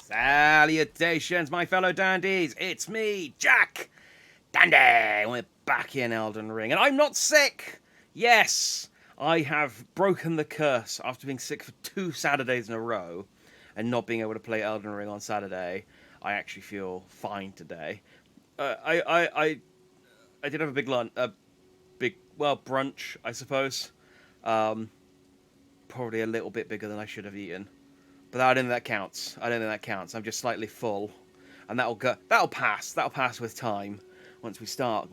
Salutations, my fellow dandies! It's me, Jack Dandy! We're back in Elden Ring, and I'm not sick! Yes, I have broken the curse after being sick for 2 Saturdays in a row and not being able to play Elden Ring on Saturday. I actually feel fine today. I did have a big lunch, brunch, I suppose. Probably a little bit bigger than I should have eaten. But I don't think that counts. I don't think that counts. I'm just slightly full, and that'll go. That'll pass. That'll pass with time. Once we start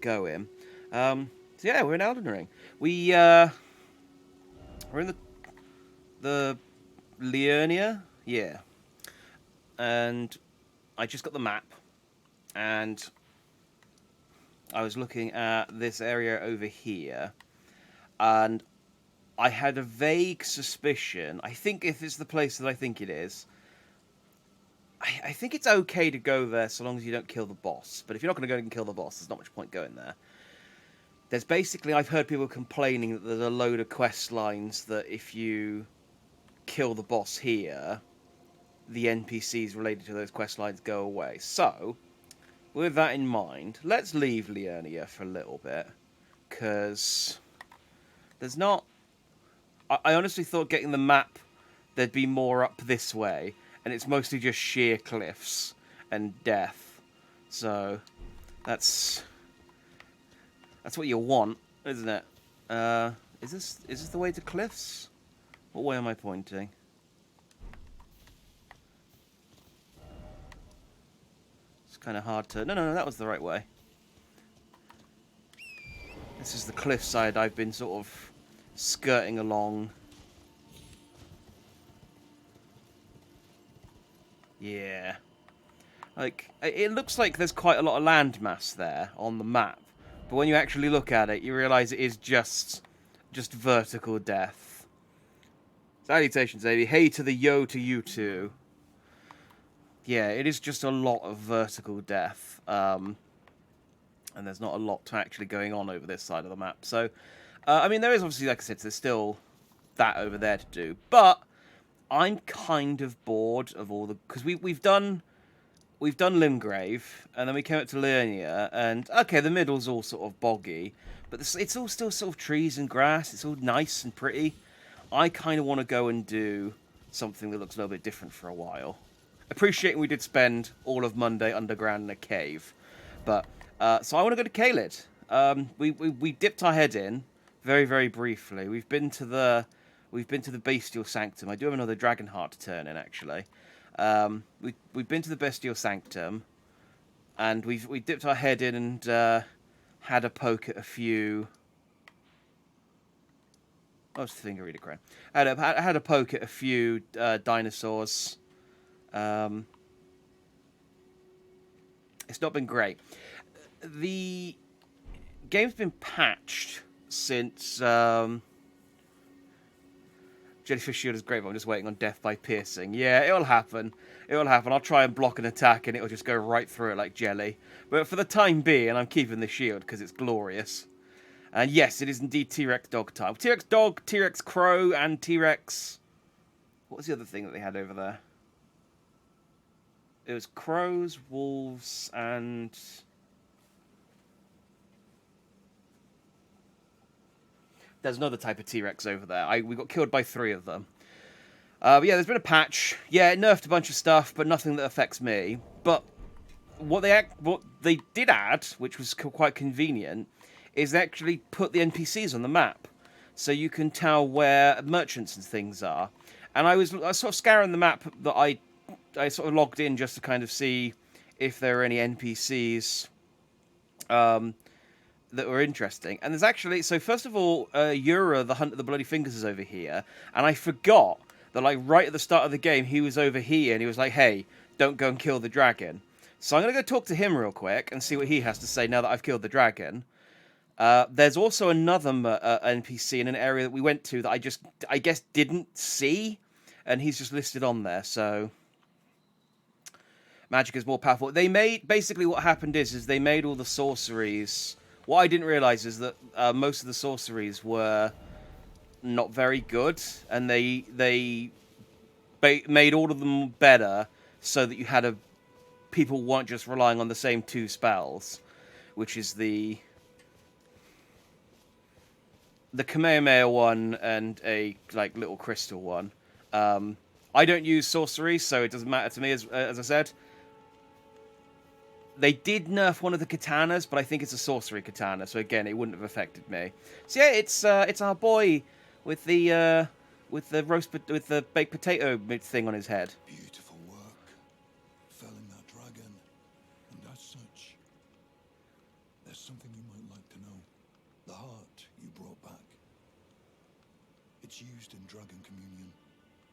going. So yeah, we're in Elden Ring. We're in the Liurnia, yeah. And I just got the map, and I was looking at this area over here, and I had a vague suspicion. I think if it's the place that I think it is, I think it's okay to go there so long as you don't kill the boss. But if you're not going to go and kill the boss, there's not much point going there. There's basically, I've heard people complaining that there's a load of quest lines that if you kill the boss here, the NPCs related to those quest lines go away. So, with that in mind, let's leave Liurnia for a little bit, because there's not... I honestly thought getting the map, there'd be more up this way, and it's mostly just sheer cliffs and death. So, that's what you want, isn't it? Is this the way to cliffs? What way am I pointing? It's kind of hard to... No, that was the right way. This is the cliffside I've been sort of skirting along. Yeah. Like, it looks like there's quite a lot of landmass there on the map. But when you actually look at it, you realise it is just vertical death. Salutations, Amy. Hey to the yo to you too. Yeah, it is just a lot of vertical death. And there's not a lot actually going on over this side of the map. So, I mean, there is obviously, like I said, there's still that over there to do. But I'm kind of bored of all the... Because we've done Engraved, and then we came up to Liurnia, and, okay, the middle's all sort of boggy, but it's all still sort of trees and grass. It's all nice and pretty. I kind of want to go and do something that looks a little bit different for a while. Appreciating we did spend all of Monday underground in a cave. But, so I want to go to Caelid. We dipped our head in very, very briefly. We've been to the Bestial Sanctum. I do have another Dragon Heart to turn in, actually. We've been to the Bestial Sanctum, and we dipped our head in and had a poke at a few... Oh, it's the finger reader crown. Had a poke at a few dinosaurs. It's not been great. The game's been patched since Jellyfish Shield is great, but I'm just waiting on death by piercing. Yeah, it'll happen. It'll happen. I'll try and block an attack and it'll just go right through it like jelly. But for the time being, I'm keeping the shield because it's glorious. And yes, it is indeed T-Rex dog type. T-Rex dog, T-Rex crow, and T-Rex... What was the other thing that they had over there? It was crows, wolves, and... There's another type of T-Rex over there. We got killed by 3 of them. But yeah, there's been a patch. Yeah, it nerfed a bunch of stuff, but nothing that affects me. But what they did add, which was quite convenient, is they actually put the NPCs on the map, so you can tell where merchants and things are. And I was sort of scouring the map that I sort of logged in just to kind of see if there were any NPCs that were interesting. And there's actually... So first of all, Yura, the Hunt of the Bloody Fingers, is over here. And I forgot that, like, right at the start of the game, he was over here, and he was like, hey, don't go and kill the dragon. So I'm going to go talk to him real quick and see what he has to say now that I've killed the dragon. There's also another NPC in an area that we went to that I guess, didn't see. And he's just listed on there, so... Magic is more powerful. They made... Basically, what happened is they made all the sorceries... What I didn't realise is that most of the sorceries were not very good, and they made all of them better so that you had a people weren't just relying on the same 2 spells, which is the Kamehameha one and a like little crystal one. I don't use sorcery, so it doesn't matter to me. As I said, they did nerf one of the katanas, but I think it's a sorcery katana, so again, it wouldn't have affected me. So yeah, it's our boy with the baked potato thing on his head. Beautiful work, felling that dragon, and as such, there's something you might like to know. The heart you brought back. It's used in dragon communion.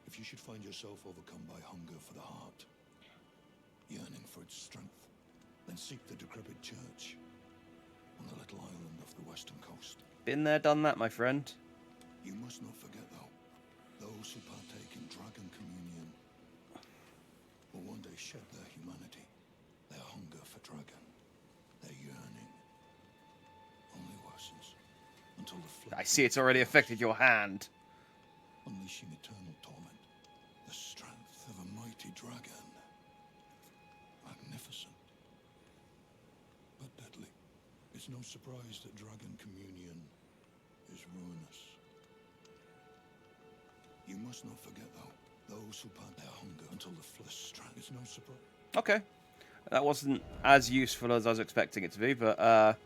If you should find yourself overcome by hunger for the heart, yearning for its strength, then seek the decrepit church on the little island off the western coast. Been there, done that, my friend. You must not forget, though, those who partake in dragon communion will one day shed their humanity, their hunger for dragon, their yearning only worsens until the I see it's already affected your hand. Unleashing eternal torment, the strength of a mighty dragon. Magnificent, but deadly. It's no surprise that dragon communion is ruinous. You must not forget, though, those who part their hunger until the flesh strand. It's no surprise. Okay. That wasn't as useful as I was expecting it to be, but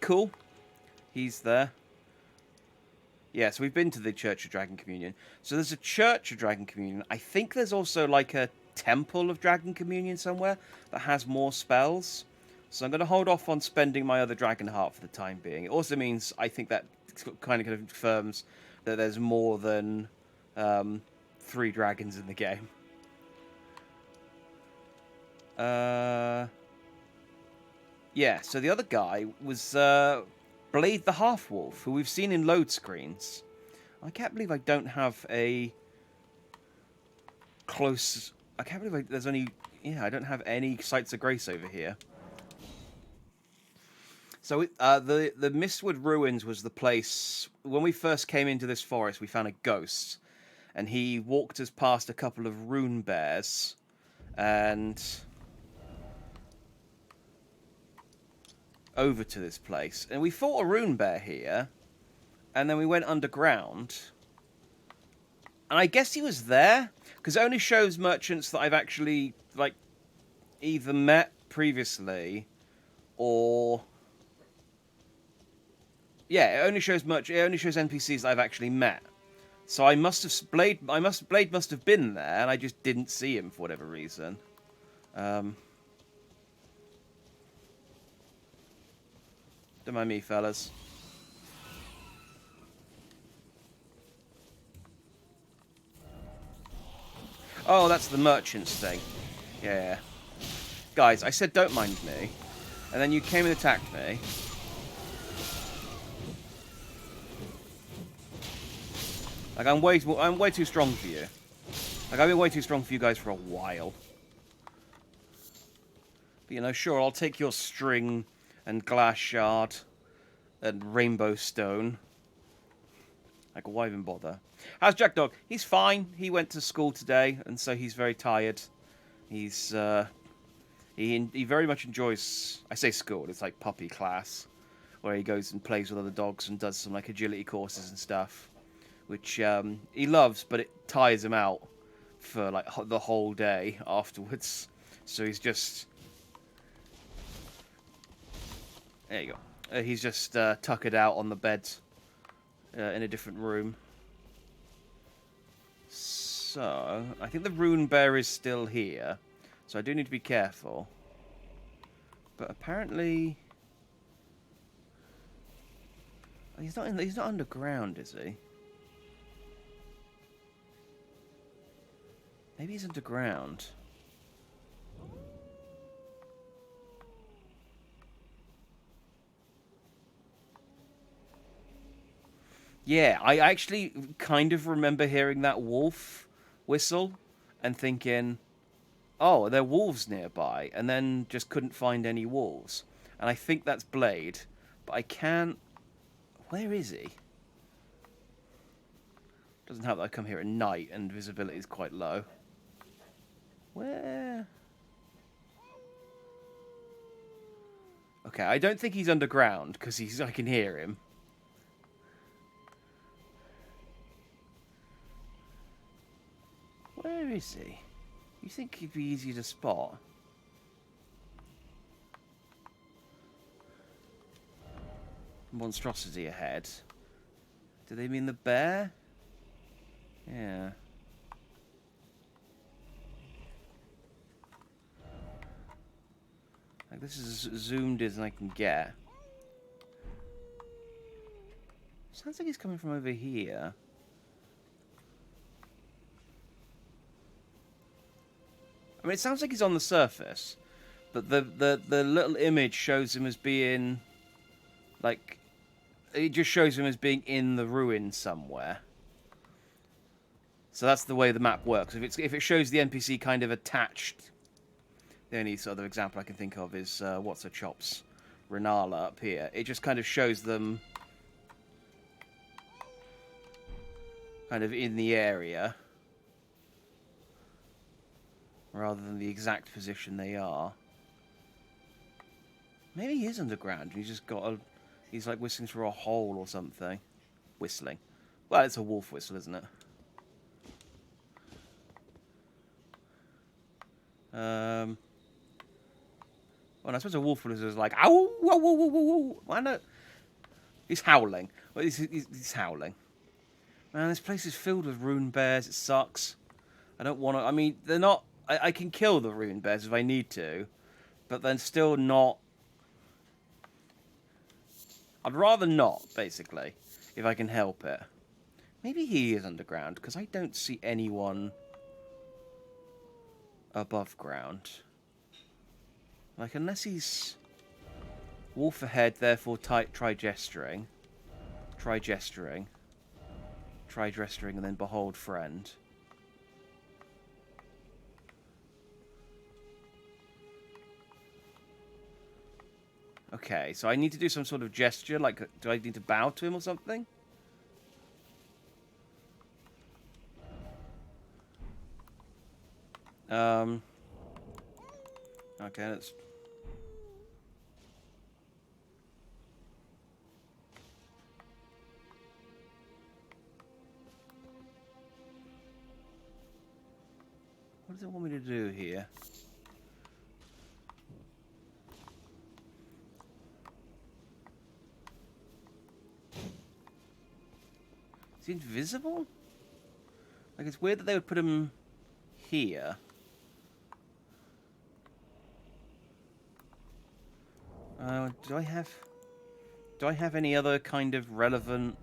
cool. He's there. Yeah, so we've been to the Church of Dragon Communion. So there's a Church of Dragon Communion. I think there's also like a Temple of Dragon Communion somewhere that has more spells. So I'm going to hold off on spending my other Dragon Heart for the time being. It also means I think that kind of confirms that there's more than 3 dragons in the game. Yeah, so the other guy was Blade the Half-Wolf, who we've seen in load screens. I can't believe I don't have a close... I can't believe there's only... Yeah, I don't have any Sights of Grace over here. So the Mistwood Ruins was the place... When we first came into this forest, we found a ghost. And he walked us past a couple of rune bears. And... over to this place. And we fought a rune bear here. And then we went underground. And I guess he was there. Because it only shows merchants that I've actually, like, either met previously or... Yeah, it only shows NPCs that I've actually met. So I must have Blade must have been there, and I just didn't see him for whatever reason. Don't mind me, fellas. Oh, that's the merchant's thing. Yeah. Guys, I said don't mind me. And then you came and attacked me. Like, I'm way too strong for you. Like, I've been way too strong for you guys for a while. But, you know, sure, I'll take your string and glass shard and rainbow stone. Like, why even bother? How's Jack Dog? He's fine. He went to school today, and so he's very tired. He's, he very much enjoys, I say school, it's like puppy class, where he goes and plays with other dogs and does some, like, agility courses and stuff. Which he loves, but it tires him out for like the whole day afterwards. So he's just... There you go. He's just tuckered out on the bed in a different room. So, I think the rune bear is still here. So I do need to be careful. But apparently... He's not underground, is he? Maybe he's underground. Yeah, I actually kind of remember hearing that wolf whistle and thinking, oh, there are wolves nearby, and then just couldn't find any wolves. And I think that's Blade, but I can't... Where is he? Doesn't help that I come here at night and visibility is quite low. Where? Okay, I don't think he's underground because I can hear him. Where is he? You think he'd be easy to spot? Monstrosity ahead. Do they mean the bear? Yeah. Like, this is as zoomed as I can get. Sounds like he's coming from over here. I mean, it sounds like he's on the surface, but the little image shows him as being, like, it just shows him as being in the ruins somewhere. So that's the way the map works. If it shows the NPC kind of attached, the only other example I can think of is What's Her Chops, Renala up here. It just kind of shows them kind of in the area, rather than the exact position they are. Maybe he is underground. He's just got a... He's like whistling through a hole or something. Whistling. Well, it's a wolf whistle, isn't it? Well, I suppose a wolf whistle is like... Ow! Whoa, whoa, whoa, whoa, whoa. Why not? He's howling. Well, he's howling. Man, this place is filled with rune bears. It sucks. I don't want to... I mean, they're not... I can kill the rune bears if I need to, but then still not... I'd rather not, basically, if I can help it. Maybe he is underground, because I don't see anyone above ground. Like, unless he's... Wolf ahead, therefore try gesturing. Try gesturing. Try gesturing, and then behold friend. Okay, so I need to do some sort of gesture, like, do I need to bow to him or something? Okay, let's... What does it want me to do here? Is he invisible? Like, it's weird that they would put him here. Do I have any other kind of relevant...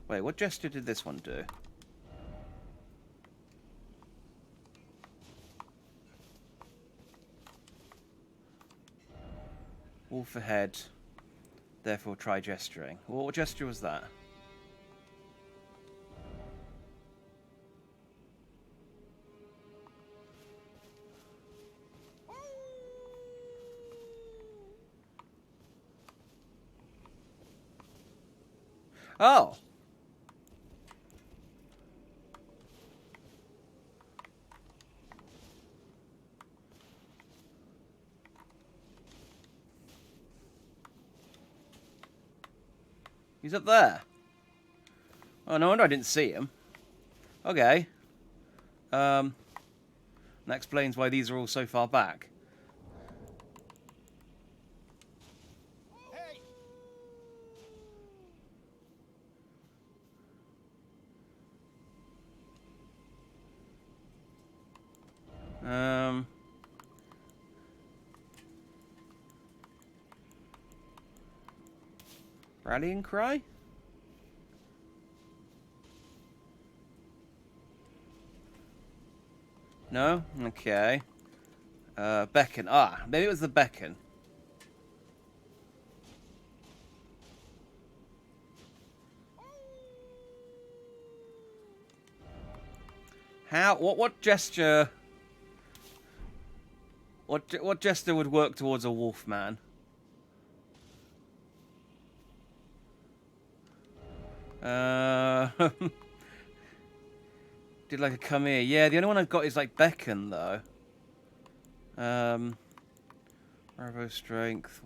Wait, what gesture did this one do? Wolf ahead, therefore try gesturing. What gesture was that? Oh! He's up there. Oh, no wonder I didn't see him. Okay. That explains why these are all so far back. Hey. Rallying cry? No? Okay. Beckon. Ah, maybe it was the beckon. How? What gesture? What gesture would work towards a wolf man? Uh, did like a come here. Yeah, the only one I've got is like beckon though. Bravo strength.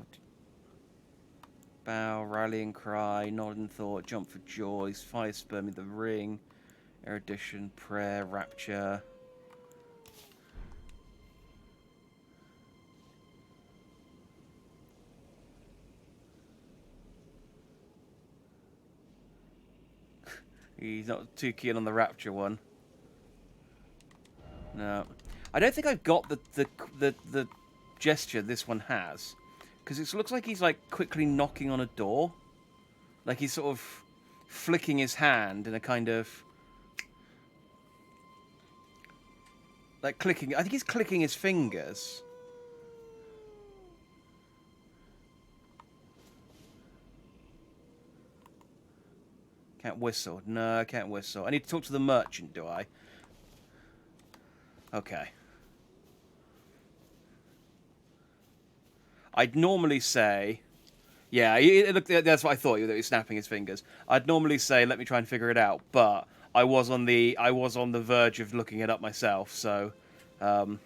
Bow, rallying cry, nod and thought, jump for joy, fire sperm, the ring, erudition, prayer, rapture. He's not too keen on the rapture one. No, I don't think I've got the gesture this one has, because it looks like he's like quickly knocking on a door, like he's sort of flicking his hand in a kind of like clicking. I think he's clicking his fingers. Can't whistle. No, I can't whistle. I need to talk to the merchant, do I? Okay. I'd normally say... Yeah, that's what I thought, that he was snapping his fingers. I'd normally say, let me try and figure it out, but I was on the verge of looking it up myself, so... I'll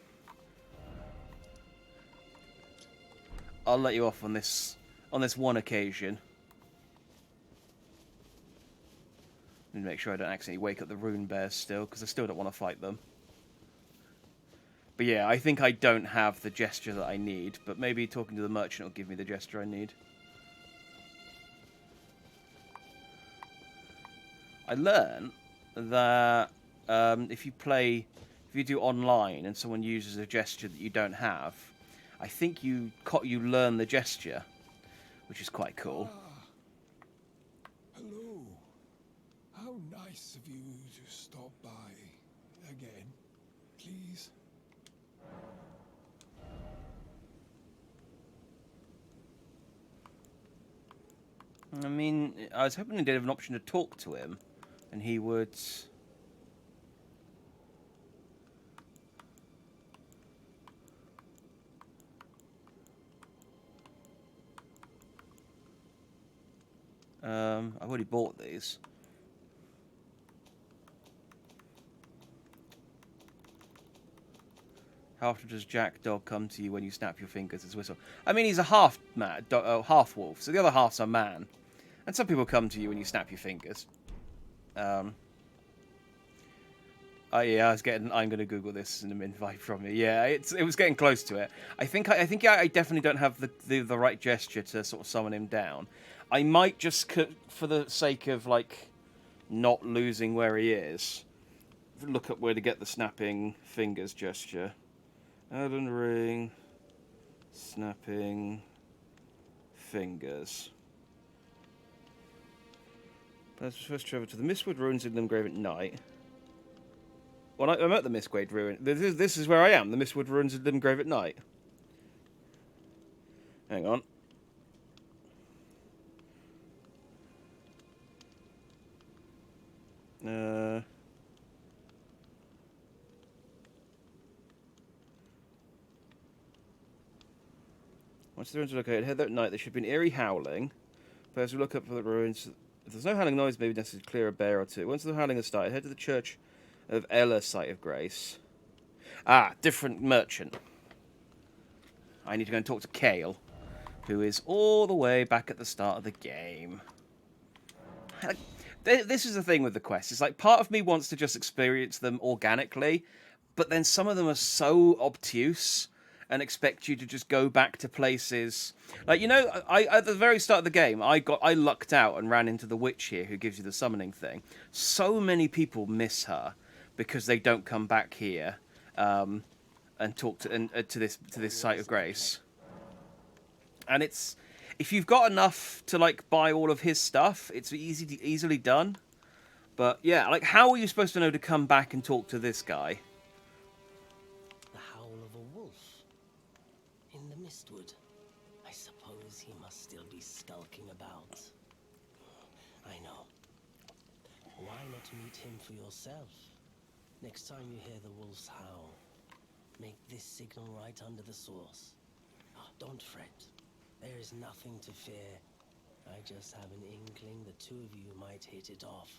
let you off on this one occasion. Need to make sure I don't accidentally wake up the rune bears still, because I still don't want to fight them. But yeah, I think I don't have the gesture that I need, but maybe talking to the merchant will give me the gesture I need. I learned that if you do online and someone uses a gesture that you don't have, I think you learn the gesture, which is quite cool. Hello. How nice of you to stop by again, please. I mean, I was hoping they did have an option to talk to him, and he would... I've already bought these. How often does Jack Dog come to you when you snap your fingers as whistle? I mean, he's a half half wolf, so the other half's a man. And some people come to you when you snap your fingers. Oh yeah, I'm gonna Google this in a invite from you. Yeah, it was getting close to it. I think I definitely don't have the right gesture to sort of summon him down. I might just, for the sake of like not losing where he is, look up where to get the snapping fingers gesture. Elden Ring, snapping fingers. Let's first travel to the Mistwood Ruins in Engraved at night. Well, I'm at the Mistwood Ruin. This is where I am. The Mistwood Ruins in Engraved at night. Hang on. Once the ruins are located, head that night. There should be an eerie howling. But as we look up for the ruins, if there's no howling noise, maybe necessary to clear a bear or two. Once the howling has started, head to the Church of Ella, Site of Grace. Ah, different merchant. I need to go and talk to Kale, who is all the way back at the start of the game. This is the thing with the quests. It's like part of me wants to just experience them organically, but then some of them are so obtuse and expect you to just go back to places. Like, you know, at the very start of the game, I lucked out and ran into the witch here who gives you the summoning thing. So many people miss her because they don't come back here and talk to this site of grace. And it's, if you've got enough to like buy all of his stuff, it's easily done. But yeah, like, how are you supposed to know to come back and talk to this guy? The howl of a wolf in the Mistwood. I suppose he must still be skulking about. I know. Why not meet him for yourself? Next time you hear the wolf's howl, make this signal right under the source. Oh, don't fret. There is nothing to fear. I just have an inkling the two of you might hit it off.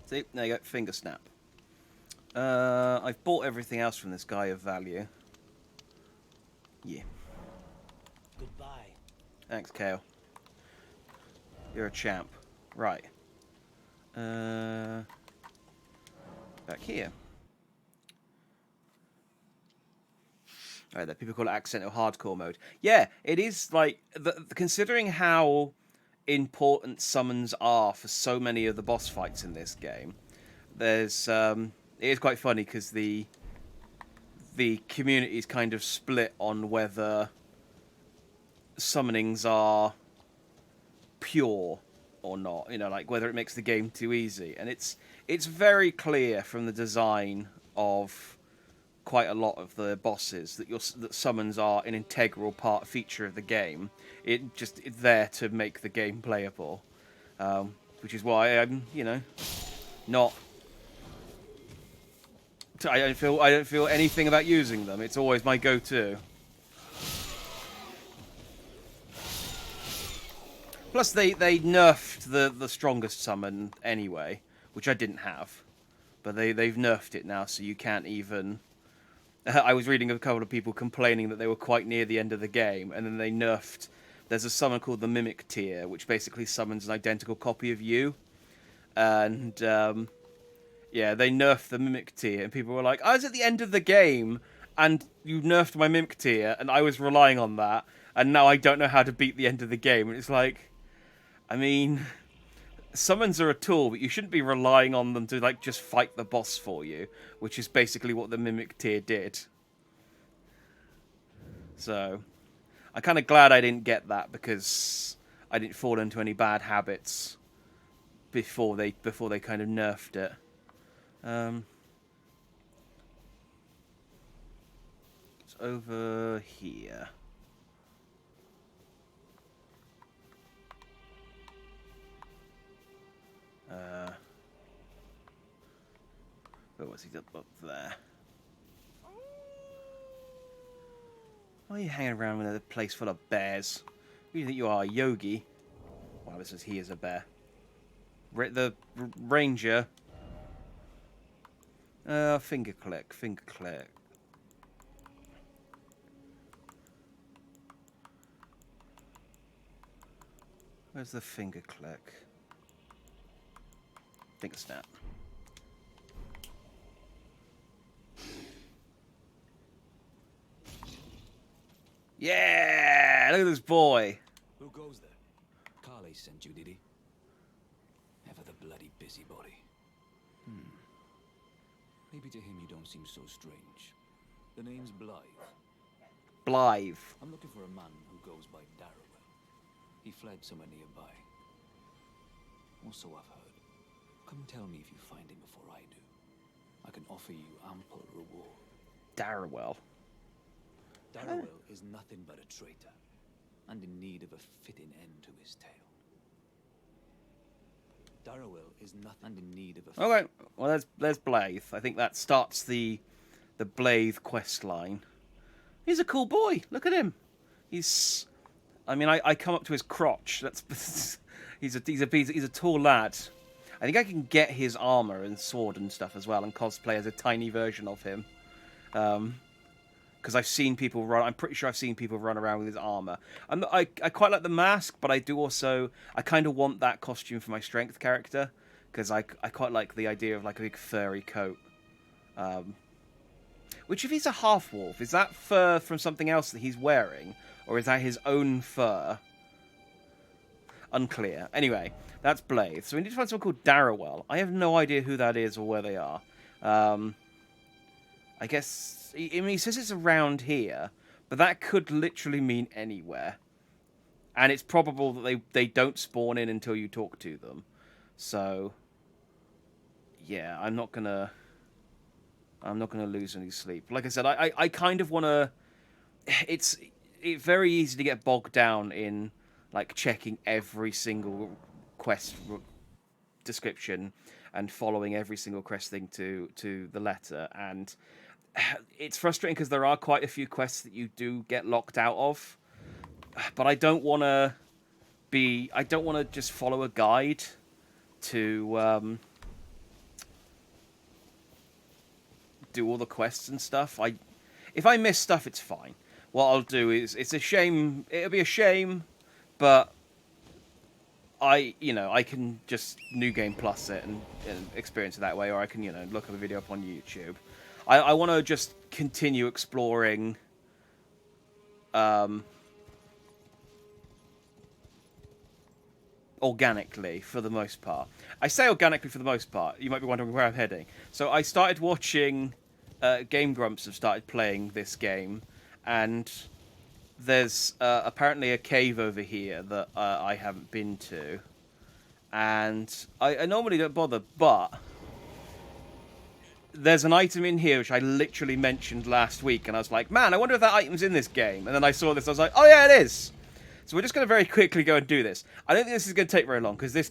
See, there you go, finger snap. I've bought everything else from this guy of value. Yeah. Goodbye. Thanks, Kale. You're a champ. Right. Back here. Right, people call it accidental hardcore mode. Yeah, it is like considering how important summons are for so many of the boss fights in this game. There's it is quite funny because the community is kind of split on whether summonings are pure or not. You know, like whether it makes the game too easy, and it's very clear from the design of quite a lot of the bosses that summons are an integral feature of the game. It's there to make the game playable, which is why I'm not. I don't feel anything about using them. It's always my go-to. Plus, they nerfed the strongest summon anyway, which I didn't have, but they've nerfed it now, so you can't even. I was reading a couple of people complaining that they were quite near the end of the game, and then they nerfed. There's a summon called the Mimic Tier, which basically summons an identical copy of you, and yeah, they nerfed the Mimic Tier, and people were like, "I was at the end of the game, and you nerfed my Mimic Tier, and I was relying on that, and now I don't know how to beat the end of the game." And it's like, I mean, summons are a tool, but you shouldn't be relying on them to like just fight the boss for you, which is basically what the Mimic Tier did. So, I'm kind of glad I didn't get that because I didn't fall into any bad habits before they kind of nerfed it. It's over here. Where was he up there? Why are you hanging around with a place full of bears? Who do you think you are, a yogi? Wow, this is he is a bear. The ranger. Finger click. Where's the finger click? Finger snap. Yeah! Look at this boy. Who goes there? Carly sent you, did he? Ever the bloody busybody. Maybe to him you don't seem so strange. The name's Blythe. Blythe. I'm looking for a man who goes by Darrowell. He fled somewhere nearby. Also, I've heard. Come tell me if you find him before I do. I can offer you ample reward. Darrowell. Darrowell is nothing but a traitor, and in need of a fitting end to his tale. Darrowell is nothing and in need of a. Okay, well there's Blythe. I think that starts the Blythe quest line. He's a cool boy. Look at him. He's. I mean, I come up to his crotch. That's he's a tall lad. I think I can get his armor and sword and stuff as well, and cosplay as a tiny version of him. Because I've seen people run. I'm pretty sure I've seen people run around with his armor. I quite like the mask, but I do also. I kind of want that costume for my strength character because I quite like the idea of like a big furry coat. Which, if he's a half wolf, is that fur from something else that he's wearing, or is that his own fur? Unclear. Anyway, that's Blythe. So we need to find someone called Darrowell. I have no idea who that is or where they are. I guess. I mean, he says it's around here, but that could literally mean anywhere. And it's probable that they don't spawn in until you talk to them. So, yeah, I'm not gonna lose any sleep. Like I said, I kind of want to. It's very easy to get bogged down in like checking every single quest description and following every single quest thing to the letter, and it's frustrating because there are quite a few quests that you do get locked out of, but I don't want to just follow a guide to do all the quests and stuff. If I miss stuff, it's fine. What I'll do is, it's a shame. It'll be a shame, but I can just New Game Plus it and experience it that way, or I can, look up a video up on YouTube. I want to just continue exploring organically for the most part. I say organically for the most part. You might be wondering where I'm heading. So I started watching Game Grumps have started playing this game, and there's apparently a cave over here that I haven't been to, and I normally don't bother, but there's an item in here which I literally mentioned last week, and I was like, man, I wonder if that item's in this game. And then I saw this, I was like, oh yeah, it is. So we're just going to very quickly go and do this. I don't think this is going to take very long, because this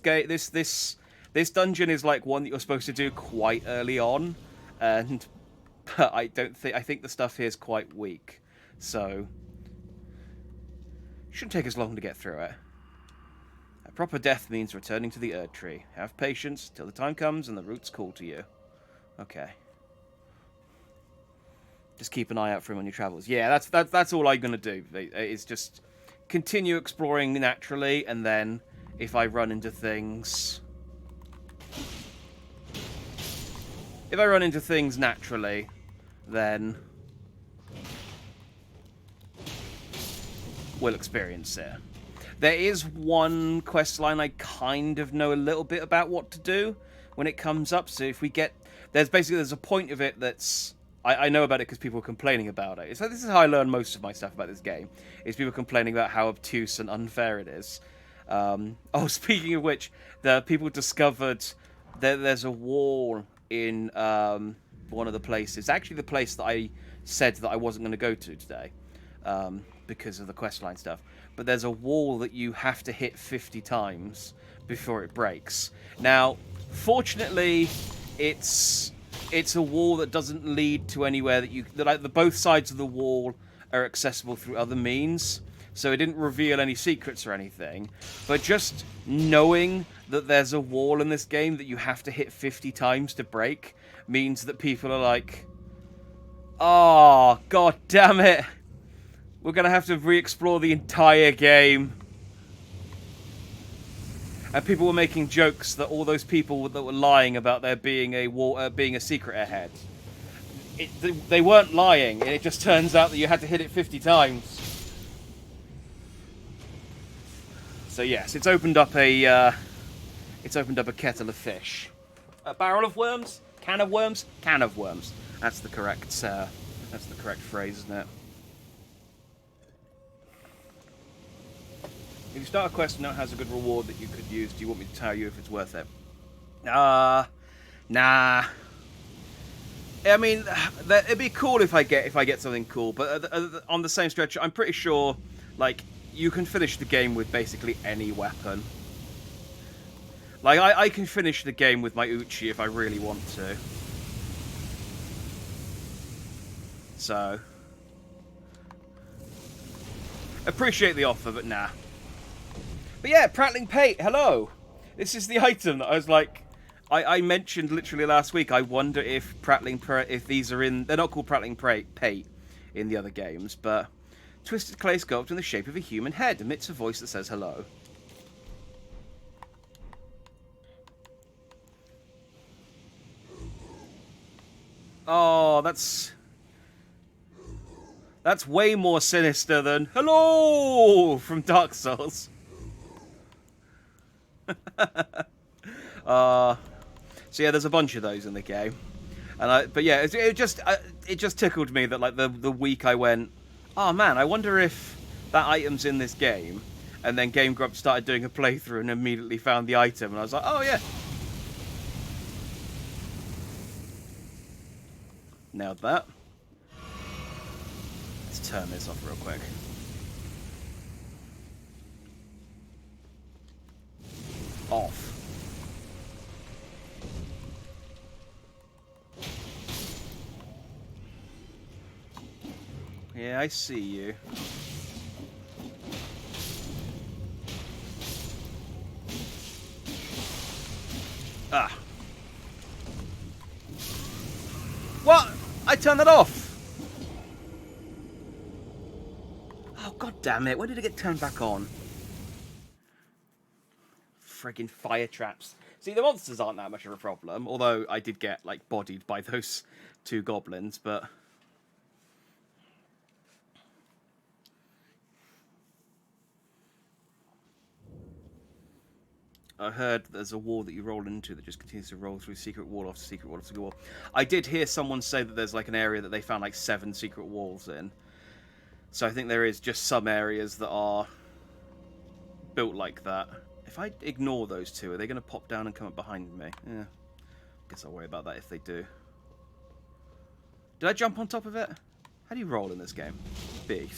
dungeon is like one that you're supposed to do quite early on, and I think the stuff here is quite weak, so shouldn't take as long to get through it. A proper death means returning to the Erd Tree. Have patience till the time comes and the roots call to you. Okay. Just keep an eye out for him on your travels. Yeah, that's all I'm gonna do. Is just continue exploring naturally, and then if I run into things, naturally, then we'll experience it. There is one quest line I kind of know a little bit about what to do when it comes up. So if we get... There's a point of it that's... I know about it because people are complaining about it. So this is how I learn most of my stuff about this game, is people complaining about how obtuse and unfair it is. Speaking of which, the people discovered that there's a wall in one of the places. Actually, the place that I said that I wasn't going to go to today, because of the questline stuff. But there's a wall that you have to hit 50 times before it breaks. Now, fortunately, it's a wall that doesn't lead to anywhere that both sides of the wall are accessible through other means. So it didn't reveal any secrets or anything. But just knowing that there's a wall in this game that you have to hit 50 times to break means that people are like, oh, god damn it. We're going to have to re-explore the entire game. And people were making jokes that all those people that were lying about there being a secret ahead, they weren't lying, and it just turns out that you had to hit it 50 times. So yes, it's opened up a kettle of fish, a barrel of worms, can of worms, can of worms. That's the correct phrase, isn't it? If you start a quest and know it has a good reward that you could use, do you want me to tell you if it's worth it? Nah. I mean, it'd be cool if I get something cool, but on the same stretch, I'm pretty sure, like, you can finish the game with basically any weapon. Like, I can finish the game with my Uchi if I really want to. So, appreciate the offer, but nah. But yeah, Prattling Pate, hello! This is the item that I was like... I mentioned literally last week, I wonder if these are in... They're not called Prattling Pate in the other games, but... Twisted clay sculpted in the shape of a human head emits a voice that says hello. Oh, that's way more sinister than hello from Dark Souls. So yeah, there's a bunch of those in the game, but yeah, it just tickled me that like the week I went, oh man, I wonder if that item's in this game, and then Game Grumps started doing a playthrough and immediately found the item, and I was like, oh yeah, nailed that. Let's turn this off real quick. Off. Yeah, I see you. Ah. What? I turned that off. Oh, god damn it. When did it get turned back on? Friggin' fire traps. See, the monsters aren't that much of a problem, although I did get, like, bodied by those 2 goblins, but... I heard there's a wall that you roll into that just continues to roll through secret wall after secret wall after secret wall. I did hear someone say that there's, like, an area that they found, like, 7 secret walls in. So I think there is just some areas that are built like that. If I ignore those 2, are they going to pop down and come up behind me? Yeah. Guess I'll worry about that if they do. Did I jump on top of it? How do you roll in this game? B.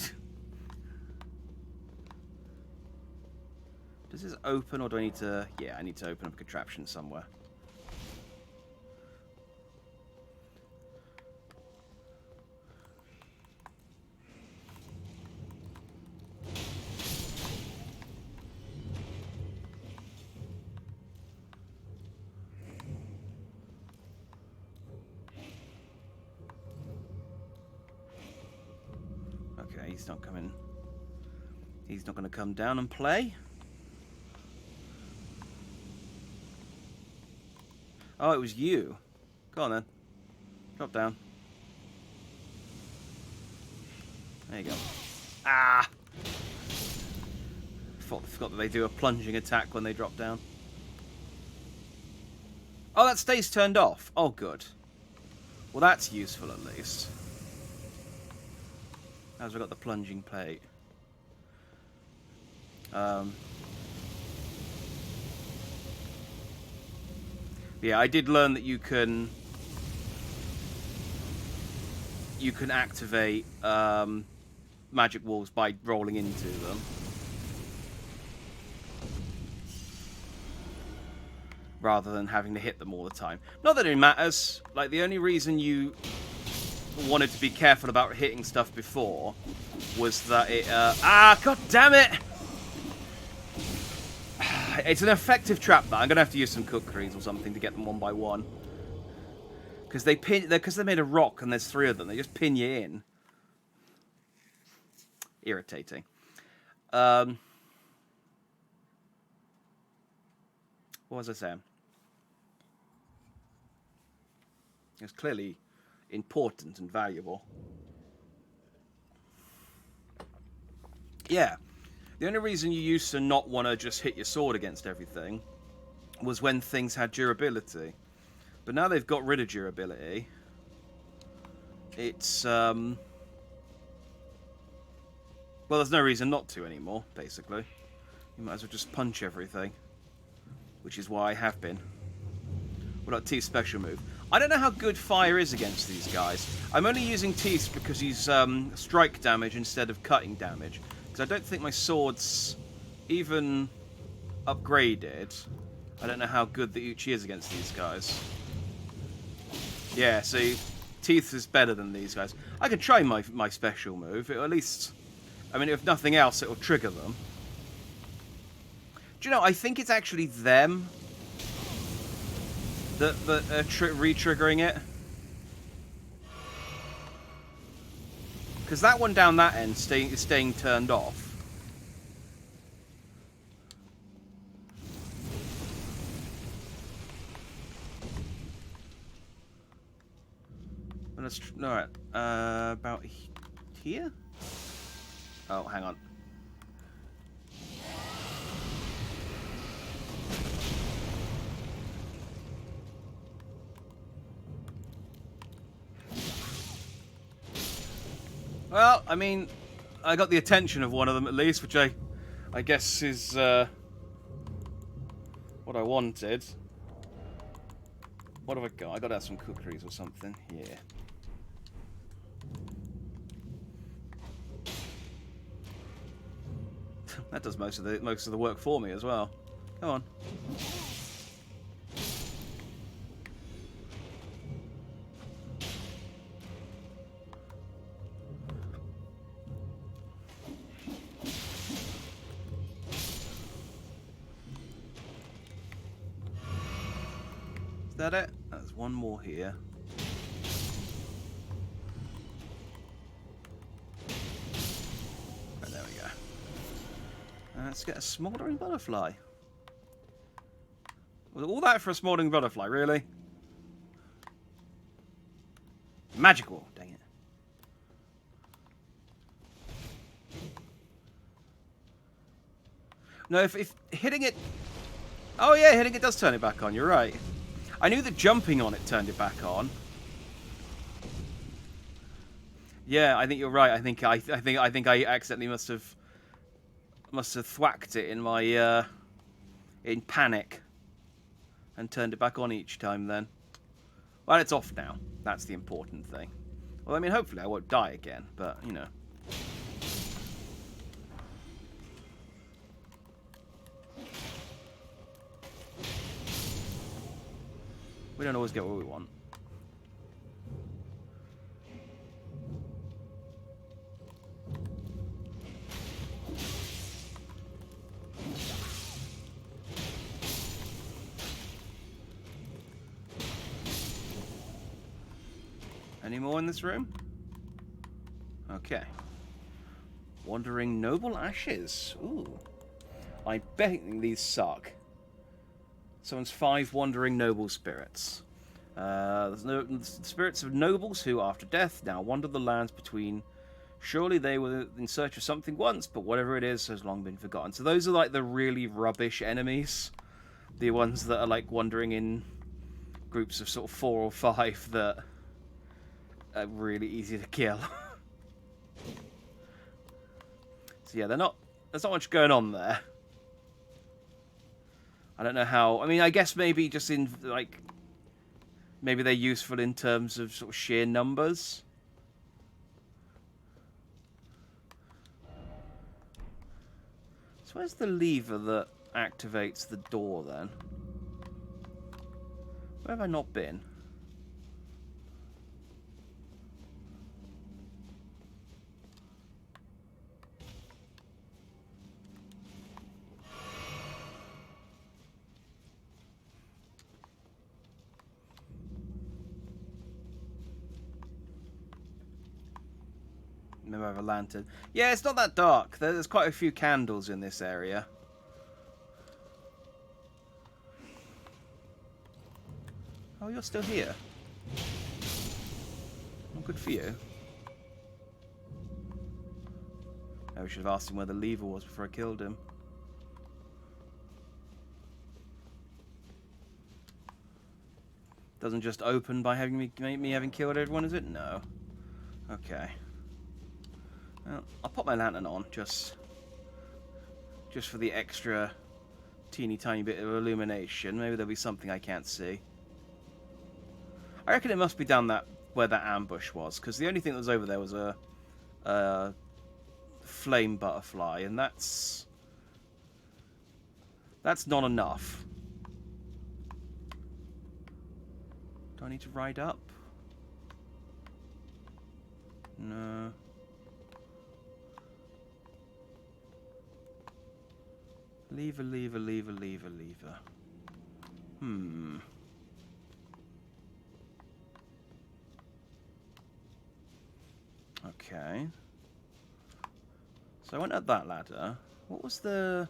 Does this open, or do I need to... Yeah, I need to open up a contraption somewhere. Okay, he's not coming... He's not going to come down and play. Oh, it was you. Go on then. Drop down. There you go. Ah! Forgot that they do a plunging attack when they drop down. Oh, that stays turned off. Oh, good. Well, that's useful at least. As we got the plunging plate. Yeah, I did learn that you can activate magic walls by rolling into them. Rather than having to hit them all the time. Not that it matters. Like, the only reason you wanted to be careful about hitting stuff before was that it... God damn it! It's an effective trap, that. I'm going to have to use some cookeries or something to get them one by one. Because they're made of rock and there's 3 of them. They just pin you in. Irritating. What was I saying? It's clearly important and valuable. Yeah. The only reason you used to not want to just hit your sword against everything was when things had durability. But now they've got rid of durability. It's, well, there's no reason not to anymore, basically. You might as well just punch everything. Which is why I have been. What about Teeth's special move? I don't know how good fire is against these guys. I'm only using Teeth because he's strike damage instead of cutting damage. I don't think my sword's even upgraded. I don't know how good the Uchi is against these guys. Yeah, see, Teeth is better than these guys. I could try my special move. It'll at least... I mean, if nothing else, it'll trigger them. Do you know, I think it's actually them that are re-triggering it. Because that one down that end is staying turned off. Alright, about here? Oh, hang on. Well, I mean, I got the attention of one of them at least, which I guess is what I wanted. What have I got? I got to have some cookeries or something. Yeah. That does most of the work for me as well. Come on. that it? There's one more here. Right, there we go. Let's get a smouldering butterfly. Was all that for a smouldering butterfly, really? Magical, dang it. No, if hitting it... Oh yeah, hitting it does turn it back on, you're right. I knew that jumping on it turned it back on. Yeah, I think you're right. I think I accidentally must have thwacked it in my in panic and turned it back on each time then. Well, it's off now. That's the important thing. Well, I mean, hopefully I won't die again, but, you know. We don't always get what we want. Any more in this room? Okay. Wandering Noble Ashes. Ooh. I bet these suck. Summons 5 Wandering Noble Spirits. The spirits of nobles who, after death, now wander the lands between. Surely they were in search of something once, but whatever it is has long been forgotten. So those are like the really rubbish enemies. The ones that are like wandering in groups of sort of 4 or 5 that are really easy to kill. So yeah, there's not much going on there. I don't know how. I mean, I guess maybe just in like, maybe they're useful in terms of sort of sheer numbers. So where's the lever that activates the door then? Where have I not been? Maybe I have a lantern. Yeah, it's not that dark. There's quite a few candles in this area. Oh, you're still here. Well, good for you. Maybe we should have asked him where the lever was before I killed him. Doesn't just open by having me having killed everyone, is it? No. Okay. Well, I'll pop my lantern on just for the extra teeny tiny bit of illumination. Maybe there'll be something I can't see. I reckon it must be down where that ambush was, because the only thing that was over there was a flame butterfly, and that's not enough. Do I need to ride up? No. Lever, lever, lever, lever, lever. Okay. So I went up that ladder. What was the...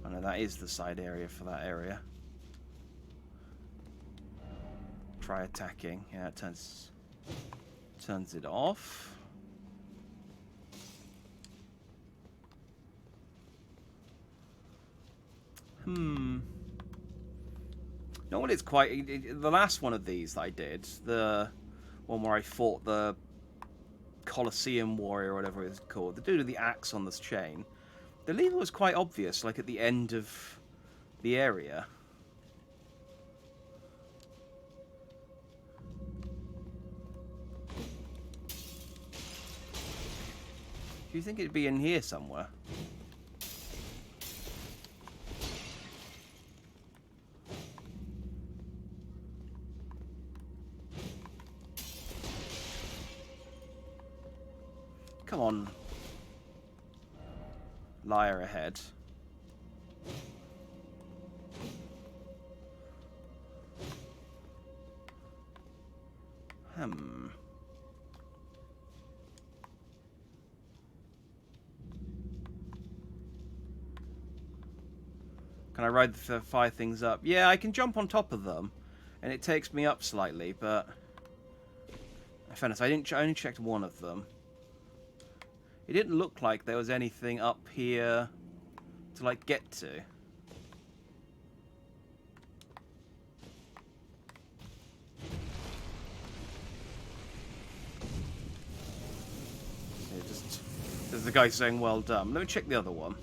Oh no, that is the side area for that area. Try attacking. Yeah, it turns it off. Not what it's quite... the last one of these that I did, the one where I fought the Colosseum warrior or whatever it's called, the dude with the axe on this chain, the lever was quite obvious, like at the end of the area. Do you think it'd be in here somewhere? Come on. Liar ahead. Hmm. Can I ride the fire things up? Yeah, I can jump on top of them, and it takes me up slightly, but in fairness, I only checked one of them. It didn't look like there was anything up here to, like, get to. There's the guy saying, well done. Let me check the other one.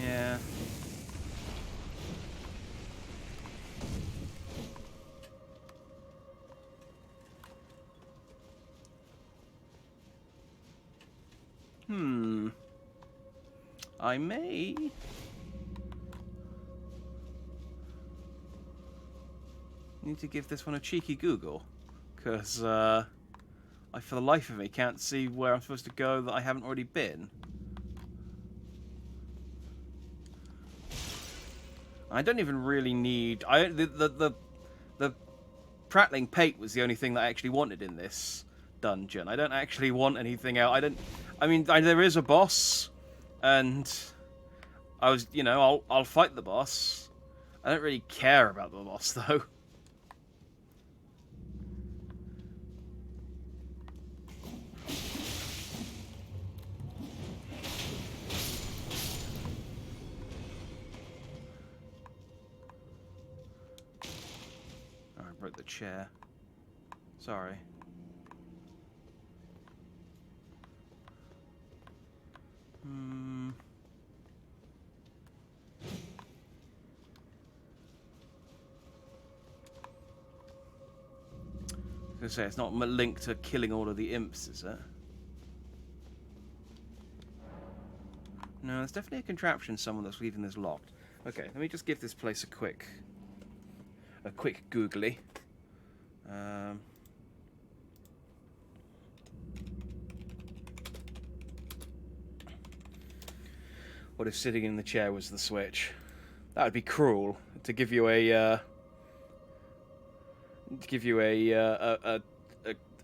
Yeah. I may need to give this one a cheeky Google, because I, for the life of me, can't see where I'm supposed to go that I haven't already been. I don't even really need... The prattling pate was the only thing that I actually wanted in this dungeon. I don't actually want anything else. I mean, there is a boss, and I was, you know, I'll fight the boss. I don't really care about the boss, though. Oh, I broke the chair. Sorry. I was gonna say, it's not linked to killing all of the imps, is it? No, there's definitely a contraption somewhere that's leaving this locked. Okay, let me just give this place a quick googly. What if sitting in the chair was the switch? That would be cruel. To give you a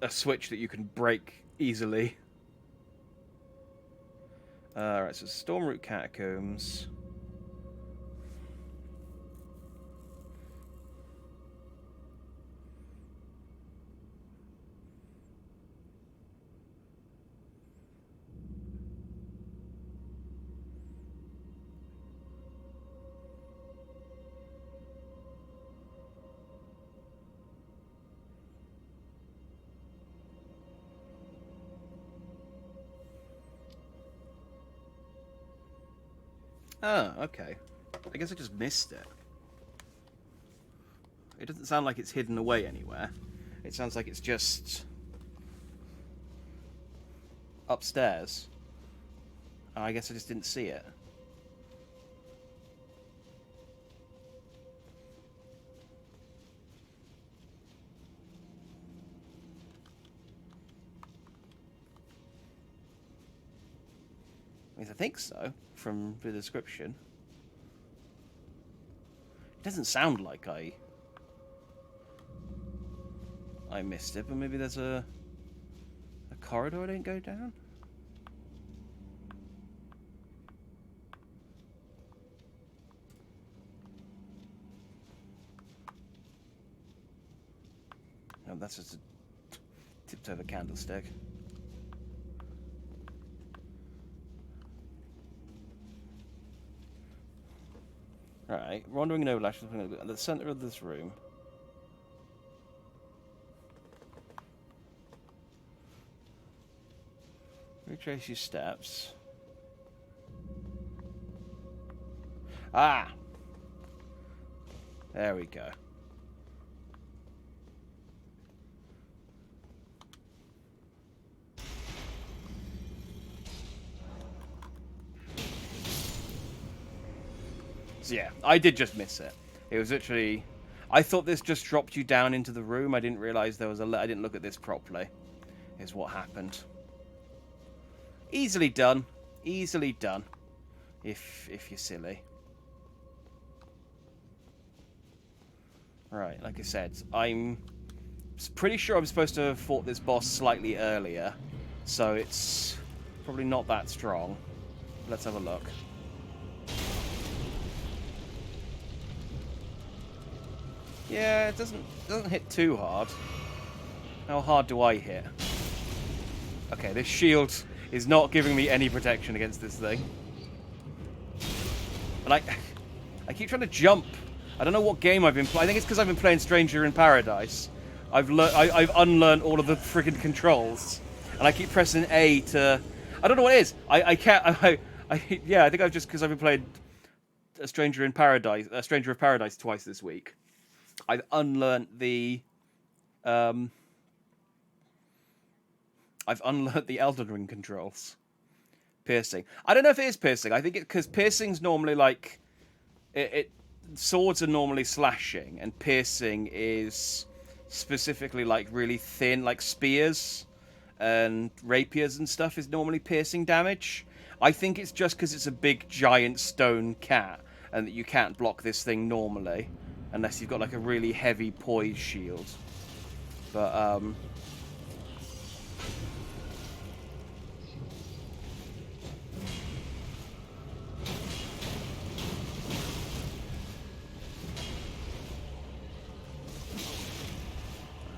a switch that you can break easily. Alright, so Stormroot Catacombs. Oh, okay. I guess I just missed it. It doesn't sound like it's hidden away anywhere. It sounds like it's just upstairs. Oh, I guess I just didn't see it. At least I think so, from the description. It doesn't sound like I missed it, but maybe there's a corridor I didn't go down? No, that's just a tipped over candlestick. Alright, wandering an overlash at the center of this room. Retrace your steps. Ah! There we go. So yeah, I did just miss it. It was literally... I thought this just dropped you down into the room. I didn't realise there was a... I didn't look at this properly, is what happened. Easily done. Easily done. If you're silly. Right, like I said, I'm pretty sure I'm supposed to have fought this boss slightly earlier, so it's probably not that strong. Let's have a look. Yeah, it doesn't hit too hard. How hard do I hit? Okay, this shield is not giving me any protection against this thing. And I keep trying to jump. I don't know what game I've been playing. I think it's because I've been playing Stranger in Paradise. I've unlearned all of the friggin' controls, and I keep pressing A to. I don't know what it is. I can't. Yeah, I think I've just because I've been playing a Stranger in Paradise, a Stranger of Paradise twice this week. I've unlearned the. I've unlearned the Elden Ring controls. Piercing. I don't know if it is piercing. I think it because piercing's normally like it swords are normally slashing, and piercing is specifically like really thin, like spears and rapiers and stuff is normally piercing damage. I think it's just because it's a big giant stone cat and that you can't block this thing normally unless you've got like a really heavy poise shield. But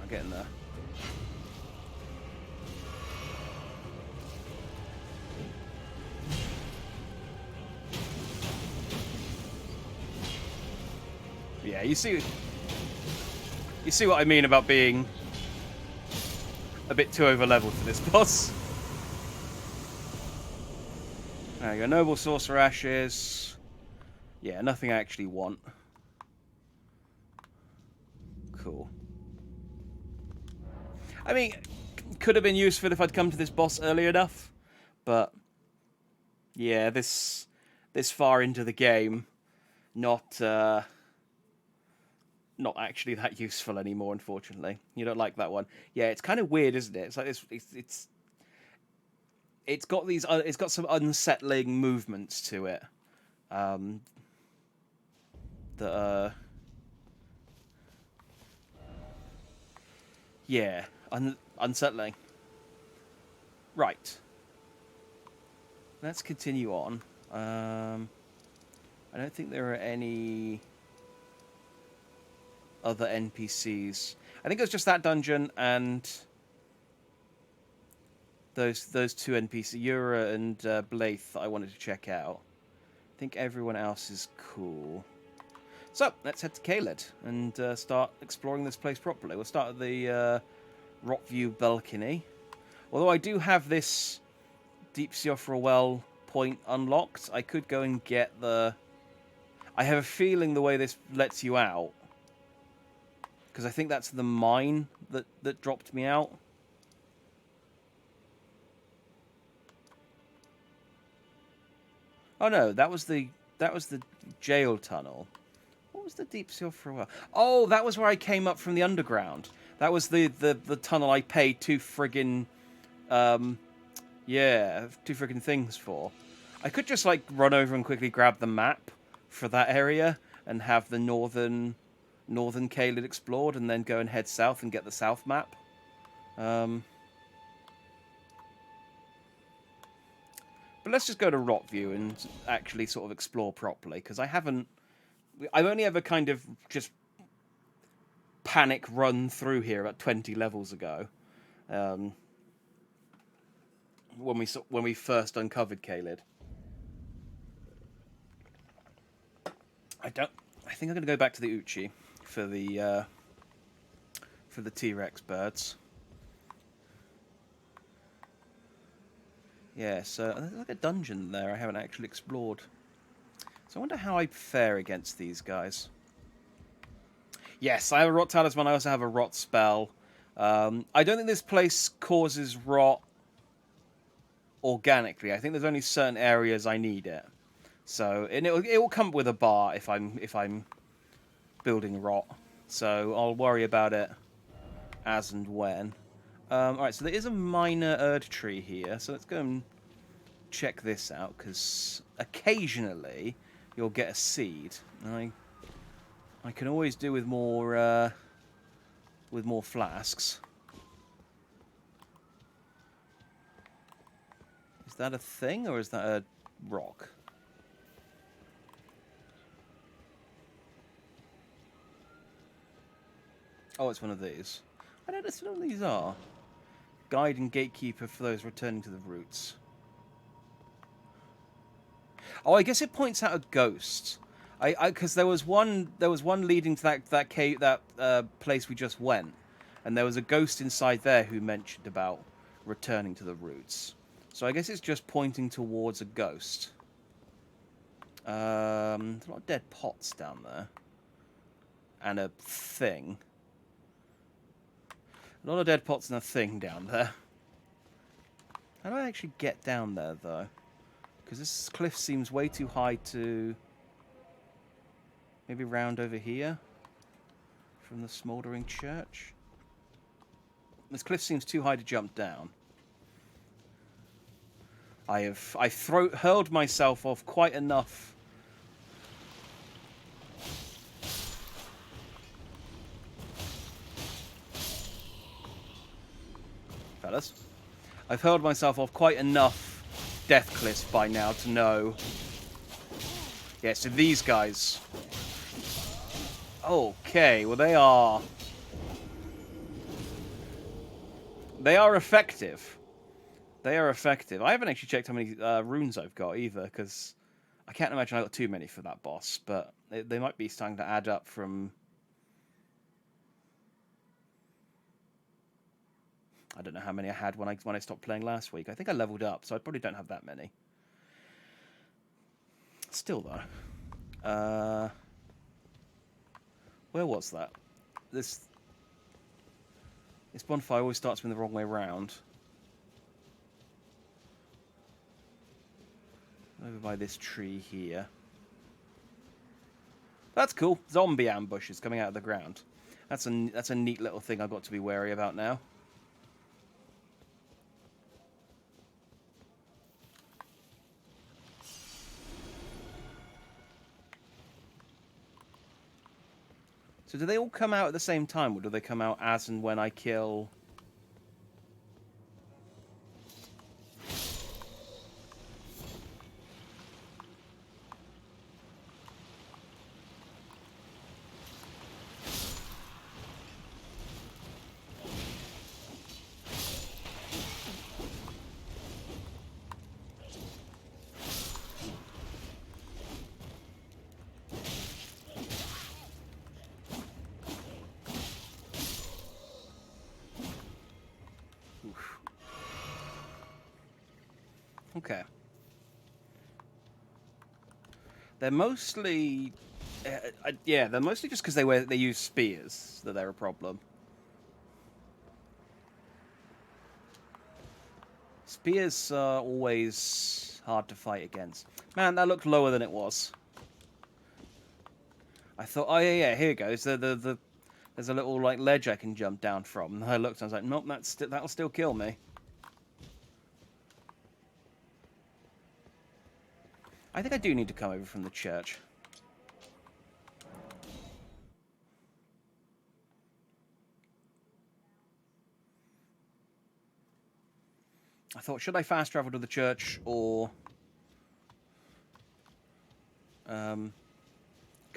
getting there. Yeah, you see what I mean about being a bit too over leveled for this boss. Now your noble sorcerer ashes. Yeah, nothing I actually want. Cool. I mean, could have been useful if I'd come to this boss early enough, but yeah, this far into the game, not actually that useful anymore. Unfortunately, you don't like that one. Yeah, it's kind of weird, isn't it? It's like this. It's got these. It's got some unsettling movements to it. That yeah. Unsettling. Right. Let's continue on. I don't think there are any other NPCs. I think it was just that dungeon and those two NPCs, Yura and Blaith, that I wanted to check out. I think everyone else is cool. So, let's head to Caelid and start exploring this place properly. We'll start at the Rockview balcony. Although I do have this Deep Sea Offra Well point unlocked, I could go and get the... I have a feeling the way this lets you out, because I think that's the mine that dropped me out. Oh no, that was the jail tunnel. What was the Deep Sea Offra Well? Oh, that was where I came up from the underground. That was the tunnel I paid two friggin' things for. I could just like run over and quickly grab the map for that area and have the northern Caelid explored, and then go and head south and get the south map. But let's just go to Rockview and actually sort of explore properly, because I've only ever kind of just panic run through here about 20 levels ago, when we first uncovered Caelid. I think I'm going to go back to the Uchi for the T-Rex birds. Yeah, so there's like a dungeon there I haven't actually explored. So I wonder how I fare against these guys. Yes, I have a rot talisman. I also have a rot spell. I don't think this place causes rot organically. I think there's only certain areas I need it. So, and it will come with a bar if I'm building rot. So I'll worry about it as and when. Alright, so there is a minor Erd tree here, so let's go and check this out, because occasionally you'll get a seed. I can always do with more flasks. Is that a thing, or is that a rock? Oh, it's one of these. I don't know what these are. Guide and gatekeeper for those returning to the roots. Oh, I guess it points out a ghost. Because there was one leading to that cave, place we just went, and there was a ghost inside there who mentioned about returning to the roots. So I guess it's just pointing towards a ghost. There's a lot of dead pots down there, and a thing. A lot of dead pots and a thing down there. How do I actually get down there, though? Because this cliff seems way too high to... Maybe round over here? From the smouldering church? This cliff seems too high to jump down. I hurled myself off quite enough... Fellas. I've hurled myself off quite enough death cliffs by now to know. Yeah, so these guys. Okay, well they are effective. They are effective. I haven't actually checked how many runes I've got either, because I can't imagine I got too many for that boss, but they might be starting to add up from... I don't know how many I had when I stopped playing last week. I think I leveled up, so I probably don't have that many. Still, though. Where was that? This bonfire always starts me the wrong way round. Over by this tree here. That's cool. Zombie ambushes coming out of the ground. That's a neat little thing I've got to be wary about now. So do they all come out at the same time, or do they come out as and when I kill... Okay. They're mostly... yeah, they're mostly just because they use spears that they're a problem. Spears are always hard to fight against. Man, that looked lower than it was. I thought, oh yeah, here it goes. There's a little like ledge I can jump down from. And I looked and I was like, nope, that'll still kill me. I think I do need to come over from the church. I thought, should I fast travel to the church, or can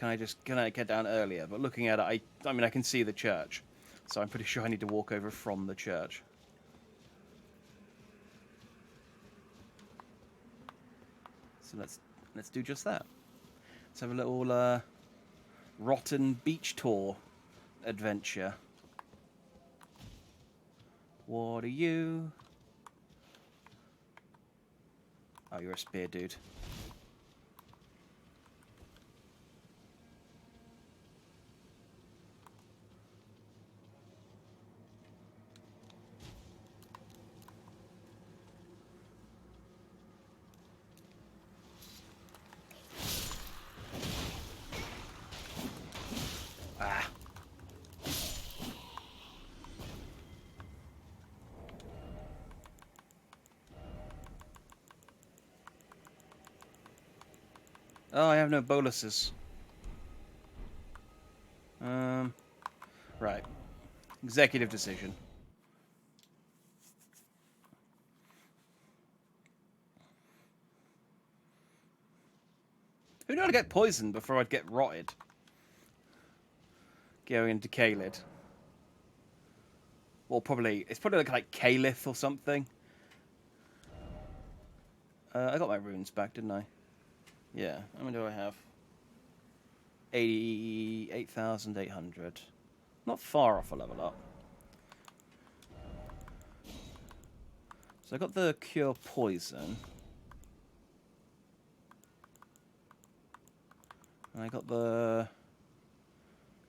I get down earlier? But looking at it, I mean I can see the church, so I'm pretty sure I need to walk over from the church. So let's do just that. Let's have a little rotten beach tour adventure. What are you? Oh, you're a spear dude. Oh, I have no boluses. Right. Executive decision. Who knew I'd get poisoned before I'd get rotted? Going into Caled. Well, probably... It's probably like Caliph or something. I got my runes back, didn't I? Yeah. How many do I have? 88,800. Not far off a level up. So I got the Cure Poison. And I got the...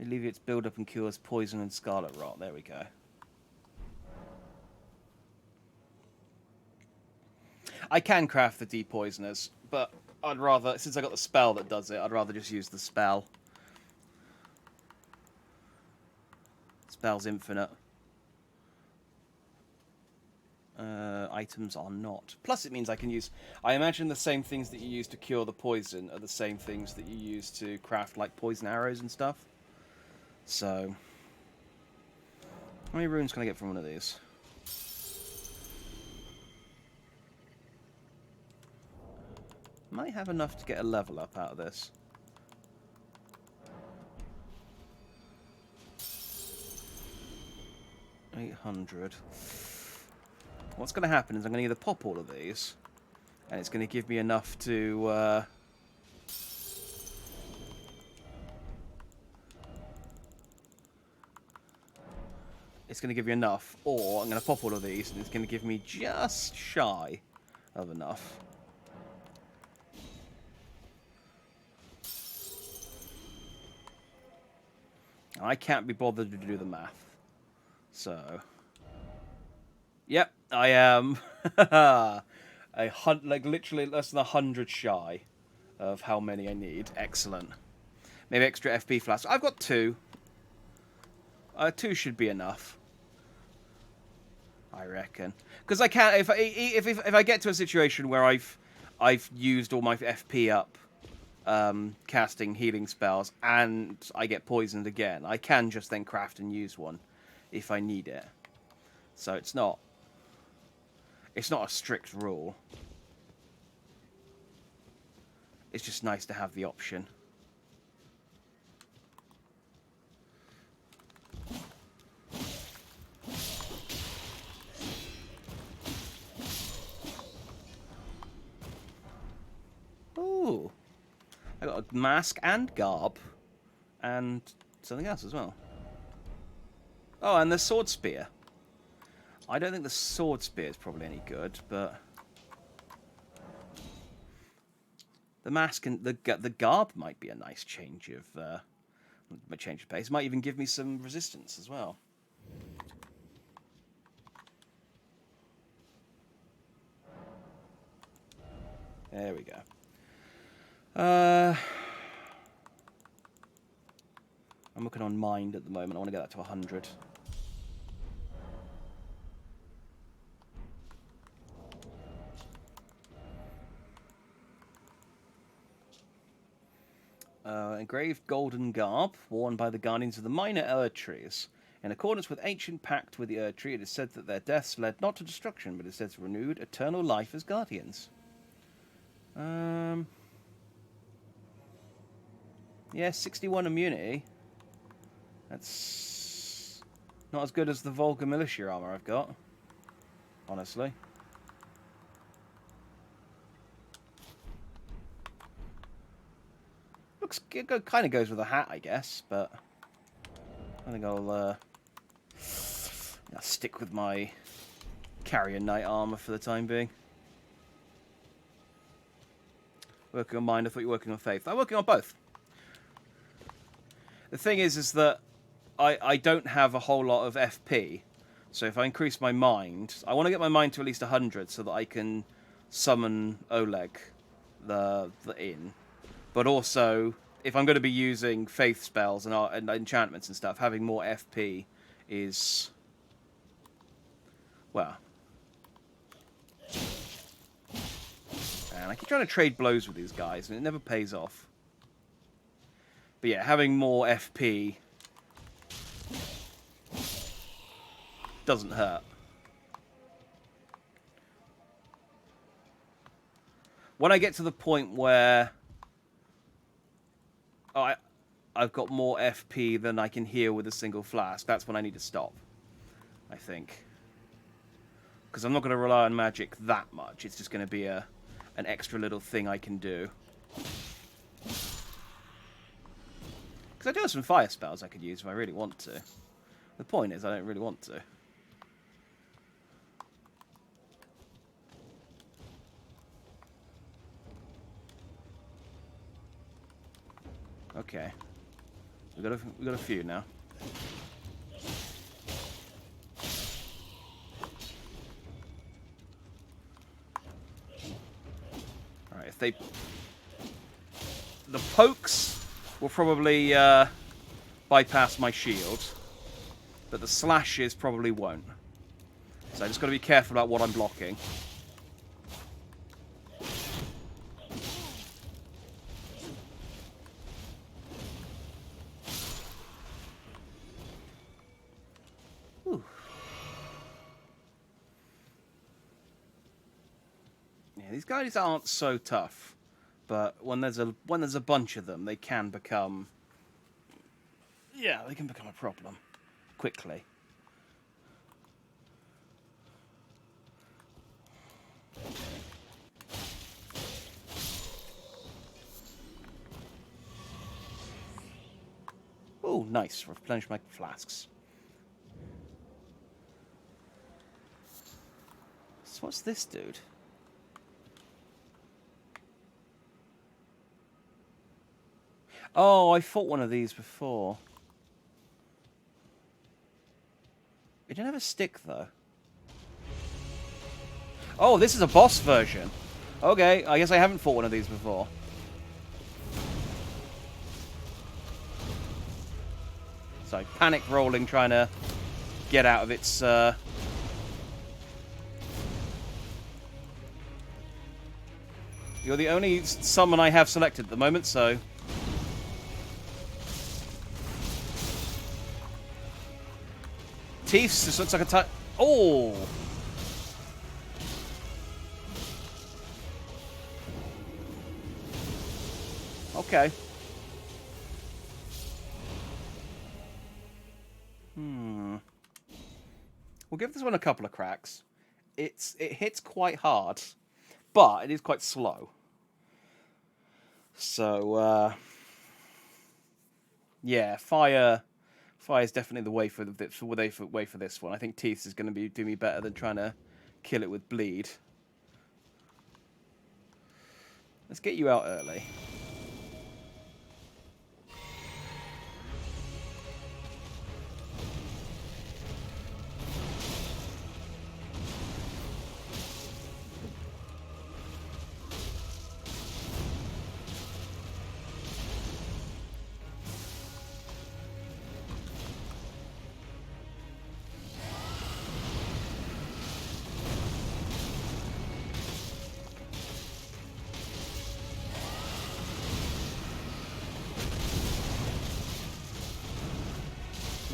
Alleviates build-up and cures poison and scarlet rot. There we go. I can craft the depoisoners, but I'd rather... Since I got the spell that does it, I'd rather just use the spell. Spell's infinite. Items are not. Plus it means I can use... I imagine the same things that you use to cure the poison are the same things that you use to craft, like, poison arrows and stuff. So... How many runes can I get from one of these? Might have enough to get a level up out of this. $800. What's going to happen is I'm going to either pop all of these, and it's going to give me enough to... It's going to give you enough, or I'm going to pop all of these, and it's going to give me just shy of enough. I can't be bothered to do the math. So... Yep, I am like literally less than 100 shy of how many I need. Excellent. Maybe extra FP flasks. I've got 2. 2 should be enough, I reckon. Because I can't if I get to a situation where I've used all my FP up casting healing spells and I get poisoned again, I can just then craft and use one if I need it. So it's not a strict rule. It's just nice to have the option. Ooh. I got a mask and garb. And something else as well. Oh, and the sword spear. I don't think the sword spear is probably any good, but the mask and the garb might be a nice change of pace. Might even give me some resistance as well. There we go. I'm looking on mind at the moment. I want to get that to 100. Engraved golden garb, worn by the guardians of the minor Erd trees. In accordance with ancient pact with the Erd tree, it is said that their deaths led not to destruction, but instead to renewed eternal life as guardians. Yeah, 61 immunity. That's not as good as the Volga militia armor I've got, honestly. It kind of goes with a hat, I guess, but I think I'll stick with my carrier knight armor for the time being. Working on mind, I thought you were working on faith. I'm working on both. The thing is that I don't have a whole lot of FP, so if I increase my mind, I want to get my mind to at least 100 so that I can summon Oleg the inn. But also, if I'm going to be using faith spells and enchantments and stuff, having more FP is, well, And I keep trying to trade blows with these guys, and it never pays off. But yeah, having more FP doesn't hurt. When I get to the point where I've got more FP than I can heal with a single flask, that's when I need to stop, I think. Because I'm not going to rely on magic that much. It's just going to be an extra little thing I can do. Because I do have some fire spells I could use if I really want to. The point is, I don't really want to. Okay. We got a few now. All right, if the pokes will probably bypass my shield, but the slashes probably won't. So I just got to be careful about what I'm blocking. These guys aren't so tough, but when there's a bunch of them, they can become a problem quickly. Oh, nice. Replenish my flasks. So what's this dude? Oh, I fought one of these before. It didn't have a stick, though. Oh, this is a boss version. Okay, I guess I haven't fought one of these before. So, panic rolling, trying to get out of its... You're the only summon I have selected at the moment, so... Teeth, this looks like a type... Oh! Okay. We'll give this one a couple of cracks. It hits quite hard, but it is quite slow. So, yeah, fire is definitely the way for this one. I think Teeth is going to do me better than trying to kill it with bleed. Let's get you out early.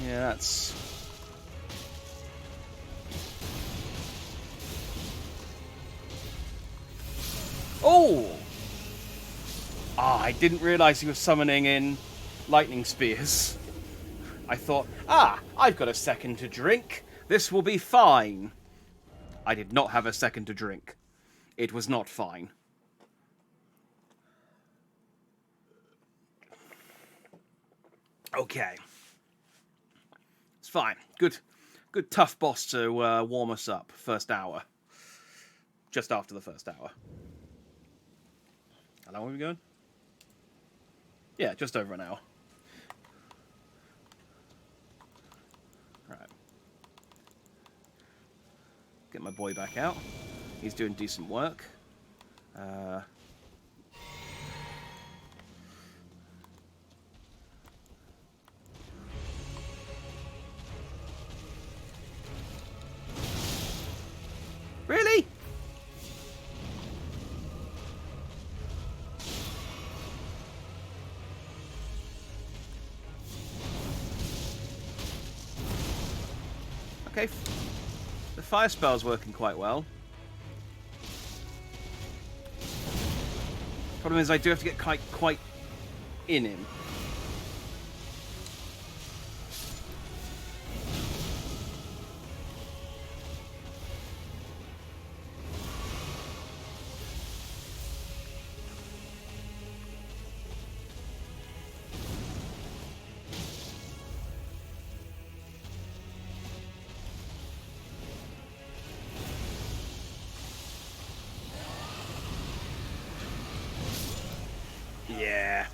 Yeah, that's... Oh! Ah, I didn't realise he was summoning in lightning spears. I thought, I've got a second to drink. This will be fine. I did not have a second to drink. It was not fine. Okay. It's fine. Good tough boss to warm us up. First hour. Just after the first hour. How long are we going? Yeah, just over an hour. Right. Get my boy back out. He's doing decent work. Really? Okay, the fire spell's working quite well. Problem is, I do have to get quite in him. Yeah.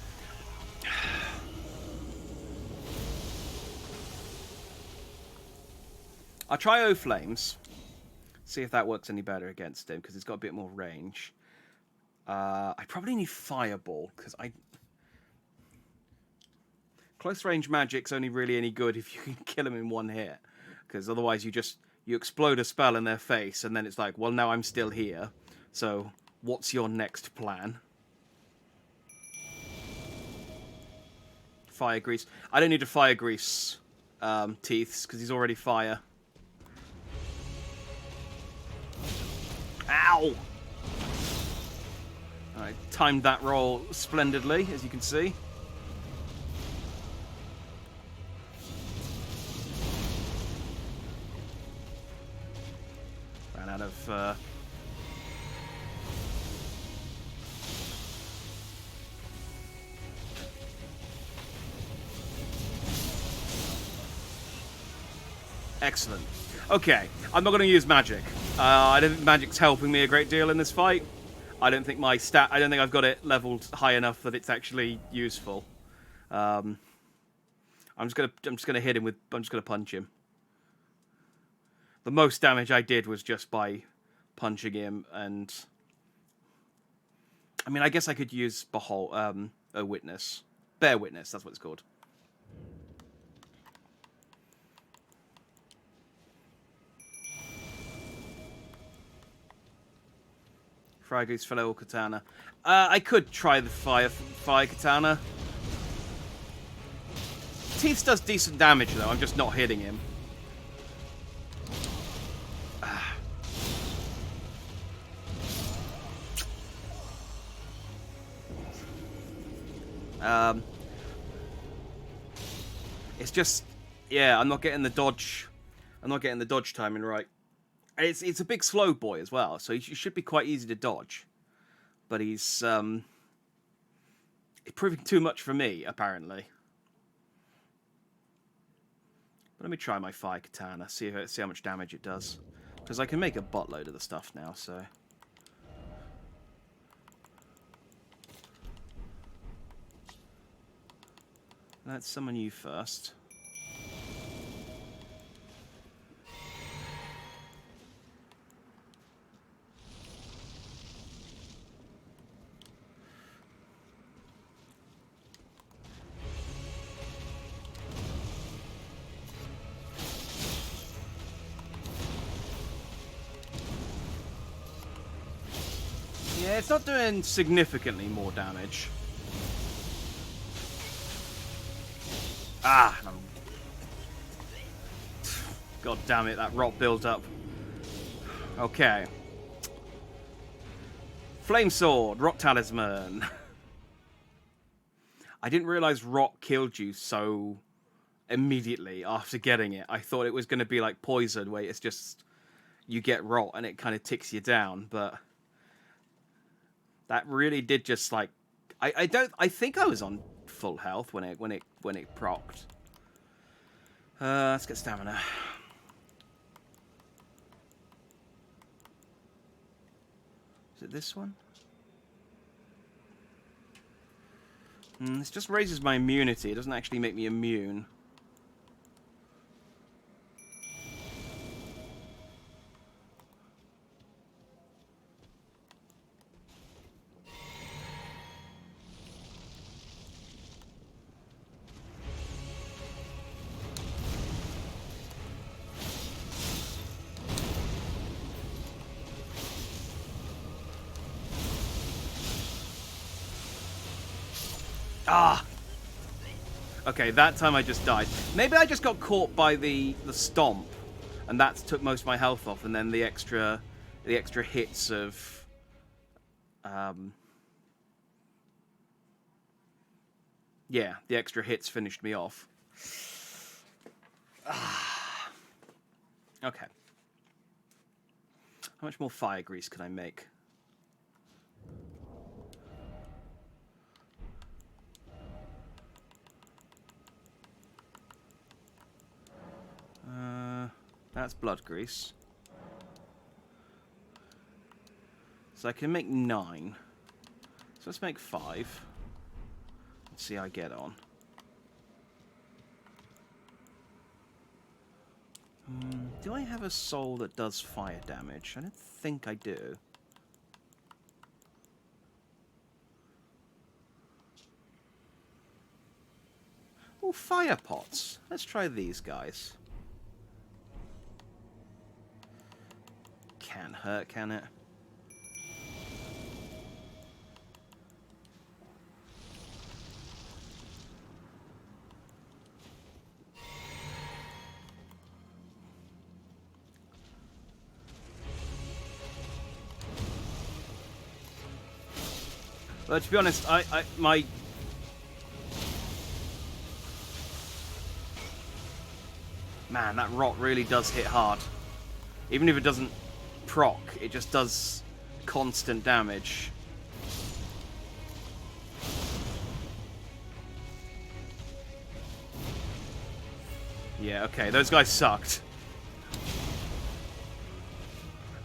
I'll try O Flames. See if that works any better against him, because it's got a bit more range. I probably need Fireball, because close range magic's only really any good if you can kill him in one hit. Because otherwise you explode a spell in their face, and then it's like, well, now I'm still here. So, what's your next plan? Fire Grease. I don't need to Fire Grease Teeths, because he's already fire. Ow! I timed that roll splendidly, as you can see. Ran out of... Excellent. Okay, I'm not going to use magic. I don't think magic's helping me a great deal in this fight. I don't think I don't think I've got it leveled high enough that it's actually useful. I'm just gonna hit him with. I'm just gonna punch him. The most damage I did was just by punching him, and I mean, I guess I could use a witness, bear witness. That's what it's called. Frygoose fellow katana. I could try the fire katana. Teeth does decent damage though. I'm just not hitting him. It's just, yeah, I'm not getting the dodge. I'm not getting the dodge timing right. It's a big slow boy as well, so he should be quite easy to dodge. But he's proving too much for me, apparently. But let me try my fire katana, see how much damage it does. Because I can make a buttload of the stuff now, so... Let's summon you first. Yeah, it's not doing significantly more damage. Ah! God damn it, that rot built up. Okay. Flame Sword, Rot Talisman. I didn't realize rot killed you so immediately after getting it. I thought it was going to be like poison, where it's just you get rot and it kind of ticks you down, but that really did just like I think I was on full health when it procced. Let's get stamina. Is it this one? This just raises my immunity. It doesn't actually make me immune. Ah! Okay, that time I just died. Maybe I just got caught by the stomp and that took most of my health off, and then the extra hits of yeah, the extra hits finished me off. Okay. How much more fire grease can I make? That's blood grease. So I can make 9. So let's make 5. Let's see how I get on. Do I have a soul that does fire damage? I don't think I do. Oh, fire pots. Let's try these guys. Can't hurt, can it? But to be honest, my man, that rot really does hit hard. Even if it doesn't proc, it just does constant damage. Yeah, okay, those guys sucked.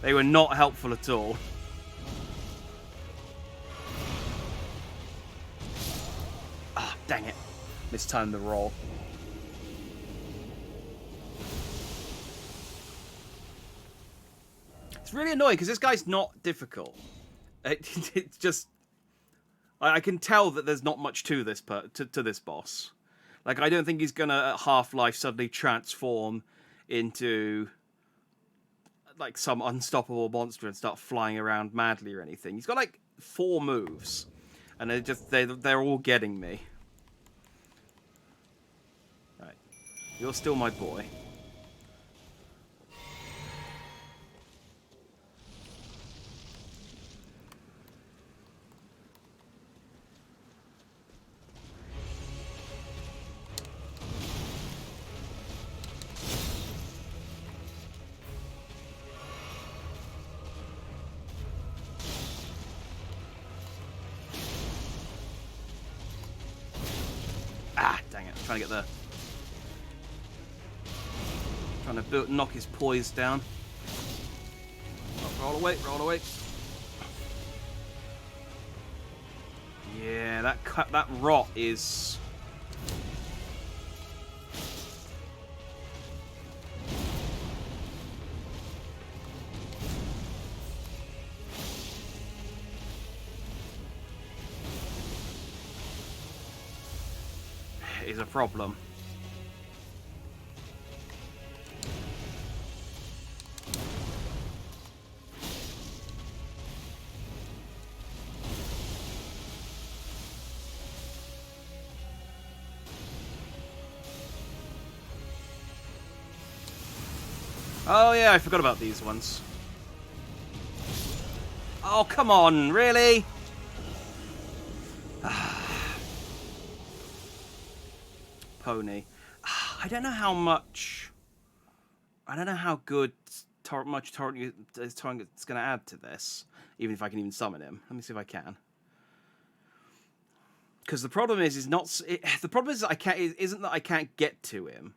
They were not helpful at all. Ah, dang it. Mistimed the roll. It's really annoying because this guy's not difficult. It's just I can tell that there's not much to this to this boss. Like, I don't think he's gonna at Half-Life suddenly transform into like some unstoppable monster and start flying around madly or anything. He's got like 4 moves, and they're all getting me. Right, you're still my boy. Trying to get knock his poise down. Oh, roll away, roll away. Yeah, that rot is. Is a problem. Oh yeah, I forgot about these ones. Oh, come on, really? Pony. I don't know how much. I don't know how good much torrent it's going to add to this. Even if I can even summon him. Let me see if I can. Because the problem is not. The problem is that I can't. It isn't that I can't get to him.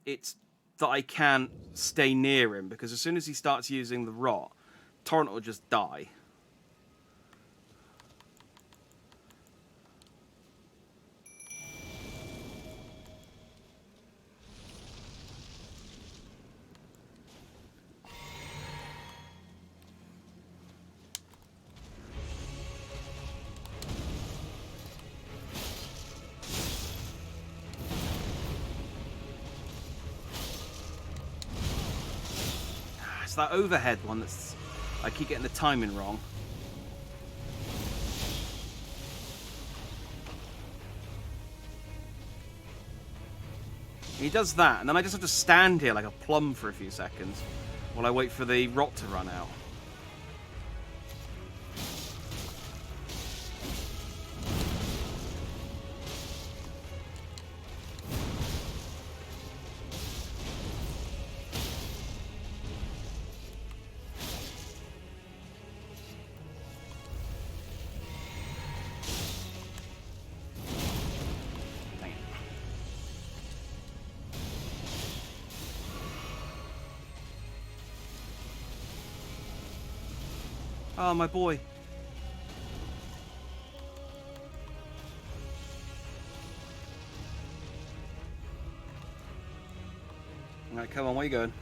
It's that I can't stay near him, because as soon as he starts using the rot, Torrent will just die. That overhead one that's I keep getting the timing wrong. He does that, and then I just have to stand here like a plum for a few seconds while I wait for the rot to run out. Oh, my boy. Alright, come on, where you going?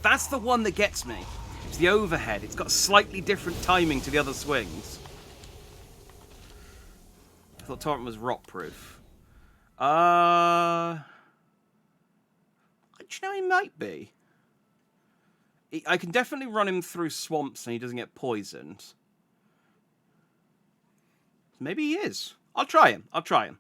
That's the one that gets me. It's the overhead. It's got slightly different timing to the other swings. I thought Torrent was rot-proof. Do you know he might be? I can definitely run him through swamps and he doesn't get poisoned. Maybe he is. I'll try him. I'll try him.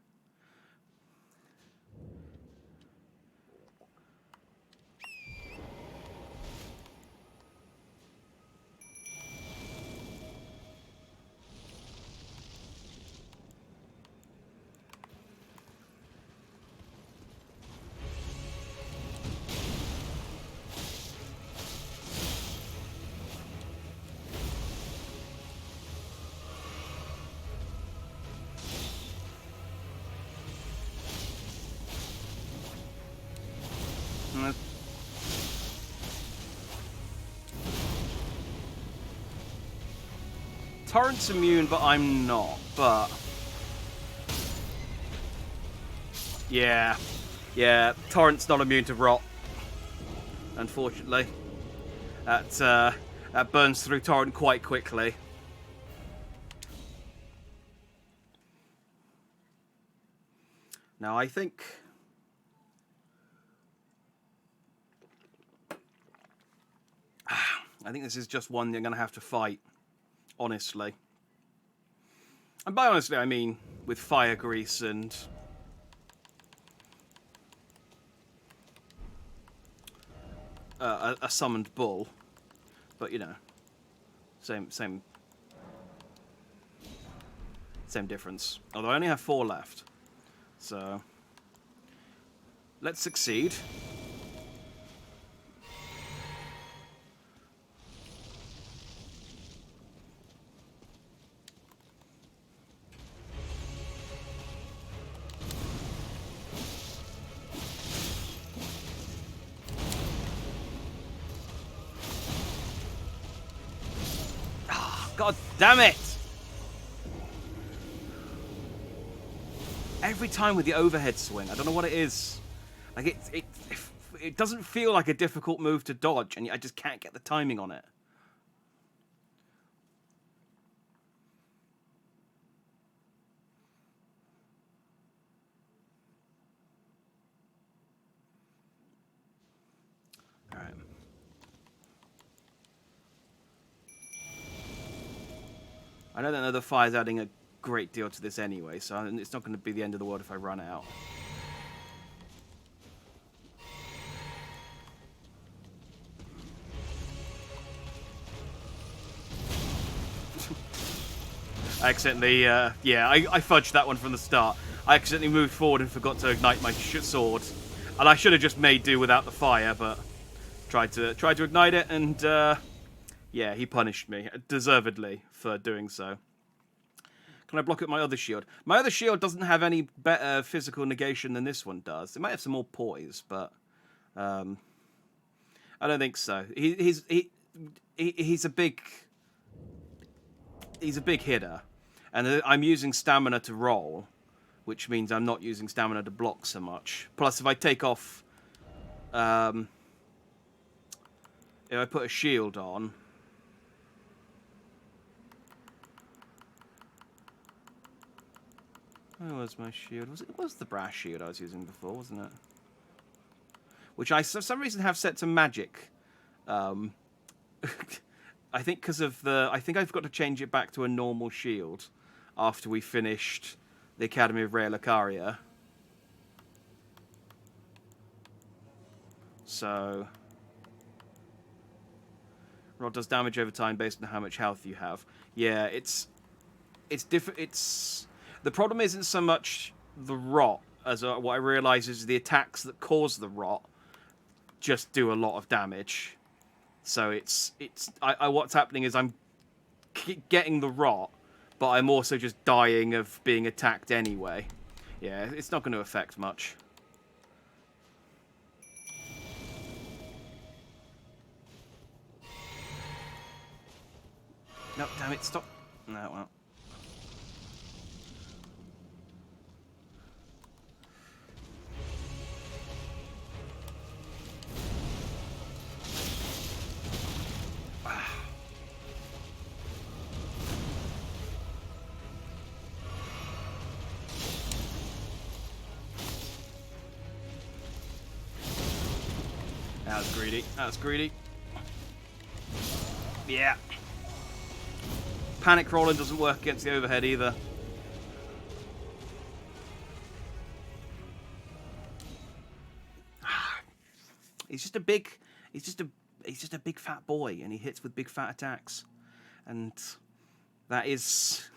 Torrent's immune, but I'm not. But yeah, Torrent's not immune to rot. Unfortunately, that burns through Torrent quite quickly. Now I think this is just one you're going to have to fight. Honestly. And by honestly, I mean with fire grease and a summoned bull. But, you know, same difference. Although I only have 4 left. So, let's succeed. God damn it! Every time with the overhead swing, I don't know what it is. Like it doesn't feel like a difficult move to dodge, and I just can't get the timing on it. All right. I know that another fire's adding a great deal to this anyway, so it's not going to be the end of the world if I run out. I accidentally, I fudged that one from the start. I accidentally moved forward and forgot to ignite my sword. And I should have just made do without the fire, but tried to ignite it, and yeah, he punished me, deservedly, for doing so. Can I block up my other shield? My other shield doesn't have any better physical negation than this one does. It might have some more poise, but I don't think so. He's a big hitter, and I'm using stamina to roll, which means I'm not using stamina to block so much. Plus, if I take off if I put a shield on... Where was my shield? It was the brass shield I was using before, wasn't it? Which I, for some reason, have set to magic. I think because of the... I think I've got to change it back to a normal shield after we finished the Academy of Rhea Lucaria. So... Rod does damage over time based on how much health you have. Yeah, it's different. The problem isn't so much the rot as what I realise is the attacks that cause the rot just do a lot of damage. So what's happening is I'm getting the rot, but I'm also just dying of being attacked anyway. Yeah, it's not going to affect much. No, damn it, stop. No, well. That was greedy. That was greedy. Yeah. Panic rolling doesn't work against the overhead either. He's just a big fat boy, and he hits with big fat attacks, and that is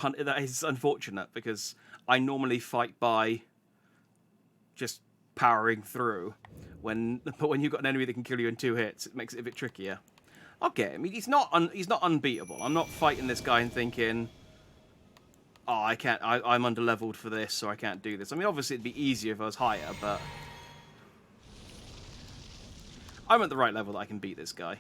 unfortunate because I normally fight by just powering through. But when you've got an enemy that can kill you in 2 hits, it makes it a bit trickier. I'll get him. He's not unbeatable. I'm not fighting this guy and thinking, oh, I can't. I'm under-leveled for this, so I can't do this. I mean, obviously it'd be easier if I was higher, but I'm at the right level that I can beat this guy.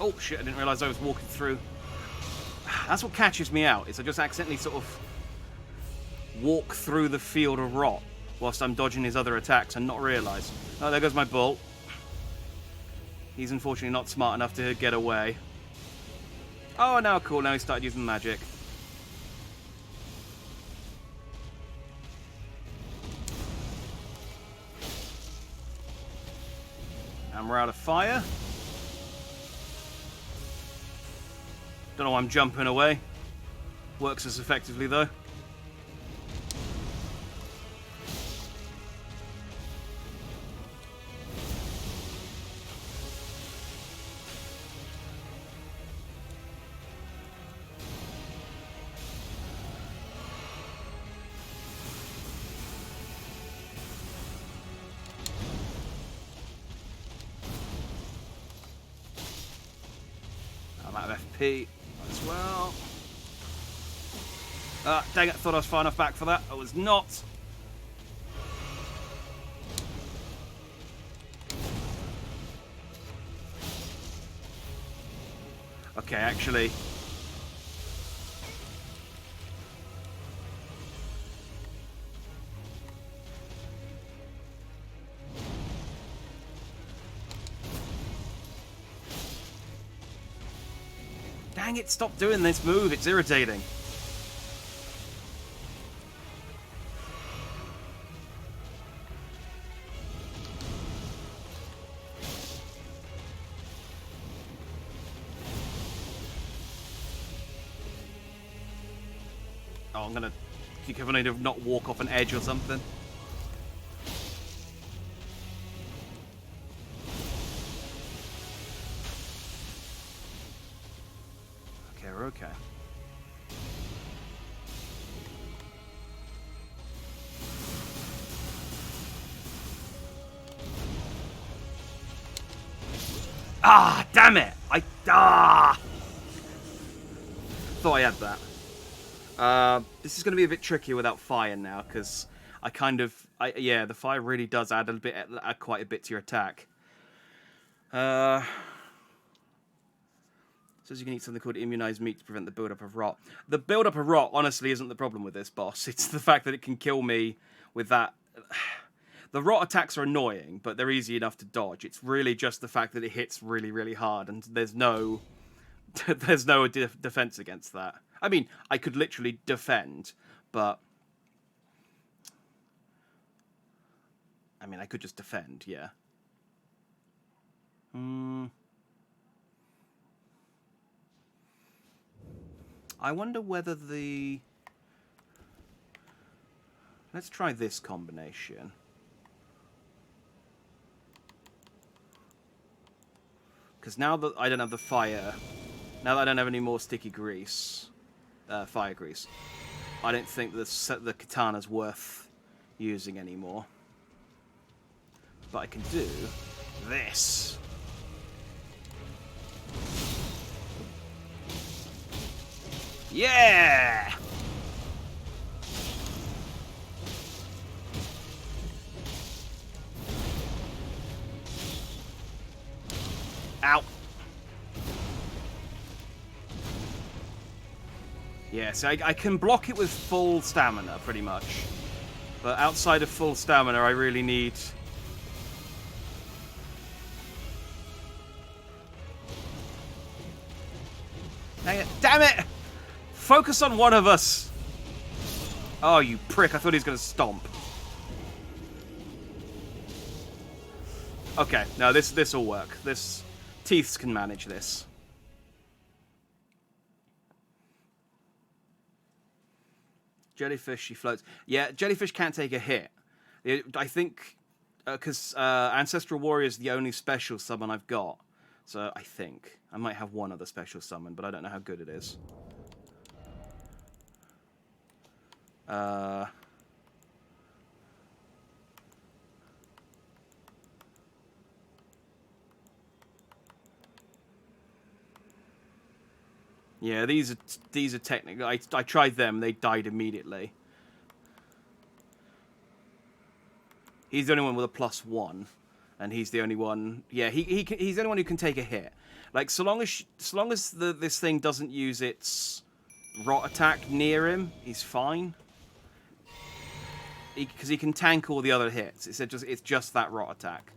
Oh shit, I didn't realise I was walking through. That's what catches me out, is I just accidentally sort of walk through the field of rot whilst I'm dodging his other attacks and not realise. Oh, there goes my bull. He's unfortunately not smart enough to get away. Oh, now cool, now he started using magic. And we're out of fire. Don't know why I'm jumping away. Works as effectively, though. I'm out of FP. As well. Dang it, I thought I was far enough back for that. I was not. Okay, actually. Dang it, stop doing this move, it's irritating. Oh, I'm gonna... think I need to not walk off an edge or something. We're okay. Ah, damn it! Thought I had that. This is going to be a bit trickier without fire now, because yeah, the fire really does add quite a bit to your attack. Says you can eat something called immunized meat to prevent the build-up of rot. The build-up of rot, honestly, isn't the problem with this boss. It's the fact that it can kill me with that. The rot attacks are annoying, but they're easy enough to dodge. It's really just the fact that it hits really, really hard, and there's no defense against that. I mean, I could literally defend, but I mean, I could just defend, yeah. I wonder whether the... Let's try this combination. Because now that I don't have the fire, now that I don't have any more sticky grease, fire grease, I don't think the katana's worth using anymore. But I can do this. Yeah! Ow. Yeah, so I can block it with full stamina, pretty much. But outside of full stamina, I really need... Dang it. Damn it! Focus on one of us! Oh, you prick. I thought he was going to stomp. Okay, no, this will work. Teeths can manage this. Jellyfish, she floats. Yeah, jellyfish can't take a hit. I think, because Ancestral Warrior is the only special summon I've got. So I think. I might have one other special summon, but I don't know how good it is. Yeah, these are technical. I tried them; they died immediately. He's the only one with a +1, and he's the only one. Yeah, he's the only one who can take a hit. Like so long as this thing doesn't use its rot attack near him, he's fine. Because he can tank all the other hits. It's just that rot attack.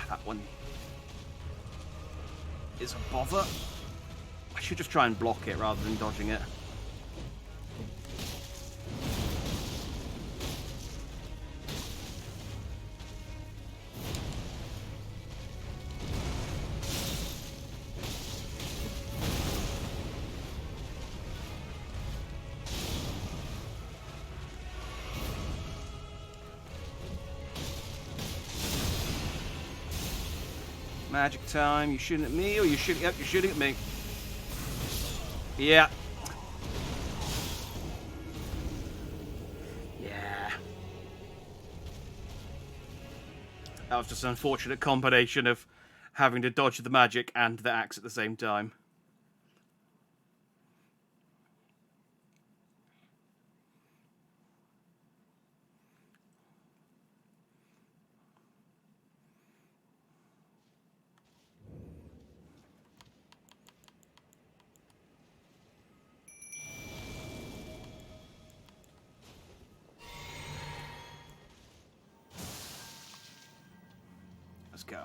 That one is a bother. I should just try and block it rather than dodging it. Magic time. You shooting at me or you shooting? Yep, you're shooting at me. Yeah. Yeah. That was just an unfortunate combination of having to dodge the magic and the axe at the same time. Let's go.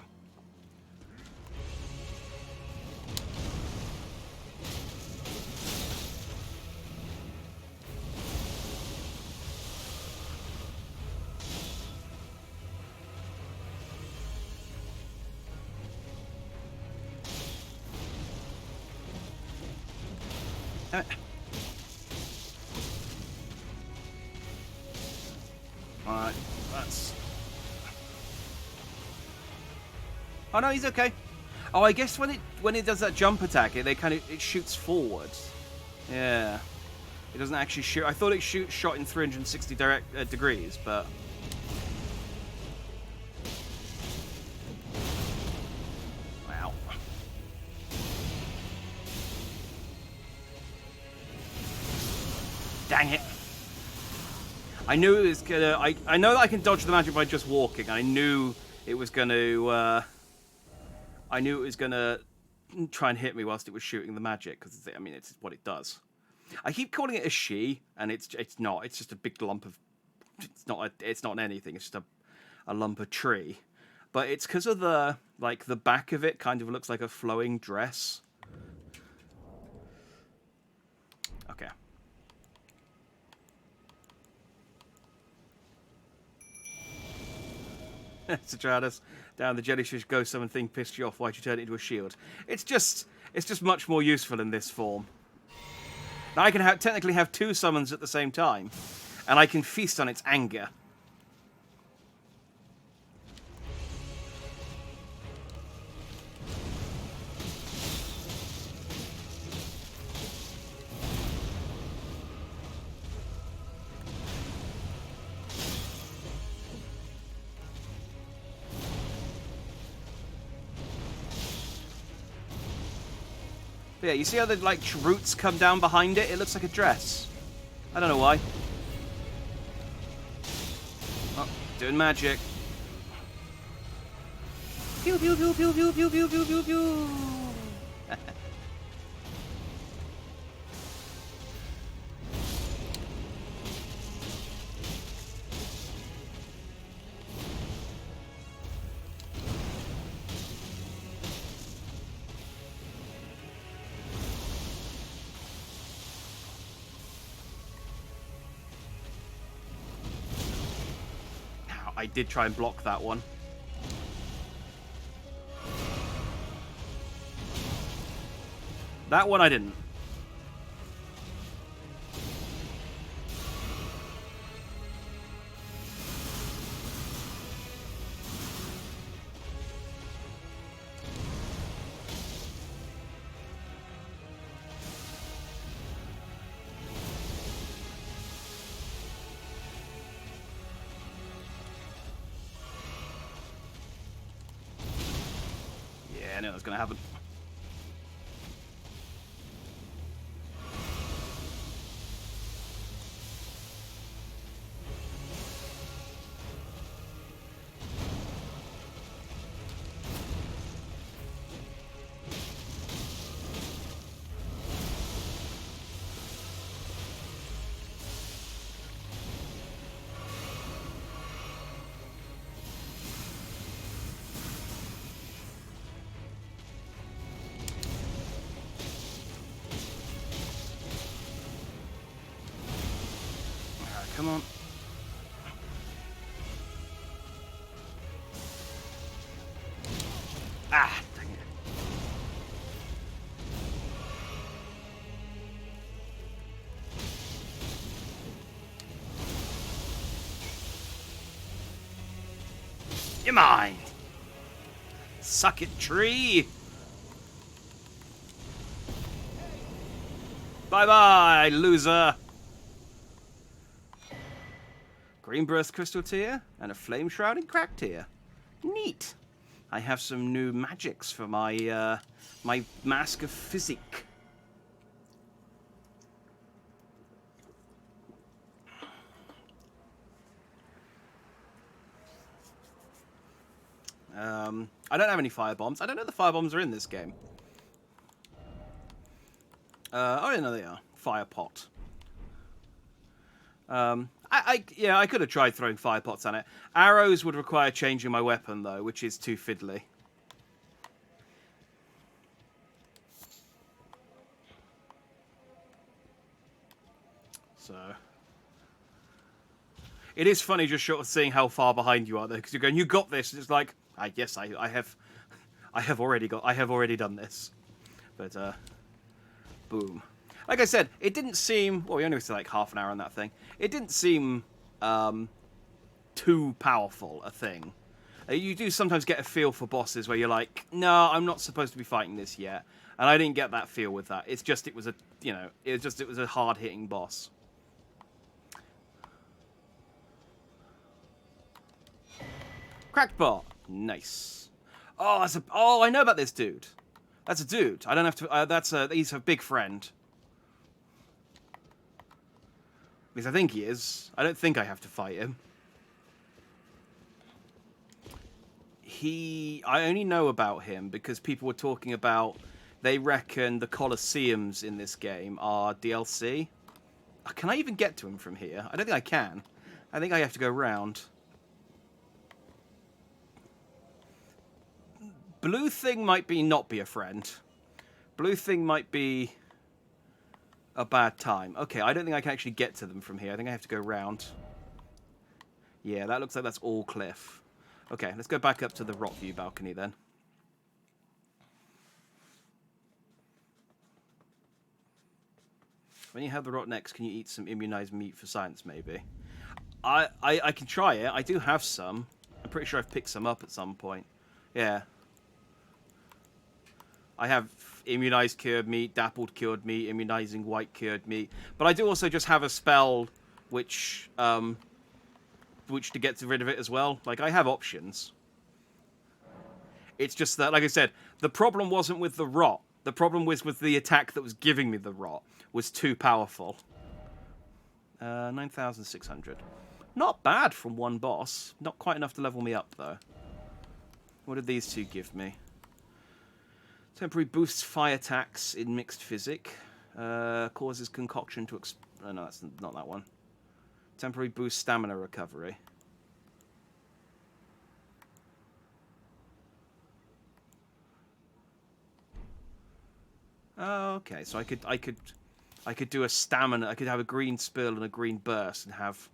Alright, that's... Oh no, he's okay. Oh, I guess when it does that jump attack, it shoots forward. Yeah. It doesn't actually shoot. I thought it shot in 360 degrees, but... Wow. Dang it. I knew it was gonna... I know that I can dodge the magic by just walking. I knew it was gonna... I knew it was gonna try and hit me whilst it was shooting the magic, because, I mean, it's what it does. I keep calling it a she, and it's not. It's just a big lump of... It's not anything. It's just a lump of tree. But it's because of the back of it kind of looks like a flowing dress. Okay. Satratus, down the jellyfish ghost summon thing pissed you off. Why'd you turn it into a shield? It's just much more useful in this form. Now I can technically have 2 summons at the same time, and I can feast on its anger. But yeah, you see how the roots come down behind it? It looks like a dress. I don't know why. Oh, doing magic. Pew pew pew pew pew pew pew pew pew pew. I did try and block that one. That one I didn't. I knew that was going to happen. Come on. Ah, dang it. You're mine. Suck it, tree. Bye-bye, loser. Green Burst Crystal Tier and a Flame Shrouding Crack Tier. Neat. I have some new magics for my my Mask of Physique. I don't have any fire bombs. I don't know if the fire bombs are in this game. Oh, yeah, no, they are. Fire pot. Yeah, I could have tried throwing fire pots on it. Arrows would require changing my weapon, though, which is too fiddly. So... It is funny just sort of seeing how far behind you are, though, because you're going, you got this, and it's like, yes, I have already done this. But, boom. Like I said, it didn't seem... Well, we only wasted like half an hour on that thing. It didn't seem too powerful a thing. You do sometimes get a feel for bosses where you're like, no, I'm not supposed to be fighting this yet. And I didn't get that feel with that. It's just it was a, it was a hard-hitting boss. Cracked bot. Nice. Oh, I know about this dude. That's a dude. I don't have to. He's a big friend. At least I think he is. I don't think I have to fight him. I only know about him because people were talking about. They reckon the Colosseums in this game are DLC. Can I even get to him from here? I don't think I can. I think I have to go round. Blue thing might not be a friend. Blue thing might be a bad time. Okay, I don't think I can actually get to them from here. I think I have to go round. Yeah, that looks like that's all cliff. Okay, let's go back up to the rock view balcony then. When you have the rot next, can you eat some immunized meat for science, maybe? I can try it. I do have some. I'm pretty sure I've picked some up at some point. Yeah. I have immunized cured meat, dappled cured meat, immunizing white cured meat. But I do also just have a spell which to get rid of it as well. Like, I have options. It's just that, like I said, the problem wasn't with the rot. The problem was with the attack that was giving me the rot. Was too powerful. 9,600. Not bad from one boss. Not quite enough to level me up, though. What did these two give me? Temporary boosts fire attacks in mixed physic. Causes concoction to... Oh, no, that's not that one. Temporary boost stamina recovery. Oh, okay. So I could do a stamina. I could have a green spill and a green burst and have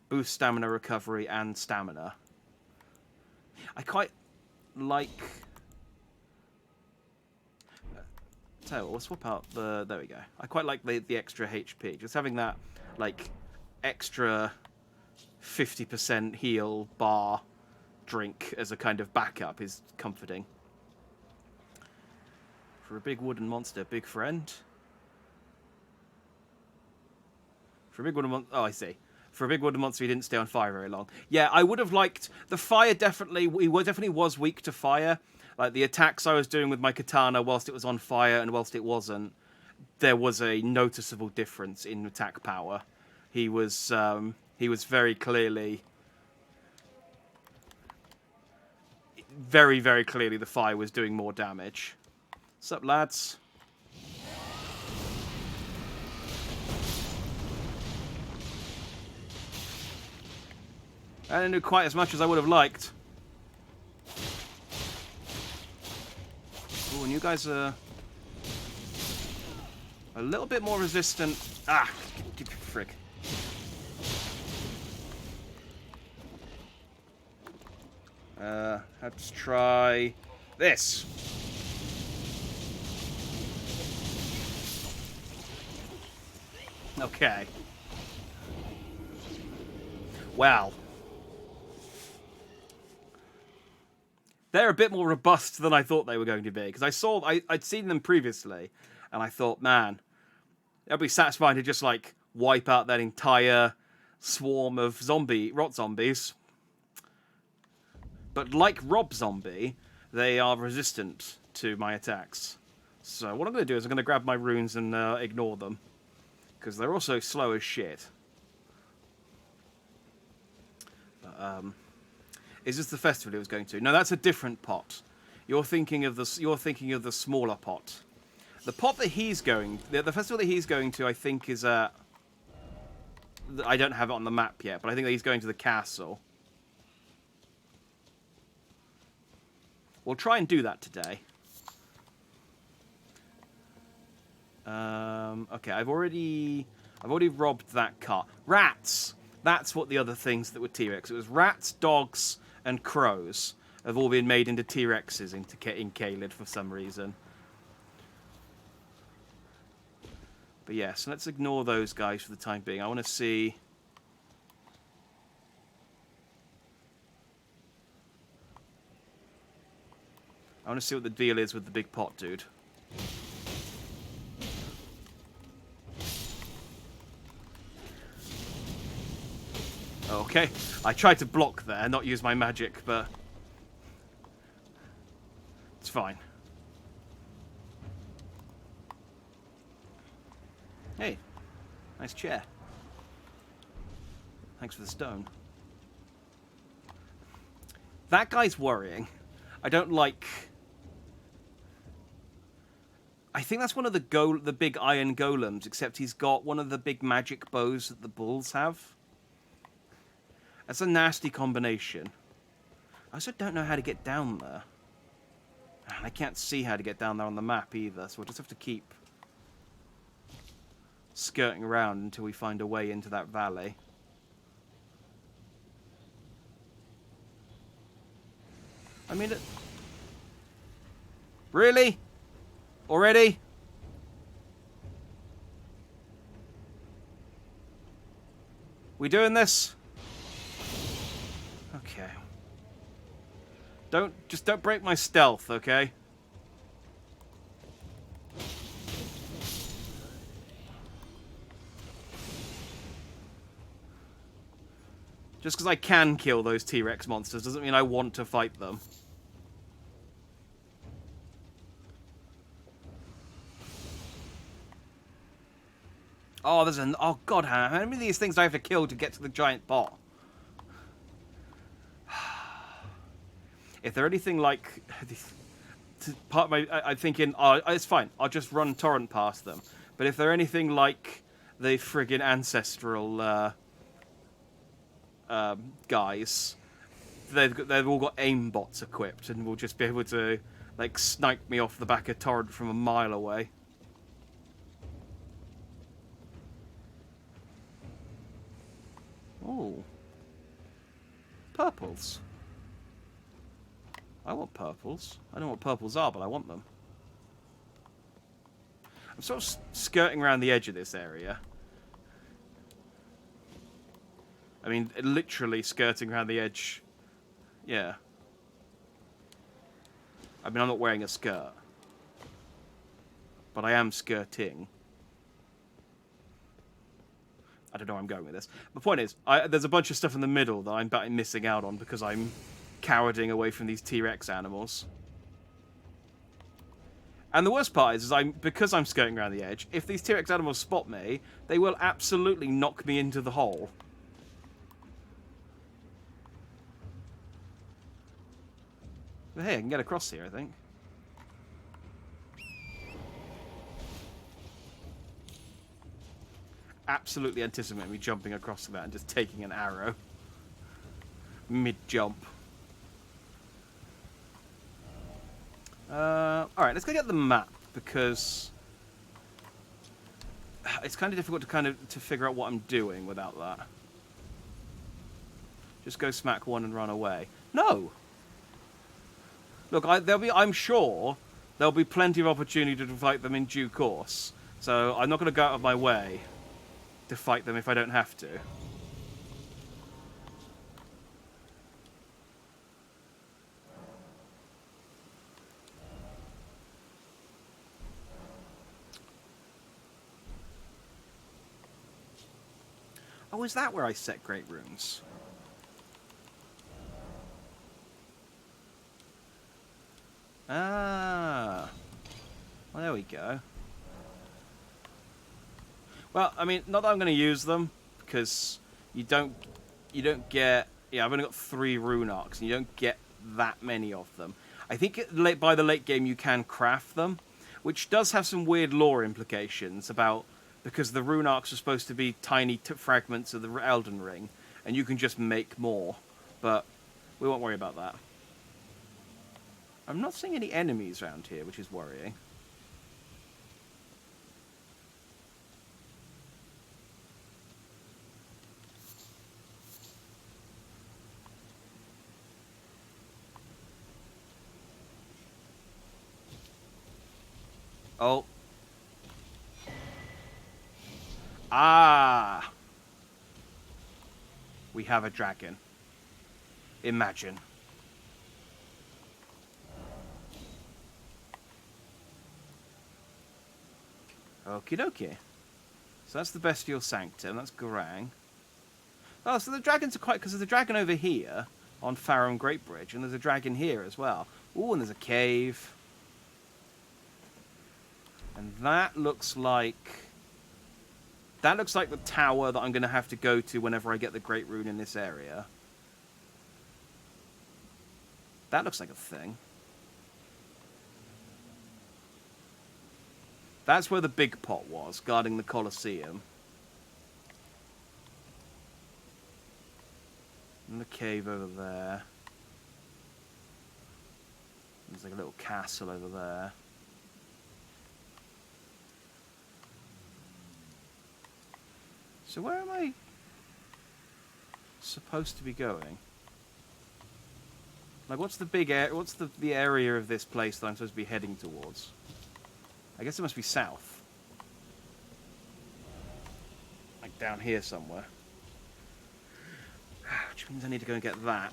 boost stamina recovery and stamina. I quite like... Tell you what, we'll swap out the... There we go. I quite like the extra HP. Just having that, like, extra 50% heal bar drink as a kind of backup is comforting. For a big wooden monster, big friend. For a big wooden monster... Oh, I see. For a big wooden monster, he didn't stay on fire very long. Yeah, I would have liked... The fire definitely... He definitely was weak to fire. Like, the attacks I was doing with my katana whilst it was on fire and whilst it wasn't, there was a noticeable difference in attack power. He was very clearly... Very, very clearly the fire was doing more damage. What's up, lads? I didn't do quite as much as I would have liked. Oh, and you guys are a little bit more resistant. Ah, frick. Let's try this. Okay. Wow. They're a bit more robust than I thought they were going to be. Because I'd seen them previously, and I thought, man, it'll be satisfying to just, like, wipe out that entire swarm of rot zombies. But like Rob Zombie, they are resistant to my attacks. So what I'm going to do is I'm going to grab my runes and ignore them. Because they're also slow as shit. Is this the festival he was going to? No, that's a different pot. You're thinking of the smaller pot. The pot that he's going, the festival that he's going to, I think is I don't have it on the map yet, but I think that he's going to the castle. We'll try and do that today. Okay, I've already robbed that cart. Rats. That's what the other things that were T-Rex. It was rats, dogs, and crows have all been made into T-Rexes in Caelid for some reason. But yeah, so let's ignore those guys for the time being. I want to see... what the deal is with the big pot dude. Okay, I tried to block there, not use my magic, but it's fine. Hey, nice chair. Thanks for the stone. That guy's worrying. I don't like... I think that's one of the big iron golems, except he's got one of the big magic bows that the bulls have. That's a nasty combination. I also don't know how to get down there. And I can't see how to get down there on the map either, so we'll just have to keep skirting around until we find a way into that valley. I mean, really? Already? We doing this? Okay. Just don't break my stealth, okay? Just because I can kill those T-Rex monsters doesn't mean I want to fight them. Oh, there's an... Oh, God, how many of these things do I have to kill to get to the giant bot? If they're anything like... Part of my... I'm thinking, oh, it's fine. I'll just run torrent past them. But if they're anything like the friggin' ancestral guys, they've all got aim bots equipped and will just be able to, like, snipe me off the back of torrent from a mile away. Oh. Purples. I want purples. I don't know what purples are, but I want them. I'm sort of skirting around the edge of this area. I mean, literally skirting around the edge. Yeah. I mean, I'm not wearing a skirt. But I am skirting. I don't know where I'm going with this. The point is, there's a bunch of stuff in the middle that I'm missing out on because I'm cowarding away from these T-Rex animals. And the worst part is because I'm skirting around the edge, if these T-Rex animals spot me, they will absolutely knock me into the hole. But hey, I can get across here, I think. Absolutely anticipate me jumping across that and just taking an arrow. Mid-jump. Alright, let's go get the map, because it's kind of difficult to figure out what I'm doing without that. Just go smack one and run away. No! Look, I'm sure there'll be plenty of opportunity to fight them in due course. So I'm not going to go out of my way to fight them if I don't have to. Oh, is that where I set great runes? Ah. Well, there we go. Well, I mean, not that I'm going to use them, because you don't get... Yeah, I've only got 3 rune arcs, and you don't get that many of them. I think by the late game you can craft them, which does have some weird lore implications about... Because the rune arcs are supposed to be tiny fragments of the Elden Ring, and you can just make more. But we won't worry about that. I'm not seeing any enemies around here, which is worrying. Oh. Ah. We have a dragon. Imagine. Okie dokie. So that's the Bestial Sanctum. That's Garang. Oh, so the dragons are quite... Because there's a dragon over here on Farum Great Bridge, and there's a dragon here as well. Ooh, and there's a cave. And that looks like... That looks like the tower that I'm going to have to go to whenever I get the Great Rune in this area. That looks like a thing. That's where the big pot was, guarding the Colosseum. And the cave over there. There's like a little castle over there. So where am I supposed to be going? Like, what's the big what's the area of this place that I'm supposed to be heading towards? I guess it must be south. Like down here somewhere. Which means I need to go and get that.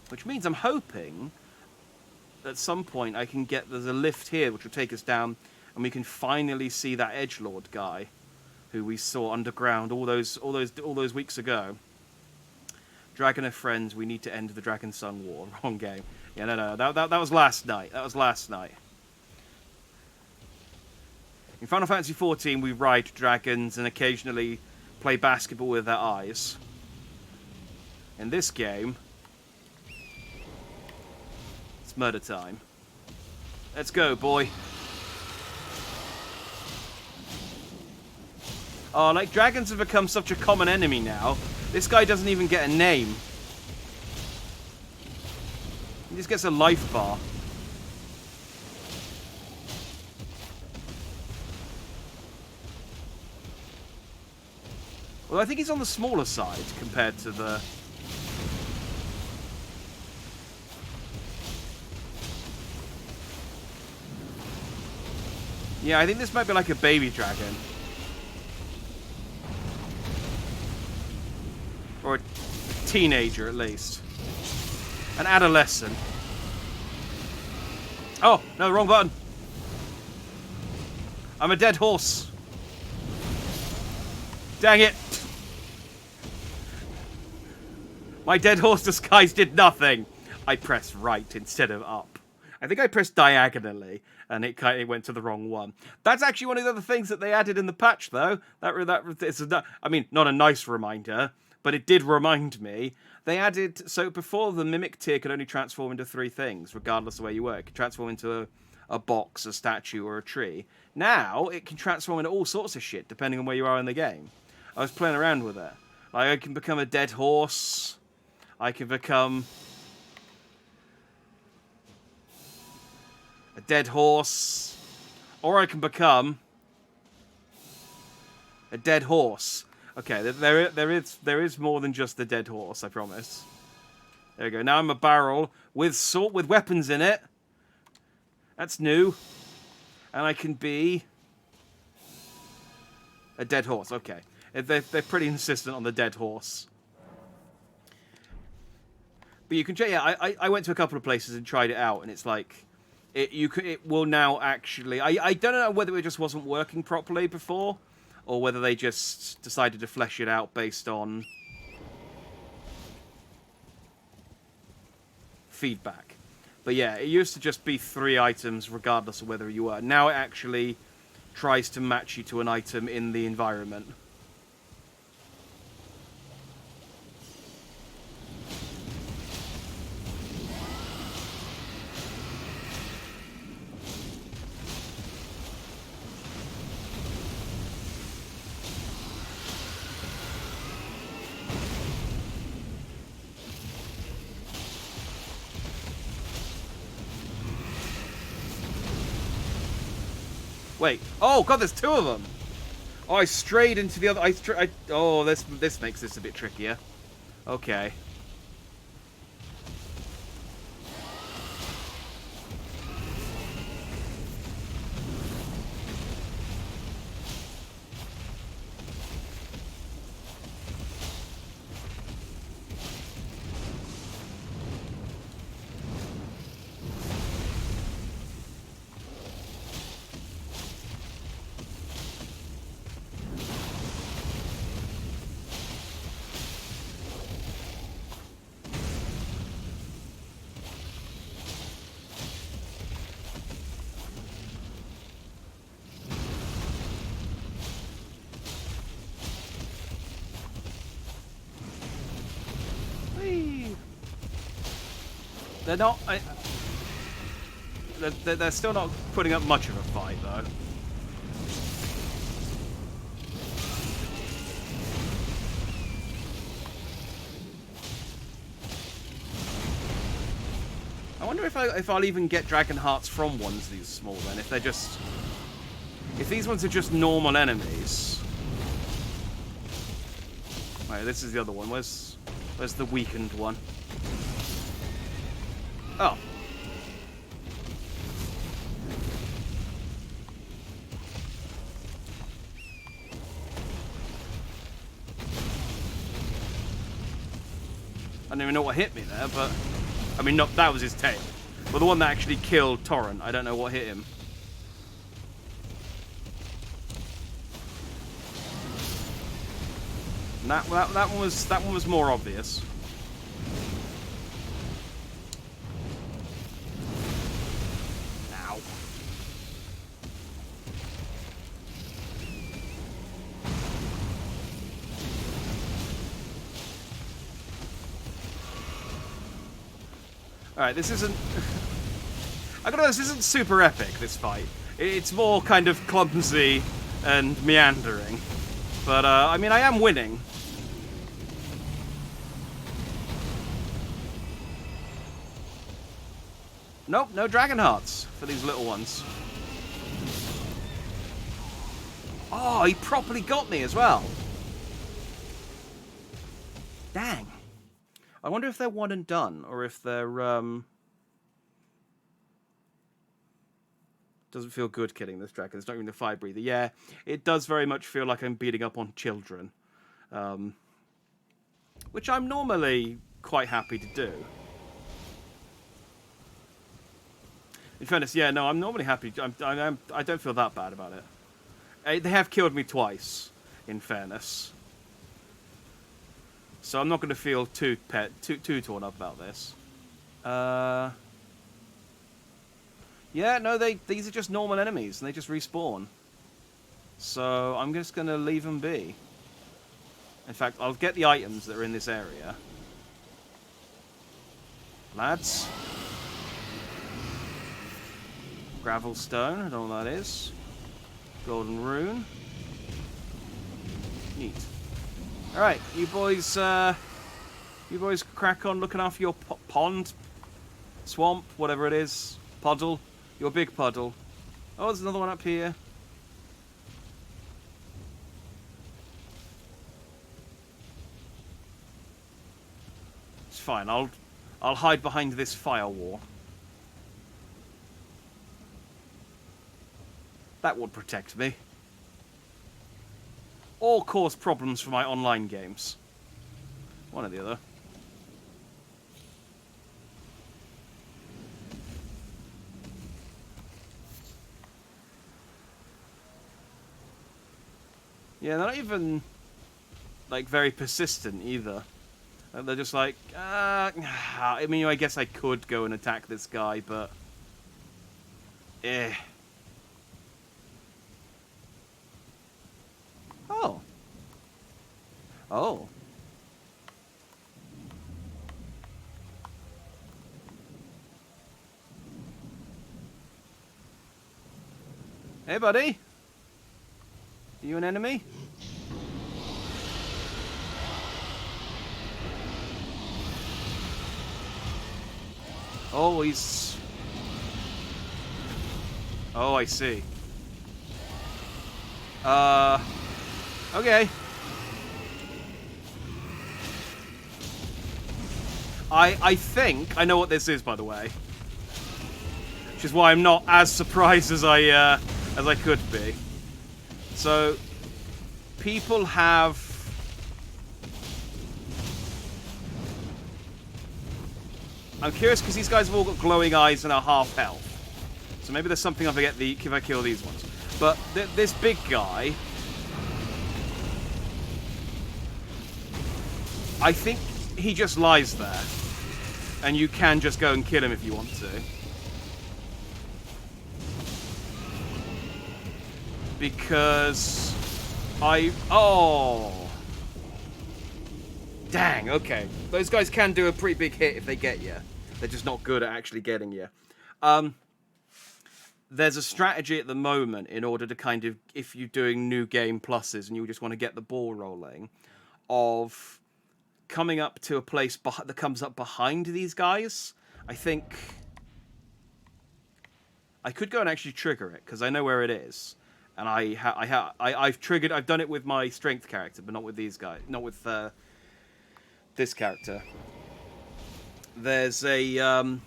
Which means I'm hoping at some point I can get... There's a lift here which will take us down, and we can finally see that edgelord guy who we saw underground all those weeks ago. Dragon of Friends, we need to end the Dragon Sun War. Wrong game. Yeah, no. That was last night. That was last night. In Final Fantasy XIV, we ride dragons and occasionally play basketball with their eyes. In this game, it's murder time. Let's go, boy. Oh, like, dragons have become such a common enemy now. This guy doesn't even get a name. He just gets a life bar. Well, I think he's on the smaller side compared to the... Yeah, I think this might be like a baby dragon. Or a teenager, at least. An adolescent. Oh, no, wrong button. I'm a dead horse. Dang it. My dead horse disguise did nothing. I pressed right instead of up. I think I pressed diagonally, and it went to the wrong one. That's actually one of the other things that they added in the patch, though. I mean, not a nice reminder, but it did remind me. They added... So before, the Mimic tier could only transform into 3 things, regardless of where you were. It could transform into a box, a statue, or a tree. Now, it can transform into all sorts of shit, depending on where you are in the game. I was playing around with it. Like, I can become a dead horse. I can become... a dead horse. Or I can become... a dead horse. Okay, there is more than just the dead horse, I promise. There we go. Now I'm a barrel with weapons in it. That's new. And I can be a dead horse. Okay. They're pretty insistent on the dead horse. But you can check. Yeah, I went to a couple of places and tried it out, and it's like it will now actually. I don't know whether it just wasn't working properly before, or whether they just decided to flesh it out based on feedback. But yeah, it used to just be 3 items regardless of whether you were. Now it actually tries to match you to an item in the environment. Wait. Oh, God, there's 2 of them. Oh, I strayed into the other... oh, this makes this a bit trickier. Okay. They're not... They're still not putting up much of a fight, though. I wonder if I'll even get dragon hearts from ones these small then, if they're just... If these ones are just normal enemies... Right, this is the other one. Where's the weakened one? Oh. I don't even know what hit me there, but... I mean, not that was his tail. But the one that actually killed Torrent, I don't know what hit him. And that one was more obvious. Ow. Alright, this isn't... I gotta know, this isn't super epic, this fight. It's more kind of clumsy and meandering. But, I mean, I am winning. Nope, no dragon hearts for these little ones. Oh, he properly got me as well. Dang. I wonder if they're one and done, or if they're, Doesn't feel good killing this dragon. It's not even a fire breather. Yeah, it does very much feel like I'm beating up on children. Which I'm normally quite happy to do. In fairness, yeah, no, I'm normally happy. I don't feel that bad about it. They have killed me twice, in fairness. So I'm not going to feel too torn up about this. Yeah, no, these are just normal enemies, and they just respawn. So I'm just going to leave them be. In fact, I'll get the items that are in this area. Lads. Gravel stone, I don't know what that is. Golden rune. Neat. Alright, you boys crack on looking after your pond, swamp, whatever it is, puddle, your big puddle. Oh, there's another one up here. It's fine, I'll hide behind this firewall. That would protect me. Or cause problems for my online games. One or the other. Yeah, they're not even, like, very persistent either. They're just like, I mean, I guess I could go and attack this guy, but... Oh. Oh. Hey, buddy. Are you an enemy? Oh, he's... Oh, I see. Okay. I think I know what this is, by the way. Which is why I'm not as surprised as I could be. So, people have... I'm curious because these guys have all got glowing eyes and are half health. So maybe there's something if I kill these ones. But this big guy... I think he just lies there. And you can just go and kill him if you want to. Because... Oh! Dang, okay. Those guys can do a pretty big hit if they get you. They're just not good at actually getting you. There's a strategy at the moment in order to kind of, if you're doing new game pluses and you just want to get the ball rolling, of coming up to a place that comes up behind these guys. I think I could go and actually trigger it because I know where it is, and I've triggered. I've done it with my strength character, but not with these guys. Not with this character. There's a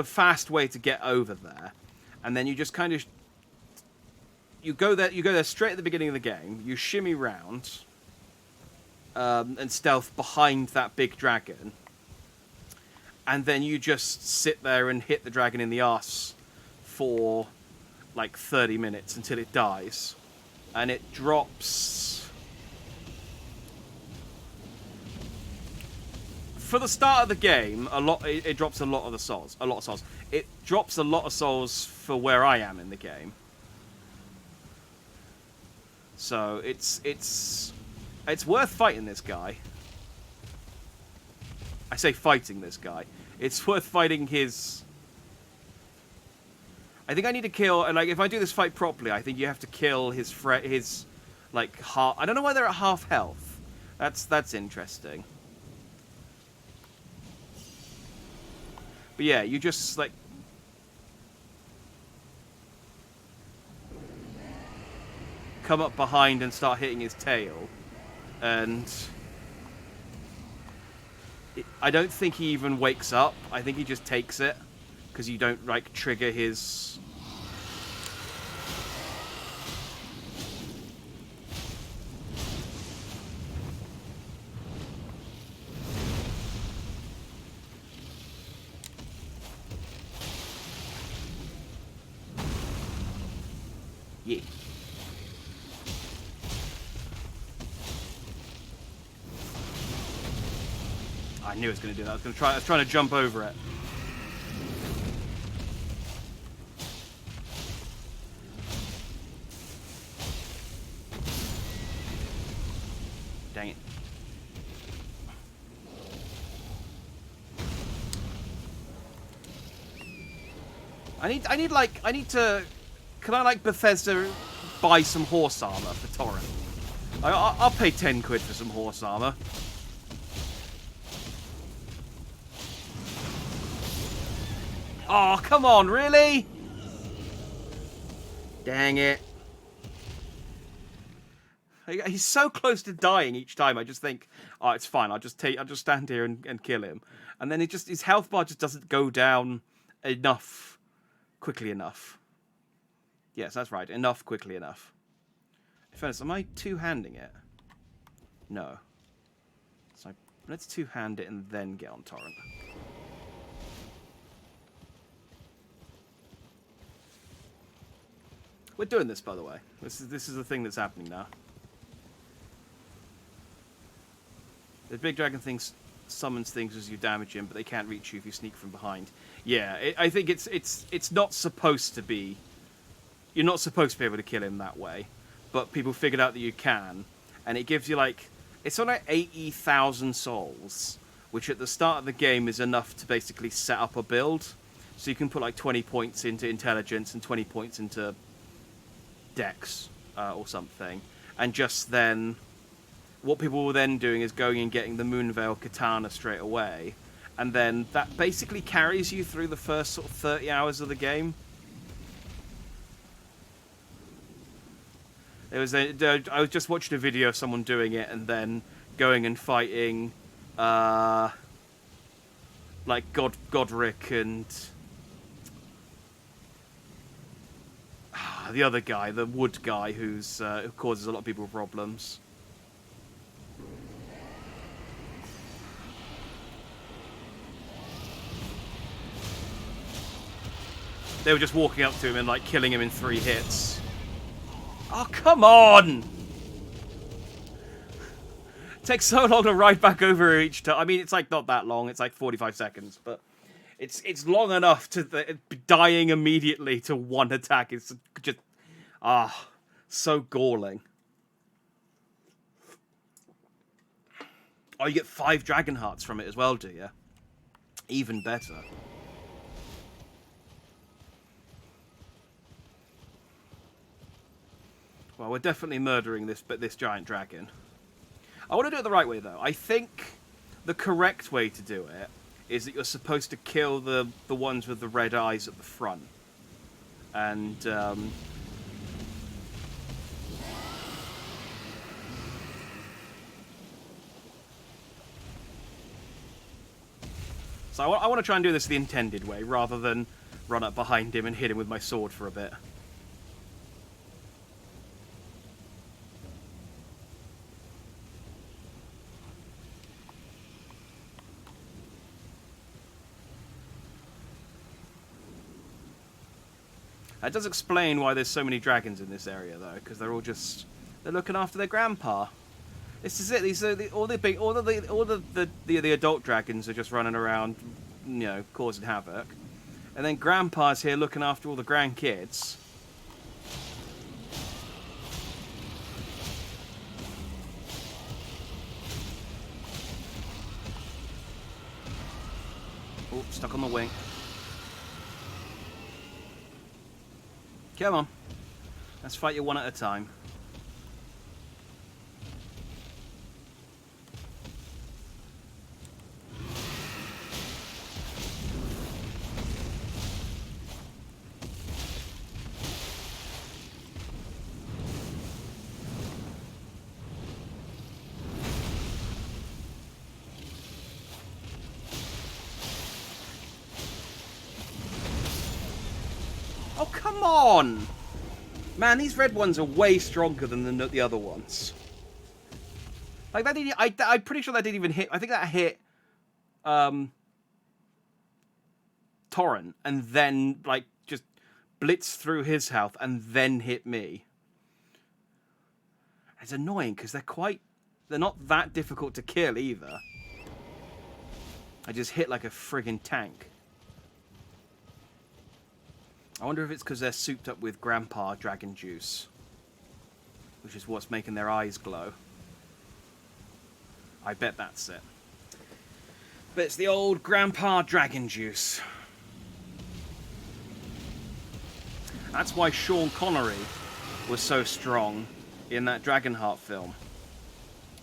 fast way to get over there, and then you just kind of you go there straight at the beginning of the game. You shimmy round and stealth behind that big dragon, and then you just sit there and hit the dragon in the arse for like 30 minutes until it dies, and it drops. For the start of the game, it drops a lot of souls. It drops a lot of souls for where I am in the game. So it's worth fighting this guy. I say fighting this guy. It's worth fighting his. I think I need to kill, and like if I do this fight properly, I think you have to kill his like half. I don't know why they're at half health. That's interesting. But yeah, you just like come up behind and start hitting his tail, and I don't think he even wakes up. I think he just takes it because you don't like trigger his. Yeah. I knew it was going to do that. I was trying to jump over it. Dang it. I need to. Can I, like, Bethesda buy some horse armor for Torrent? I'll pay 10 quid for some horse armor. Oh, come on, really? Dang it. He's so close to dying each time. I just think, oh, it's fine. I'll just stand here and kill him. And then his health bar just doesn't go down quickly enough. Yes, that's right. Quickly enough. In fairness, am I two-handing it? No. So let's two-hand it and then get on Torrent. We're doing this, by the way. This is the thing that's happening now. The big dragon summons things as you damage him, but they can't reach you if you sneak from behind. Yeah, I think it's not supposed to be. You're not supposed to be able to kill him that way, but people figured out that you can, and it gives you like it's on like 80,000 souls, which at the start of the game is enough to basically set up a build. So you can put like 20 points into intelligence and 20 points into Dex or something, and just then, what people were then doing is going and getting the Moonveil Katana straight away, and then that basically carries you through the first sort of 30 hours of the game. I was just watching a video of someone doing it and then going and fighting like Godric and the other guy, the wood guy who causes a lot of people problems. They were just walking up to him and like killing him in 3 hits. Oh, come on! It takes so long to ride back over each time. I mean, it's like not that long. It's like 45 seconds, but it's long enough to dying immediately to one attack. It's just so galling. Oh, you get 5 dragon hearts from it as well, do you? Even better. Well, we're definitely murdering this giant dragon. I want to do it the right way, though. I think the correct way to do it is that you're supposed to kill the ones with the red eyes at the front. And, so I want to try and do this the intended way, rather than run up behind him and hit him with my sword for a bit. That does explain why there's so many dragons in this area, though, because they're looking after their grandpa. This is it. These are all the adult dragons are just running around, you know, causing havoc, and then grandpa's here looking after all the grandkids. Oh, stuck on the wing. Come on. Let's fight you one at a time. Oh, come on! Man, these red ones are way stronger than the other ones. Like, that didn't, I'm pretty sure that didn't even hit... I think that hit... Torrent, and then, like, just blitzed through his health, and then hit me. It's annoying, because they're not that difficult to kill, either. I just hit like a friggin' tank. I wonder if it's because they're souped up with grandpa dragon juice, which is what's making their eyes glow. I bet that's it. But it's the old grandpa dragon juice. That's why Sean Connery was so strong in that Dragonheart film.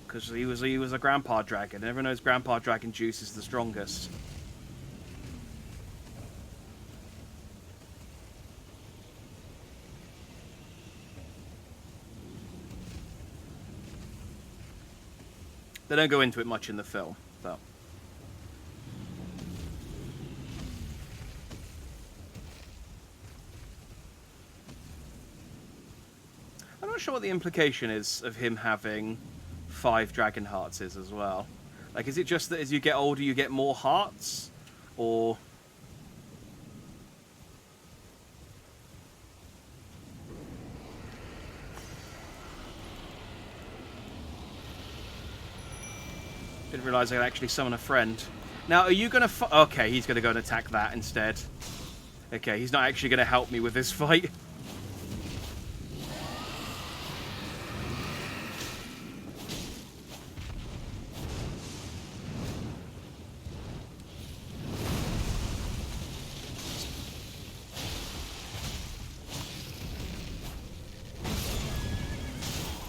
Because he was a grandpa dragon. Everyone knows grandpa dragon juice is the strongest. They don't go into it much in the film, though. I'm not sure what the implication is of him having 5 dragon hearts is as well. Like, is it just that as you get older you get more hearts? Or... Didn't realise I could actually summon a friend. Now, are you going to... Okay, he's going to go and attack that instead. Okay, he's not actually going to help me with this fight.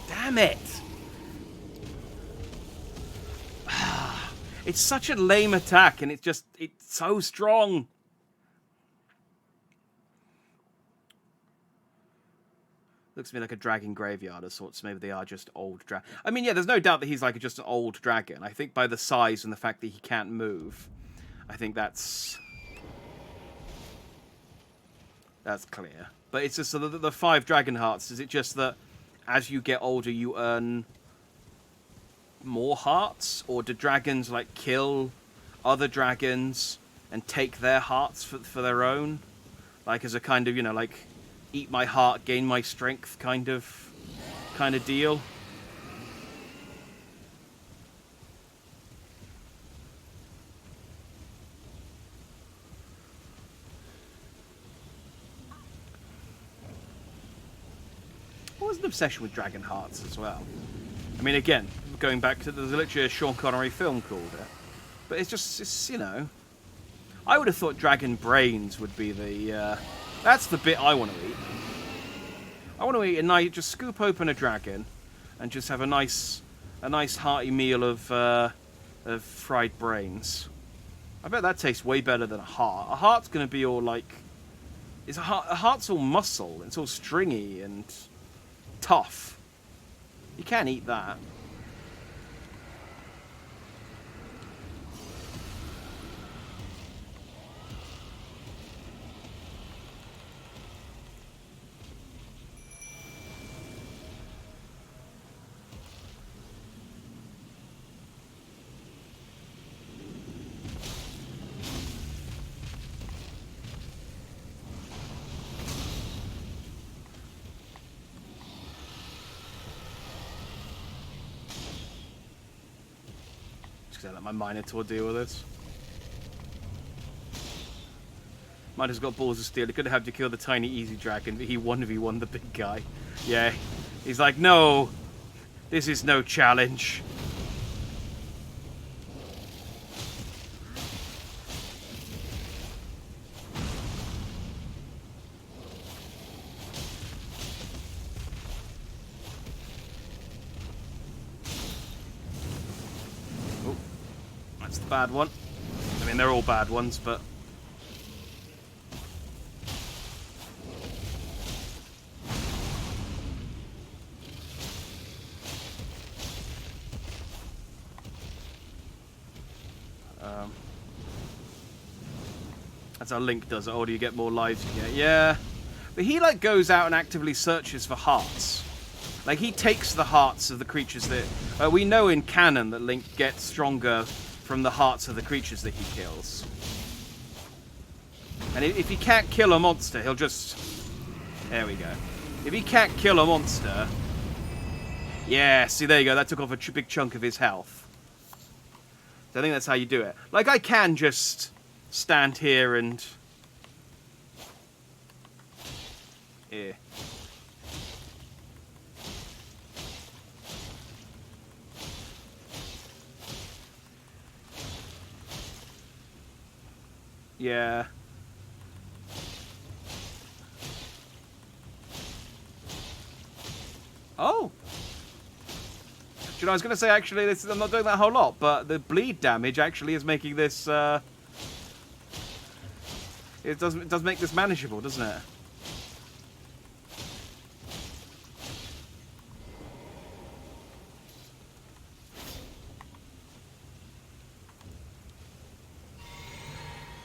Damn it! It's such a lame attack, and it's so strong. Looks to me like a dragon graveyard of sorts. Maybe they are just old dragon. I mean, yeah, there's no doubt that he's like just an old dragon. I think by the size and the fact that he can't move, I think that's clear. But it's just so the 5 dragon hearts. Is it just that as you get older, you earn more hearts, or do dragons like kill other dragons and take their hearts for their own, like as a kind of, you know, like eat my heart, gain my strength kind of deal? What was an obsession with dragon hearts as well? I mean, again, going back to, there's literally a Sean Connery film called it. But it's just, you know, I would have thought dragon brains would be the... that's the bit I want to eat. I want to eat a nice... Just scoop open a dragon and just have a nice hearty meal of fried brains. I bet that tastes way better than a heart. A heart's going to be all like... A heart's all muscle. It's all stringy and tough. You can't eat that. Just let my Minotaur deal with this. Minotaur's got balls of steel. He could have had to kill the tiny easy dragon, but he 1v1 the big guy. Yeah. He's like, no, this is no challenge. That's the bad one. I mean, they're all bad ones, but... that's how Link does it. Oh, do you get more lives you get? Yeah. But he, like, goes out and actively searches for hearts. Like, he takes the hearts of the creatures that... we know in canon that Link gets stronger from the hearts of the creatures that he kills. And if he can't kill a monster, he'll just... There we go. If he can't kill a monster... Yeah, see, there you go. That took off a big chunk of his health. So I think that's how you do it. Like, I can just stand here and... Yeah. Yeah. Oh. Do you know, I was going to say, actually, I'm not doing that whole lot, but the bleed damage actually is making this, it does make this manageable, doesn't it?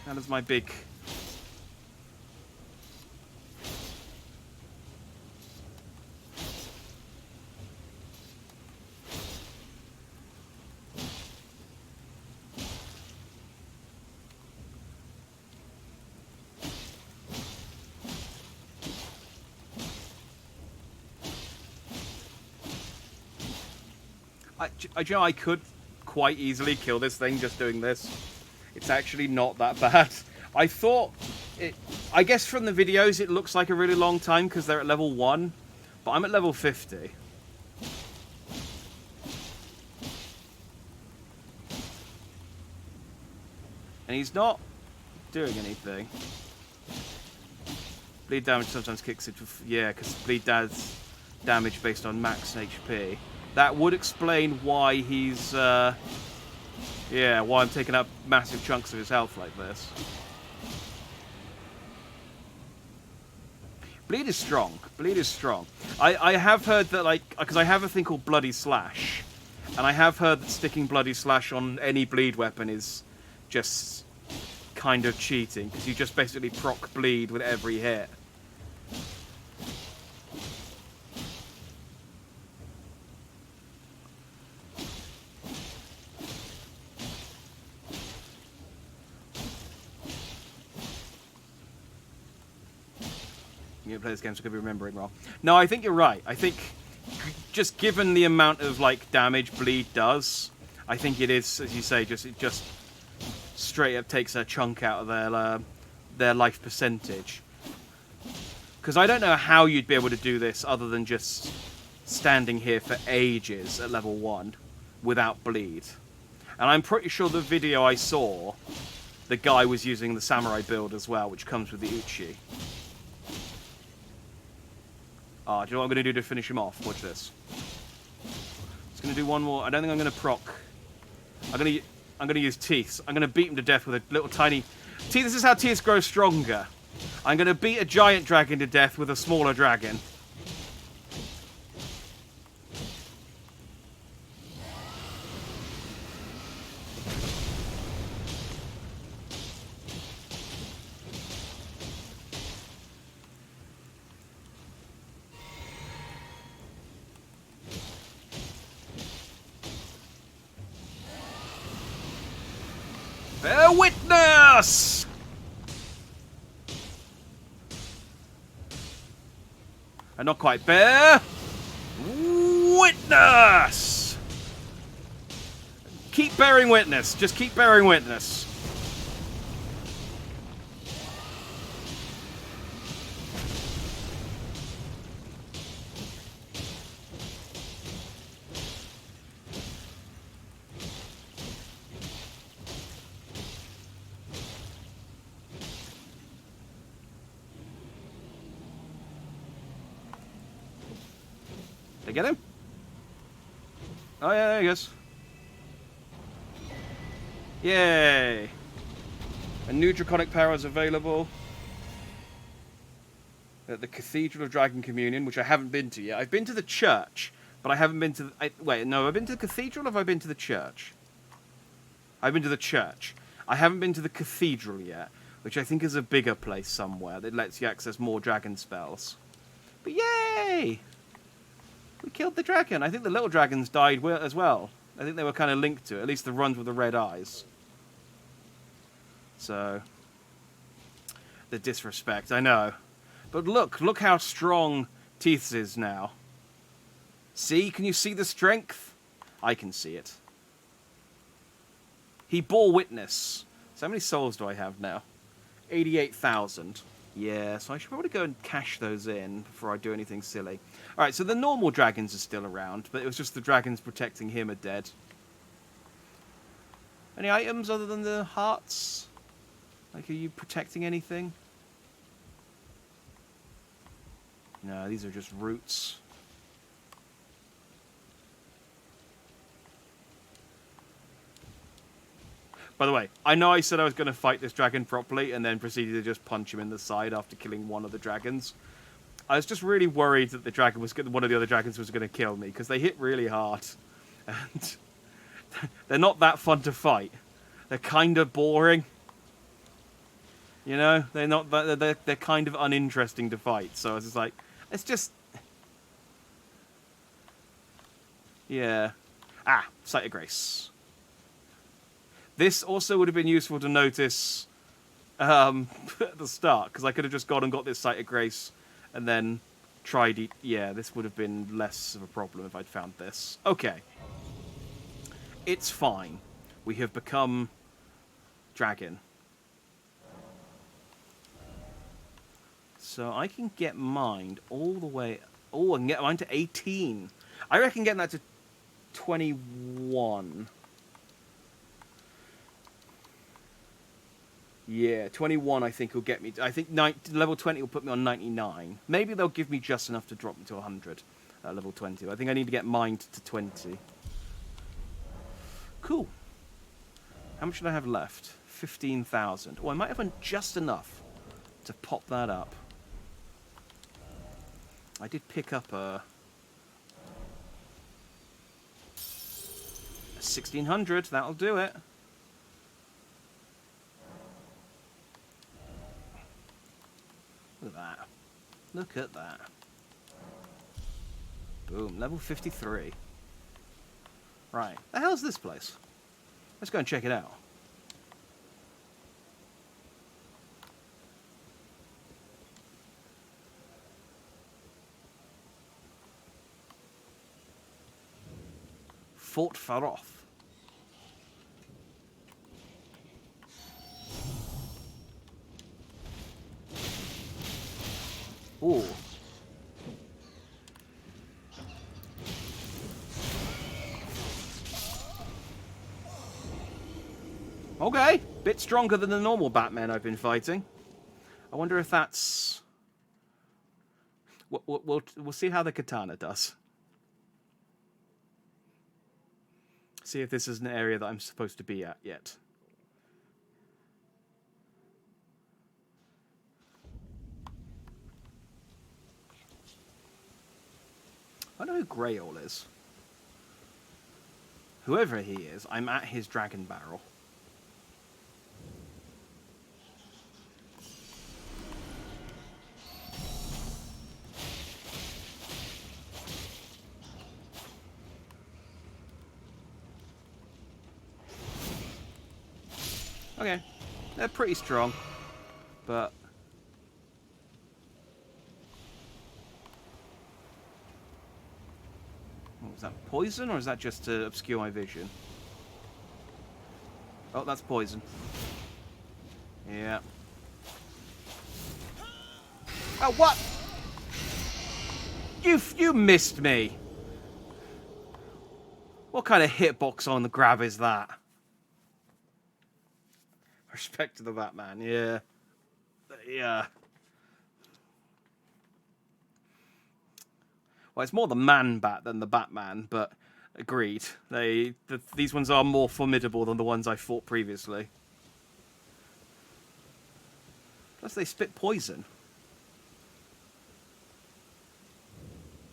That is my big... I could quite easily kill this thing just doing this. It's actually not that bad. I thought it... I guess from the videos it looks like a really long time because they're at level 1. But I'm at level 50. And he's not doing anything. Bleed damage sometimes kicks it... Yeah, because bleed does damage based on max HP. That would explain why he's... yeah, why I'm taking up massive chunks of his health like this. Bleed is strong. Bleed is strong. I have heard that, like... Because I have a thing called Bloody Slash. And I have heard that sticking Bloody Slash on any bleed weapon is just kind of cheating. Because you just basically proc bleed with every hit. You play this game, so I could be remembering wrong. No, I think you're right. I think just given the amount of like damage bleed does, I think it is, as you say, it just straight up takes a chunk out of their life percentage. Because I don't know how you'd be able to do this other than just standing here for ages at level 1 without bleed. And I'm pretty sure the video I saw, the guy was using the samurai build as well, which comes with the uchi. Ah, do you know what I'm going to do to finish him off? Watch this. Just going to do one more. I don't think I'm going to proc. I'm going to use teeth. I'm going to beat him to death with a little tiny... See, this is how teeth grow stronger. I'm going to beat a giant dragon to death with a smaller dragon. Bear witness! And not quite bear. Witness! Keep bearing witness. Just keep bearing witness. Did I get him? Oh yeah, there he goes. Yay! A new draconic power is available at the Cathedral of Dragon Communion, which I haven't been to yet. I've been to the church, but I haven't been to... wait, no, I've been to the cathedral, or have I been to the church? I've been to the church. I haven't been to the cathedral yet, which I think is a bigger place somewhere that lets you access more dragon spells. But yay! We killed the dragon. I think the little dragons died as well. I think they were kind of linked to it, at least the ones with the red eyes. So, the disrespect, I know. But look how strong Teeth's is now. See? Can you see the strength? I can see it. He bore witness. So how many souls do I have now? 88,000. Yeah, so I should probably go and cash those in before I do anything silly. Alright, so the normal dragons are still around, but it was just the dragons protecting him are dead. Any items other than the hearts? Like, are you protecting anything? No, these are just roots. By the way, I know I said I was going to fight this dragon properly and then proceeded to just punch him in the side after killing one of the dragons. I was just really worried that the dragon was one of the other dragons was going to kill me because they hit really hard. And they're not that fun to fight. They're kind of boring. You know, they're not. They're kind of uninteresting to fight. So I was just like, it's just, yeah. Ah, Sight of Grace. This also would have been useful to notice at the start, because I could have just gone and got this Sight of Grace and then tried it. Yeah, this would have been less of a problem if I'd found this. Okay. It's fine. We have become dragon. So I can get mined all the way... Oh, I can get mine to 18. I reckon getting that to 21... Yeah, 21 I think will get me... I think level 20 will put me on 99. Maybe they'll give me just enough to drop me to 100 at level 20. I think I need to get mined to 20. Cool. How much should I have left? 15,000. Oh, I might have just enough to pop that up. I did pick up a 1,600. That'll do it. Look at that. Look at that. Boom. Level 53. Right. The hell's this place? Let's go and check it out. Fort Faroth. Ooh. Okay, bit stronger than the normal Batman I've been fighting. I wonder if that's... We'll see how the katana does. See if this is an area that I'm supposed to be at yet. I know who Grail is. Whoever he is, I'm at his dragon barrel. Okay, they're pretty strong, but... Was that poison, or is that just to obscure my vision? Oh, that's poison. Yeah. Oh, what? You missed me. What kind of hitbox on the grab is that? Respect to the Batman, yeah. Yeah. Well, it's more the Man-Bat than the Batman, but agreed. These ones are more formidable than the ones I fought previously. Plus they spit poison.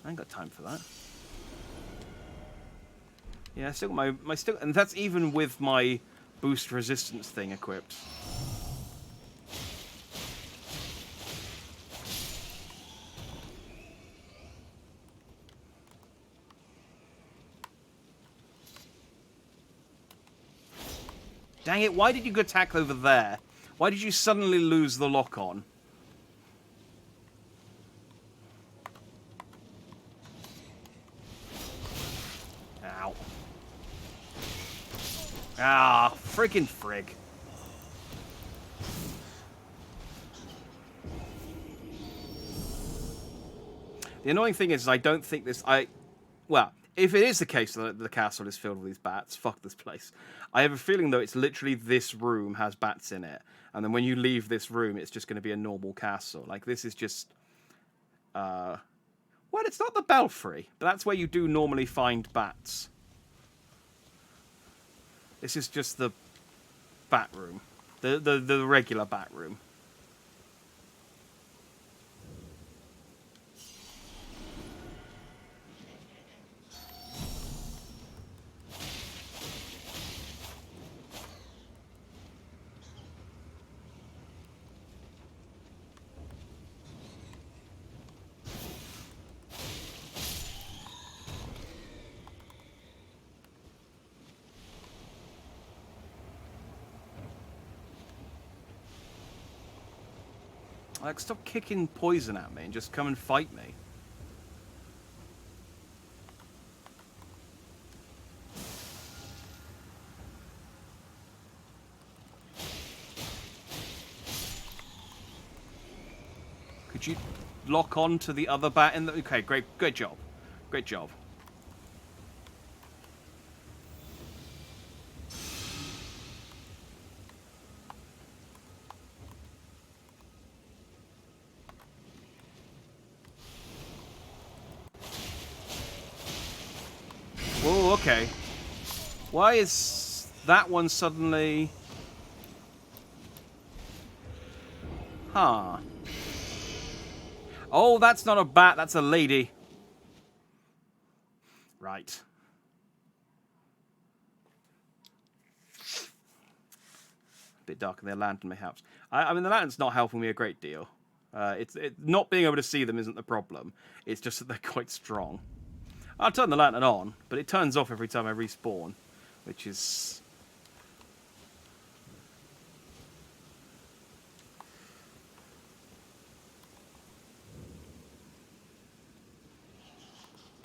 I ain't got time for that. Yeah, I still got and that's even with my boost resistance thing equipped. Dang it, why did you attack over there? Why did you suddenly lose the lock-on? Ow. Ah, friggin' frig. The annoying thing is I don't think this... Well, if it is the case that the castle is filled with these bats, fuck this place. I have a feeling, though, it's literally this room has bats in it. And then when you leave this room, it's just going to be a normal castle. Like, this is just... Well, it's not the Belfry, but that's where you do normally find bats. This is just the bat room. The regular bat room. Like, stop kicking poison at me and just come and fight me. Could you lock on to the other bat in the... Okay, great job. Great job. Whoa, okay. Why is that one suddenly... Huh. Oh, that's not a bat, that's a lady. Right. A bit dark in their lantern, perhaps. I mean, the lantern's not helping me a great deal. Not being able to see them isn't the problem. It's just that they're quite strong. I'll turn the lantern on, but it turns off every time I respawn, which is...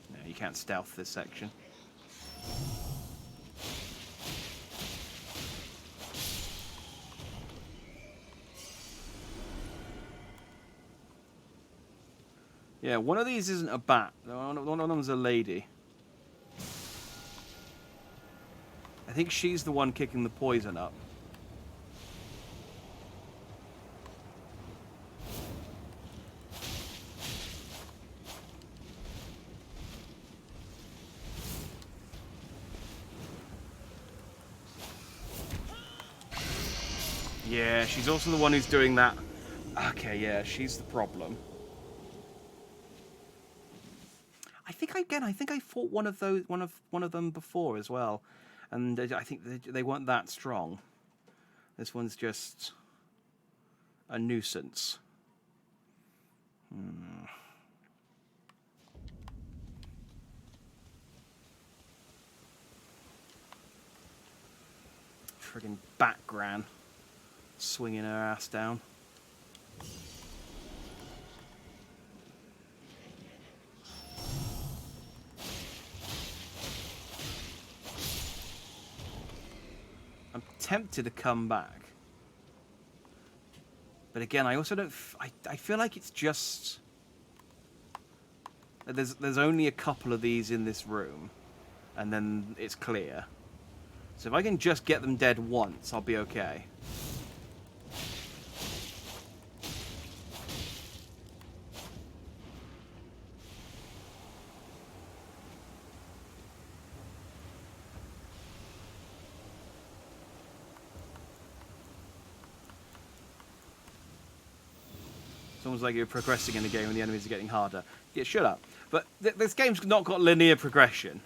No, you can't stealth this section. Yeah, one of these isn't a bat. One of them's a lady. I think she's the one kicking the poison up. Yeah, she's also the one who's doing that. Okay, yeah, she's the problem. I think I fought one of them before as well, and I think they weren't that strong. This one's just a nuisance. Friggin' Batgran swinging her ass down. I'm tempted to come back. But again, I also don't... I feel like it's just... There's only a couple of these in this room. And then it's clear. So if I can just get them dead once, I'll be okay. It's almost like you're progressing in the game and the enemies are getting harder. Yeah, shut up. But this game's not got linear progression.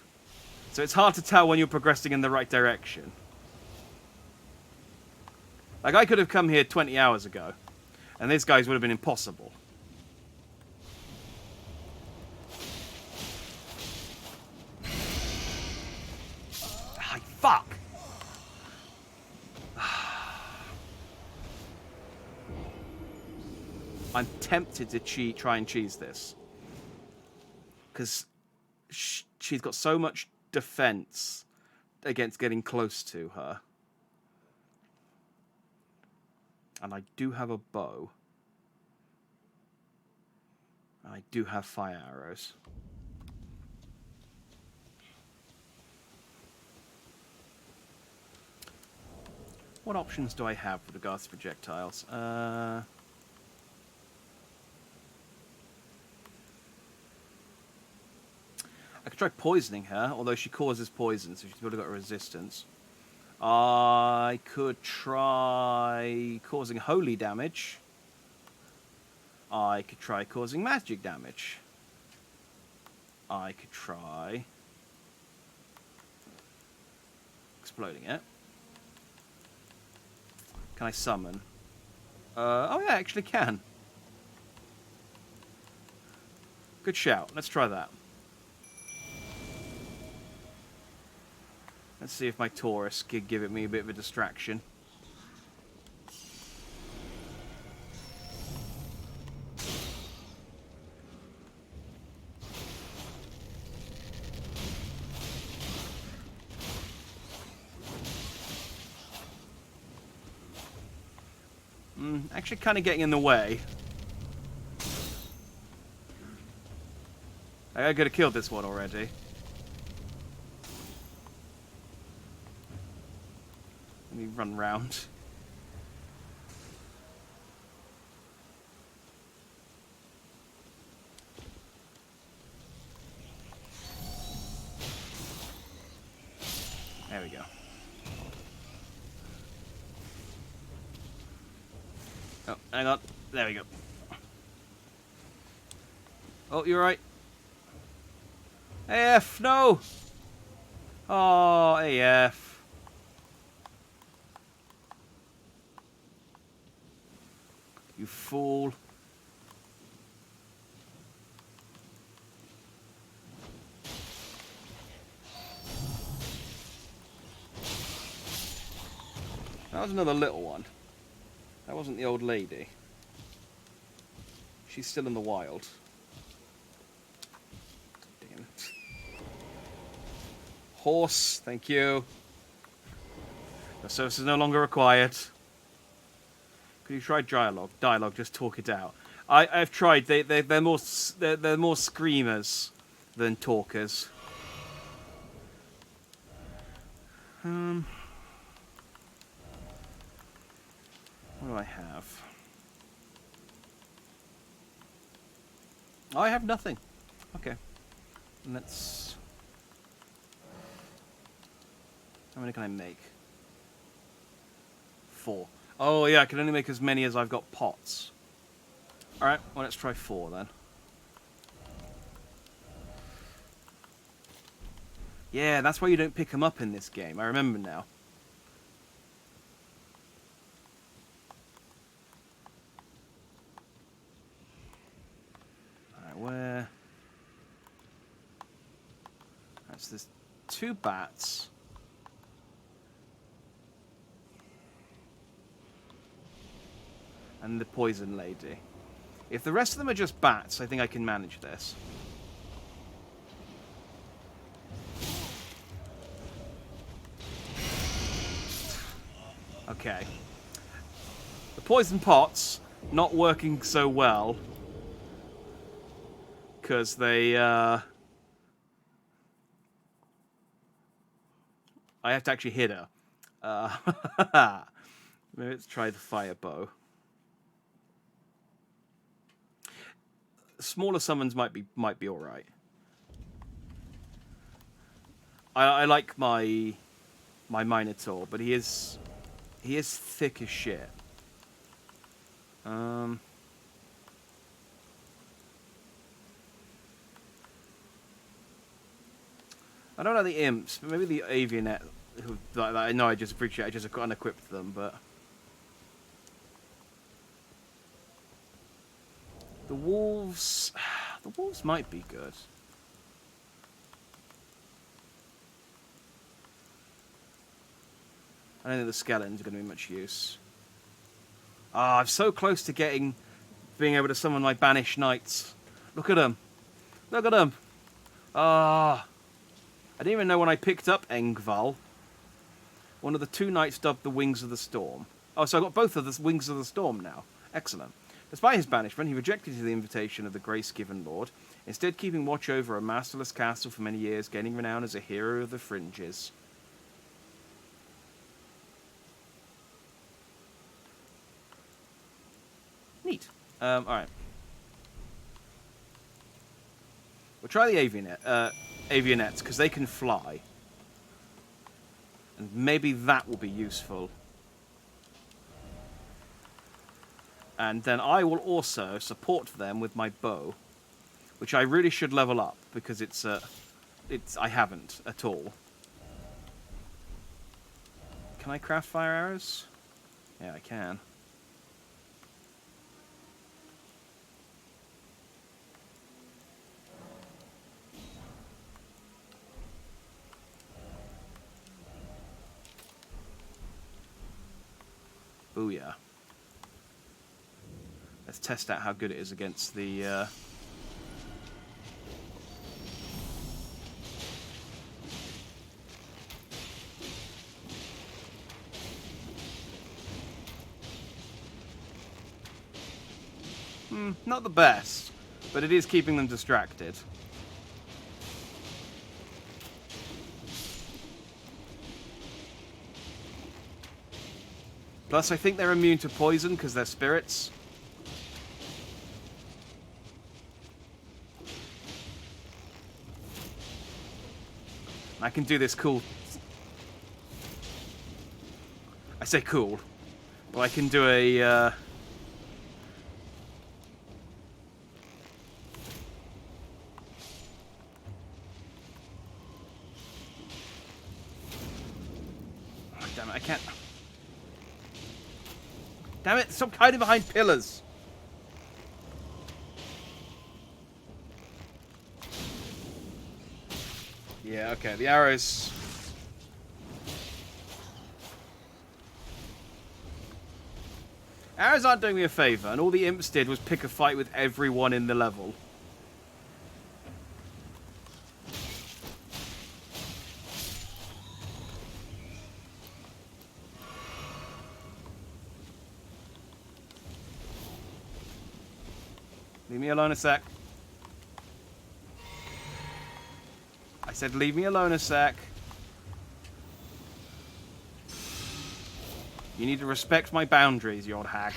So it's hard to tell when you're progressing in the right direction. Like, I could have come here 20 hours ago, and these guys would have been impossible. Ah, fuck! I'm tempted to try and cheese this. Because she's got so much defense against getting close to her. And I do have a bow. And I do have fire arrows. What options do I have with regards to projectiles? I could try poisoning her, although she causes poison, so she's probably got a resistance. I could try causing holy damage. I could try causing magic damage. I could try exploding it. Can I summon? Oh yeah, I actually can. Good shout. Let's try that. Let's see if my Taurus could give it me a bit of a distraction. Actually kind of getting in the way. I could have killed this one already. Let me run round. There we go. Oh, hang on. There we go. Oh, you're right. AF, no! Oh, AF. You fool. That was another little one. That wasn't the old lady. She's still in the wild. Damn it. Horse, thank you. Your service is no longer required. Could you try dialogue? Dialogue, just talk it out. I've tried. They're more screamers than talkers. What do I have? I have nothing. Okay. Let's... How many can I make? 4. Oh, yeah, I can only make as many as I've got pots. Alright, well, let's try 4 then. Yeah, that's why you don't pick them up in this game. I remember now. Alright, where... Right, so there's 2 bats. And the poison lady. If the rest of them are just bats, I think I can manage this. Okay. The poison pots not working so well because they I have to actually hit her. Maybe let's try the fire bow. Smaller summons might be all right. I like my Minotaur, but he is thick as shit. I don't know the imps, but maybe the Avionet. Who that I know I just appreciate. I just unequipped them, but the wolves. The wolves might be good. I don't think the skeletons are going to be much use. Ah, I'm so close to being able to summon my banished knights. Look at them. Look at them. Ah. I didn't even know when I picked up Engvald. One of the 2 knights dubbed the Wings of the Storm. Oh, so I got both of the Wings of the Storm now. Excellent. Despite his banishment, he rejected the invitation of the Grace-given Lord, instead keeping watch over a masterless castle for many years, gaining renown as a hero of the fringes. Neat. Alright. We'll try the Avionets, because they can fly. And maybe that will be useful. And then I will also support them with my bow, which I really should level up, because I haven't at all. Can I craft fire arrows? Yeah, I can. Booyah. Let's test out how good it is against the... not the best, but it is keeping them distracted. Plus, I think they're immune to poison because they're spirits. I can do this cool... I say cool. Well, I can do a... Oh, damn it, I can't... Damn it, stop hiding behind pillars! Yeah, okay, the arrows... Arrows aren't doing me a favour, and all the imps did was pick a fight with everyone in the level. Leave me alone a sec. I said leave me alone a sec. You need to respect my boundaries, you old hag.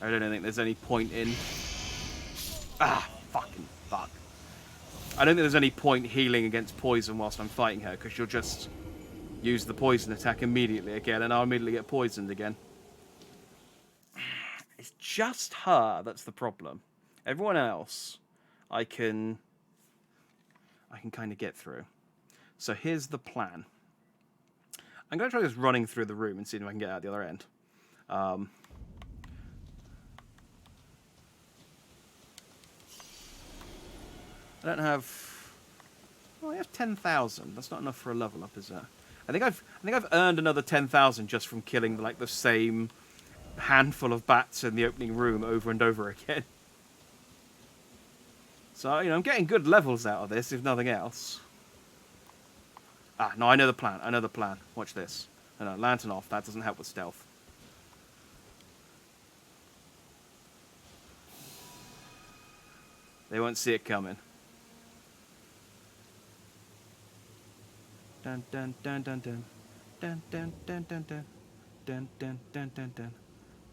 I don't think there's any point in... Ah, fucking fuck. I don't think there's any point healing against poison whilst I'm fighting her, because she'll just use the poison attack immediately again, and I'll immediately get poisoned again. It's just her that's the problem. Everyone else, I can kind of get through. So here's the plan. I'm going to try just running through the room and see if I can get out the other end. I don't have... Oh, I have 10,000. That's not enough for a level up, is it? I think I've earned another 10,000 just from killing like the same handful of bats in the opening room over and over again. So, you know, I'm getting good levels out of this, if nothing else. Ah, no, I know the plan. I know the plan. Watch this. No, lantern off. That doesn't help with stealth. They won't see it coming. Dun dun dun dun dun. Dun dun dun dun dun. Dun dun dun dun dun.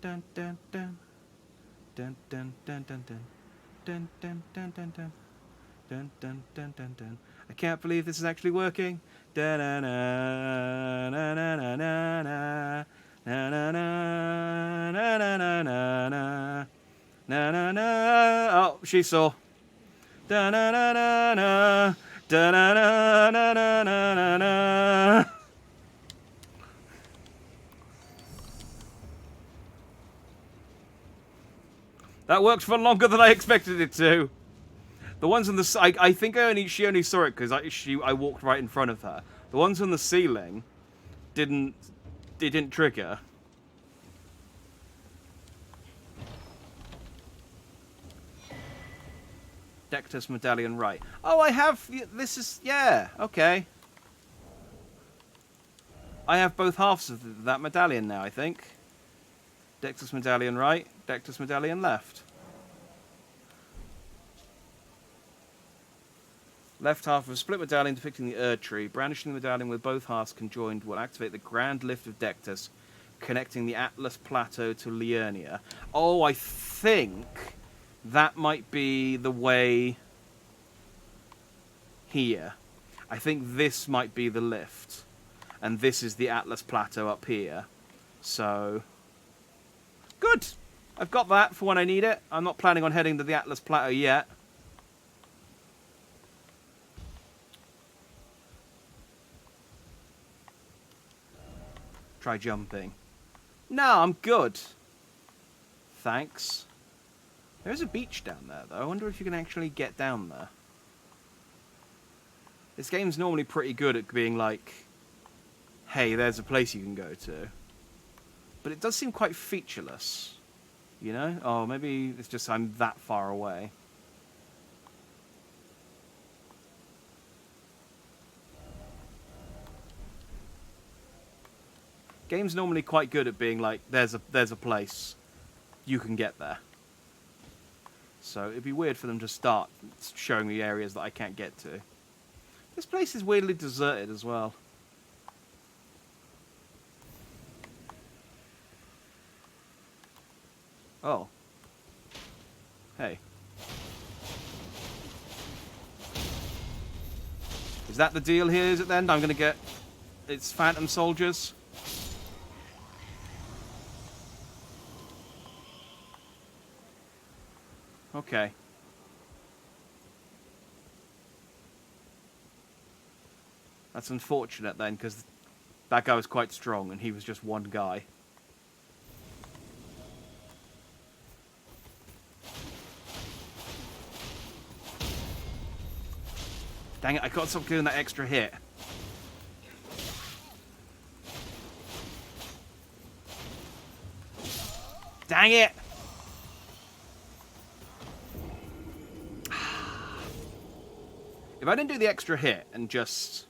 Dun dun dun. Dun dun dun dun dun. Dun dun dun dun dun. Dun dun dun dun dun. I can't believe this is actually working. Da na na na na na na na na na na na na na na na na na. Oh, she saw. Da na na na na. Da na na na na na na. That worked for longer than I expected it to. The ones on the side, I think she only saw it because I walked right in front of her. The ones on the ceiling didn't trigger. Dectus medallion right. Oh, I have. This is okay. I have both halves of that medallion now. I think. Dectus medallion right. Dectus medallion left. Left half of a split medallion depicting the Erd tree. Brandishing the medallion with both halves conjoined will activate the Grand Lift of Dectus, connecting the Atlas Plateau to Liurnia. Oh, I think that might be the way here. I think this might be the lift. And this is the Atlas Plateau up here. So, good. I've got that for when I need it. I'm not planning on heading to the Atlas Plateau yet. Try jumping. No, I'm good. Thanks. There's a beach down there, though. I wonder if you can actually get down there. This game's normally pretty good at being like, hey, there's a place you can go to. But it does seem quite featureless. You know? Oh, maybe it's just I'm that far away. Game's normally quite good at being like, there's a place, you can get there. So it'd be weird for them to start showing me areas that I can't get to. This place is weirdly deserted as well. Oh. Hey. Is that the deal here, is it then? I'm gonna get... It's phantom soldiers. Okay. That's unfortunate then, because that guy was quite strong and he was just one guy. Dang it, I can't stop doing that extra hit. Dang it! If I didn't do the extra hit and just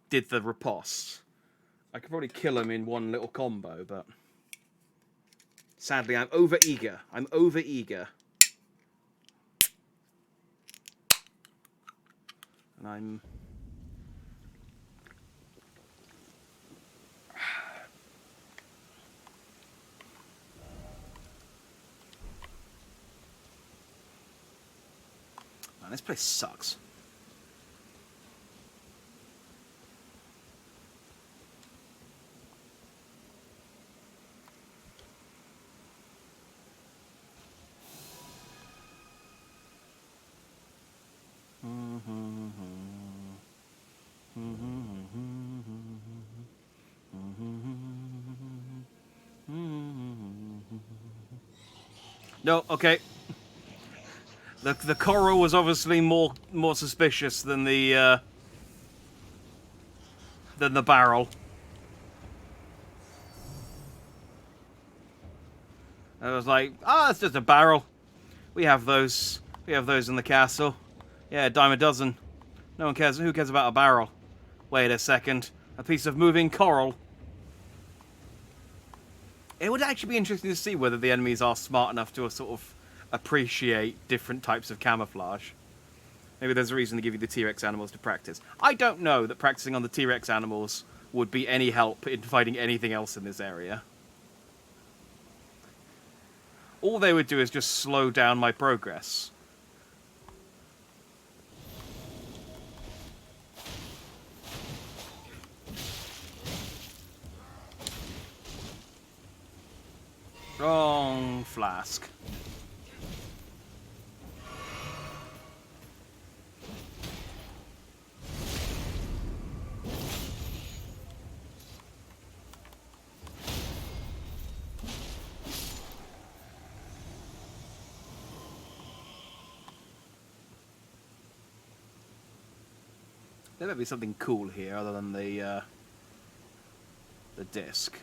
did the riposte, I could probably kill him in one little combo, but sadly I'm over-eager. I'm over-eager. And I'm... Man, this place sucks. No, okay. The coral was obviously more suspicious than the barrel. I was like, it's just a barrel. We have those. We have those in the castle. Yeah, a dime a dozen. No one cares. Who cares about a barrel? Wait a second. A piece of moving coral. It would actually be interesting to see whether the enemies are smart enough to sort of appreciate different types of camouflage. Maybe there's a reason to give you the T-Rex animals to practice. I don't know that practicing on the T-Rex animals would be any help in fighting anything else in this area. All they would do is just slow down my progress. Wrong flask. There might be something cool here other than the disc.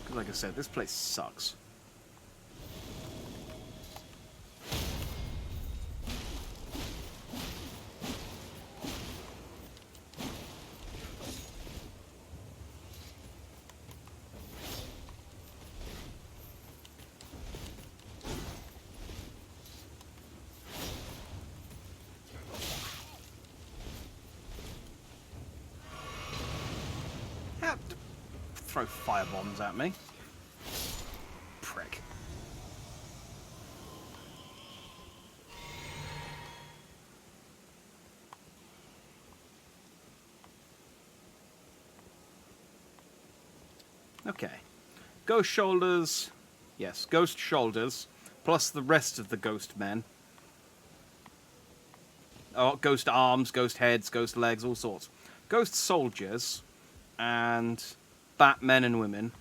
Because like I said, this place sucks. Throw firebombs at me. Prick. Okay. Ghost shoulders. Yes, ghost shoulders. Plus the rest of the ghost men. Oh, ghost arms, ghost heads, ghost legs, all sorts. Ghost soldiers. And bat men and women.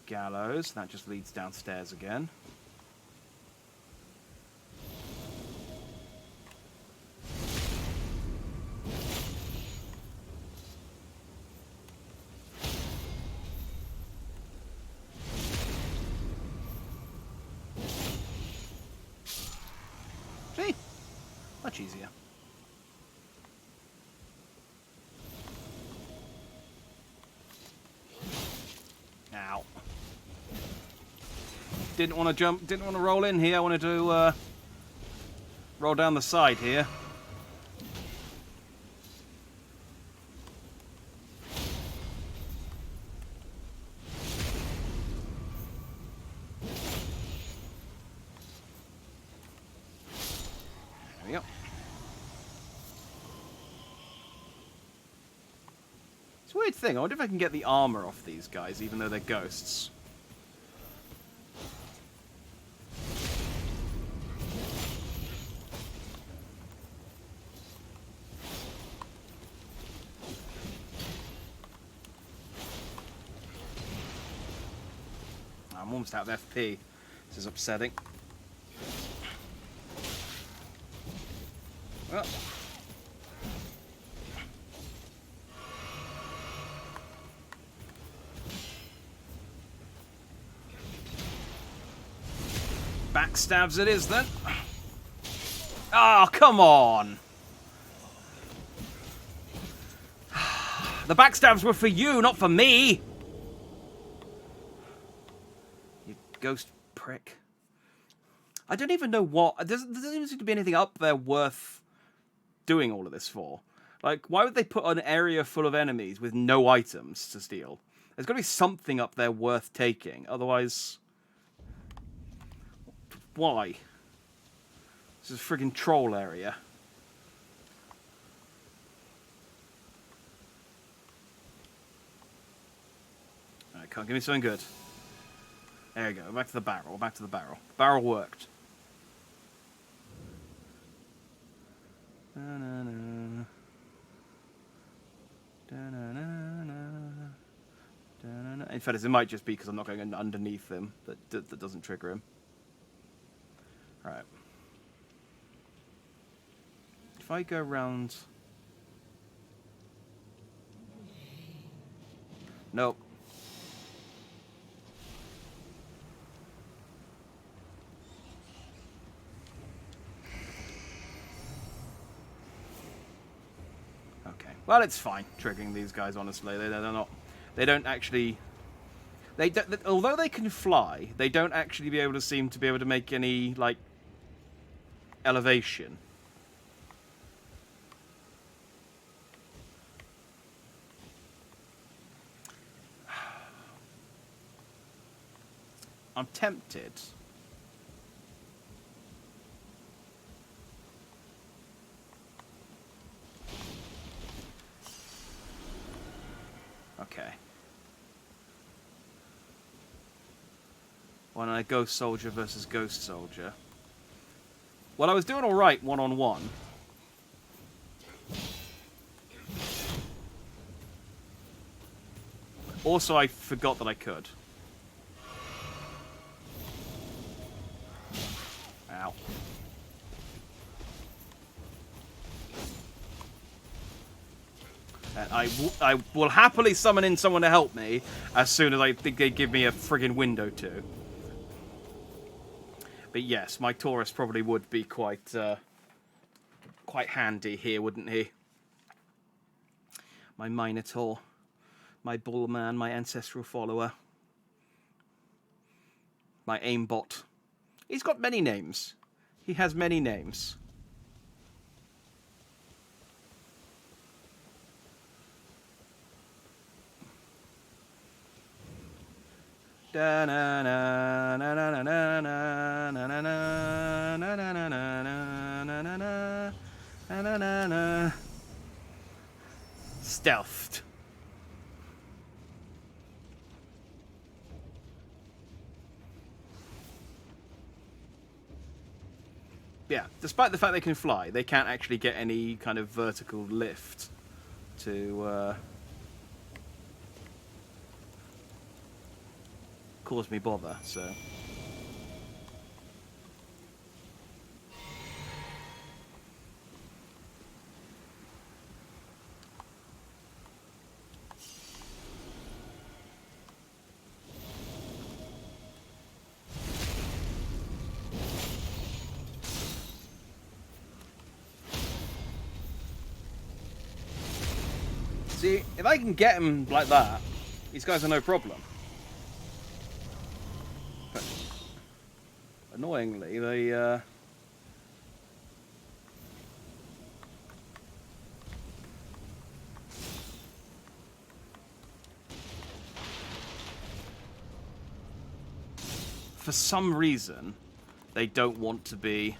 Gallows. That just leads downstairs again. See? Much easier. Ow. Didn't want to jump, didn't want to roll in here. I wanted to roll down the side here. There we go. It's a weird thing. I wonder if I can get the armor off these guys, even though they're ghosts. I'm almost out of FP. This is upsetting. Oh. Backstabs it is then. Oh, come on. The backstabs were for you, not for me. You ghost prick. I don't even know what... There doesn't even seem to be anything up there worth doing all of this for. Like, why would they put an area full of enemies with no items to steal? There's got to be something up there worth taking. Otherwise, why? This is a friggin' troll area. Alright, come on, give me something good. There you go. Back to the barrel. Back to the barrel. Barrel worked. Da-na-na. Da-na-na-na. Da-na-na. In fact, it might just be because I'm not going underneath him that doesn't trigger him. Right. If I go round... Nope. Okay. Well, it's fine triggering these guys. Honestly, they're not. They don't actually. They don't, although they can fly, they don't actually seem to be able to make any like elevation. I'm tempted. Okay. Why don't I Ghost Soldier versus Ghost Soldier? Well, I was doing alright one-on-one. Also, I forgot that I could. Ow. And I will happily summon in someone to help me as soon as I think they give me a friggin' window to. But yes, my Taurus probably would be quite handy here, wouldn't he? My Minotaur, my Bullman, my ancestral follower, my aimbot. He's got many names. He has many names. Da na na na na na na na na na na na na na na na na na. Stealthed. Yeah, despite the fact they can fly, they can't actually get any kind of vertical lift to cause me bother, so... See, if I can get him like that, these guys are no problem. But annoyingly, they for some reason, they don't want to be...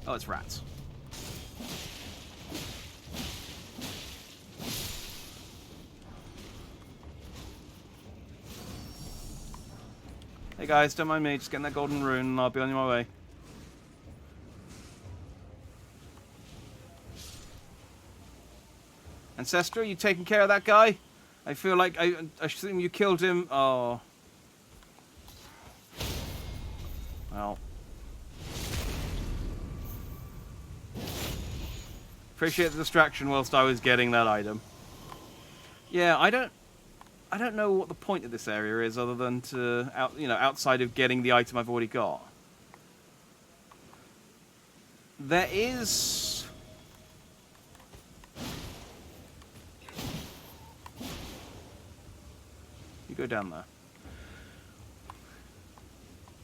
Oh, it's rats. Hey guys, don't mind me, just getting that golden rune and I'll be on my way. Ancestor, you taking care of that guy? I feel like I assume you killed him. Oh. Well. Appreciate the distraction whilst I was getting that item. Yeah, I don't know what the point of this area is other than to outside of getting the item I've already got. There is you go down there.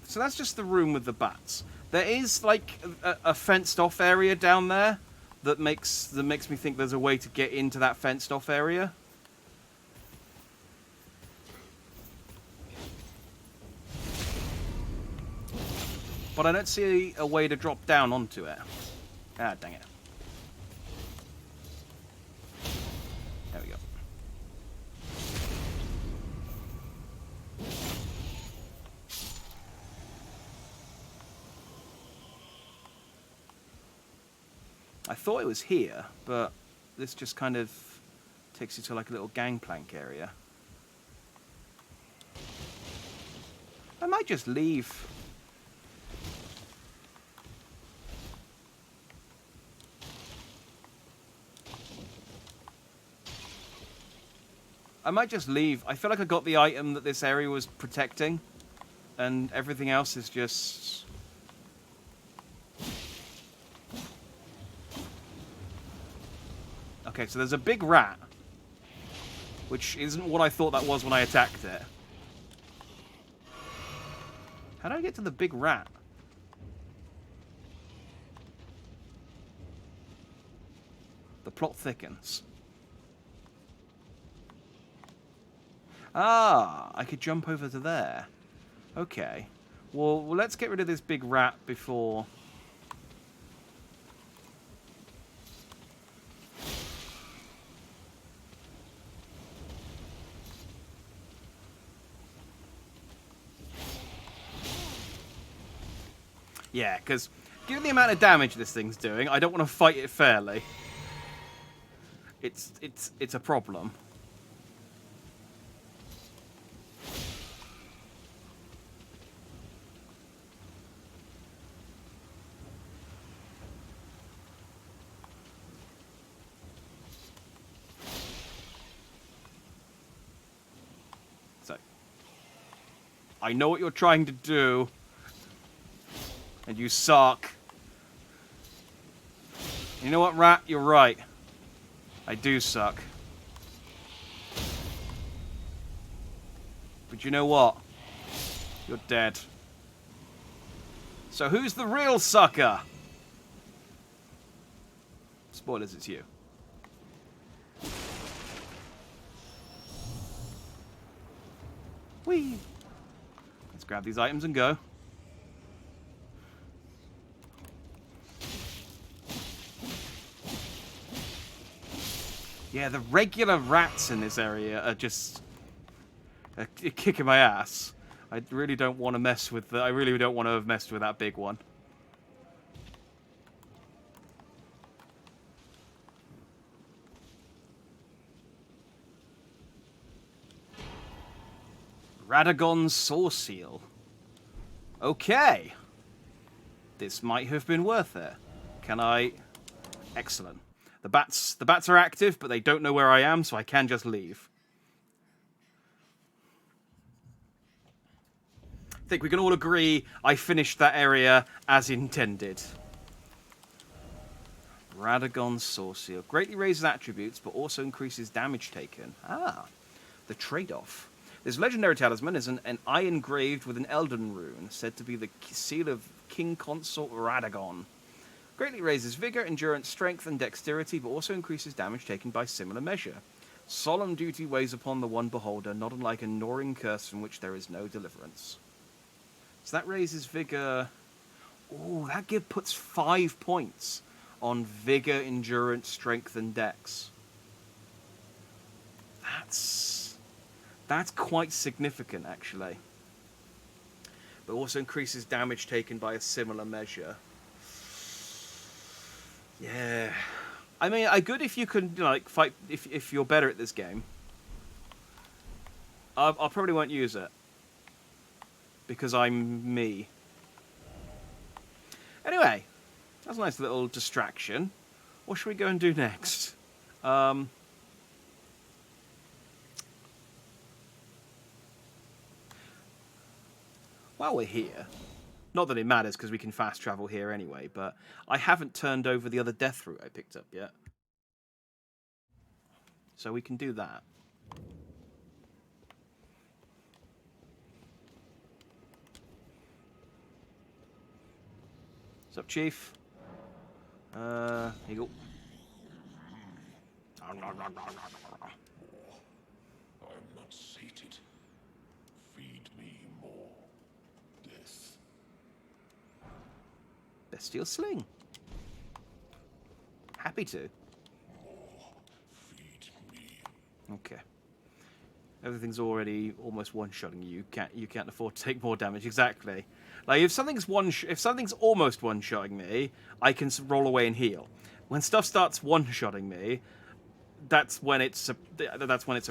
So that's just the room with the bats. There is like a fenced off area down there that makes me think there's a way to get into that fenced off area. But I don't see a way to drop down onto it. Ah, dang it. There we go. I thought it was here, but this just kind of takes you to like a little gangplank area. I might just leave. I might just leave. I feel like I got the item that this area was protecting, and everything else is just... Okay, so there's a big rat, which isn't what I thought that was when I attacked it. How do I get to the big rat? The plot thickens. Ah, I could jump over to there. Okay. Well, let's get rid of this big rat before... Yeah, because given the amount of damage this thing's doing, I don't want to fight it fairly. It's a problem. So, I know what you're trying to do. And you suck. You know what, rat? You're right. I do suck. But you know what? You're dead. So who's the real sucker? Spoilers, it's you. Whee! Let's grab these items and go. Yeah, the regular rats in this area are just kicking my ass. I really don't want to mess with I really don't want to have messed with that big one. Radagon's Saw Seal. Okay. This might have been worth it. Can I... Excellent. The bats are active, but they don't know where I am, so I can just leave. I think we can all agree I finished that area as intended. Radagon's Saw Seal. Greatly raises attributes, but also increases damage taken. Ah, the trade-off. This legendary talisman is an eye engraved with an Elden rune, said to be the seal of King Consort Radagon. Greatly raises vigor, endurance, strength, and dexterity, but also increases damage taken by similar measure. Solemn duty weighs upon the one beholder, not unlike a gnawing curse from which there is no deliverance. So that raises vigor... Oh, that puts 5 points on vigor, endurance, strength, and dex. That's quite significant, actually. But also increases damage taken by a similar measure. Yeah, I mean, good if you can, like, fight if you're better at this game. I probably won't use it because I'm me. Anyway, that's a nice little distraction. What should we go and do next? While we're here. Not that it matters, because we can fast travel here anyway, but I haven't turned over the other death route I picked up yet. So we can do that. What's up, Chief? Here you go. I'm not sated. Feed me more. Death. Bestial sling. Happy to. Feed me. Okay. Everything's already almost one-shotting you. You can't afford to take more damage. Exactly. Like if something's almost one-shotting me, I can roll away and heal. When stuff starts one-shotting me, that's when it's a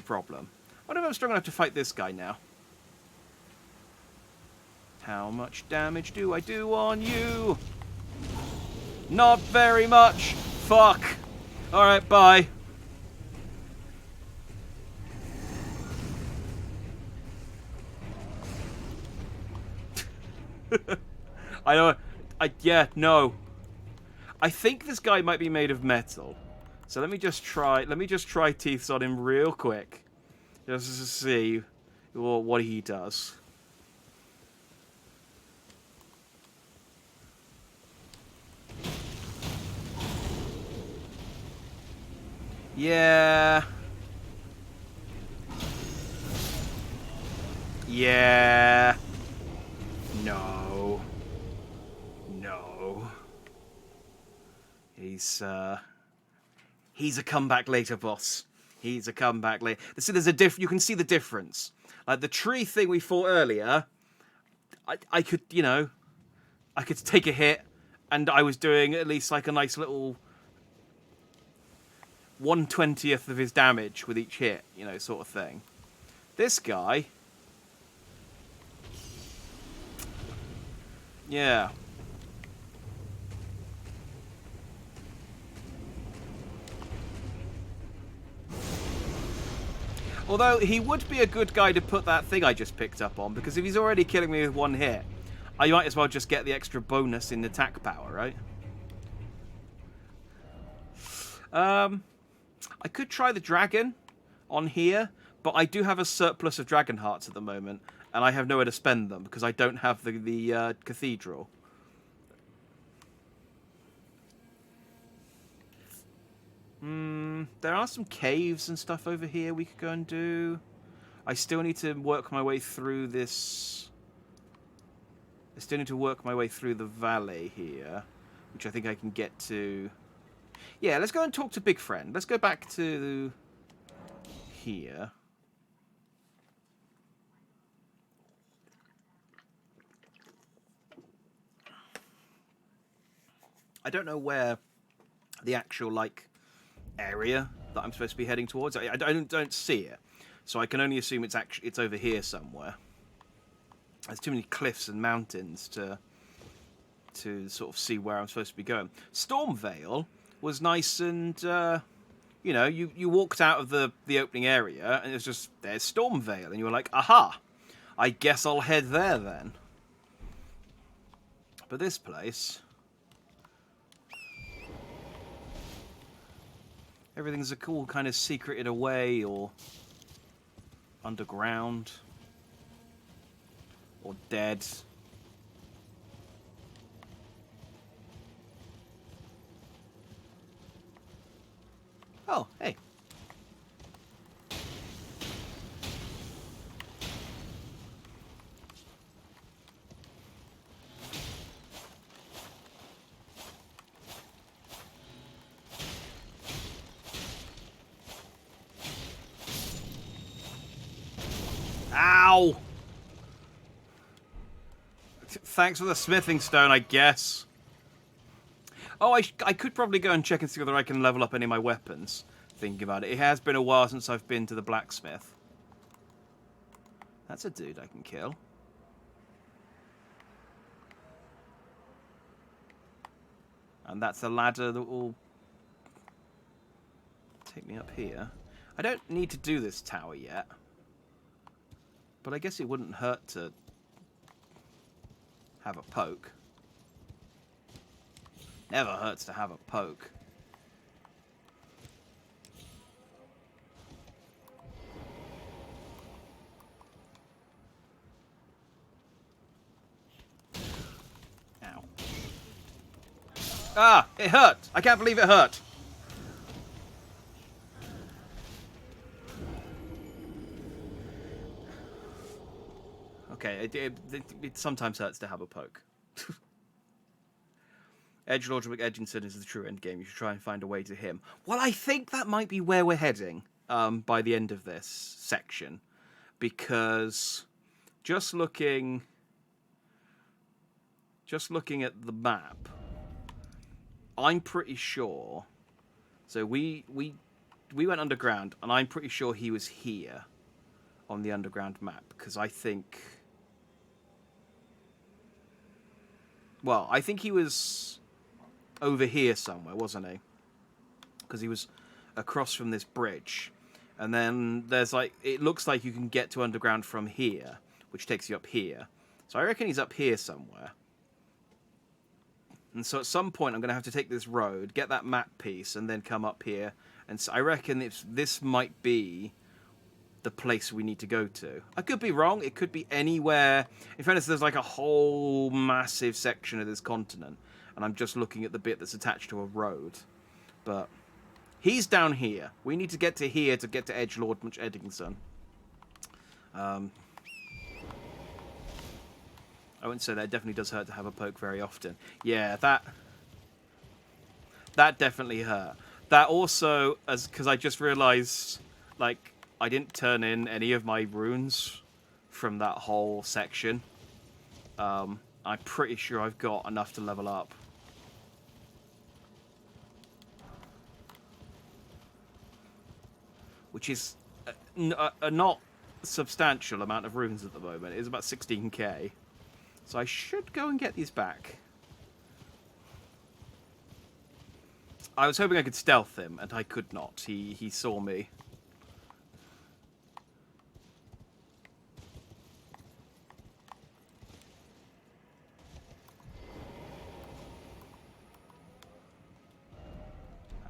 problem. I wonder if I'm strong enough to fight this guy now. How much damage do I do on you? Not very much. Fuck. All right, bye. I know. No. I think this guy might be made of metal. So let me just try teeths on him real quick. Just to see what he does. Yeah. Yeah. No. No. He's a comeback later boss. He's a comeback later. See, you can see the difference. Like the tree thing we fought earlier, I could take a hit, and I was doing at least like a nice little 1/20th of his damage with each hit, sort of thing. This guy, yeah. Although, he would be a good guy to put that thing I just picked up on, because if he's already killing me with one hit, I might as well just get the extra bonus in attack power, right? I could try the dragon on here, but I do have a surplus of dragon hearts at the moment, and I have nowhere to spend them, because I don't have the cathedral. There are some caves and stuff over here we could go and do. I still need to work my way through this. I still need to work my way through the valley here, which I think I can get to. Yeah, let's go and talk to Big Friend. Let's go back to here. I don't know where the actual, area that I'm supposed to be heading towards. I don't see it, so I can only assume it's over here somewhere. There's too many cliffs and mountains to sort of see where I'm supposed to be going. Stormvale was nice, and you walked out of the opening area, and it's just there's Stormvale, and you were like, aha, I guess I'll head there then. But this place, everything's all kind of secreted away or underground or dead. Oh, hey. Ow! Thanks for the smithing stone, I guess. Oh, I could probably go and check and see whether I can level up any of my weapons. Thinking about it. It has been a while since I've been to the blacksmith. That's a dude I can kill. And that's a ladder that will take me up here. I don't need to do this tower yet. But I guess it wouldn't hurt to have a poke. Never hurts to have a poke. Ow. Ah! It hurt! I can't believe it hurt! Okay, it sometimes hurts to have a poke. Edgelord Rick Edginson is the true end game. You should try and find a way to him. Well, I think that might be where we're heading by the end of this section. Because just looking at the map, I'm pretty sure. So we went underground, and I'm pretty sure he was here on the underground map. Because I think... Well, I think he was over here somewhere, wasn't he? Because he was across from this bridge. And then there's like... It looks like you can get to underground from here, which takes you up here. So I reckon he's up here somewhere. And so at some point I'm going to have to take this road, get that map piece, and then come up here. And so I reckon this might be the place we need to go to. I could be wrong. It could be anywhere. In fairness, there's like a whole massive section of this continent, and I'm just looking at the bit that's attached to a road. But he's down here. We need to get to here to get to Edgelord Eddington. I wouldn't say that. It definitely does hurt to have a poke very often. Yeah, that definitely hurt. That also, because I just realised, like, I didn't turn in any of my runes from that whole section. I'm pretty sure I've got enough to level up. Which is a not substantial amount of runes at the moment. It's about 16k. So I should go and get these back. I was hoping I could stealth him, and I could not. He saw me.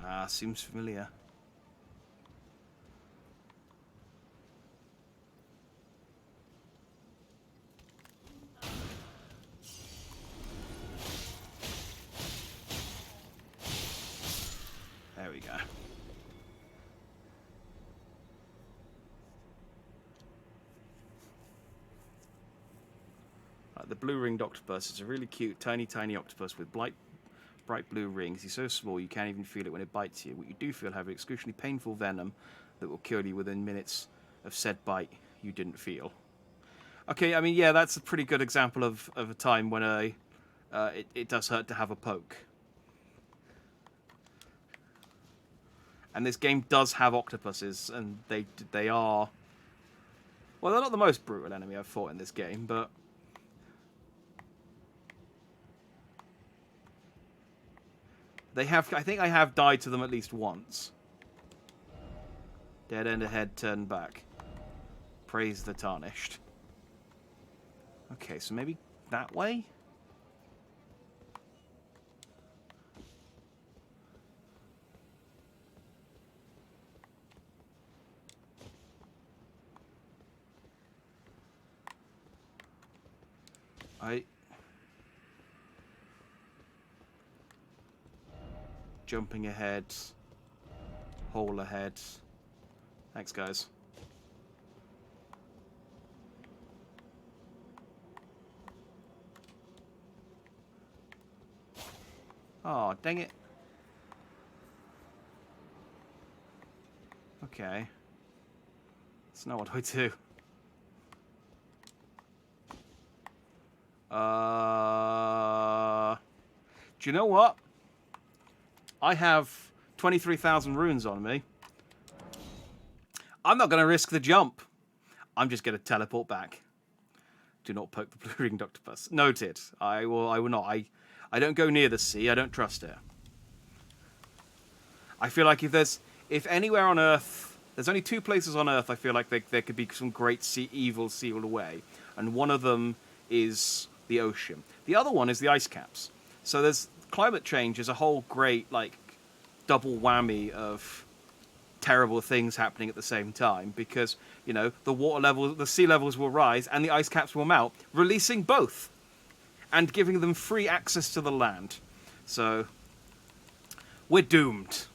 Ah, seems familiar. There we go. The blue-ringed octopus is a really cute, tiny octopus with bright blue rings. He's so small you can't even feel it when it bites you. What you do feel, however, excruciatingly painful venom that will kill you within minutes of said bite you didn't feel. Okay, I mean, yeah, that's a pretty good example of a time when it does hurt to have a poke. And this game does have octopuses, and they are... Well, they're not the most brutal enemy I've fought in this game, but... They have... I think I have died to them at least once. Dead end ahead, turn back. Praise the Tarnished. Okay, so maybe that way? Jumping ahead. Hole ahead. Thanks, guys. Oh, dang it. Okay. So now what do I do? Do you know what? I have 23,000 runes on me. I'm not going to risk the jump. I'm just going to teleport back. Do not poke the blue-ringed octopus. Noted. I will not. I don't go near the sea. I don't trust it. I feel like if anywhere on Earth, there's only two places on Earth I feel like there could be some great evil sealed away, and one of them is the ocean. The other one is the ice caps. So there's climate change is a whole great like double whammy of terrible things happening at the same time, because you know the sea levels will rise and the ice caps will melt, releasing both and giving them free access to the land. So we're doomed.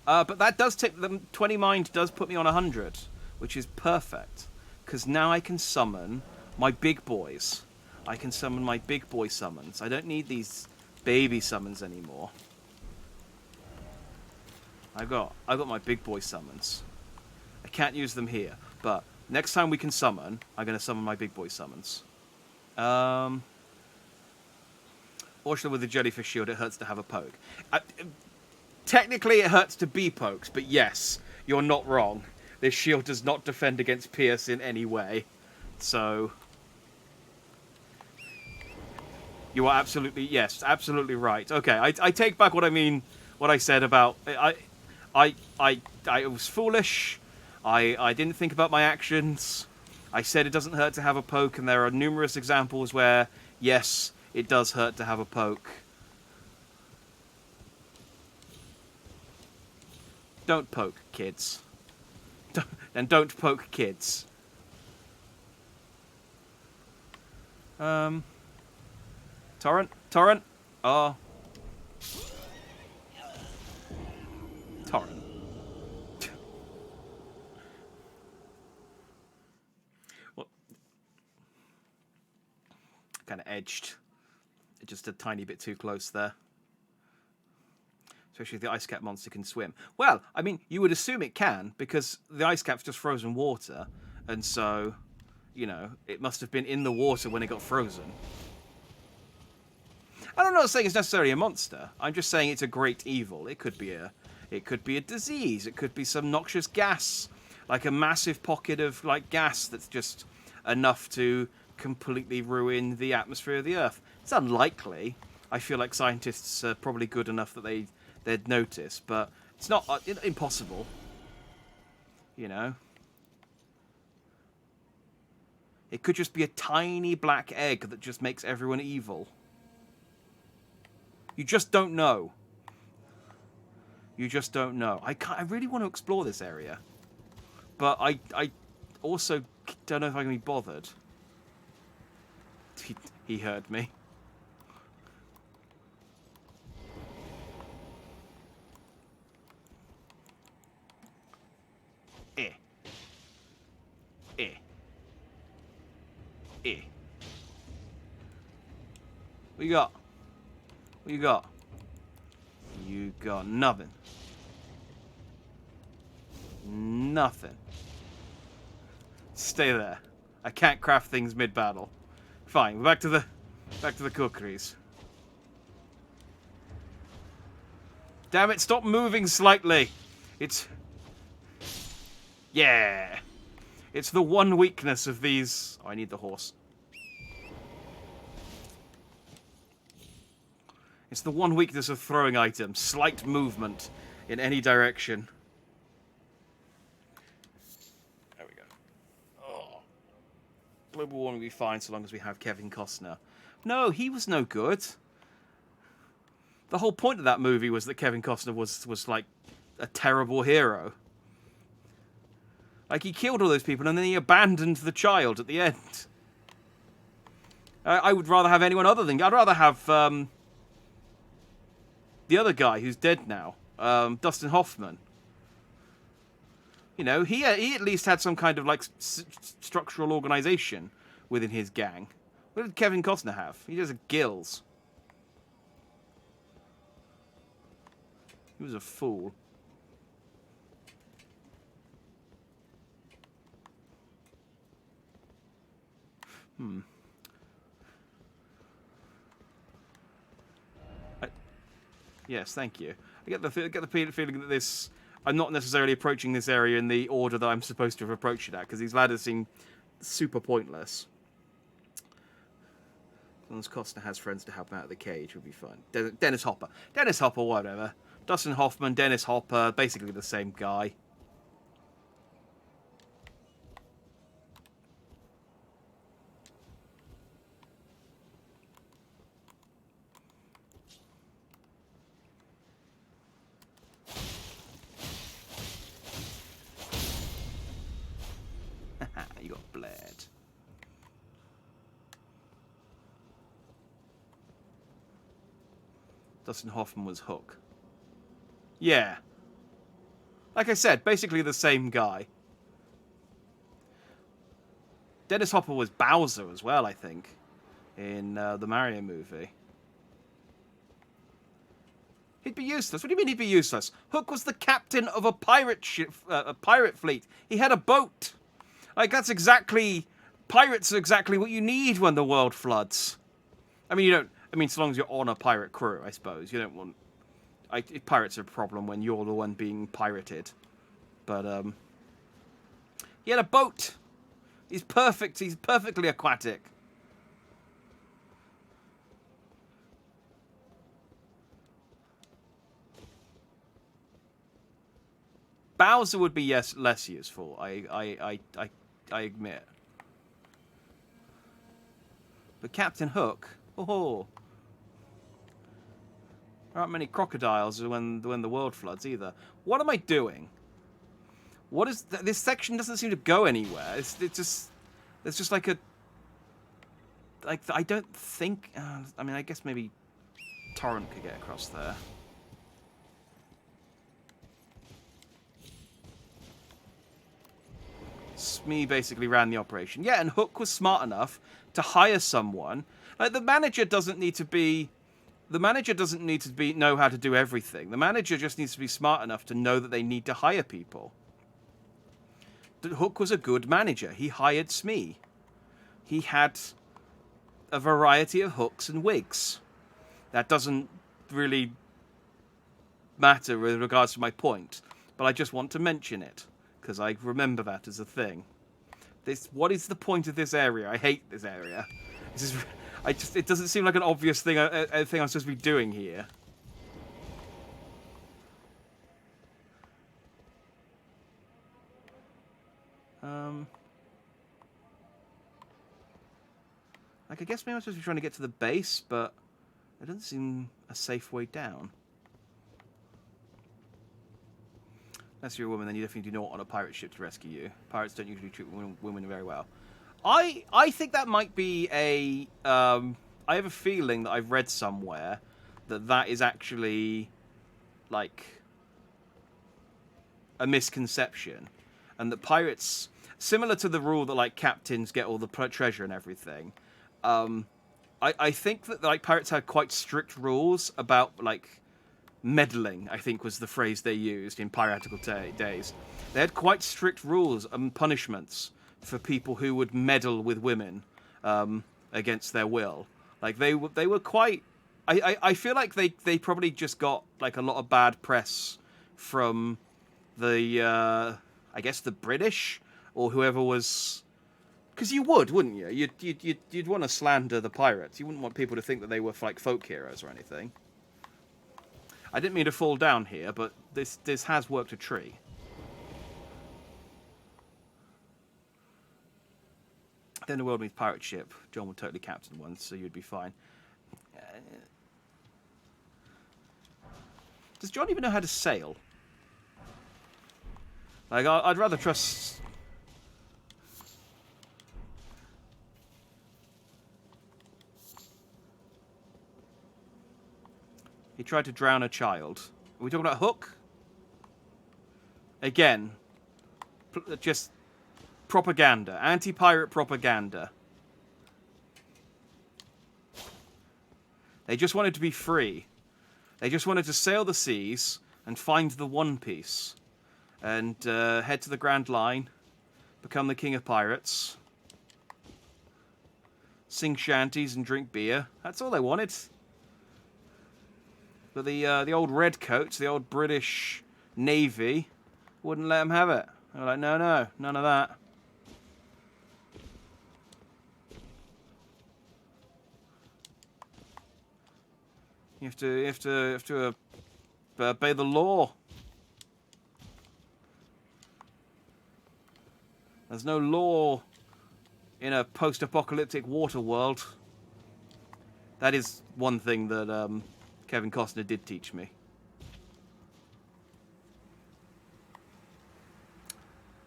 But that does take them 20 mind does put me on 100, which is perfect, because now I can summon my big boys. I can summon my big boy summons. I don't need these baby summons anymore. I got my big boy summons. I can't use them here, but next time we can summon, I'm going to summon my big boy summons. Fortunately, with the jellyfish shield, it hurts to have a poke. Technically, it hurts to be poked, but yes, you're not wrong. This shield does not defend against pierce in any way, so you are absolutely right. Okay, I take back what I mean, what I said about I was foolish. I didn't think about my actions. I said it doesn't hurt to have a poke, and there are numerous examples where yes, it does hurt to have a poke. Don't poke, kids. Don't poke kids. Torrent? Oh. Torrent. Well, kind of edged. Just a tiny bit too close there. Especially if the ice cap monster can swim. Well, I mean, you would assume it can, because the ice cap's just frozen water. And so, you know, it must have been in the water when it got frozen. And I'm not saying it's necessarily a monster. I'm just saying it's a great evil. It could be a disease. It could be some noxious gas. Like a massive pocket of, like, gas that's just enough to completely ruin the atmosphere of the Earth. It's unlikely. I feel like scientists are probably good enough that they'd notice, but it's not impossible. You know? It could just be a tiny black egg that just makes everyone evil. You just don't know. You just don't know. I really want to explore this area. But I also don't know if I can be bothered. He heard me. What you got? What you got? You got nothing. Nothing. Stay there. I can't craft things mid-battle. Fine, we're back to the cookeries. Damn it, stop moving slightly. Yeah. It's the one weakness of these. Oh, I need the horse. It's the one weakness of throwing items. Slight movement in any direction. There we go. Oh. Global warming will be fine so long as we have Kevin Costner. No, he was no good. The whole point of that movie was that Kevin Costner was like a terrible hero. Like, he killed all those people and then he abandoned the child at the end. I would rather have anyone other than... I'd rather have the other guy who's dead now. Dustin Hoffman. You know, he at least had some kind of, like, structural organization within his gang. What did Kevin Costner have? He just had gills. He was a fool. Yes, thank you. I get the feeling that this... I'm not necessarily approaching this area in the order that I'm supposed to have approached it at, because these ladders seem super pointless. As long as Costner has friends to help him out of the cage, would be fine. Dennis Hopper. Dennis Hopper, whatever. Dustin Hoffman, Dennis Hopper, basically the same guy. You got bled. Dustin Hoffman was Hook. Yeah. Like I said, basically the same guy. Dennis Hopper was Bowser as well, I think, in the Mario movie. He'd be useless. What do you mean he'd be useless? Hook was the captain of a pirate ship, a pirate fleet. He had a boat. Like, that's exactly... Pirates are exactly what you need when the world floods. I mean, you don't... I mean, so long as you're on a pirate crew, I suppose. You don't want... pirates are a problem when you're the one being pirated. But, he had a boat. He's perfect. He's perfectly aquatic. Bowser would be less useful. I admit. But Captain Hook, oh, there aren't many crocodiles when the world floods either. What am I doing? What is this section? Doesn't seem to go anywhere. It's just like a I don't think. I mean, I guess maybe Torrent could get across there. Smee basically ran the operation. Yeah, and Hook was smart enough to hire someone. Like, the manager doesn't need to know how to do everything. The manager just needs to be smart enough to know that they need to hire people. Hook was a good manager. He hired Smee. He had a variety of hooks and wigs. That doesn't really matter with regards to my point, but I just want to mention it because I remember that as a thing. What is the point of this area? I hate this area. It doesn't seem like an obvious thing. A thing I'm supposed to be doing here. Like, I guess maybe I'm supposed to be trying to get to the base, but it doesn't seem a safe way down. Unless you're a woman, then you definitely do not want a pirate ship to rescue you. Pirates don't usually treat women very well. I think that might be a... I have a feeling that I've read somewhere that is actually, like, a misconception. And that pirates... Similar to the rule that, like, captains get all the treasure and everything. I think that, like, pirates had quite strict rules about, like... meddling, I think was the phrase they used in piratical days. They had quite strict rules and punishments for people who would meddle with women against their will. Like, they were quite... I feel like they probably just got, like, a lot of bad press from the, I guess the British, or whoever was... Because you would, wouldn't you? You'd want to slander the pirates. You wouldn't want people to think that they were, like, folk heroes or anything. I didn't mean to fall down here, but this has worked a tree. Then the world needs pirate ship. John would totally captain one, so you'd be fine. Does John even know how to sail? Like, I'd rather trust... He tried to drown a child. Are we talking about Hook? Again, just propaganda. Anti-pirate propaganda. They just wanted to be free. They just wanted to sail the seas and find the One Piece. And head to the Grand Line. Become the king of pirates. Sing shanties and drink beer. That's all they wanted. But the old redcoats, the old British Navy, wouldn't let them have it. They were like, no, none of that. You have to obey the law. There's no law in a post-apocalyptic water world. That is one thing that Kevin Costner did teach me.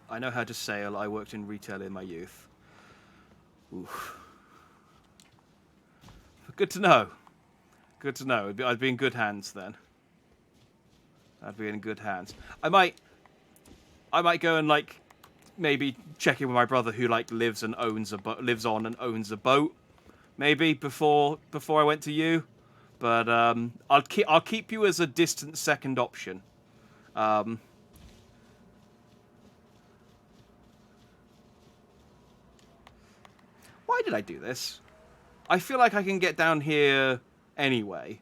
I know how to sail. I worked in retail in my youth. Oof. Good to know. Good to know. I'd be in good hands then. I'd be in good hands. I might go and, like, maybe check in with my brother who like lives on and owns a boat. Maybe before I went to you, but I'll keep you as a distant second option. Why did I do this? I feel like I can get down here anyway.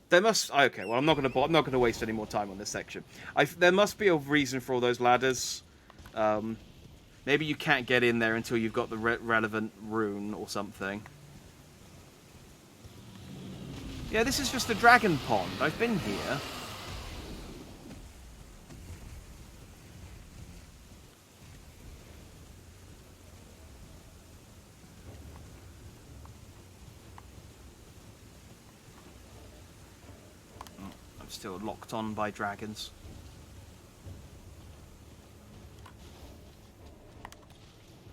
There must. Okay, well, I'm not gonna waste any more time on this section. There must be a reason for all those ladders. Maybe you can't get in there until you've got the relevant rune or something. Yeah, this is just a dragon pond. I've been here. Still locked on by dragons.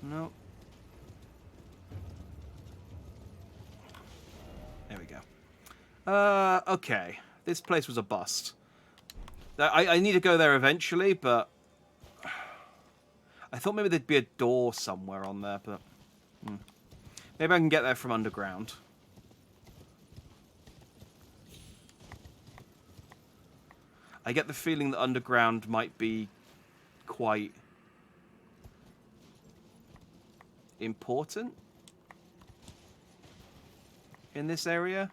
No. There we go. Okay. This place was a bust. I need to go there eventually, but I thought maybe there'd be a door somewhere on there, but maybe I can get there from underground. I get the feeling that underground might be quite important in this area.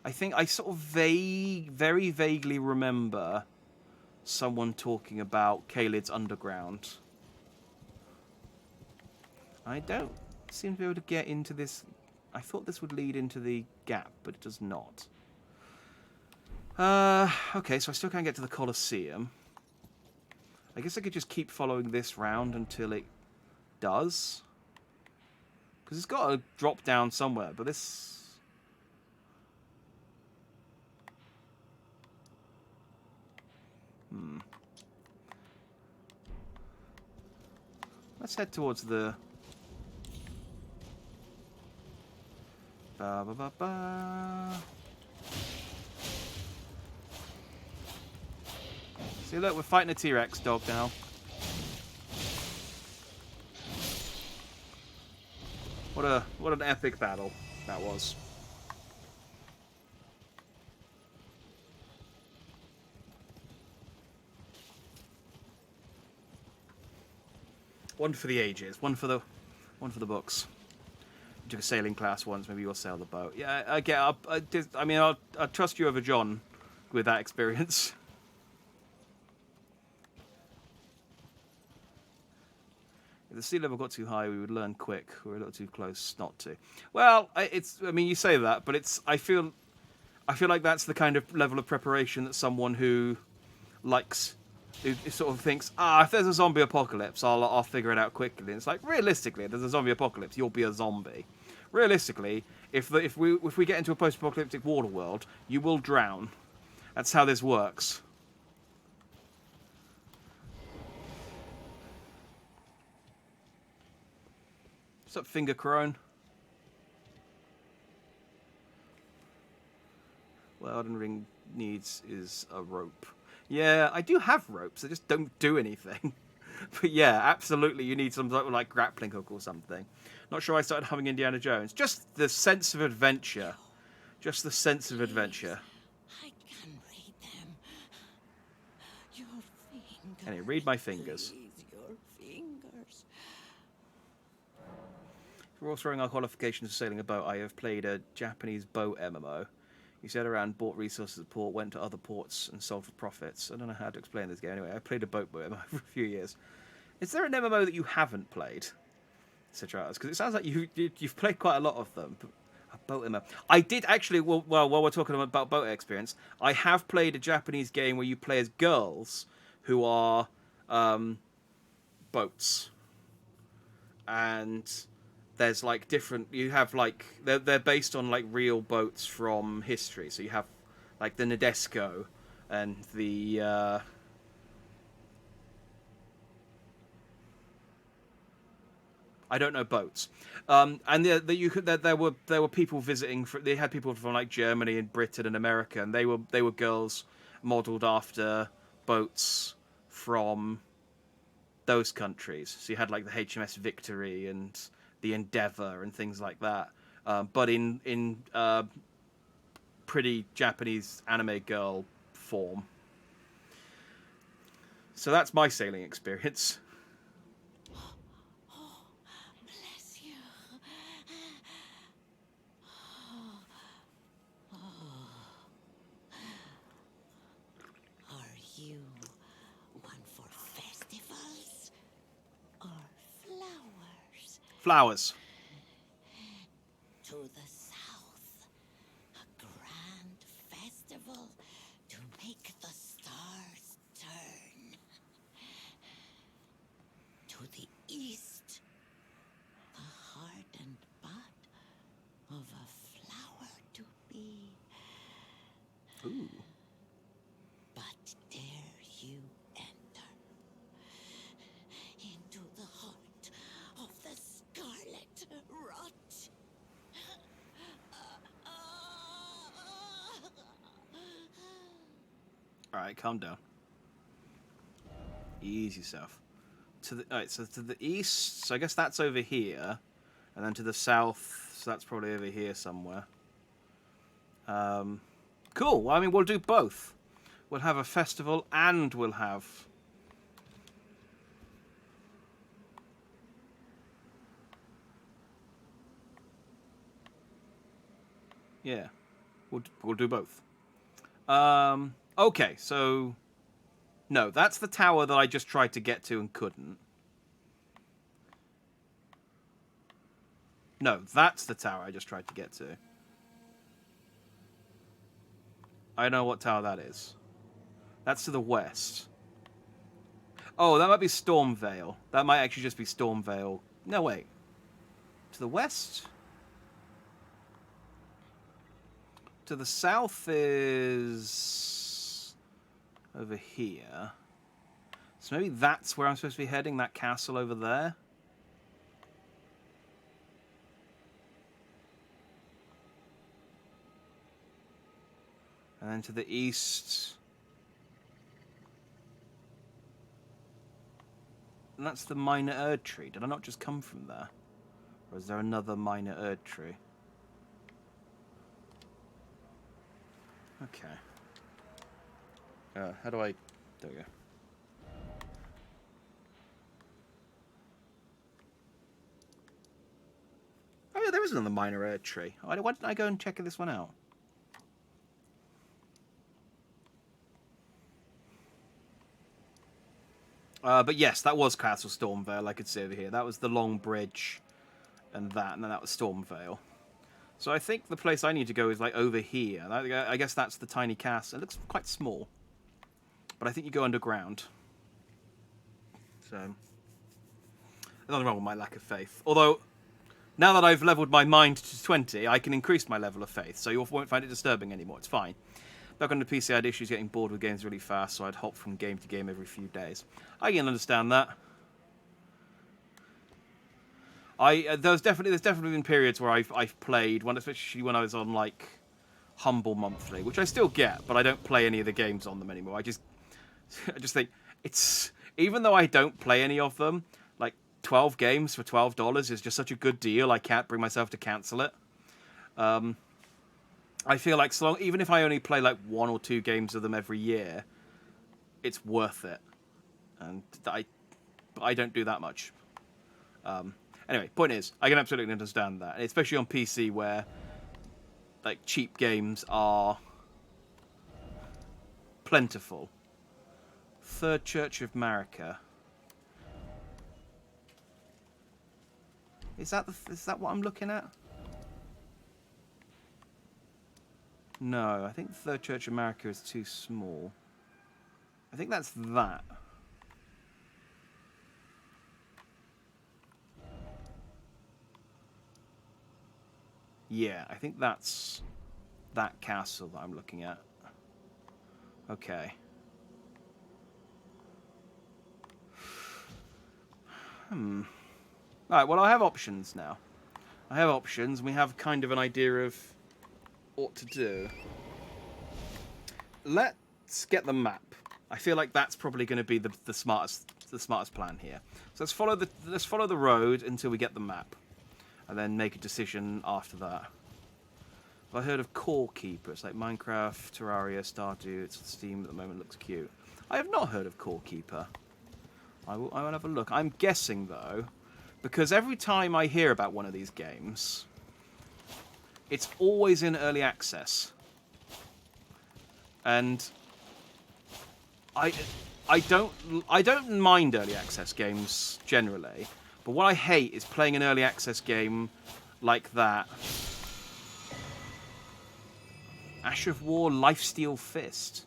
I think I sort of very vaguely remember someone talking about Caelid's underground. I don't seem to be able to get into this. I thought this would lead into the gap, but it does not. Okay, so I still can't get to the Colosseum. I guess I could just keep following this round until it does. Because it's got to drop down somewhere, but this... Let's head towards the... See, look, we're fighting a T-Rex dog now. What an epic battle that was. One for the ages, one for the books. You took a sailing class once, maybe you'll sail the boat. Yeah, I'll trust you over John with that experience. If the sea level got too high, we would learn quick. We're a little too close not to. Well, you say that, but I feel like that's the kind of level of preparation that someone who sort of thinks, if there's a zombie apocalypse, I'll figure it out quickly. And it's like, realistically, if there's a zombie apocalypse, you'll be a zombie. Realistically, if we get into a post-apocalyptic water world, you will drown. That's how this works. What's up, Finger Crone? What Elden Ring needs is a rope. Yeah, I do have ropes. I just don't do anything. But yeah, absolutely, you need some sort of like grappling hook or something. Not sure I started humming Indiana Jones. Just the sense of adventure. Just the sense of adventure. I can read them. Your fingers. Can you read my fingers? Please, your fingers. For all throwing our qualifications for sailing a boat, I have played a Japanese boat MMO. You sailed around, bought resources at port, went to other ports, and sold for profits. I don't know how to explain this game. Anyway, I played a boat MMO for a few years. Is there an MMO that you haven't played? Because it sounds like you've played quite a lot of them. A boat MMO. I did actually, well, while we're talking about boat experience, I have played a Japanese game where you play as girls who are boats. And... there's like different, you have like, they're based on like real boats from history. So you have like the Nadesco and the I don't know boats. And there were people visiting. They had people from like Germany and Britain and America, and they were girls, modelled after boats from those countries. So you had like the HMS Victory and the Endeavour and things like that, but in pretty Japanese anime girl form. So that's my sailing experience. Oh, bless you. Are you one for festivals or flowers? Flowers. To the south, a grand festival to make the stars turn. To the east, the heart and bud of a flower to be. Ooh. But dare you enter into the heart of the scarlet rot? Alright, calm down. Ease yourself. Alright, so to the east, so I guess that's over here. And then to the south, so that's probably over here somewhere. Cool. Well, I mean, we'll do both. We'll have a festival and we'll have... Yeah. We'll do both. Okay, so... No, that's the tower that I just tried to get to and couldn't. No, that's the tower I just tried to get to. I know what tower that is. That's to the west. Oh, that might be Stormvale. That might actually just be Stormvale. No, wait. To the west? To the south is... over here. So maybe that's where I'm supposed to be heading, that castle over there. And then to the east... And that's the minor Erd tree. Did I not just come from there? Or is there another minor Erd tree? Okay. How do I... There we go. Oh yeah, there is another minor Erd tree. Why didn't I go and check this one out? But yes, that was Castle Stormvale, I could see over here. That was the long bridge and then that was Stormvale. So I think the place I need to go is like over here. I guess that's the tiny castle. It looks quite small. But I think you go underground. So, there's nothing wrong with my lack of faith. Although, now that I've leveled my mind to 20, I can increase my level of faith. So you won't find it disturbing anymore. It's fine. Back on the PC, I had issues getting bored with games really fast, so I'd hop from game to game every few days. I can understand that. There's definitely been periods where I've played, especially when I was on like Humble Monthly, which I still get, but I don't play any of the games on them anymore. I just think it's, even though I don't play any of them, like 12 games for $12 is just such a good deal. I can't bring myself to cancel it. I feel like even if I only play like 1 or 2 games of them every year, it's worth it. And I don't do that much. Anyway, point is, I can absolutely understand that, especially on PC where like cheap games are plentiful. Third Church of Marika. Is that what I'm looking at? No, I think the Third Church of Marika is too small. I think that's that. Yeah, I think that's that castle that I'm looking at. Okay. Alright, well I have options now. I have options, and we have kind of an idea of what to do. Let's get the map. I feel like that's probably going to be the smartest plan here. So let's follow the road until we get the map, and then make a decision after that. I heard of Core Keeper. It's like Minecraft, Terraria, Stardew. It's on Steam at the moment. Looks cute. I have not heard of Core Keeper. I will have a look. I'm guessing though, because every time I hear about one of these games, it's always in early access, and I don't mind early access games generally, but what I hate is playing an early access game like that. Ash of War, Lifesteal Fist.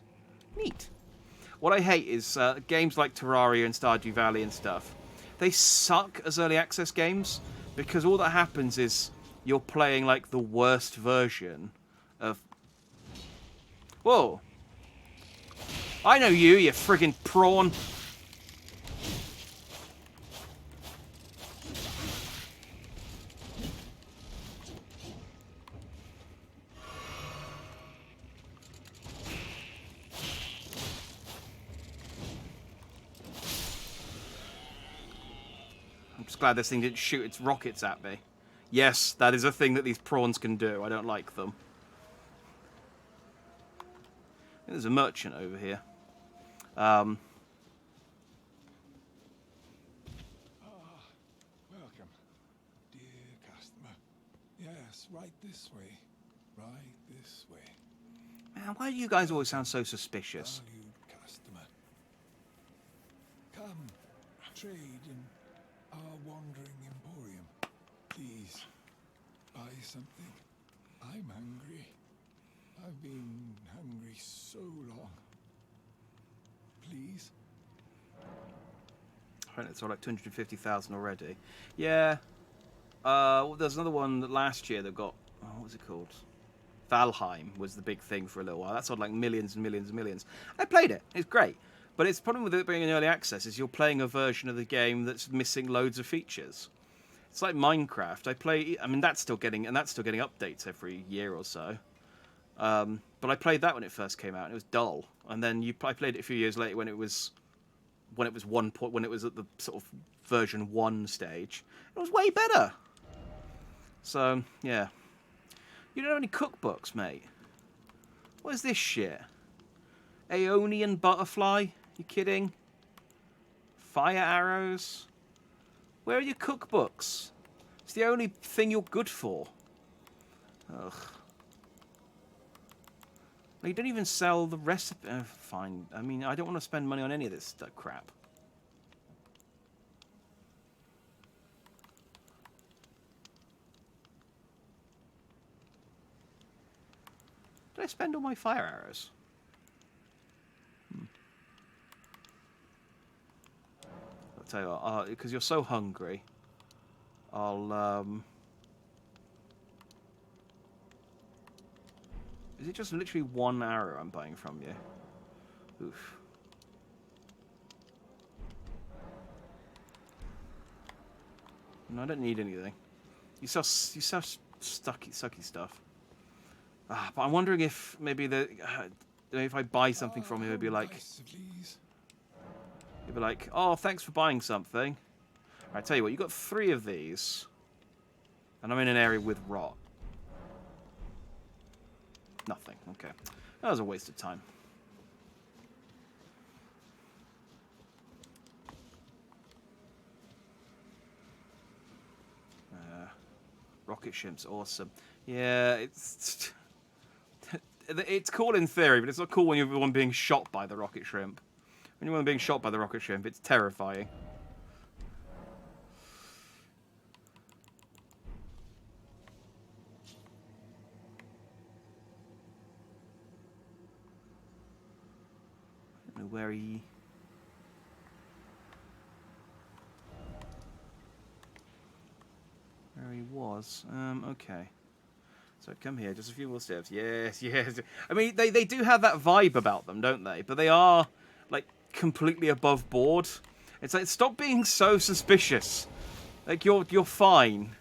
Neat. What I hate is games like Terraria and Stardew Valley and stuff. They suck as early access games because all that happens is you're playing like the worst version of... Whoa. I know you friggin' prawn. I'm just glad this thing didn't shoot its rockets at me. Yes, that is a thing that these prawns can do. I don't like them. There's a merchant over here. Welcome, dear customer. Yes, right this way. Right this way. Man, why do you guys always sound so suspicious? Valued customer. Come, trade in our wandering emporium. Please, buy something. I'm hungry. I've been hungry so long. Please? I think it's all like 250,000 already. Yeah. Well, there's another one that last year that got... Oh, what was it called? Valheim was the big thing for a little while. That sold like millions and millions and millions. I played it. It's great. But its problem with it being in early access is you're playing a version of the game that's missing loads of features. It's like Minecraft. I mean, that's still getting updates every year or so. But I played that when it first came out, and it was dull. And then I played it a few years later when it was at the sort of version 1 stage. It was way better. So yeah, you don't have any cookbooks, mate. What is this shit? Aeonian butterfly? You kidding? Fire arrows? Where are your cookbooks? It's the only thing you're good for. Ugh. You don't even sell the recipe. Fine. I mean, I don't want to spend money on any of this crap. Did I spend all my fire arrows? I'll tell you what, because you're so hungry, I'll, Is it just literally 1 arrow I'm buying from you? Oof. No, I don't need anything. You sell sucky stuff. But I'm wondering if maybe if I buy something from you, it'd be like, oh, thanks for buying something. I tell you what, you got 3 of these, and I'm in an area with rot. Nothing. Okay. That was a waste of time. Rocket ship's awesome. Yeah, it's cool in theory, but it's not cool when you're the one being shot by the rocket shrimp. When you're the one being shot by the rocket shrimp, it's terrifying. I don't know where he... Where he was. Okay. So come here, just a few more steps. Yes, yes. I mean, they do have that vibe about them, don't they? But they are, like, completely above board. It's like, stop being so suspicious. Like, you're fine.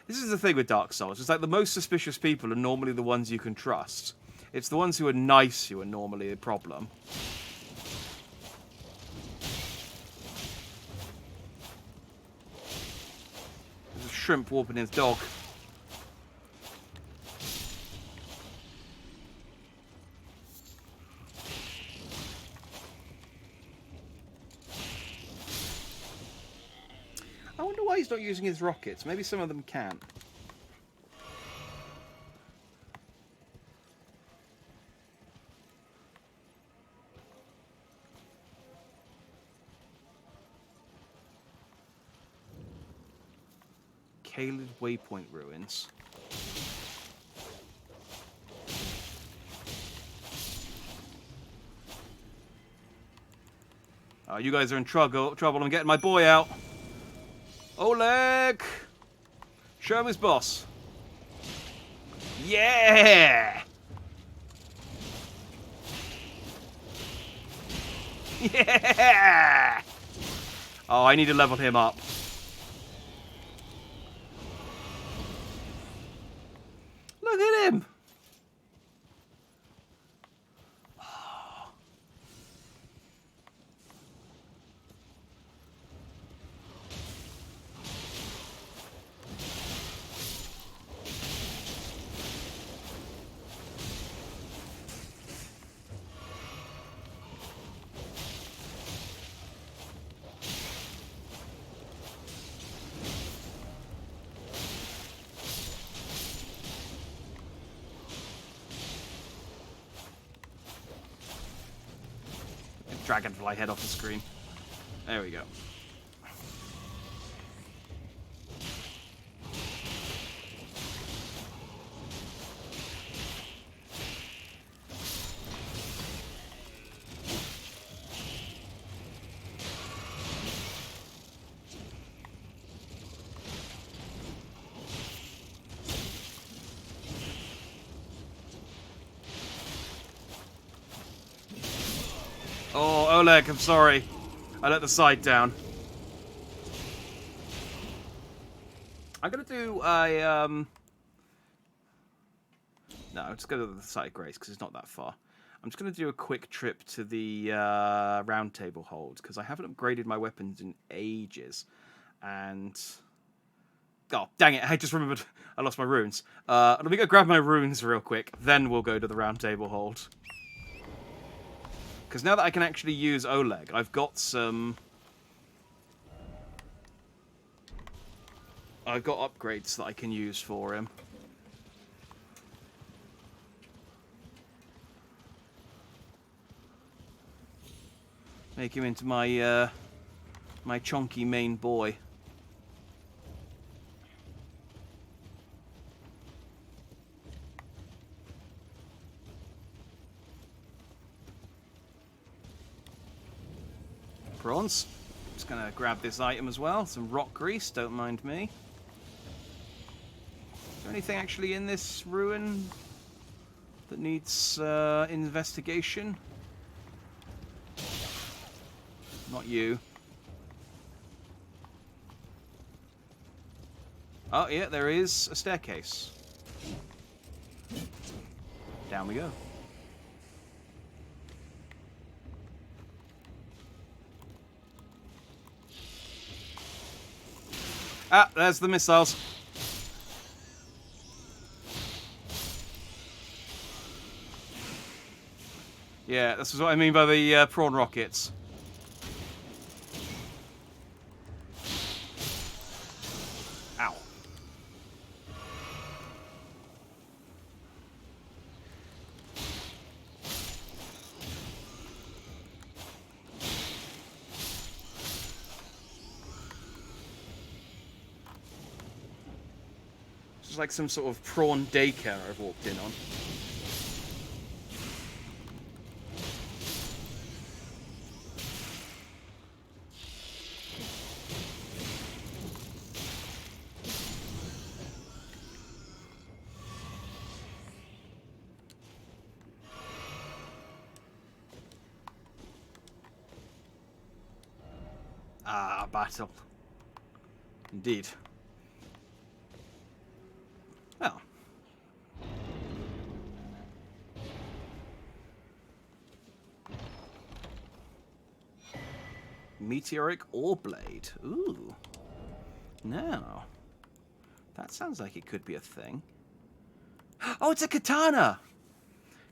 This is the thing with Dark Souls. It's like the most suspicious people are normally the ones you can trust. It's the ones who are nice who are normally the problem. There's a shrimp warping his dog. I wonder why he's not using his rockets. Maybe some of them can. Caelid Waypoint Ruins. Oh, you guys are in trouble. I'm getting my boy out. Oleg! Show him his boss. Yeah! Yeah! Oh, I need to level him up. Look at him! Dragonfly head off the screen. There we go. Oh, Oleg, I'm sorry. I let the side down. I'm gonna do a, No, I'm just going to the site of Grace, because it's not that far. I'm just going to do a quick trip to the round table hold, because I haven't upgraded my weapons in ages. And... oh, dang it, I just remembered I lost my runes. Let me go grab my runes real quick, then we'll go to the round table hold. Because now that I can actually use Oleg, I've got some... I've got upgrades that I can use for him. Make him into my, my chonky main boy. Prawns. Just gonna grab this item as well. Some rock grease, don't mind me. Is there anything actually in this ruin that needs investigation? Not you. Oh, yeah, there is a staircase. Down we go. Ah, there's the missiles. Yeah, this is what I mean by the prawn rockets. Ow. This is like some sort of prawn daycare I've walked in on. Ah, battle. Indeed. Well. Meteoric ore blade. Ooh. Now, that sounds like it could be a thing. Oh, it's a katana!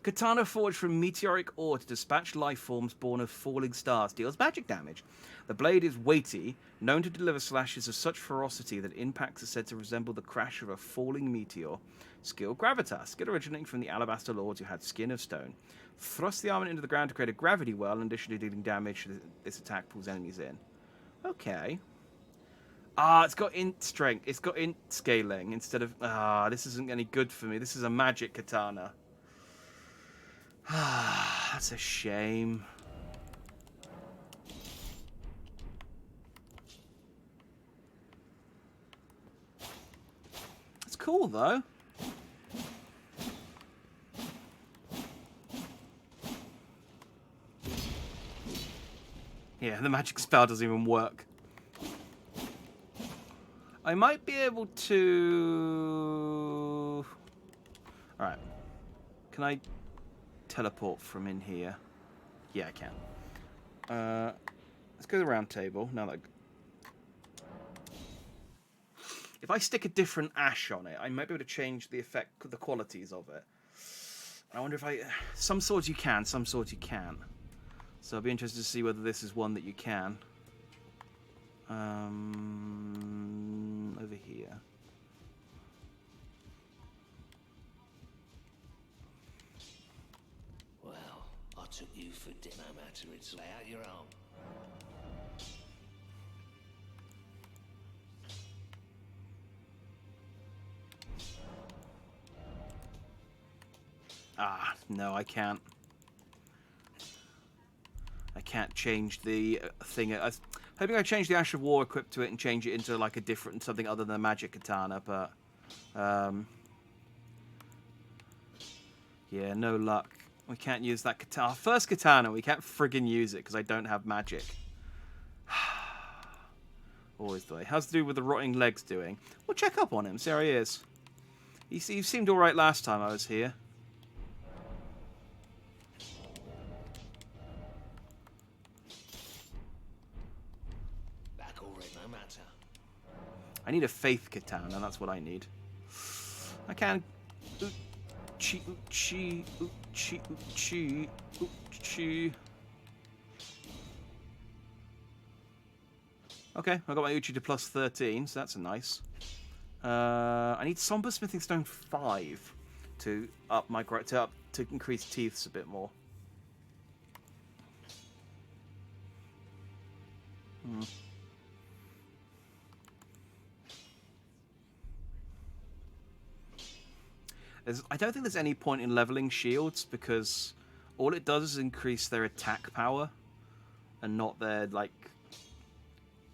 Katana forged from meteoric ore to dispatch life forms born of falling stars. Deals magic damage. The blade is weighty, known to deliver slashes of such ferocity that impacts are said to resemble the crash of a falling meteor. Skill Gravitas. Skill originating from the Alabaster Lords who had skin of stone. Thrust the armament into the ground to create a gravity well, and additionally dealing damage. This attack pulls enemies in. Okay. Ah, it's got int strength. It's got int scaling instead of... Ah, this isn't any good for me. This is a magic katana. Ah, that's a shame. It's cool, though. Yeah, the magic spell doesn't even work. I might be able to... Alright. Can I teleport from in here? Yeah, I can. Let's go to the round table. Now that... If I stick a different ash on it, I might be able to change the effect, the qualities of it. I wonder if I... Some swords you can, some swords you can't. So I'll be interested to see whether this is one that you can. Over here. Well, I took you for dinner, matter. It's lay out your arm. Ah, no, I can't. I can't change the thing. I was hoping I change the Ash of War equipped to it and change it into like a different something other than a magic katana, but yeah, no luck. We can't use that katana. Our first katana, we can't friggin' use it because I don't have magic. Always the way. How's the dude with the rotting legs doing? We'll check up on him, see how he is. He seemed alright last time I was here. I need a faith katana, that's what I need. I can... Uchi, uchi, uchi, uchi, uchi. Okay, I got my uchi to plus 13, so that's a nice. I need somber smithing stone 5 to up my to increase teeths a bit more. I don't think there's any point in leveling shields because all it does is increase their attack power and not their like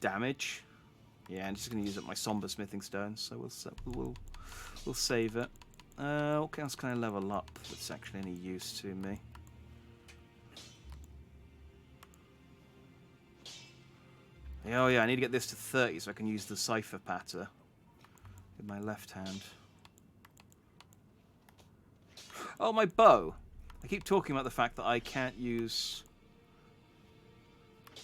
damage. Yeah, I'm just going to use up my somber smithing stones, so we'll save it. What else can I level up that's actually any use to me? Oh yeah, I need to get this to 30 so I can use the cipher patter with my left hand. Oh, my bow. I keep talking about the fact that I can't use... I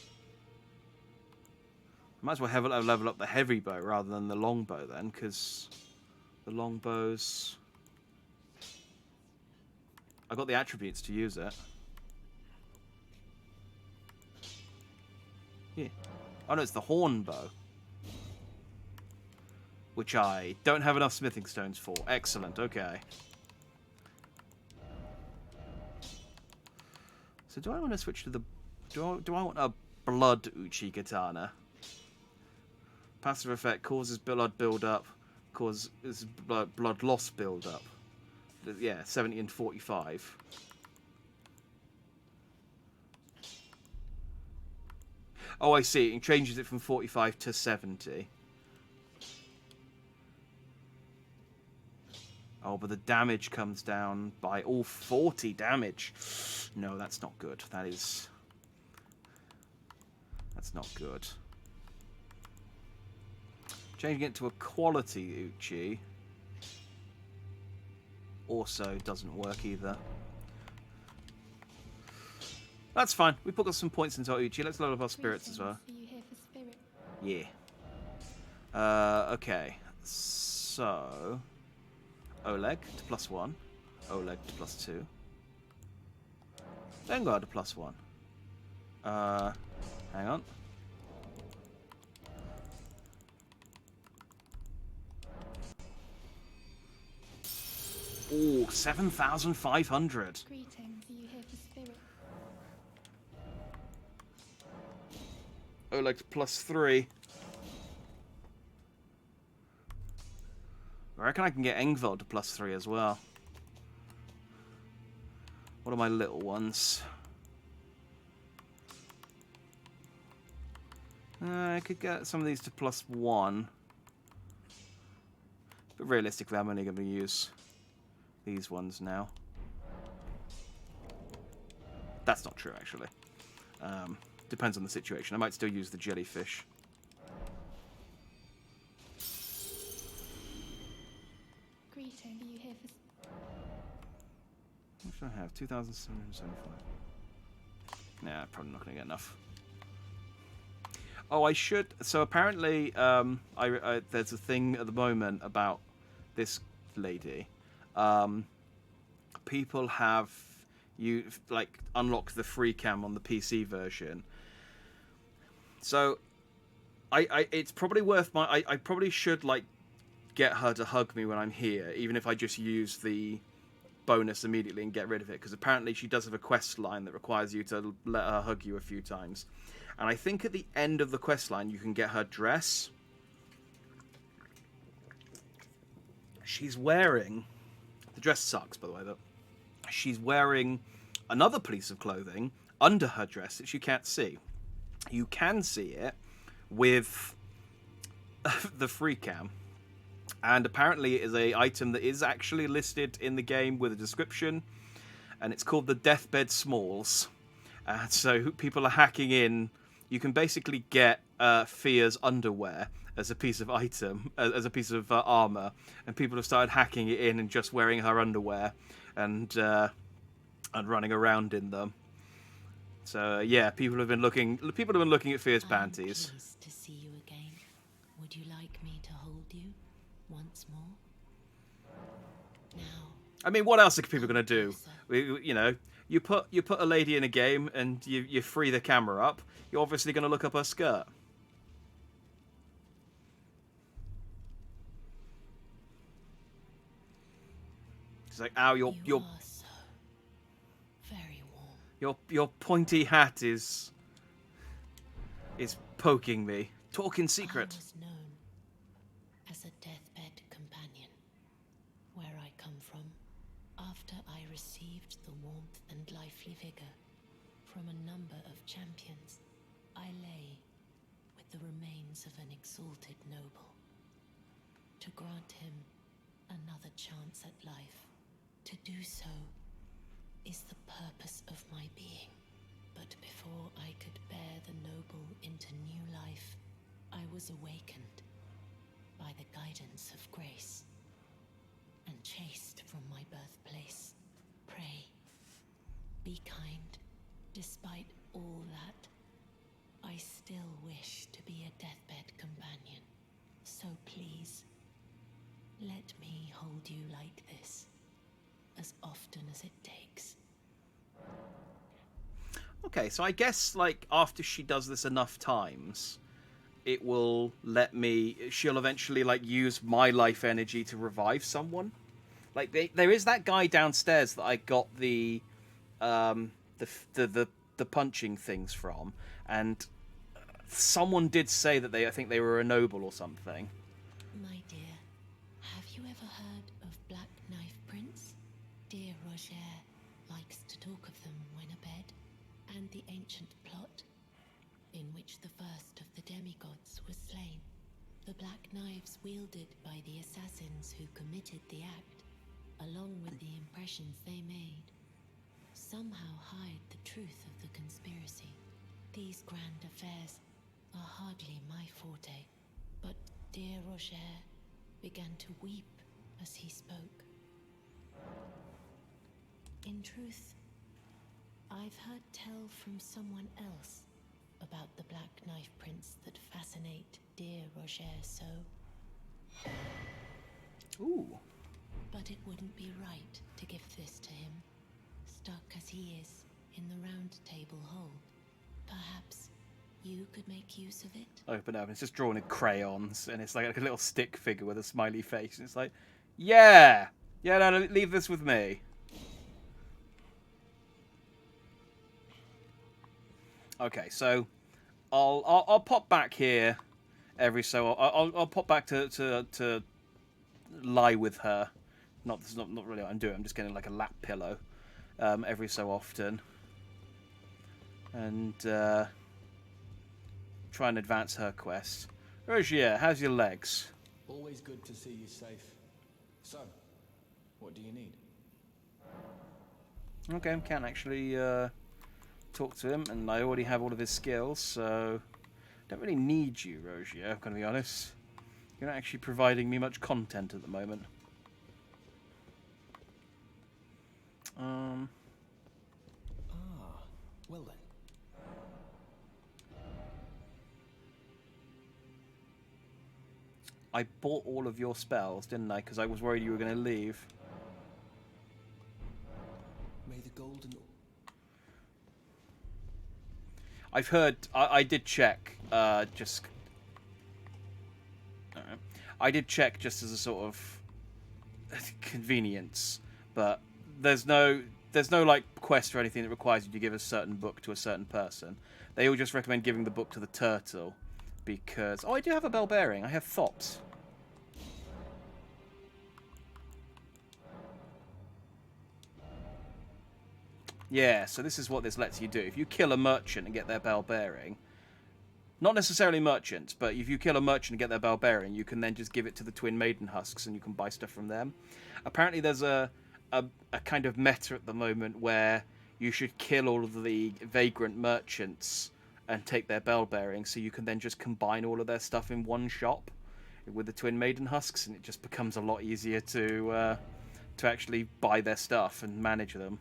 might as well level up the heavy bow rather than the long bow then, because the long bows... I got the attributes to use it. Yeah. Oh no, it's the horn bow. Which I don't have enough smithing stones for. Excellent, okay. So do I want to switch to the... Do I want a blood uchi katana? Passive effect causes blood build-up, causes blood loss build-up. Yeah, 70 and 45. Oh, I see. It changes it from 45 to 70. Oh, but the damage comes down by all 40 damage. No, that's not good. That's not good. Changing it to a quality uchi also doesn't work either. That's fine. We put some points into Uchi. Let's level up our spirits as well. Are you here for spirit? Yeah. Okay. So Oleg to +1. Oleg to +2. Engraved to +1. Hang on. Oh, 7,500. Greetings. Are you here for spirit? Oleg to +3. I reckon I can get Engveld to +3 as well. What are my little ones? I could get some of these to +1. But realistically, I'm only going to use these ones now. That's not true, actually. Depends on the situation. I might still use the jellyfish. Greetings. Are you here for? What should I have? 2,775. Nah, probably not going to get enough. Oh, I should. So apparently, there's a thing at the moment about this lady. People have unlocked the free cam on the PC version. So, it's probably worth I probably should get her to hug me when I'm here, even if I just use the bonus immediately and get rid of it, because apparently she does have a quest line that requires you to let her hug you a few times. And I think at the end of the quest line you can get her dress. She's wearing... The dress sucks, by the way, though. She's wearing another piece of clothing under her dress that you can't see. You can see it with the free cam. And apparently it is an item that is actually listed in the game with a description. And it's called the Deathbed Smalls. So people are hacking in. You can basically get Fia's underwear as a piece of item, as a piece of armor, and people have started hacking it in and just wearing her underwear and running around in them. So yeah, people have been looking at Fia's panties. I'm pleased to see you again. Would you like me to hold you once more? Now. I mean, what else are people going to do? You put a lady in a game and you free the camera up. You're obviously going to look up her skirt. It's like, ow, You are so very warm. your pointy hat is poking me. Talk in secret. I was known as a deathbed companion. Where I come from, after I received the warmth and lively vigor from a number of champions, I lay with the remains of an exalted noble. To grant him another chance at life, to do so is the purpose of my being. But before I could bear the noble into new life, I was awakened by the guidance of grace and chased from my birthplace. Pray, be kind. Despite all that, I still wish to be a deathbed companion. So please, let me hold you like this, as often as it takes. Okay, so I guess after she does this enough times, it will let me. She'll eventually use my life energy to revive someone. There is that guy downstairs that I got the punching things from, and someone did say that I think they were a noble or something. My dear, have you ever heard of Black Knife Prince? Dear Roger likes to talk of them when abed, and the ancient plot in which the first of the demigods was slain. The black knives wielded by the assassins who committed the act, along with the impressions they made, somehow hide the truth of the conspiracy. These grand affairs are hardly my forte, but dear Roger began to weep as he spoke. In truth, I've heard tell from someone else about the black knife prints that fascinate dear Roger so. Ooh. But it wouldn't be right to give this to him, stuck as he is in the round table hole. Perhaps you could make use of it? Open up, and it's just drawn in crayons, and it's like a little stick figure with a smiley face, and it's like, yeah! Yeah, no, leave this with me. Okay, so I'll pop back here every so I'll pop back to lie with her. Not really what I'm doing. I'm just getting like a lap pillow every so often, and try and advance her quest. Rogier, how's your legs? Always good to see you safe. So, what do you need? Okay, I can't actually talk to him, and I already have all of his skills, so don't really need you, Rogier, I'm going to be honest. You're not actually providing me much content at the moment. Well then. I bought all of your spells, didn't I? Because I was worried you were going to leave. May the golden... I've heard... I did check, just... I did check just as a sort of convenience, but there's no like quest or anything that requires you to give a certain book to a certain person. They all just recommend giving the book to the turtle because... Oh, I do have a bell bearing. I have Thops. Yeah, so this is what this lets you do. If you kill a merchant and get their bell bearing, not necessarily merchants, but if you kill a merchant and get their bell bearing, you can then just give it to the Twin Maiden husks and you can buy stuff from them. Apparently there's a kind of meta at the moment where you should kill all of the vagrant merchants and take their bell bearing, so you can then just combine all of their stuff in one shop with the Twin Maiden husks, and it just becomes a lot easier to actually buy their stuff and manage them.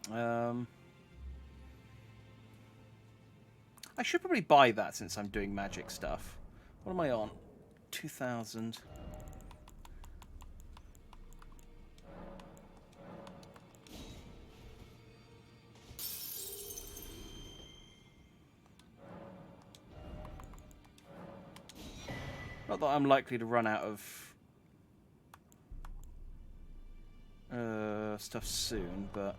I should probably buy that since I'm doing magic stuff. What am I on? 2,000. Not that I'm likely to run out of stuff soon, but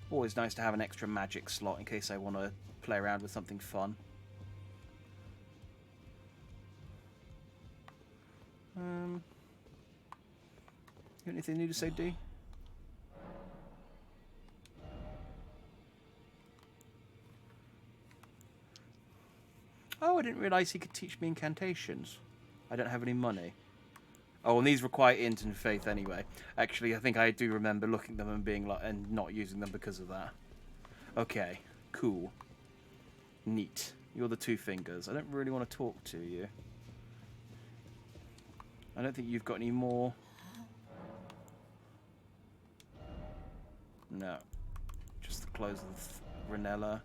always nice to have an extra magic slot in case I want to play around with something fun. You got anything new to say, D? Oh, I didn't realise he could teach me incantations. I don't have any money. Oh, and these require int and faith anyway. Actually, I think I do remember looking at them and being like, and not using them because of that. Okay, cool. Neat. You're the two fingers. I don't really want to talk to you. I don't think you've got any more. No. Just the clothes of Ranella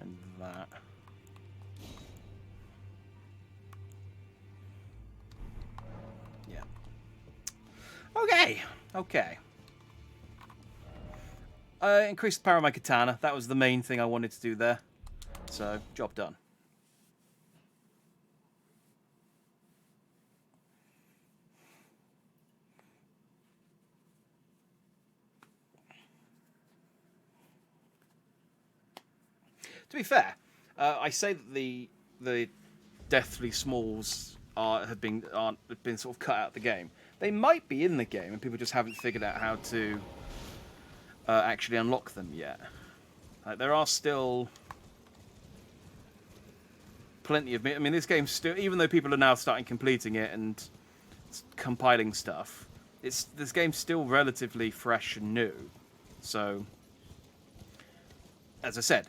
and that. Yeah. Okay. Okay. Increase the power of my katana. That was the main thing I wanted to do there. So, job done. To be fair, I say that the Deathly Smalls have been sort of cut out of the game. They might be in the game, and people just haven't figured out how to actually unlock them yet. There are still plenty of... I mean, this game's still... Even though people are now starting completing it and compiling stuff, this game's still relatively fresh and new. So, as I said,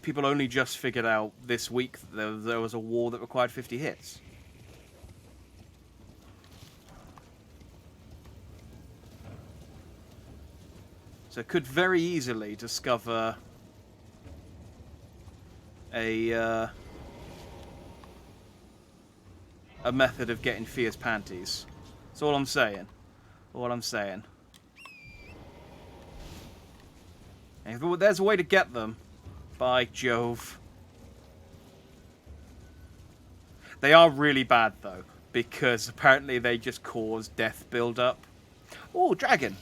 people only just figured out this week that there was a war that required 50 hits. So it could very easily discover a method of getting Fia's panties. That's all I'm saying. All I'm saying. And if there's a way to get them, by Jove. They are really bad, though, because apparently they just cause death build-up. Oh, dragon.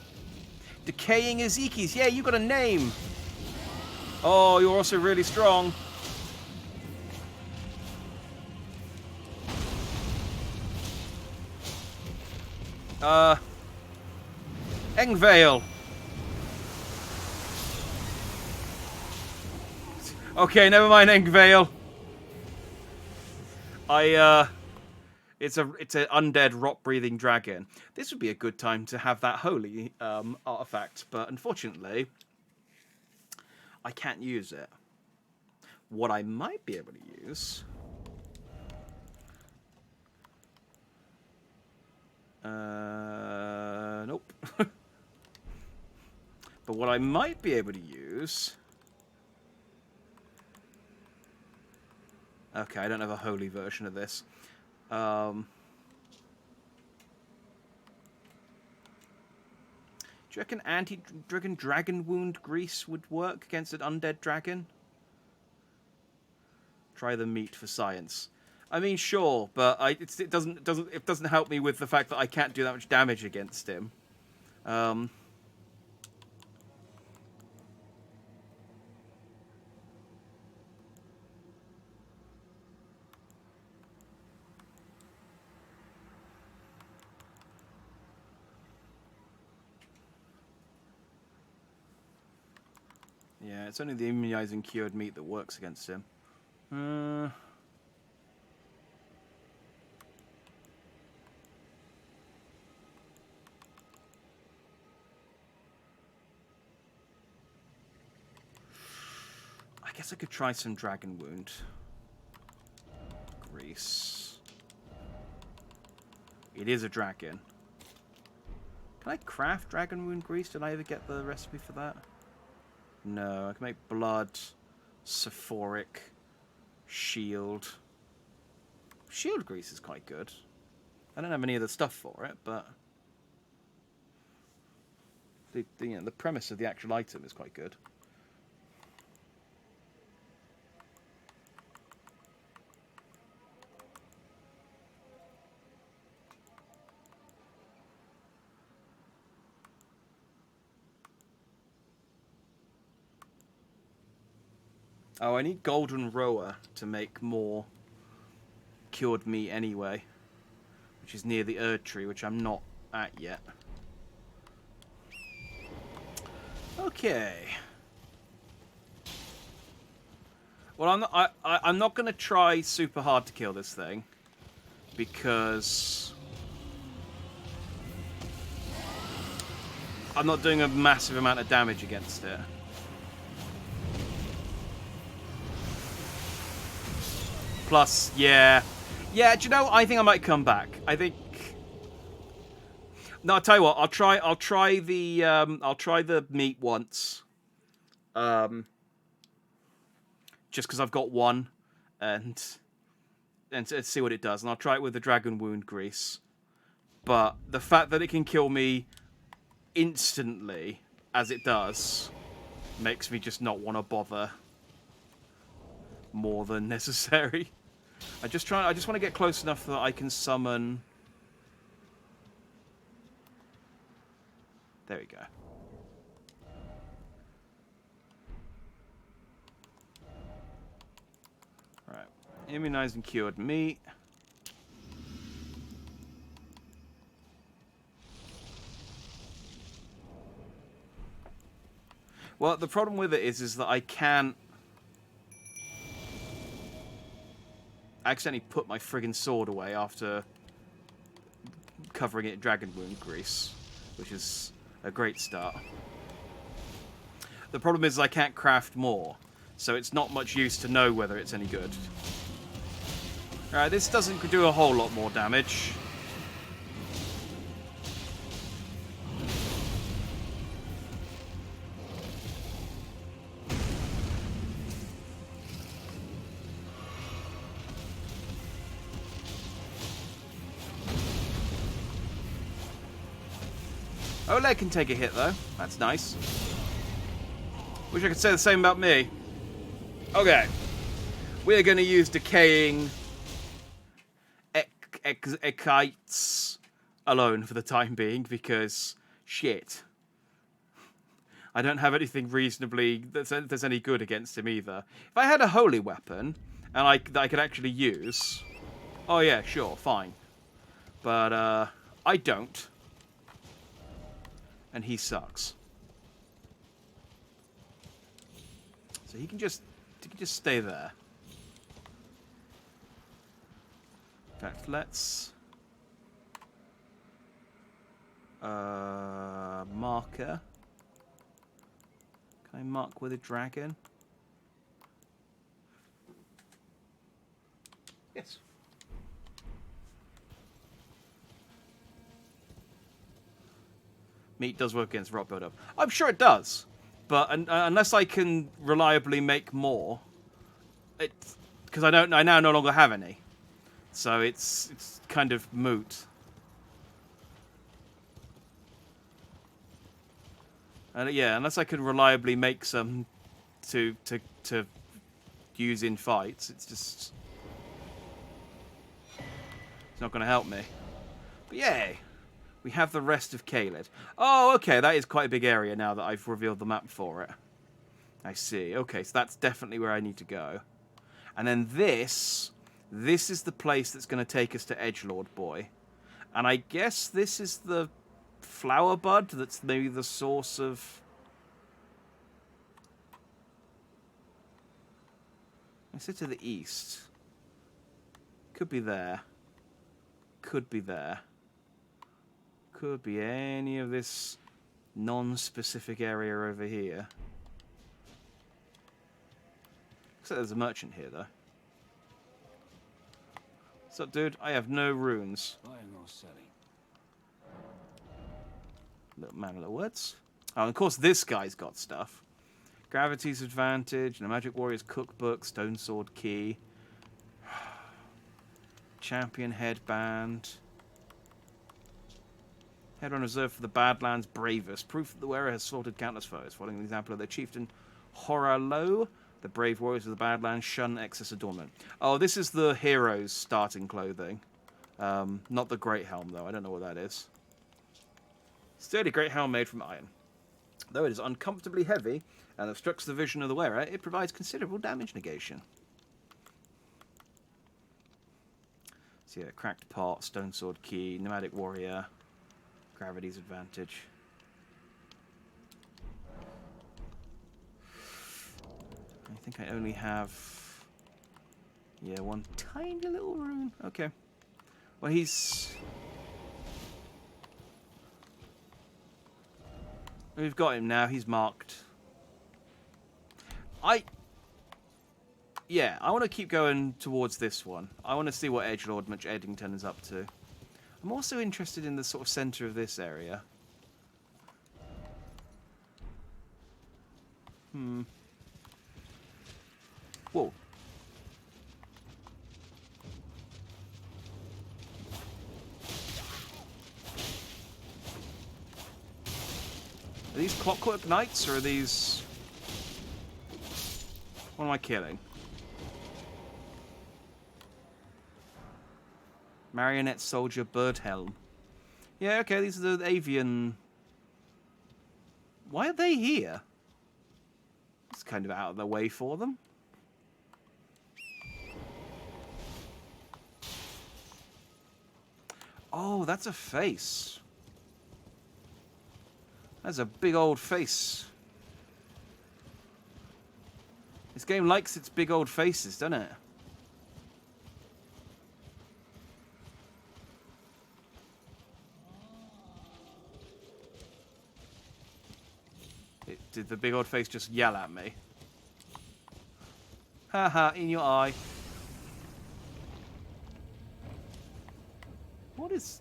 Decaying Ezekis. Yeah, you got a name. Oh, you're also really strong. Engraved. Okay, never mind, Engraved. It's an undead rock-breathing dragon. This would be a good time to have that holy artifact, but unfortunately, I can't use it. What I might be able to use... nope. But what I might be able to use... Okay, I don't have a holy version of this. Do you reckon dragon wound grease would work against an undead dragon? Try the meat for science. I mean, sure, but it doesn't help me with the fact that I can't do that much damage against him. Yeah, it's only the immunizing cured meat that works against him. I guess I could try some dragon wound grease. It is a dragon. Can I craft dragon wound grease? Did I ever get the recipe for that? No, I can make blood, sulfuric, shield. Shield grease is quite good. I don't have any other stuff for it, but the premise of the actual item is quite good. Oh, I need golden rower to make more cured meat anyway, which is near the Erd tree, which I'm not at yet. Okay. Well, I'm not going to try super hard to kill this thing because I'm not doing a massive amount of damage against it. Plus, yeah, do you know? I think I might come back. I think. No, I'll tell you what. I'll try the meat once. Just because I've got one, and see what it does, and I'll try it with the dragon wound grease. But the fact that it can kill me instantly, as it does, makes me just not want to bother more than necessary. I just want to get close enough that I can summon. There we go. Alright. Immunized and cured meat. Well, the problem with it is that I can't accidentally put my friggin' sword away after covering it in dragon wound grease, which is a great start. The problem is I can't craft more, so it's not much use to know whether it's any good. Alright, this doesn't do a whole lot more damage. Oleg can take a hit, though. That's nice. Wish I could say the same about me. Okay. We're going to use decaying Ekites alone for the time being, because shit. I don't have anything reasonably that's any good against him either. If I had a holy weapon and that I could actually use, oh yeah, sure, fine. But I don't, and he sucks. So he can just stay there. In fact, let's marker. Can I mark with a dragon? Yes. Meat does work against rock buildup. I'm sure it does, but unless I can reliably make more, because I now no longer have any, so it's kind of moot. Yeah, unless I can reliably make some to use in fights, it's not going to help me. But yay, we have the rest of Caelid. Oh, okay, that is quite a big area now that I've revealed the map for it. I see. Okay, so that's definitely where I need to go. And then this is the place that's going to take us to Edgelord Boy. And I guess this is the flower bud that's maybe the source of... I said to the east. Could be there. Could be there. Could be any of this non-specific area over here. Looks like there's a merchant here, though. What's up, dude? I have no runes. Buying or selling? Little man of little words. Oh, and of course this guy's got stuff. Gravity's advantage, and a magic warrior's cookbook, stone sword key, champion headband, head on reserve for the Badlands bravest. Proof that the wearer has slaughtered countless foes. Following the example of their chieftain Horalo, the brave warriors of the Badlands shun excess adornment. Oh, this is the hero's starting clothing. Not the great helm though. I don't know what that is. Sturdy great helm made from iron. Though it is uncomfortably heavy and obstructs the vision of the wearer, it provides considerable damage negation. So yeah, cracked pot, stone sword key, nomadic warrior, gravity's advantage. I think I only have, yeah, one tiny little rune. Okay. Well, we've got him now. He's marked. Yeah, I want to keep going towards this one. I want to see what Edgelord Much Eddington is up to. I'm also interested in the sort of centre of this area. Whoa. Are these Clockwork Knights, or are these... What am I killing? Marionette Soldier Birdhelm. Yeah, okay, these are the avian... Why are they here? It's kind of out of the way for them. Oh, that's a face. That's a big old face. This game likes its big old faces, doesn't it? Did the big old face just yell at me? Haha, in your eye. What is...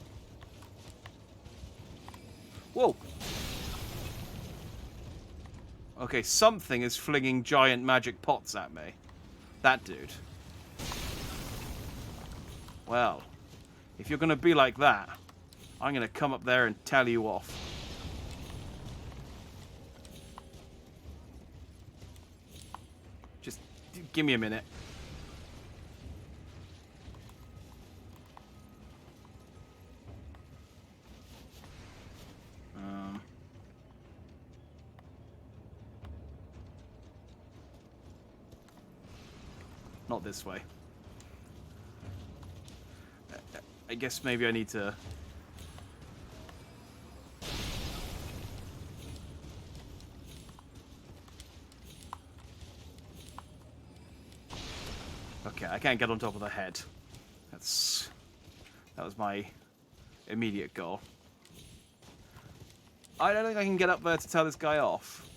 Whoa! Okay, something is flinging giant magic pots at me. That dude. Well, if you're going to be like that, I'm going to come up there and tell you off. Give me a minute. Not this way. I guess maybe I need to... Okay, I can't get on top of the head. That was my immediate goal. I don't think I can get up there to tell this guy off.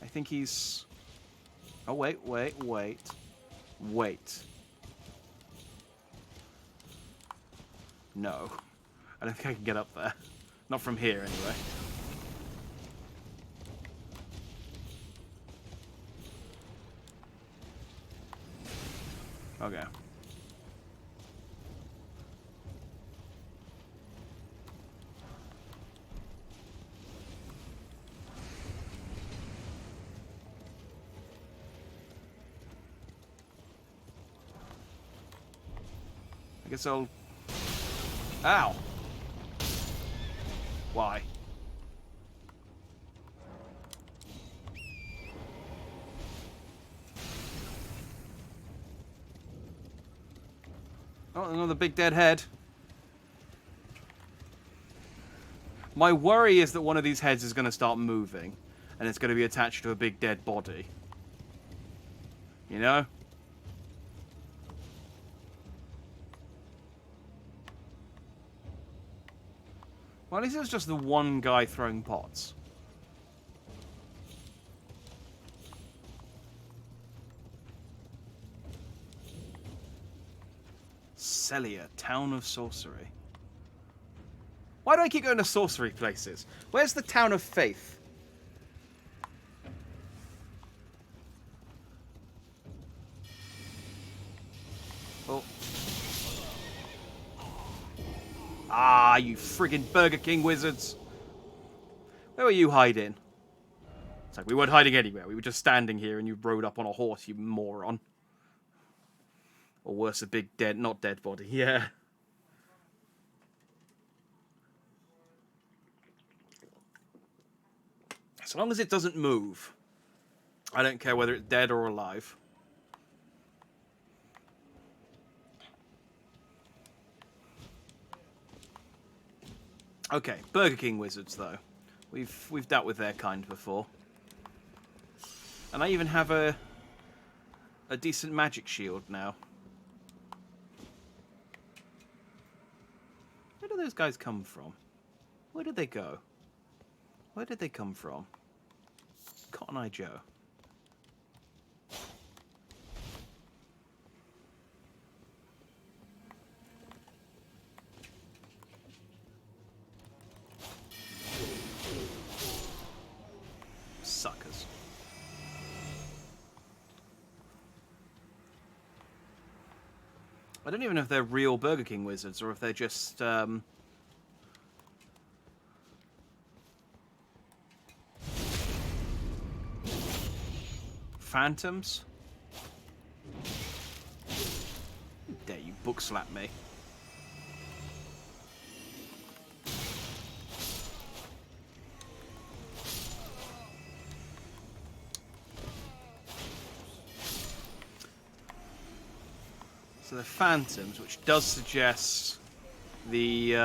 I think he's... Oh, wait. No. I don't think I can get up there. Not from here, anyway. Okay. I guess I'll... Ow! Why? Oh, another big dead head. My worry is that one of these heads is going to start moving, and it's going to be attached to a big dead body. You know? Well, at least it was just the one guy throwing pots. Celia, Town of Sorcery. Why do I keep going to sorcery places? Where's the Town of Faith? Oh. Ah, you friggin' Burger King wizards. Where were you hiding? It's like we weren't hiding anywhere. We were just standing here and you rode up on a horse, you moron. Or worse, a big dead, not dead body. Yeah. As long as it doesn't move, I don't care whether it's dead or alive. Okay, Burger King wizards though. We've dealt with their kind before. And I even have a decent magic shield now. Where do those guys come from? Where did they go? Where did they come from? Cotton Eye Joe. Suckers. I don't even know if they're real Burger King wizards or if they're just phantoms. How dare you book slap me? So the phantoms, which does suggest the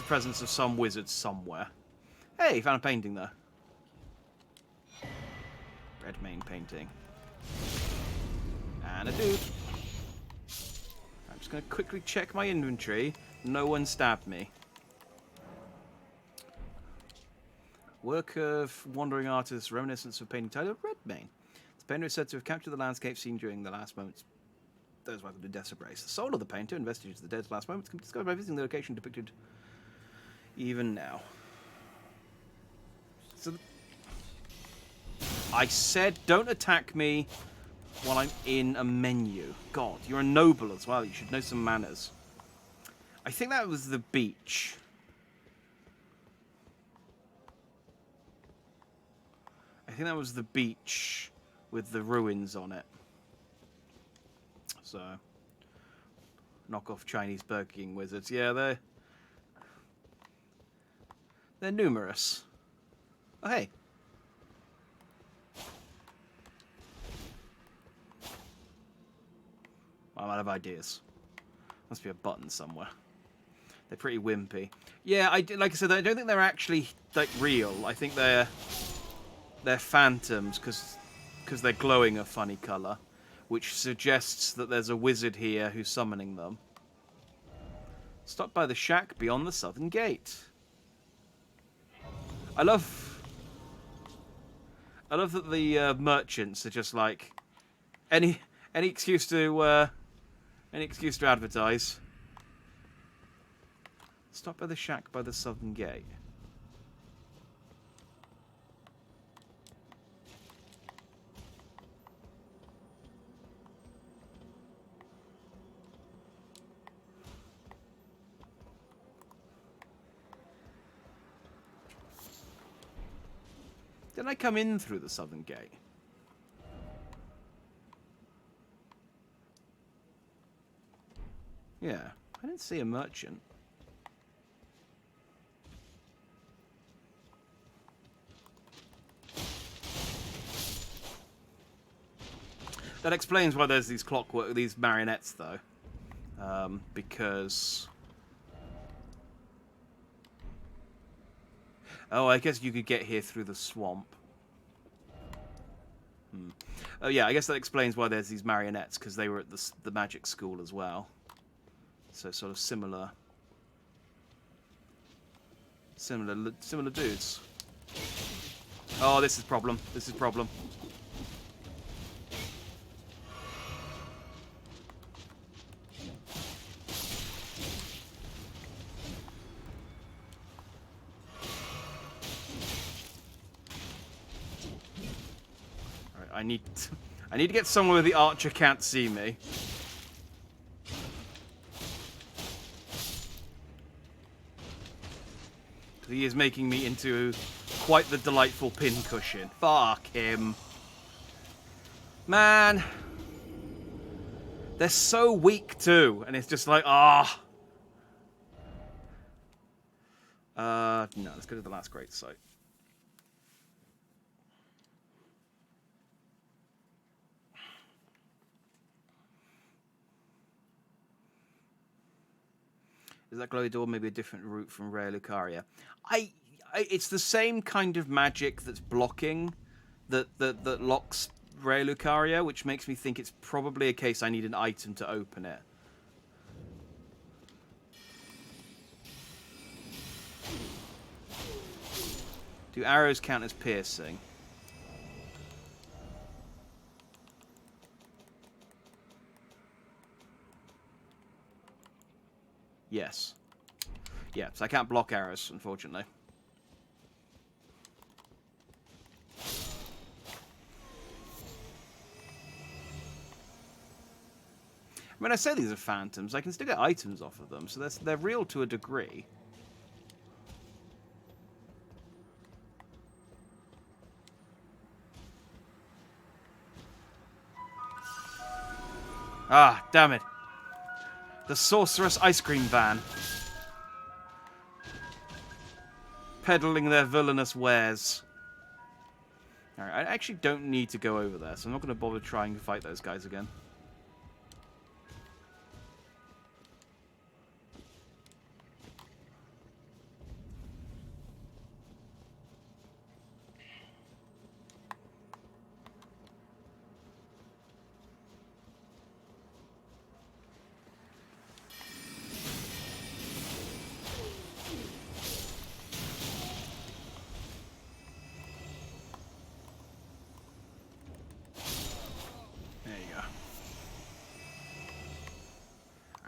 presence of some wizard somewhere. Hey, found a painting there. Redmane painting. And a dude. I'm just going to quickly check my inventory. No one stabbed me. Work of wandering artist, reminiscence of painting titled Redmane. The painter is said to have captured the landscape seen during the last moments. Those welcome to Death's Embrace. The soul of the painter, and vestiges of the dead's last moments, can be discovered by visiting the location depicted even now. So, I said don't attack me while I'm in a menu. God, you're a noble as well. You should know some manners. I think that was the beach. I think that was the beach with the ruins on it. So, knockoff Chinese Burger King wizards. Yeah, they're numerous. Oh, hey. I'm out of ideas. Must be a button somewhere. They're pretty wimpy. Yeah, like I said, I don't think they're actually like real. I think they're phantoms because they're glowing a funny color, which suggests that there's a wizard here who's summoning them. Stop by the shack beyond the southern gate. I love that the merchants are just like any excuse to advertise. Stop by the shack by the southern gate. Didn't I come in through the southern gate? Yeah, I didn't see a merchant. That explains why there's these marionettes, though. Because... Oh, I guess you could get here through the swamp. Oh, yeah, I guess that explains why there's these marionettes, because they were at the magic school as well. So sort of similar dudes. Oh, this is problem. This is problem. I need to get somewhere where the archer can't see me. He is making me into quite the delightful pincushion. Fuck him. Man. They're so weak too, and it's just like, no, let's go to the last great site. Is that glowy door maybe a different route from Rare Lucaria? It's the same kind of magic that's blocking that locks Rare Lucaria, which makes me think it's probably a case I need an item to open it. Do arrows count as piercing? Yes. Yeah, so I can't block arrows, unfortunately. I mean, I say these are phantoms. I can still get items off of them, so they're real to a degree. Ah, damn it. The sorceress ice cream van. Peddling their villainous wares. Alright, I actually don't need to go over there, so I'm not going to bother trying to fight those guys again.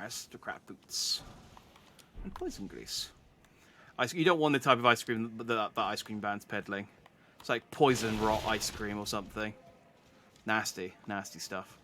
Aristocrat boots. And poison grease. You don't want the type of ice cream that ice cream band's peddling. It's like poison rot ice cream or something. Nasty, nasty stuff.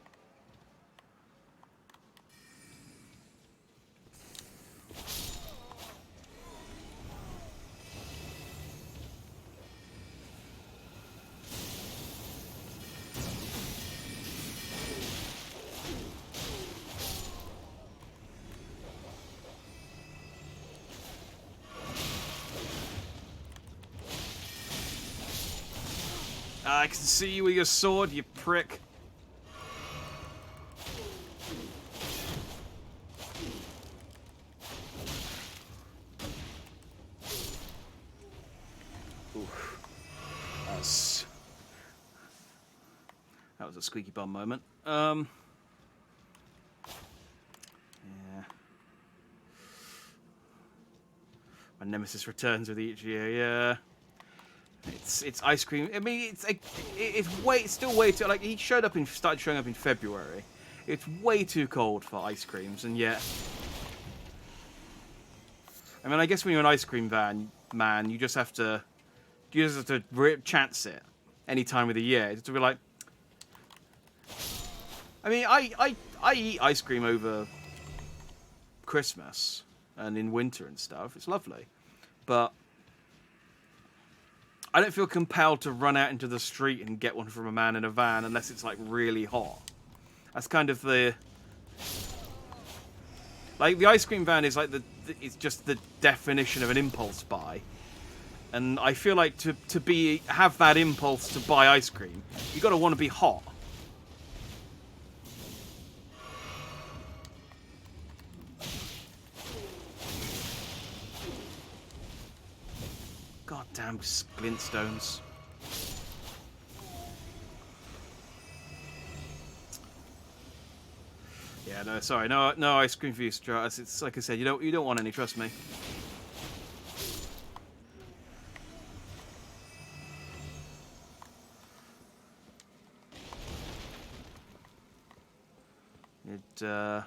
I can see you with your sword, you prick. Oof. That was a squeaky bum moment. Yeah. My nemesis returns with each year. Yeah. It's ice cream. I mean, it's still way too, like, he started showing up in February. It's way too cold for ice creams, and yet, I mean, I guess when you're an ice cream man, you just have to chance it any time of the year. To be like, I mean, I eat ice cream over Christmas and in winter and stuff. It's lovely, but I don't feel compelled to run out into the street and get one from a man in a van unless it's, like, really hot. That's kind of the... Like, the ice cream van is, like, it's just the definition of an impulse buy. And I feel like to have that impulse to buy ice cream, you got to want to be hot. Goddamn glintstones. Yeah, no, sorry, no ice cream for you, Stratus. It's like I said, you don't want any. Trust me. I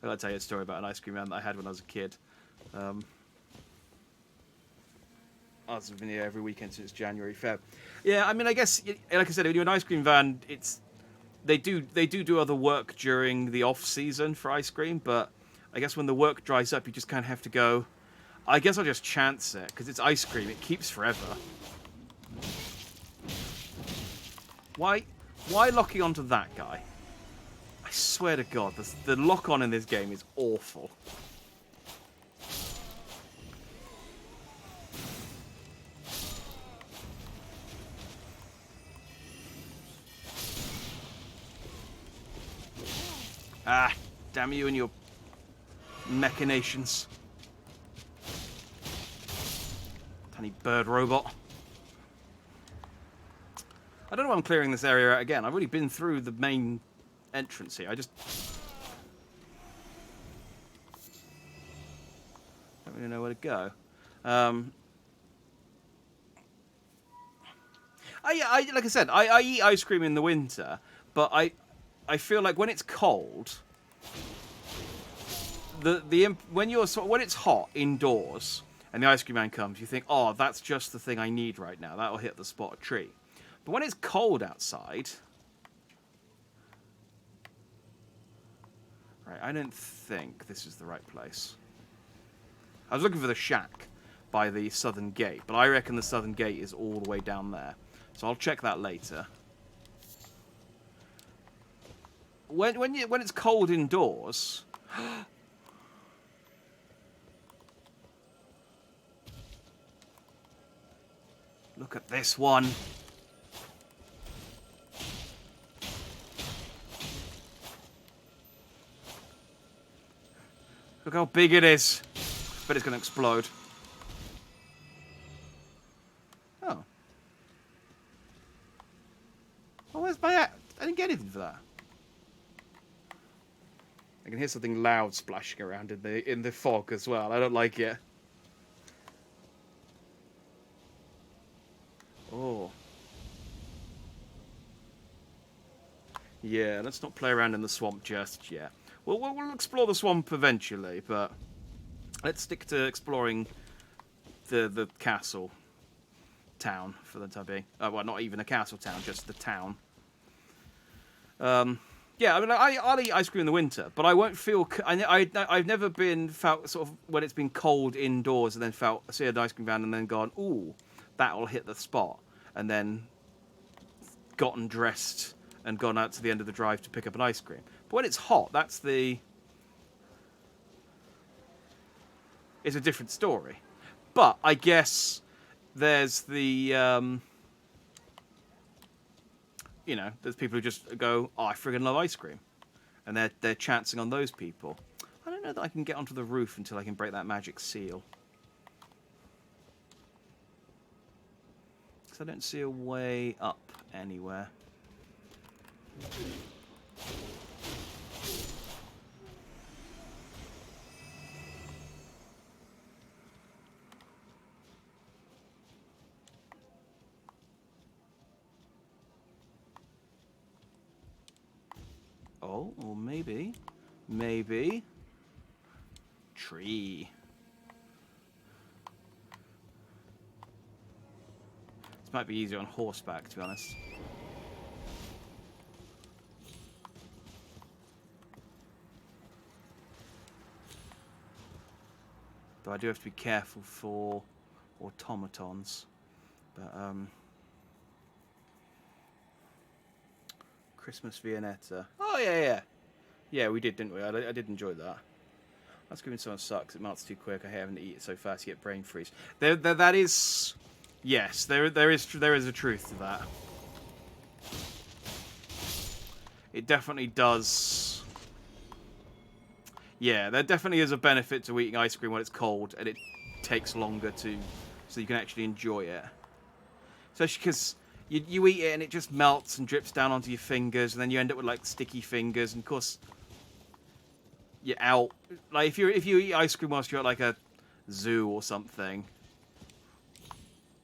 gotta tell you a story about an ice cream man that I had when I was a kid. I've been here every weekend since January, Feb. Yeah, I mean, I guess, like I said, when you're an ice cream van, they do other work during the off season for ice cream, but I guess when the work dries up, you just kind of have to go. I guess I'll just chance it because it's ice cream; it keeps forever. Why locking onto that guy? I swear to God, the lock-on in this game is awful. Ah, damn you and your machinations. Tiny bird robot. I don't know why I'm clearing this area out again. I've already been through the main entrance here. I just don't really know where to go. Like I said, I eat ice cream in the winter, but I feel like when it's cold, when it's hot indoors and the ice cream man comes, you think, oh, that's just the thing I need right now. That'll hit the spot a treat. But when it's cold outside, right, I don't think this is the right place. I was looking for the shack by the southern gate, but I reckon the southern gate is all the way down there. So I'll check that later. When it's cold indoors, look at this one. Look how big it is. But it's going to explode. Oh. Oh, where's my... I didn't get anything for that. I can hear something loud splashing around in the fog as well. I don't like it. Oh. Yeah, let's not play around in the swamp just yet. We'll explore the swamp eventually, but let's stick to exploring the castle town for the time being. Well, not even a castle town, just the town. Yeah, I mean, I'll eat ice cream in the winter, but I won't feel... I've never felt sort of when it's been cold indoors and then see an ice cream van and then gone, ooh, that'll hit the spot, and then gotten dressed and gone out to the end of the drive to pick up an ice cream. But when it's hot, it's a different story. But I guess there's the, you know, there's people who just go, oh, I friggin' love ice cream. And they're chancing on those people. I don't know that I can get onto the roof until I can break that magic seal. Because I don't see a way up anywhere. Oh, or maybe. Maybe. Tree. This might be easier on horseback, to be honest. Though I do have to be careful for automatons. But, Christmas Viennetta. Oh, yeah. Yeah, we did, didn't we? I did enjoy that. Ice cream someone sucks. It melts too quick. I hate having to eat it so fast you get brain freeze. That is... Yes, there is a truth to that. It definitely does... Yeah, there definitely is a benefit to eating ice cream when it's cold, and it takes longer to... So you can actually enjoy it. Especially because... You eat it and it just melts and drips down onto your fingers, and then you end up with like sticky fingers. And of course, you're out. Like if you eat ice cream whilst you're at like a zoo or something.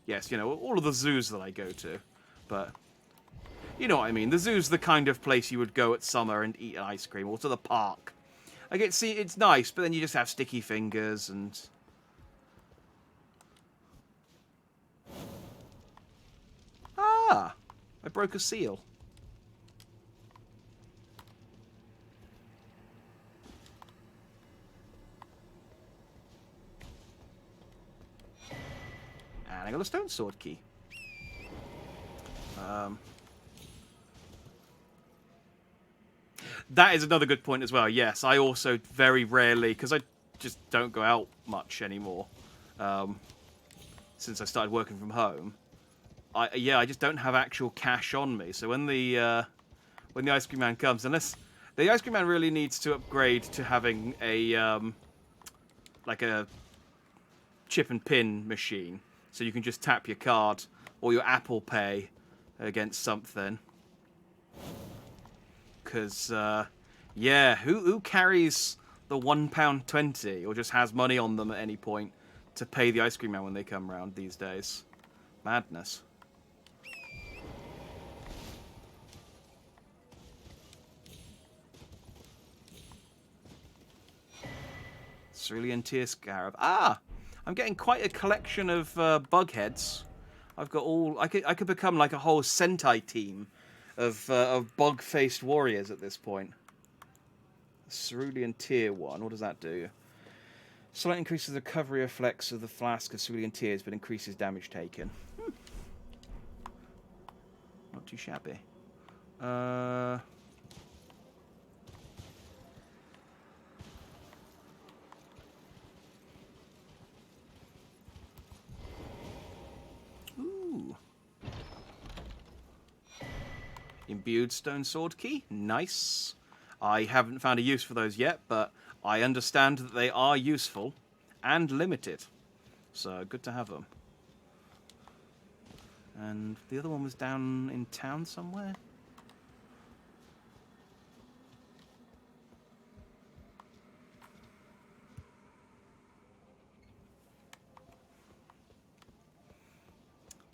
Yes, you know, all of the zoos that I go to, but you know what I mean. The zoo's the kind of place you would go at summer and eat an ice cream, or to the park. I get see it's nice, but then you just have sticky fingers and. Ah, I broke a seal. And I got a stone sword key. That is another good point as well. Yes, I also very rarely, because I just don't go out much anymore, since I started working from home. I just don't have actual cash on me. So when the ice cream man comes, unless the ice cream man really needs to upgrade to having a like a chip and pin machine, so you can just tap your card or your Apple Pay against something. Because yeah, who carries the £1.20 or just has money on them at any point to pay the ice cream man when they come round these days? Madness. Cerulean Tears Garb. Ah! I'm getting quite a collection of bug heads. I've got all... I could become like a whole Sentai team of bug-faced warriors at this point. Cerulean Tear 1. What does that do? Slight increases the recovery effects of the flask of Cerulean Tears, but increases damage taken. Not too shabby. Ooh. Imbued stone sword key. Nice. I haven't found a use for those yet, but I understand that they are useful and limited. So, good to have them. And the other one was down in town somewhere?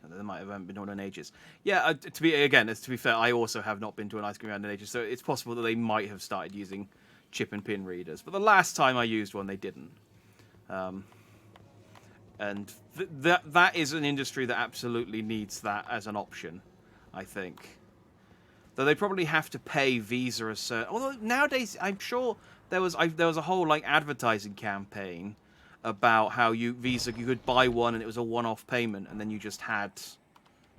They might have been on in ages. Yeah, to be fair, I also have not been to an ice cream man in ages, so it's possible that they might have started using chip and pin readers. But the last time I used one, they didn't. And that is an industry that absolutely needs that as an option, I think. Though they probably have to pay Visa a certain... Although nowadays, I'm sure there was a whole like advertising campaign about how Visa you could buy one and it was a one-off payment and then you just had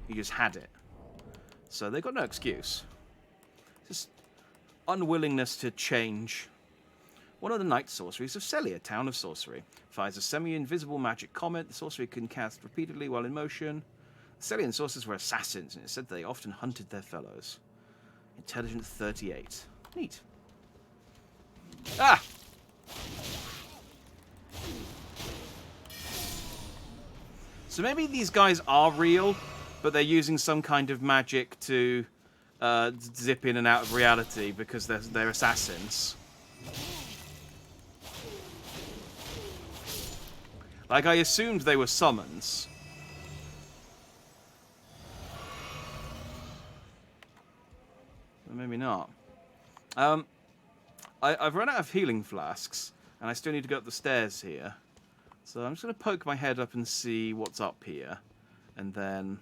it. So they've got no excuse. Just unwillingness to change One of the night sorceries of Celia, town of sorcery. Fires a semi-invisible magic comet. The sorcery can cast repeatedly while in motion. The Celian sorcerers were assassins, and it said they often hunted their fellows. Intelligence 38. Neat. Ah! So maybe these guys are real, but they're using some kind of magic to zip in and out of reality because they're assassins. Like, I assumed they were summons. But maybe not. I've run out of healing flasks, and I still need to go up the stairs here. So I'm just going to poke my head up and see what's up here. And then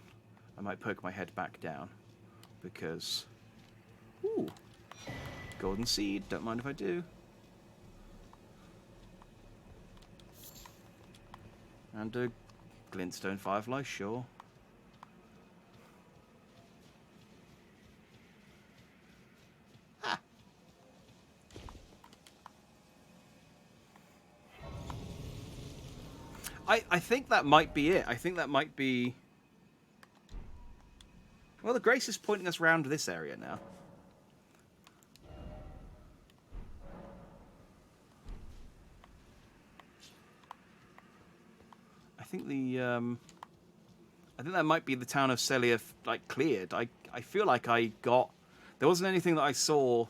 I might poke my head back down. Because... Ooh. Golden seed. Don't mind if I do. And a glintstone firefly, sure. Ah. I think that might be it. I think that might be... Well, the Grace is pointing us round this area now. I think that might be the town of Celia, like, cleared. I feel like I got... There wasn't anything that I saw...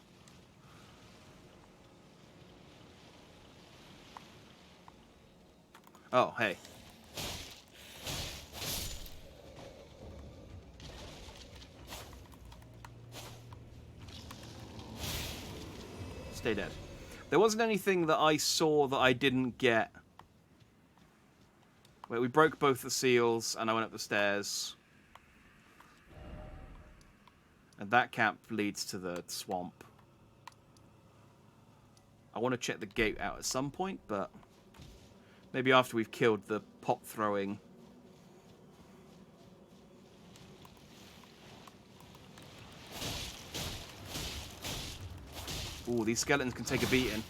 Oh, hey. Stay dead. There wasn't anything that I saw that I didn't get. Wait, we broke both the seals, and I went up the stairs. And that camp leads to the swamp. I want to check the gate out at some point, but... Maybe after we've killed the pop-throwing... Ooh, these skeletons can take a beating.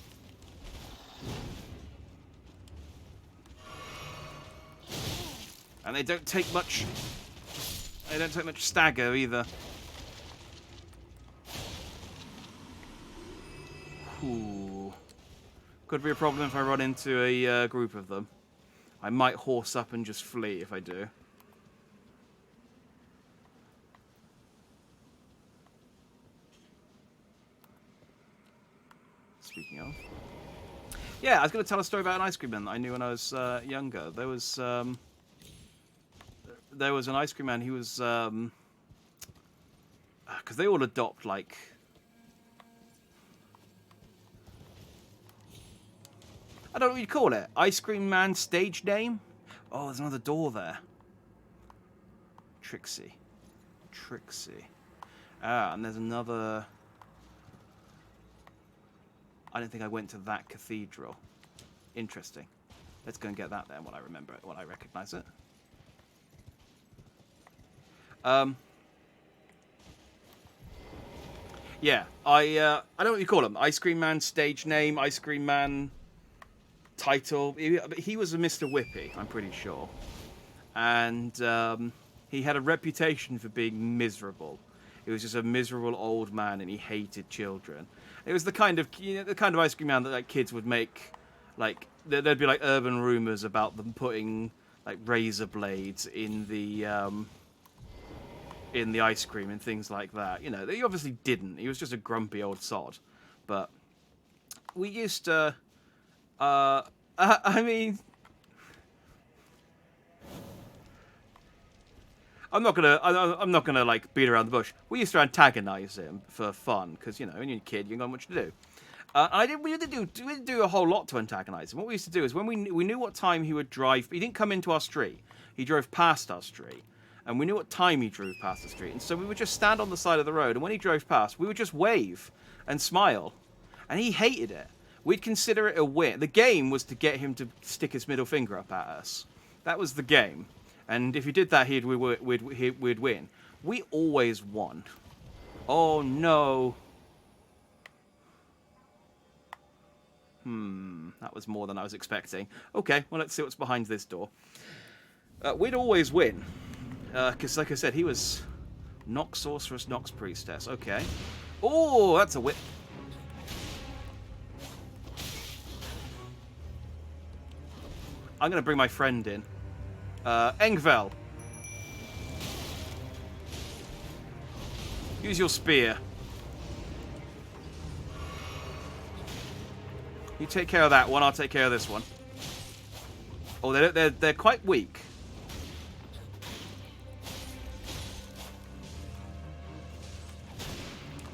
And they don't take much... They don't take much stagger, either. Ooh. Could be a problem if I run into a group of them. I might horse up and just flee if I do. Speaking of... Yeah, I was going to tell a story about an ice cream man that I knew when I was younger. There was an ice cream man, he was... Because they all adopt, like... I don't know what you'd call it. Ice Cream Man stage name? Oh, there's another door there. Trixie. Trixie. Ah, and there's another... I don't think I went to that cathedral. Interesting. Let's go and get that then when I remember it, when I recognize it. Yeah, I don't know what you call them. Ice Cream Man stage name, Ice Cream Man... title. He was a Mr. Whippy, I'm pretty sure. And he had a reputation for being miserable. He was just a miserable old man, and he hated children. It was the kind of ice cream man that like kids would make. Like there'd be like urban rumors about them putting like razor blades in the ice cream and things like that. You know, they obviously didn't. He was just a grumpy old sod. But we used to. I mean, I'm not gonna like beat around the bush. We used to antagonize him for fun because you know when you're a kid, you ain't got much to do. We didn't do a whole lot to antagonize him. What we used to do is when we knew what time he would drive. He didn't come into our street. He drove past our street, and we knew what time he drove past the street. And so we would just stand on the side of the road, and when he drove past, we would just wave and smile, and he hated it. We'd consider it a win. The game was to get him to stick his middle finger up at us. That was the game. And if he did that, we'd win. We always won. Oh, no. That was more than I was expecting. Okay, well, let's see what's behind this door. We'd always win. Because, like I said, he was Nox Sorceress, Nox Priestess. Okay. Oh, that's a whip. I'm going to bring my friend in. Engvel. Use your spear. You take care of that one, I'll take care of this one. Oh, they're quite weak.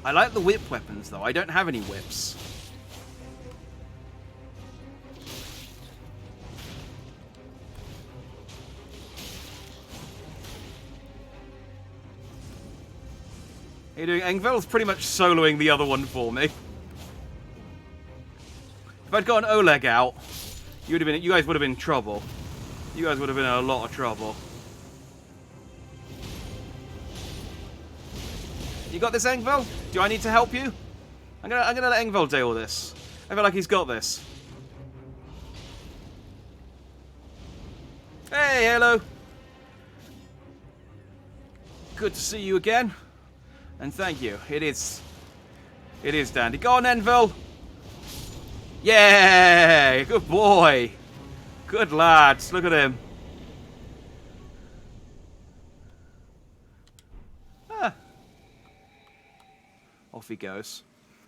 I like the whip weapons, though. I don't have any whips. How you doing? Engvel's pretty much soloing the other one for me. If I'd got an Oleg out, you guys would have been in trouble. You guys would have been in a lot of trouble. You got this, Engvel? Do I need to help you? I'm gonna let Engvel deal with this. I feel like he's got this. Hey, hello. Good to see you again. And thank you. It is dandy. Go on, Engvel. Yay! Good boy. Good lads. Look at him. Ah. Off he goes.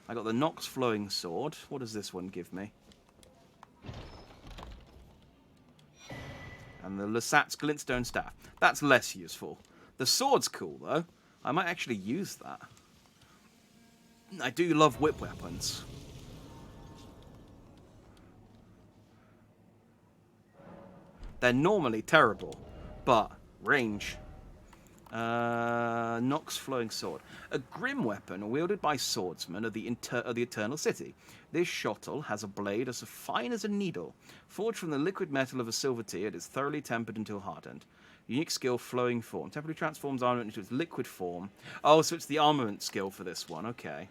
I got the Nox Flowing Sword. What does this one give me? And the Lasat's Glintstone Staff. That's less useful. The sword's cool, though. I might actually use that. I do love whip weapons. They're normally terrible, but range. Nox Flowing Sword. A grim weapon wielded by swordsmen of the Eternal City. This shottle has a blade as fine as a needle. Forged from the liquid metal of a silver tear, it is thoroughly tempered until hardened. Unique skill, Flowing Form. Temporarily transforms armament into its liquid form. Oh, so it's the armament skill for this one. Okay.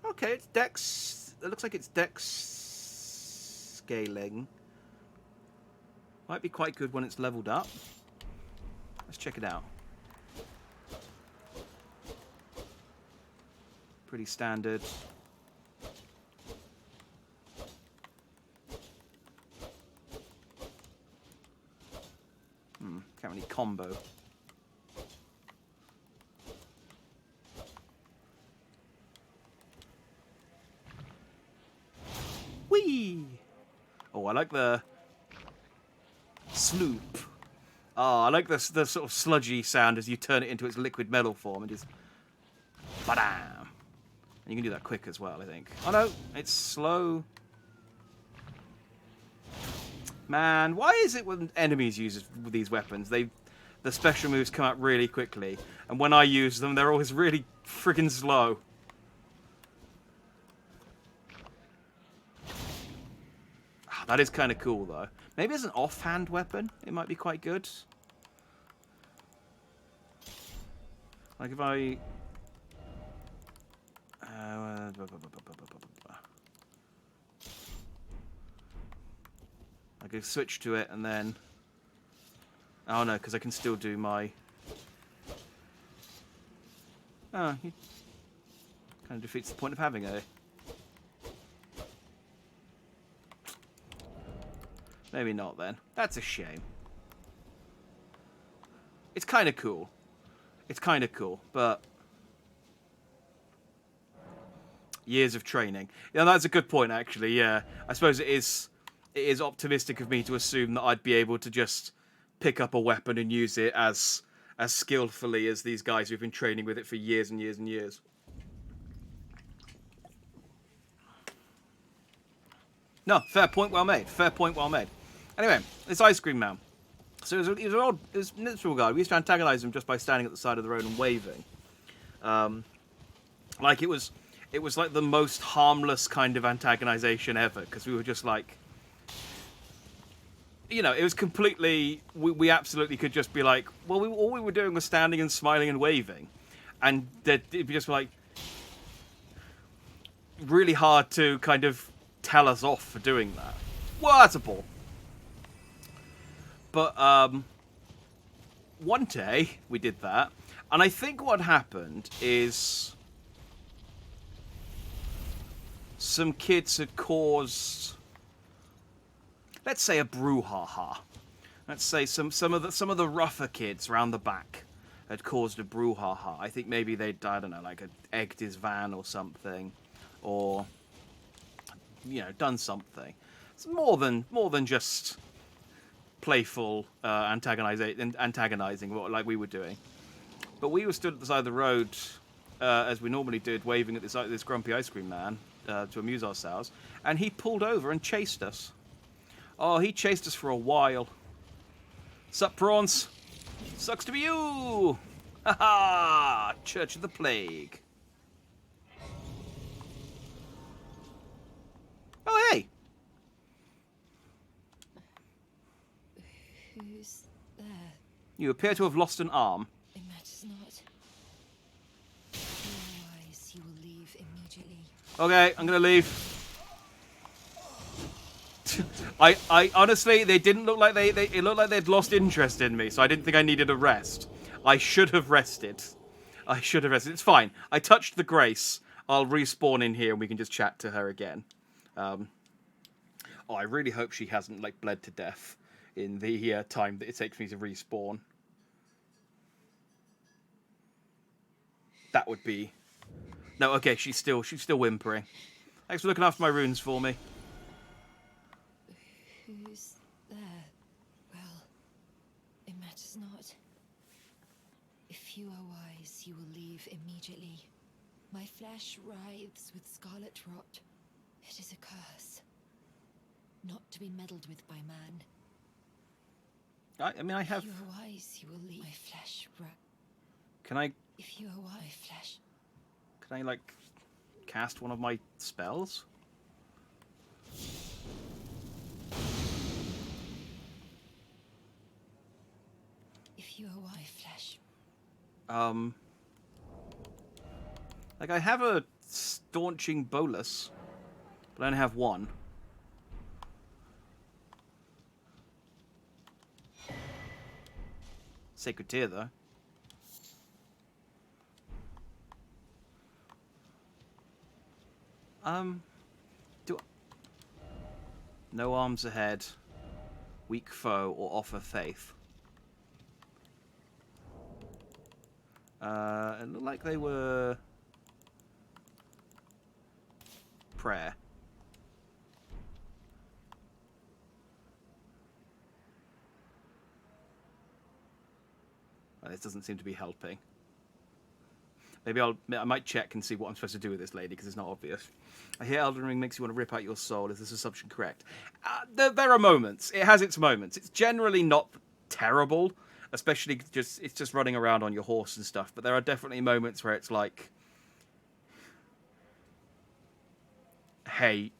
Okay, it's dex. It looks like it's dex scaling. Might be quite good when it's leveled up. Let's check it out. Pretty standard. Can't really combo. Whee! Oh, I like the sloop. Oh, I like the sort of sludgy sound as you turn it into its liquid metal form and just ba-dam. And you can do that quick as well, I think. Oh no, it's slow. Man, why is it when enemies use these weapons, the special moves come out really quickly, and when I use them, they're always really friggin' slow. Oh, that is kind of cool, though. Maybe as an offhand weapon, it might be quite good. Like if I... I could switch to it and then... Oh no, because I can still do my... Oh, he kind of defeats the point of having it. Maybe not then. That's a shame. It's kind of cool. It's kind of cool, but... Years of training. Yeah, that's a good point, actually, yeah. I suppose it is optimistic of me to assume that I'd be able to just pick up a weapon and use it as skillfully as these guys who've been training with it for years and years and years. No, fair point well made. Fair point well made. Anyway, this Ice Cream Man. So it was an Mithril guy. We used to antagonize him just by standing at the side of the road and waving. Like it was like the most harmless kind of antagonization ever, because we were just like, you know, it was completely, we absolutely could just be like, well, all we were doing was standing and smiling and waving. and it'd be just like really hard to kind of tell us off for doing that. Well, that's a ball. But one day we did that, and I think what happened is some kids had caused, let's say, a brouhaha. Let's say some of the rougher kids around the back had caused a brouhaha. I think maybe they'd, I don't know, like egged his van or something, or done something. It's more than just playful antagonizing like we were doing. But we were stood at the side of the road as we normally did, waving at this grumpy ice cream man to amuse ourselves, and he pulled over and chased us. Oh, he chased us for a while. Sup, prawns? Sucks to be you! Ha ha! Church of the Plague. Oh, hey! Who's there? You appear to have lost an arm. It matters not. Otherwise, you will leave immediately. Okay, I'm gonna leave. I honestly, they didn't look like it looked like they'd lost interest in me, so I didn't think I needed a rest. I should have rested. It's fine. I touched the Grace. I'll respawn in here and we can just chat to her again. I really hope she hasn't bled to death in the time that it takes me to respawn. That would be... No, okay, she's still whimpering. Thanks for looking after my runes for me. Who's there? Well, it matters not. If you are wise, you will leave immediately. My flesh writhes with scarlet rot. It is a curse. Not to be meddled with by man. I mean, I have... If you are wise, you will leave. My flesh Can I... If you are wise, flesh... Can I, cast one of my spells? If you are wise, flesh... I have a staunching bolus, but I only have one. Sacred Tear, though. No arms ahead, weak foe, or offer faith. It looked like they were prayer. This doesn't seem to be helping. Maybe I might check and see what I'm supposed to do with this lady, because it's not obvious. I hear Elden Ring makes you want to rip out your soul. Is this assumption correct? There are moments. It has its moments. It's generally not terrible, especially it's just running around on your horse and stuff. But there are definitely moments where it's like, hey,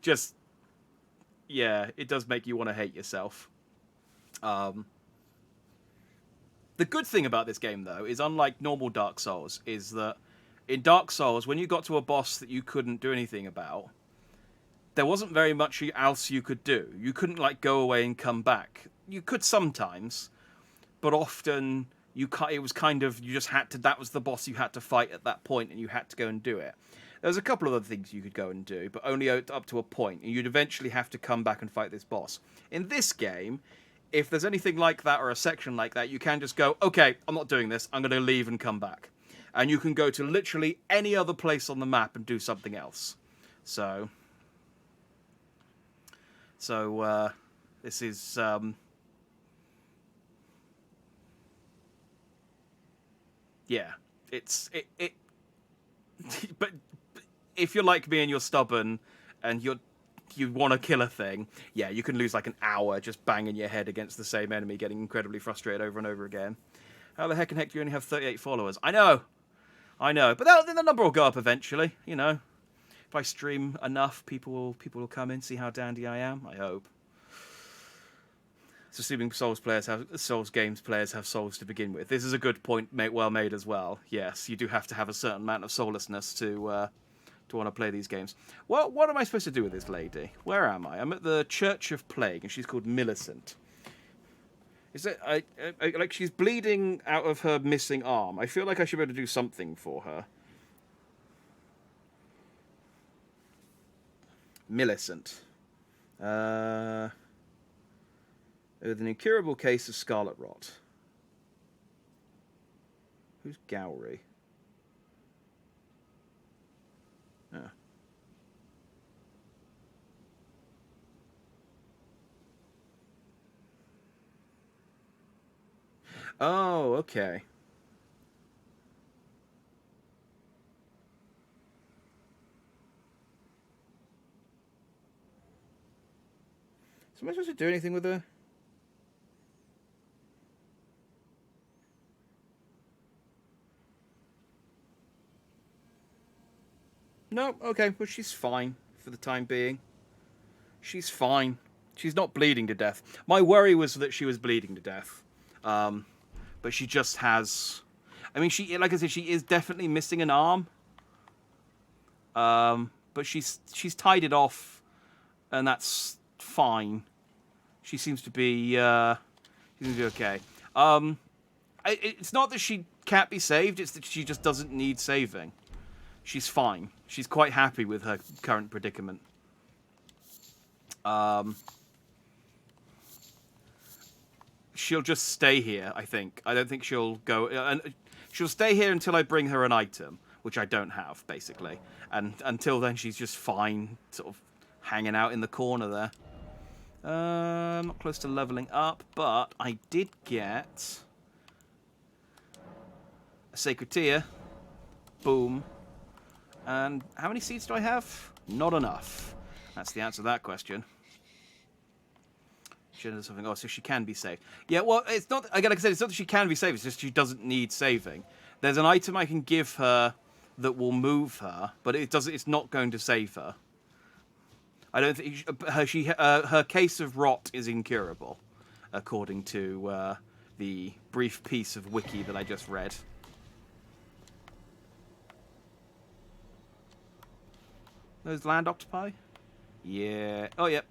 just, yeah, it does make you want to hate yourself. The good thing about this game, though, is unlike normal Dark Souls, is that in Dark Souls, when you got to a boss that you couldn't do anything about, there wasn't very much else you could do. You couldn't, go away and come back. You could sometimes, but often it was kind of, you just had to, that was the boss you had to fight at that point, and you had to go and do it. There's a couple of other things you could go and do, but only up to a point, and you'd eventually have to come back and fight this boss. In this game, if there's anything like that or a section like that, you can just go, okay, I'm not doing this, I'm going to leave and come back. And you can go to literally any other place on the map and do something else. So this is... yeah, it but if you're like me and you're stubborn and you want to kill a thing, yeah, you can lose an hour just banging your head against the same enemy, getting incredibly frustrated over and over again. How the heck do you only have 38 followers? I know. But the number will go up eventually, If I stream enough, people will come in, see how dandy I am, I hope. It's assuming Souls games players have souls to begin with. This is a good point, well made as well. Yes, you do have to have a certain amount of soullessness to want to play these games. Well, what am I supposed to do with this lady? Where am I? I'm at the Church of Plague, and she's called Millicent. Is it? Like she's bleeding out of her missing arm. I feel like I should be able to do something for her. Millicent. With an incurable case of scarlet rot. Who's Gowry? Ah. Oh, okay. So am I supposed to do anything with her? No, okay, well she's fine for the time being. She's fine. She's not bleeding to death. My worry was that she was bleeding to death. But she just has... I mean, like I said, she is definitely missing an arm. But she's tied it off, and that's fine. She seems to be okay. It's not that she can't be saved, it's that she just doesn't need saving. She's fine. She's quite happy with her current predicament. She'll just stay here, I think. I don't think she'll go... and she'll stay here until I bring her an item, which I don't have, basically. And until then, she's just fine, sort of hanging out in the corner there. I'm not close to leveling up, but I did get a Sacred Tear. Boom. And how many seeds do I have? Not enough. That's the answer to that question. She does something. Oh, so she can be saved. Yeah, well, it's not... Again, like I said, it's not that she can be saved. It's just she doesn't need saving. There's an item I can give her that will move her, but it's not going to save her. I don't think... her case of rot is incurable, according to the brief piece of wiki that I just read. Those land octopi? Yeah. Oh, yep.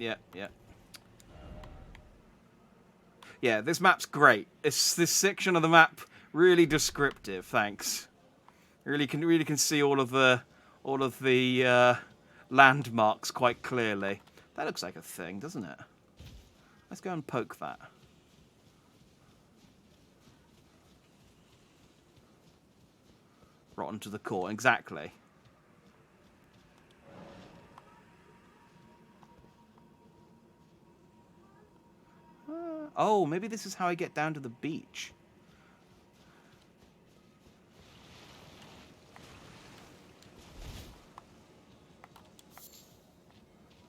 Yeah, this map's great. This section of the map really descriptive. Thanks. Really can see all of the landmarks quite clearly. That looks like a thing, doesn't it? Let's go and poke that. Rotten to the core, exactly. Oh, maybe this is how I get down to the beach.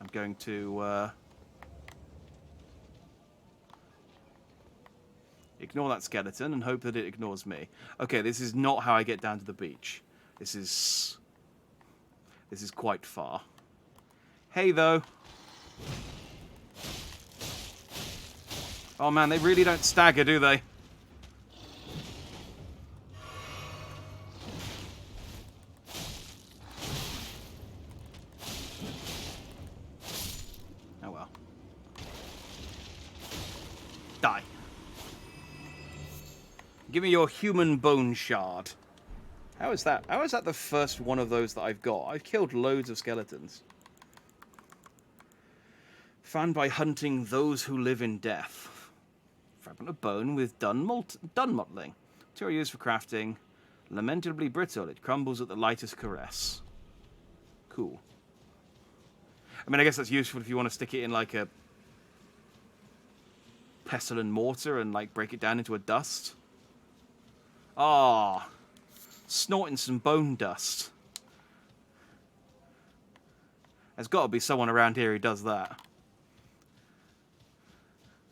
I'm going to ignore that skeleton and hope that it ignores me. Okay, this is not how I get down to the beach. This is quite far. Hey, though. Oh man, they really don't stagger, do they? Oh well. Die. Give me your human bone shard. How is that? How is that the first one of those that I've got? I've killed loads of skeletons. Found by hunting those who live in death. Fragment of bone with dun mottling. Material used for crafting. Lamentably brittle. It crumbles at the lightest caress. Cool. I mean, I guess that's useful if you want to stick it in like a pestle and mortar and like break it down into a dust. Ah, snorting some bone dust. There's got to be someone around here who does that.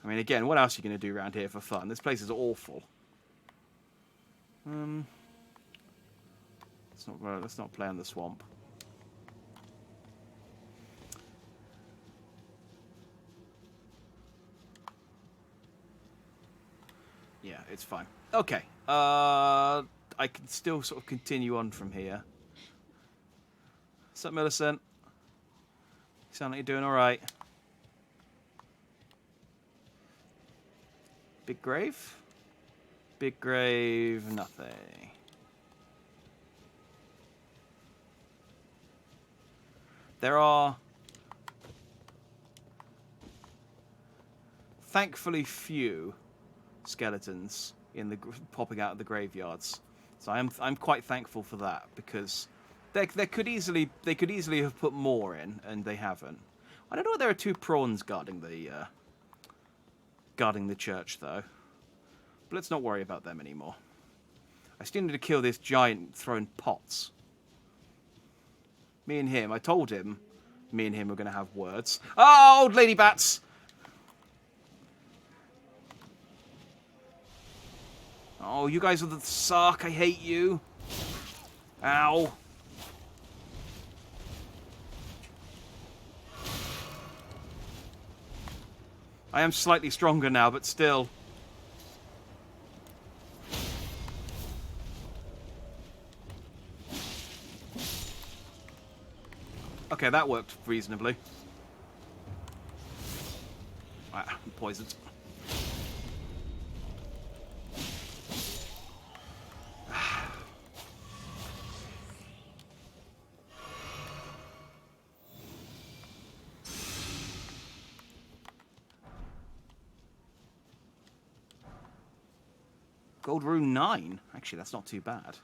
I mean, again, what else are you going to do around here for fun? This place is awful. Let's not play in the swamp. It's fine. Okay. I can still sort of continue on from here. What's up, Millicent? You sound like you're doing all right. Big grave? Big grave, nothing. There are thankfully few skeletons in the popping out of the graveyards, so I'm quite thankful for that, because they could easily have put more in, and they haven't. I don't know if there are 2 prawns guarding the church though, but let's not worry about them anymore. I still need to kill this giant throwing pots. Me and him, I told him, me and him were going to have words. Oh, old lady bats! Oh, you guys are the suck. I hate you. Ow. I am slightly stronger now, but still. Okay, that worked reasonably. Ah, I'm poisoned. Gold rune 9. Actually, that's not too bad.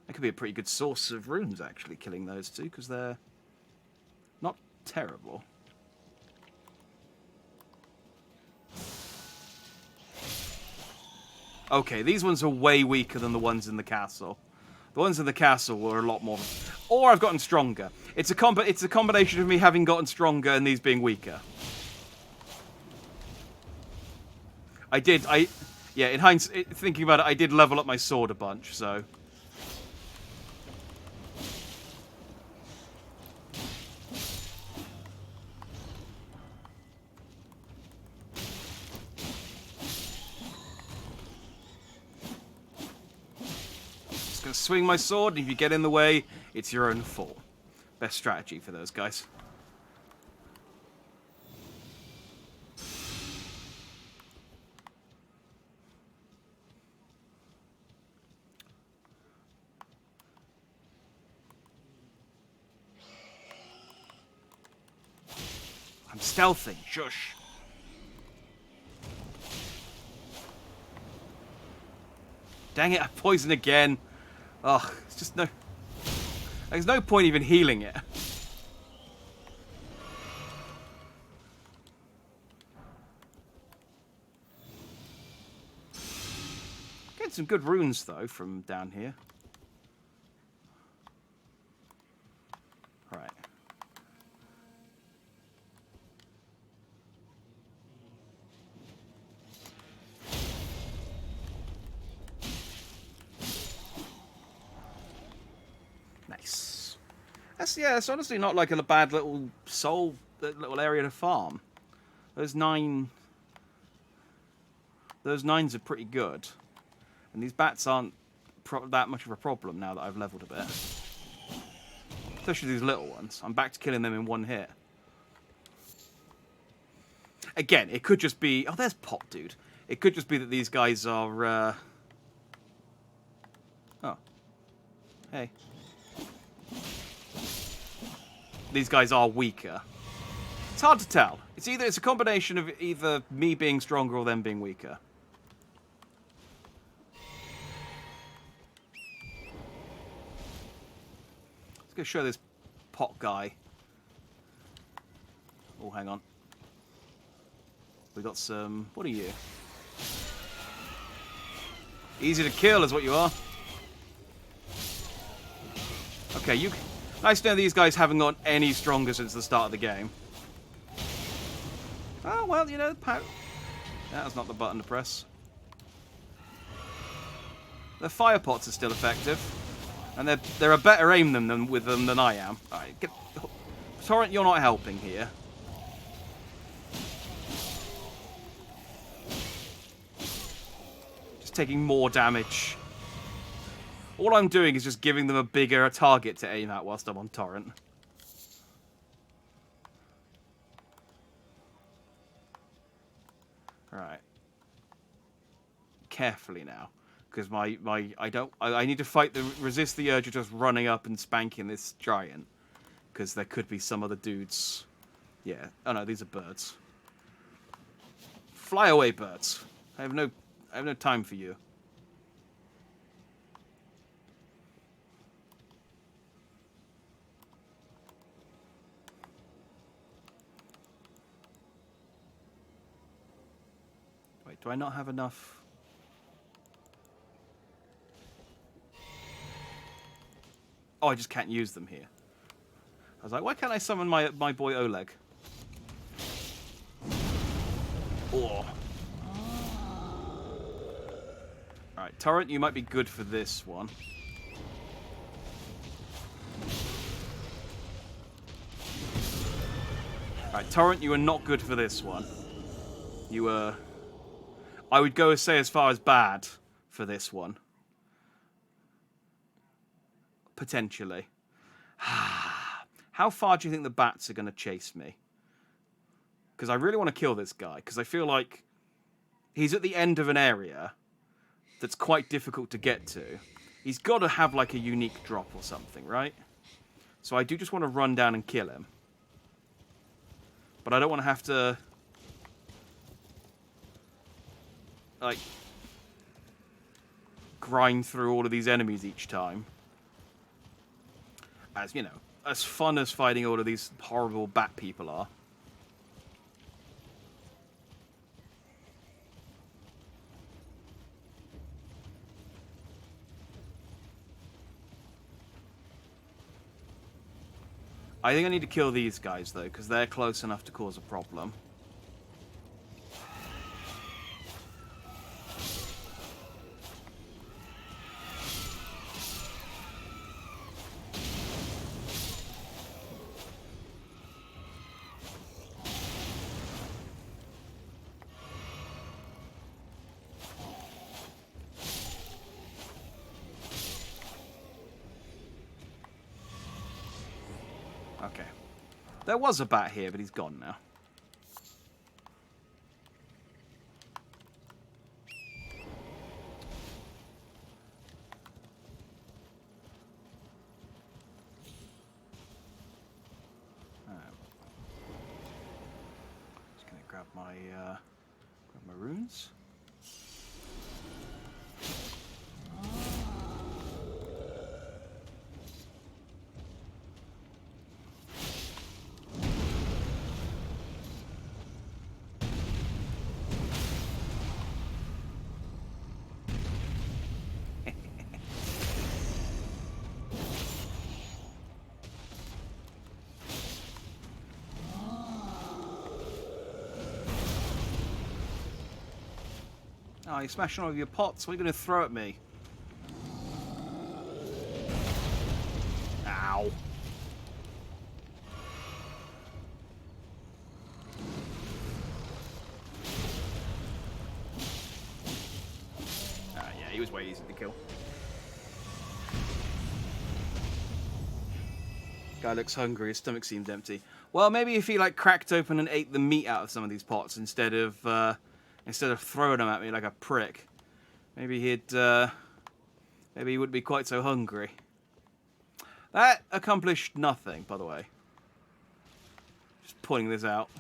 That could be a pretty good source of runes, actually, killing those 2, because they're not terrible. Okay, these ones are way weaker than the ones in the castle. The ones in the castle were a lot more... Or I've gotten stronger. It's a combination of me having gotten stronger and these being weaker. Yeah, in hindsight, thinking about it, I did level up my sword a bunch, so... Just gonna swing my sword, and if you get in the way, it's your own fault. Best strategy for those guys. I'm stealthing, shush. Dang it, I poisoned again. Ugh, it's just no... There's no point even healing it. Getting some good runes, though, from down here. Right. Nice. It's honestly not like a bad little little area to farm. Those 9s are pretty good. And these bats aren't that much of a problem now that I've leveled a bit. Especially these little ones. I'm back to killing them in one hit. Again, it could just be... Oh, there's Pot, dude. It could just be that these guys are... Oh. Hey. These guys are weaker. It's hard to tell. It's a combination of either me being stronger or them being weaker. Let's go show this Pot guy. Oh, hang on. We got some... What are you? Easy to kill is what you are. Okay, you... Nice to know these guys haven't gotten any stronger since the start of the game. Oh, well, you know, that's not the button to press. The fire pots are still effective. And they're a better aim with them than I am. Alright, Torrent, you're not helping here. Just taking more damage. All I'm doing is just giving them a bigger target to aim at whilst I'm on Torrent. Right. Carefully now. Because I need to resist the urge of just running up and spanking this giant. Because there could be some other dudes. Yeah. Oh no, these are birds. Fly away, birds. I have no time for you. Wait, do I not have enough? Oh, I just can't use them here. I was like, why can't I summon my boy Oleg? Oh. Alright, Torrent, you might be good for this one. Alright, Torrent, you are not good for this one. You were... I would go as far as bad for this one. Potentially. How far do you think the bats are going to chase me? Because I really want to kill this guy. Because I feel like he's at the end of an area that's quite difficult to get to. He's got to have like a unique drop or something, right? So I do just want to run down and kill him. But I don't want to have to... like... grind through all of these enemies each time. As, you know, as fun as fighting all of these horrible bat people are. I think I need to kill these guys, though, because they're close enough to cause a problem. Okay. There was a bat here, but he's gone now. Just gonna grab my runes. Oh, you're smashing all of your pots. What are you going to throw at me? Ow. Yeah, he was way easy to kill. Guy looks hungry. His stomach seems empty. Well, maybe if he like cracked open and ate the meat out of some of these pots instead of throwing them at me like a prick, maybe he wouldn't be quite so hungry. That accomplished nothing, by the way. Just pointing this out.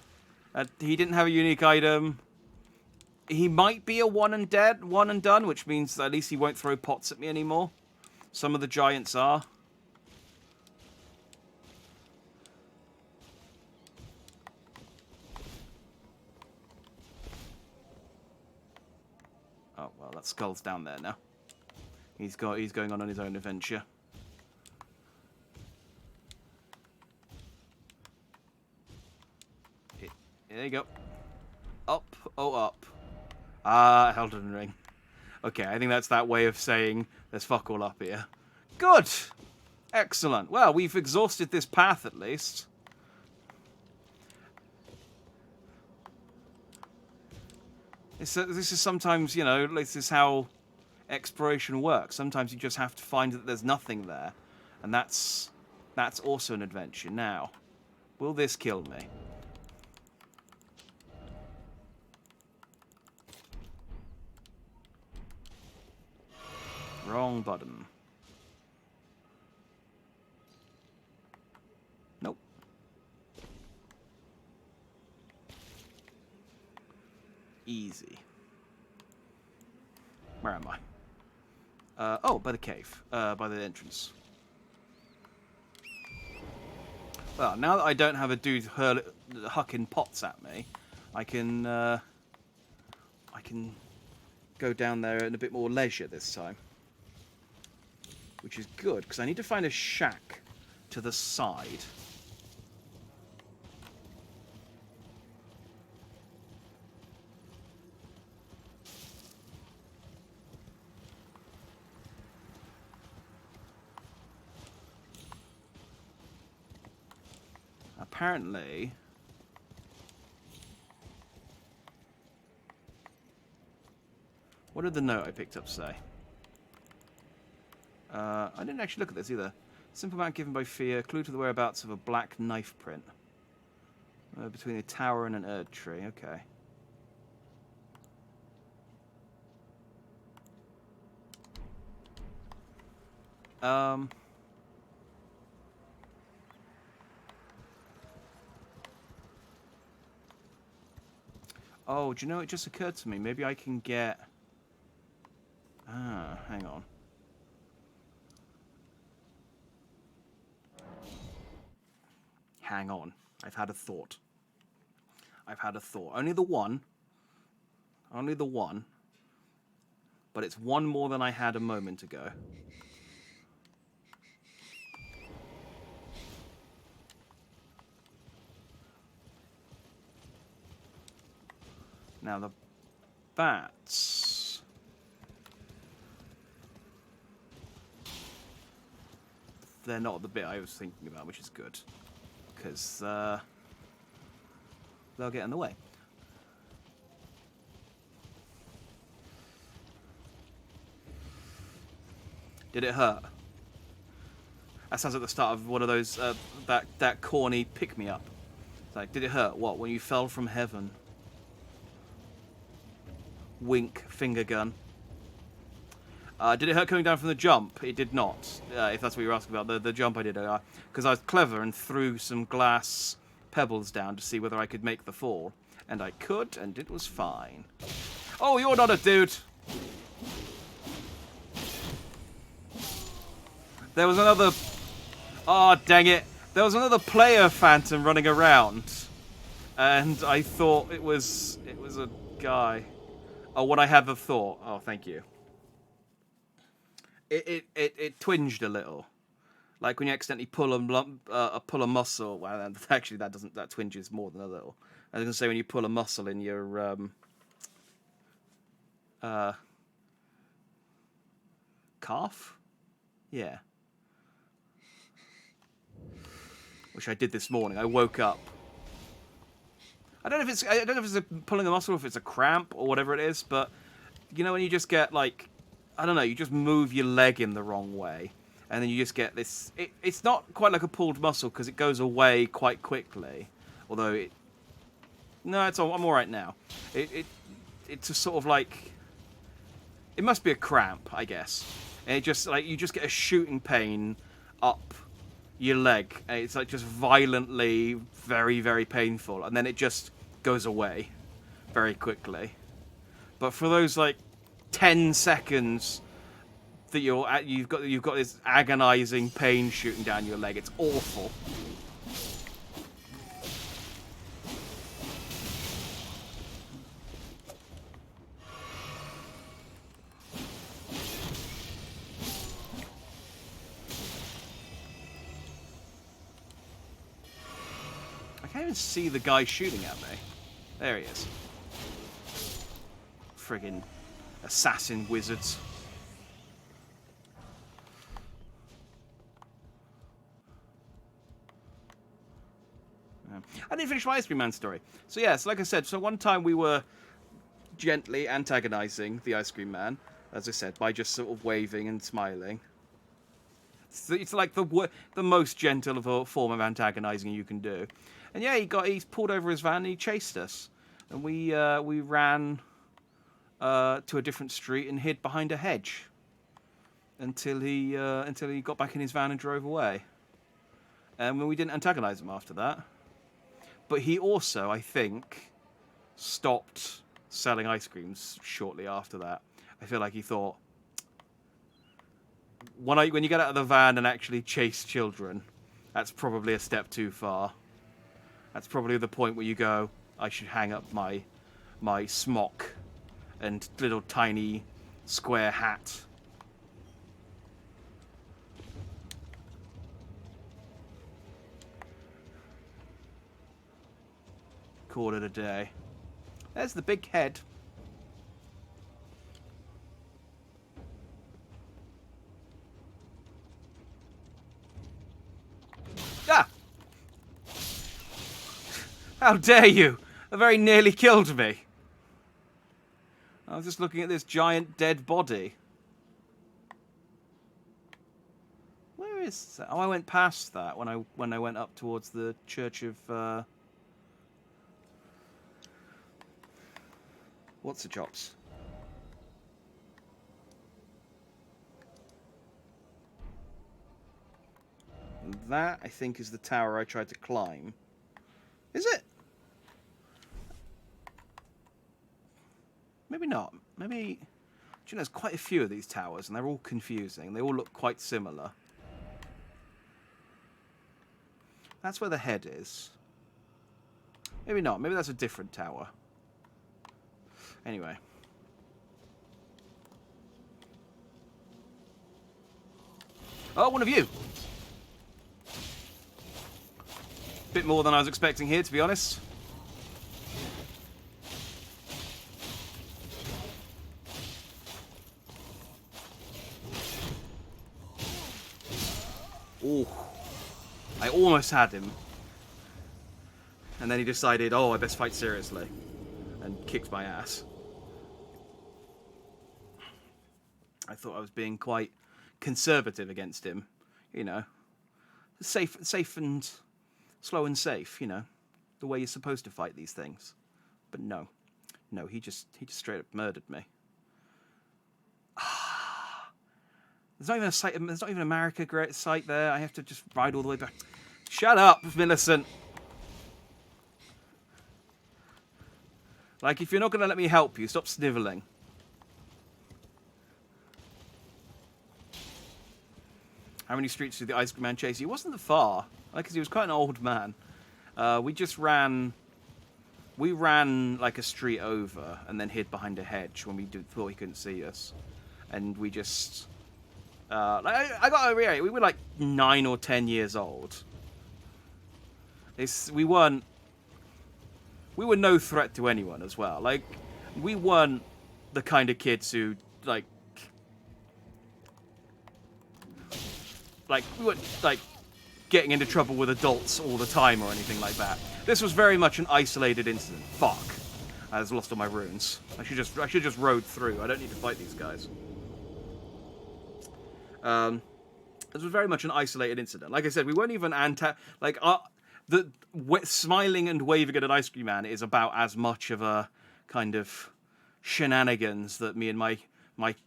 He didn't have a unique item. He might be a one and done, which means that at least he won't throw pots at me anymore. Some of the giants are. Oh, well, that skull's down there now. He's going on his own adventure. There you go. Up, oh up. Ah, Elden Ring. Okay, I think that's that way of saying there's fuck all up here. Good! Excellent. Well, we've exhausted this path at least. This is sometimes, you know, this is how exploration works. Sometimes you just have to find that there's nothing there, and that's also an adventure. Now, will this kill me? Wrong button. Nope. Easy. Where am I? Oh, by the cave. By the entrance. Well, now that I don't have a dude hucking pots at me, I can go down there in a bit more leisure this time. Which is good, because I need to find a shack to the side. Apparently... What did the note I picked up say? I didn't actually look at this either. Simple amount given by fear. Clue to the whereabouts of a black knife print. Between a tower and an Erd tree. Okay. Oh, do you know, it just occurred to me. Maybe I can get... hang on. Hang on. I've had a thought. I've had a thought. Only the one. Only the one. But it's one more than I had a moment ago. Now the bats... They're not the bit I was thinking about, which is good. Because they'll get in the way. Did it hurt? That sounds like the start of one of those, that corny pick-me-up. It's like, did it hurt? What, when you fell from heaven? Wink, finger gun. Did it hurt coming down from the jump? It did not, if that's what you're asking about, the jump I did. Because I was clever and threw some glass pebbles down to see whether I could make the fall. And I could, and it was fine. Oh, you're not a dude! There was another... Oh, dang it. There was another player phantom running around. And I thought it was a guy. Oh, what I had the thought. Oh, thank you. It twinged a little, like when you accidentally pull a muscle. Well, actually, that twinges more than a little. I was gonna say when you pull a muscle in your calf, yeah. Which I did this morning. I woke up. I don't know if it's pulling a muscle, or if it's a cramp or whatever it is, but you know when you just get like. I don't know, you just move your leg in the wrong way, and then you just get this... It's not quite like a pulled muscle, because it goes away quite quickly. Although it... No, I'm alright now. It's just sort of like... It must be a cramp, I guess. And it just, like, you just get a shooting pain up your leg. And it's, like, just violently, very, very painful. And then it just goes away very quickly. But for those, like, 10 seconds that you've got this agonizing pain shooting down your leg. It's awful. I can't even see the guy shooting at me. There he is. Friggin' assassin wizards. I didn't finish my Ice Cream Man story. So yes, like I said, so one time we were gently antagonizing the ice cream man, as I said, by just sort of waving and smiling. It's like the most gentle of a form of antagonizing you can do. And yeah, he's pulled over his van and he chased us, and we ran to a different street and hid behind a hedge until he got back in his van and drove away. And we didn't antagonize him after that. But he also, I think, stopped selling ice creams shortly after that. I feel like he thought, when you get out of the van and actually chase children, that's probably a step too far. That's probably the point where you go, I should hang up my smock and little tiny square hat. Call it a day. There's the big head. Ah! How dare you! That very nearly killed me. I was just looking at this giant dead body. Where is that? Oh, I went past that when I went up towards the Church of what's the chops? That, I think, is the tower I tried to climb. Is it? Maybe not. Maybe... Do you know, there's quite a few of these towers, and they're all confusing. They all look quite similar. That's where the head is. Maybe not. Maybe that's a different tower. Anyway. Oh, one of you! Bit more than I was expecting here, to be honest. Oh, I almost had him. And then he decided, oh, I best fight seriously. And kicked my ass. I thought I was being quite conservative against him. You know, safe and slow and safe, you know. The way you're supposed to fight these things. But no. No, he just straight up murdered me. There's not even a site. There's not even a America great site there. I have to just ride all the way back. Shut up, Millicent. Like, if you're not going to let me help you, stop snivelling. How many streets did the ice cream man chase you? He wasn't that far, because he was quite an old man. We just ran. We ran like a street over and then hid behind a hedge when we thought he couldn't see us, and we just. I got to realize, we were like 9 or 10 years old. We were no threat to anyone as well. Like, we weren't the kind of kids who, like we weren't, like, getting into trouble with adults all the time or anything like that. This was very much an isolated incident. Fuck. I just lost all my runes. I should just rode through. I don't need to fight these guys. This was very much an isolated incident. Like I said, we weren't even smiling and waving at an ice cream man is about as much of a kind of shenanigans that me and my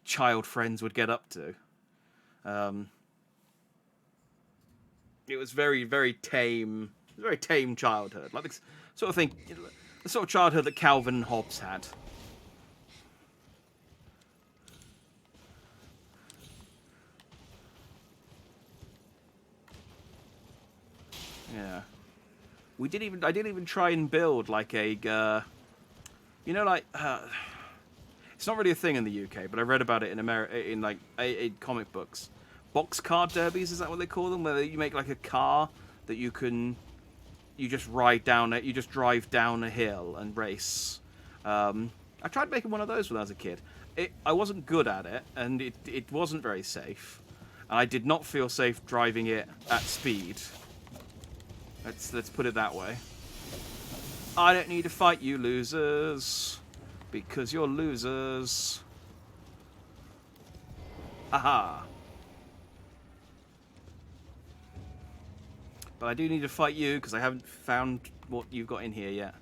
child friends would get up to. It was very, very tame. Very tame childhood, like the sort of thing, the sort of childhood that Calvin and Hobbes had. Yeah, I didn't even try and build like a, you know, like it's not really a thing in the UK, but I read about it in America in like in comic books. Box car derbies, is that what they call them? Where you make like a car that you just ride down it, you just drive down a hill and race. I tried making one of those when I was a kid. I wasn't good at it, and it wasn't very safe. And I did not feel safe driving it at speed. Let's put it that way. I don't need to fight you losers. Because you're losers. Haha. But I do need to fight you, because I haven't found what you've got in here yet.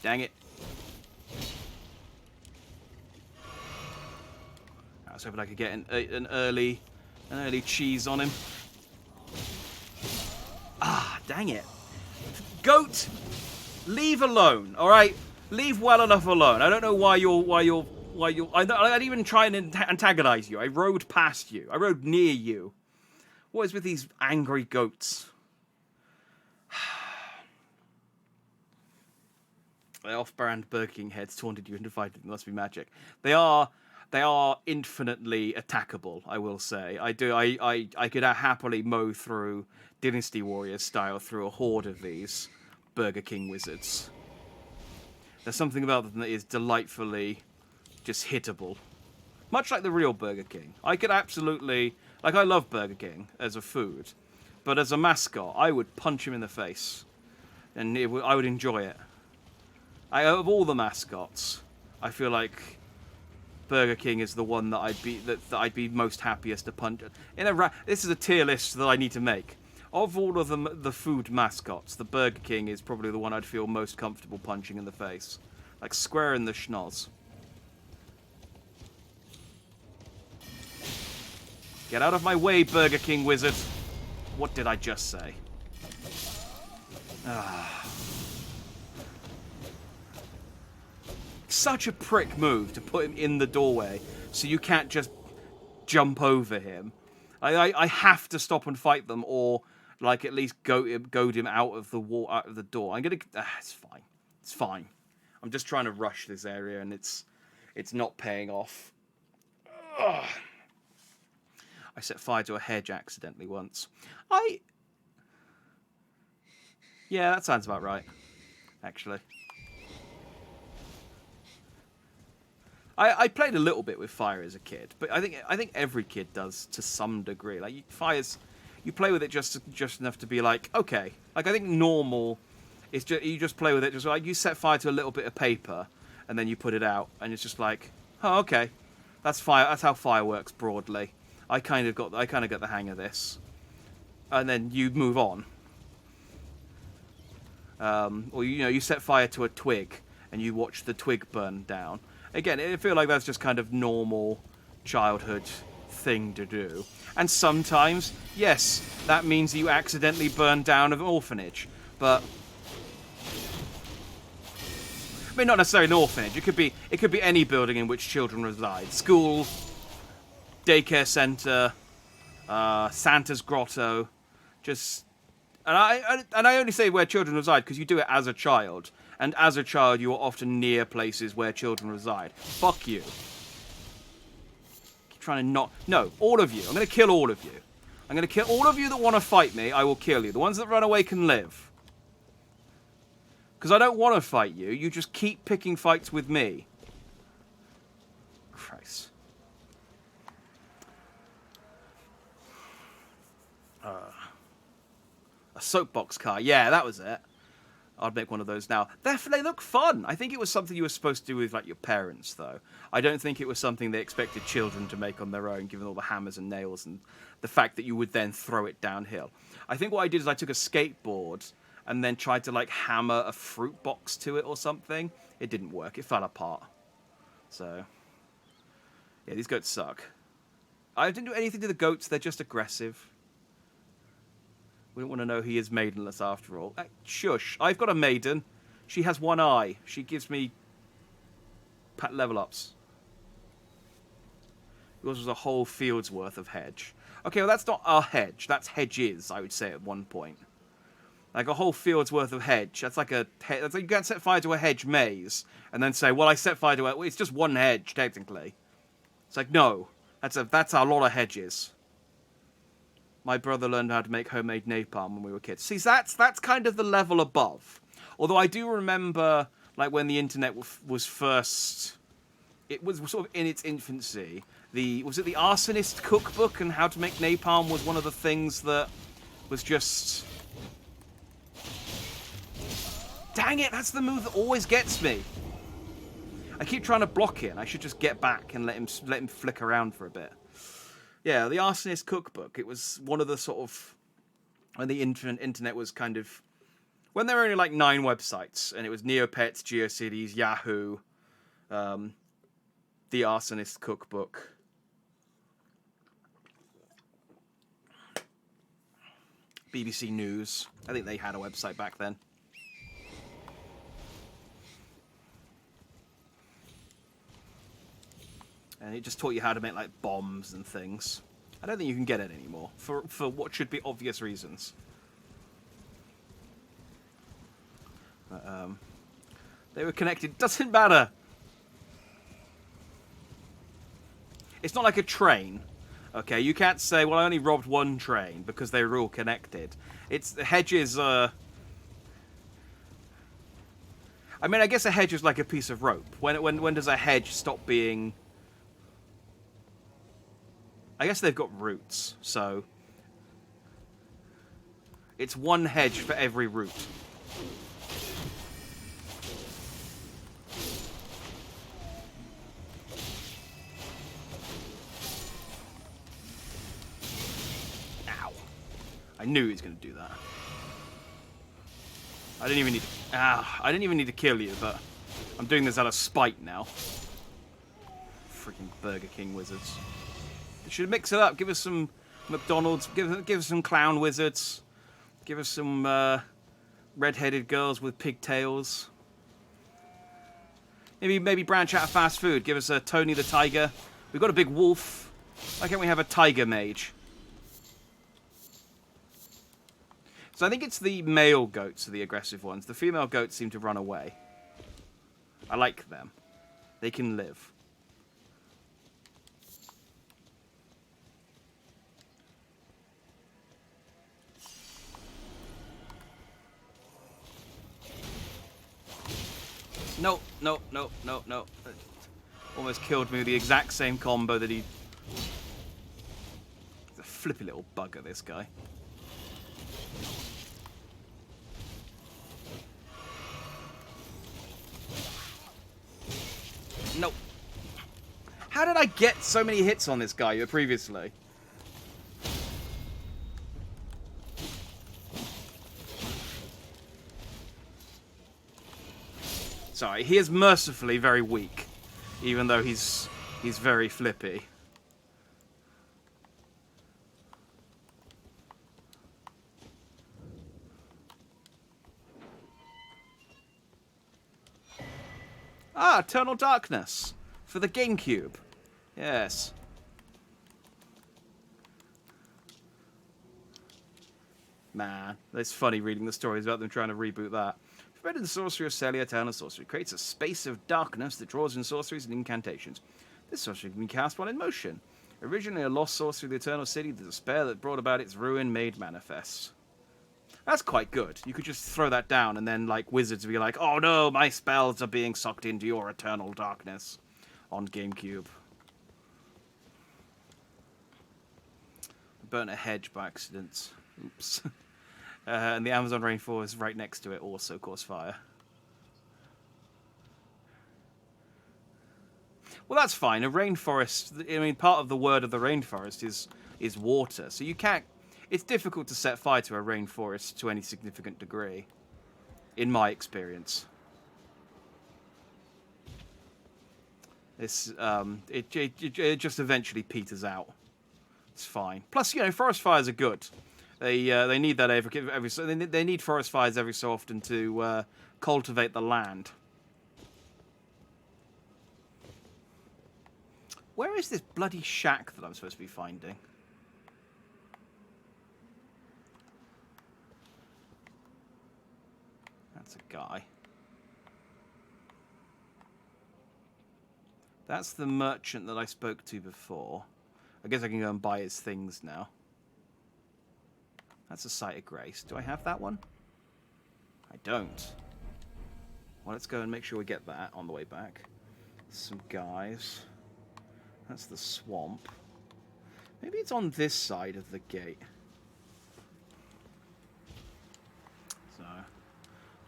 Dang it. I was hoping I could get an early cheese on him. Ah, dang it. Goat, leave alone, all right? Leave well enough alone. I don't know why you're I didn't even try and antagonize you. I rode past you. I rode near you. What is with these angry goats? The off-brand Burger King heads taunted you and divided them. Must be magic. They are infinitely attackable, I will say. I could happily mow through Dynasty Warriors style through a horde of these Burger King wizards. There's something about them that is delightfully just hittable. Much like the real Burger King. I could absolutely... Like, I love Burger King as a food. But as a mascot, I would punch him in the face. And I would enjoy it. Of all the mascots, I feel like Burger King is the one that I'd be most happiest to punch. This is a tier list that I need to make. Of all of the food mascots, the Burger King is probably the one I'd feel most comfortable punching in the face. Like, square in the schnoz. Get out of my way, Burger King wizard. What did I just say? Such a prick move to put him in the doorway so you can't just jump over him. I have to stop and fight them, or like at least goad him out of the door. I'm gonna. It's fine. It's fine. I'm just trying to rush this area, and it's not paying off. Ugh. I set fire to a hedge accidentally once. Yeah, that sounds about right, actually. I played a little bit with fire as a kid, but I think every kid does to some degree. Like you play with it just enough to be like, okay. Like I think normal is just you just play with it just like you set fire to a little bit of paper and then you put it out and it's just like, oh okay, that's fire. That's how fire works broadly. I kind of got the hang of this, and then you move on. Or you set fire to a twig and you watch the twig burn down. Again, I feel like that's just kind of normal childhood thing to do. And sometimes, yes, that means you accidentally burn down an orphanage. But I mean, not necessarily an orphanage. It could be any building in which children reside. School, daycare center, Santa's grotto. Just and I only say where children reside because you do it as a child. And as a child, you are often near places where children reside. Fuck you. Keep trying to not... No, all of you. I'm going to kill all of you. I'm going to kill all of you that want to fight me. I will kill you. The ones that run away can live. Because I don't want to fight you. You just keep picking fights with me. Christ. A soapbox car. Yeah, that was it. I'd make one of those now. They look fun. I think it was something you were supposed to do with like your parents, though. I don't think it was something they expected children to make on their own, given all the hammers and nails and the fact that you would then throw it downhill. I think what I did is I took a skateboard and then tried to like hammer a fruit box to it or something. It didn't work. It fell apart. So, yeah, these goats suck. I didn't do anything to the goats. They're just aggressive. We don't want to know he is maidenless after all. Shush. I've got a maiden. She has one eye. She gives me level ups. Yours was a whole field's worth of hedge. Okay, well that's not a hedge. That's hedges, I would say at one point. Like a whole field's worth of hedge. That's like that's like you can't set fire to a hedge maze and then say, well, I set fire to it. Well, it's just one hedge, technically. It's like, no. That's a lot of hedges. My brother learned how to make homemade napalm when we were kids. See, that's kind of the level above. Although I do remember, like, when the internet was first... It was sort of in its infancy. Was it the Arsonist Cookbook and how to make napalm was one of the things that was just... Dang it, that's the move that always gets me. I keep trying to block it, and I should just get back and let him flick around for a bit. Yeah, the Arsonist Cookbook. It was one of the sort of... When the internet was kind of... When there were only like 9 websites, and it was Neopets, GeoCities, Yahoo, the Arsonist Cookbook. BBC News. I think they had a website back then. And it just taught you how to make like bombs and things. I don't think you can get it anymore for what should be obvious reasons. But, they were connected. Doesn't matter. It's not like a train. Okay, you can't say, well, I only robbed one train because they were all connected. It's the hedges. I mean, I guess a hedge is like a piece of rope. When does a hedge stop being? I guess they've got roots, so it's one hedge for every root. Ow. I knew he was going to do that. I didn't even need to kill you, but I'm doing this out of spite now. Freaking Burger King wizards. They should mix it up. Give us some McDonald's. Give us some clown wizards. Give us some red-headed girls with pigtails. Maybe branch out of fast food. Give us a Tony the Tiger. We've got a big wolf. Why can't we have a tiger mage? So I think it's the male goats are the aggressive ones. The female goats seem to run away. I like them. They can live. No. Almost killed me with the exact same combo that he... He's a flippy little bugger, this guy. No. How did I get so many hits on this guy previously? Sorry, he is mercifully very weak, even though he's very flippy. Ah, Eternal Darkness for the GameCube. Yes. Man, it's funny reading the stories about them trying to reboot that. Forbidden Sorcery of Celia, Town of Sorcery, creates a space of darkness that draws in sorceries and incantations. This sorcery can be cast while in motion. Originally a lost sorcery of the Eternal City, the despair that brought about its ruin made manifest. That's quite good. You could just throw that down and then, like, wizards would be like, oh no, my spells are being sucked into your eternal darkness on GameCube. Burnt a hedge by accident. Oops. And the Amazon rainforest right next to it also caused fire. Well, that's fine. A rainforest, I mean, part of the word of the rainforest is water. So you can't... It's difficult to set fire to a rainforest to any significant degree, in my experience. It's, it just eventually peters out. It's fine. Plus, you know, forest fires are good. They need that they need forest fires every so often to cultivate the land. Where is this bloody shack that I'm supposed to be finding? That's a guy. That's the merchant that I spoke to before. I guess I can go and buy his things now. That's a Site of Grace. Do I have that one? I don't. Well, let's go and make sure we get that on the way back. Some guys. That's the swamp. Maybe it's on this side of the gate. So,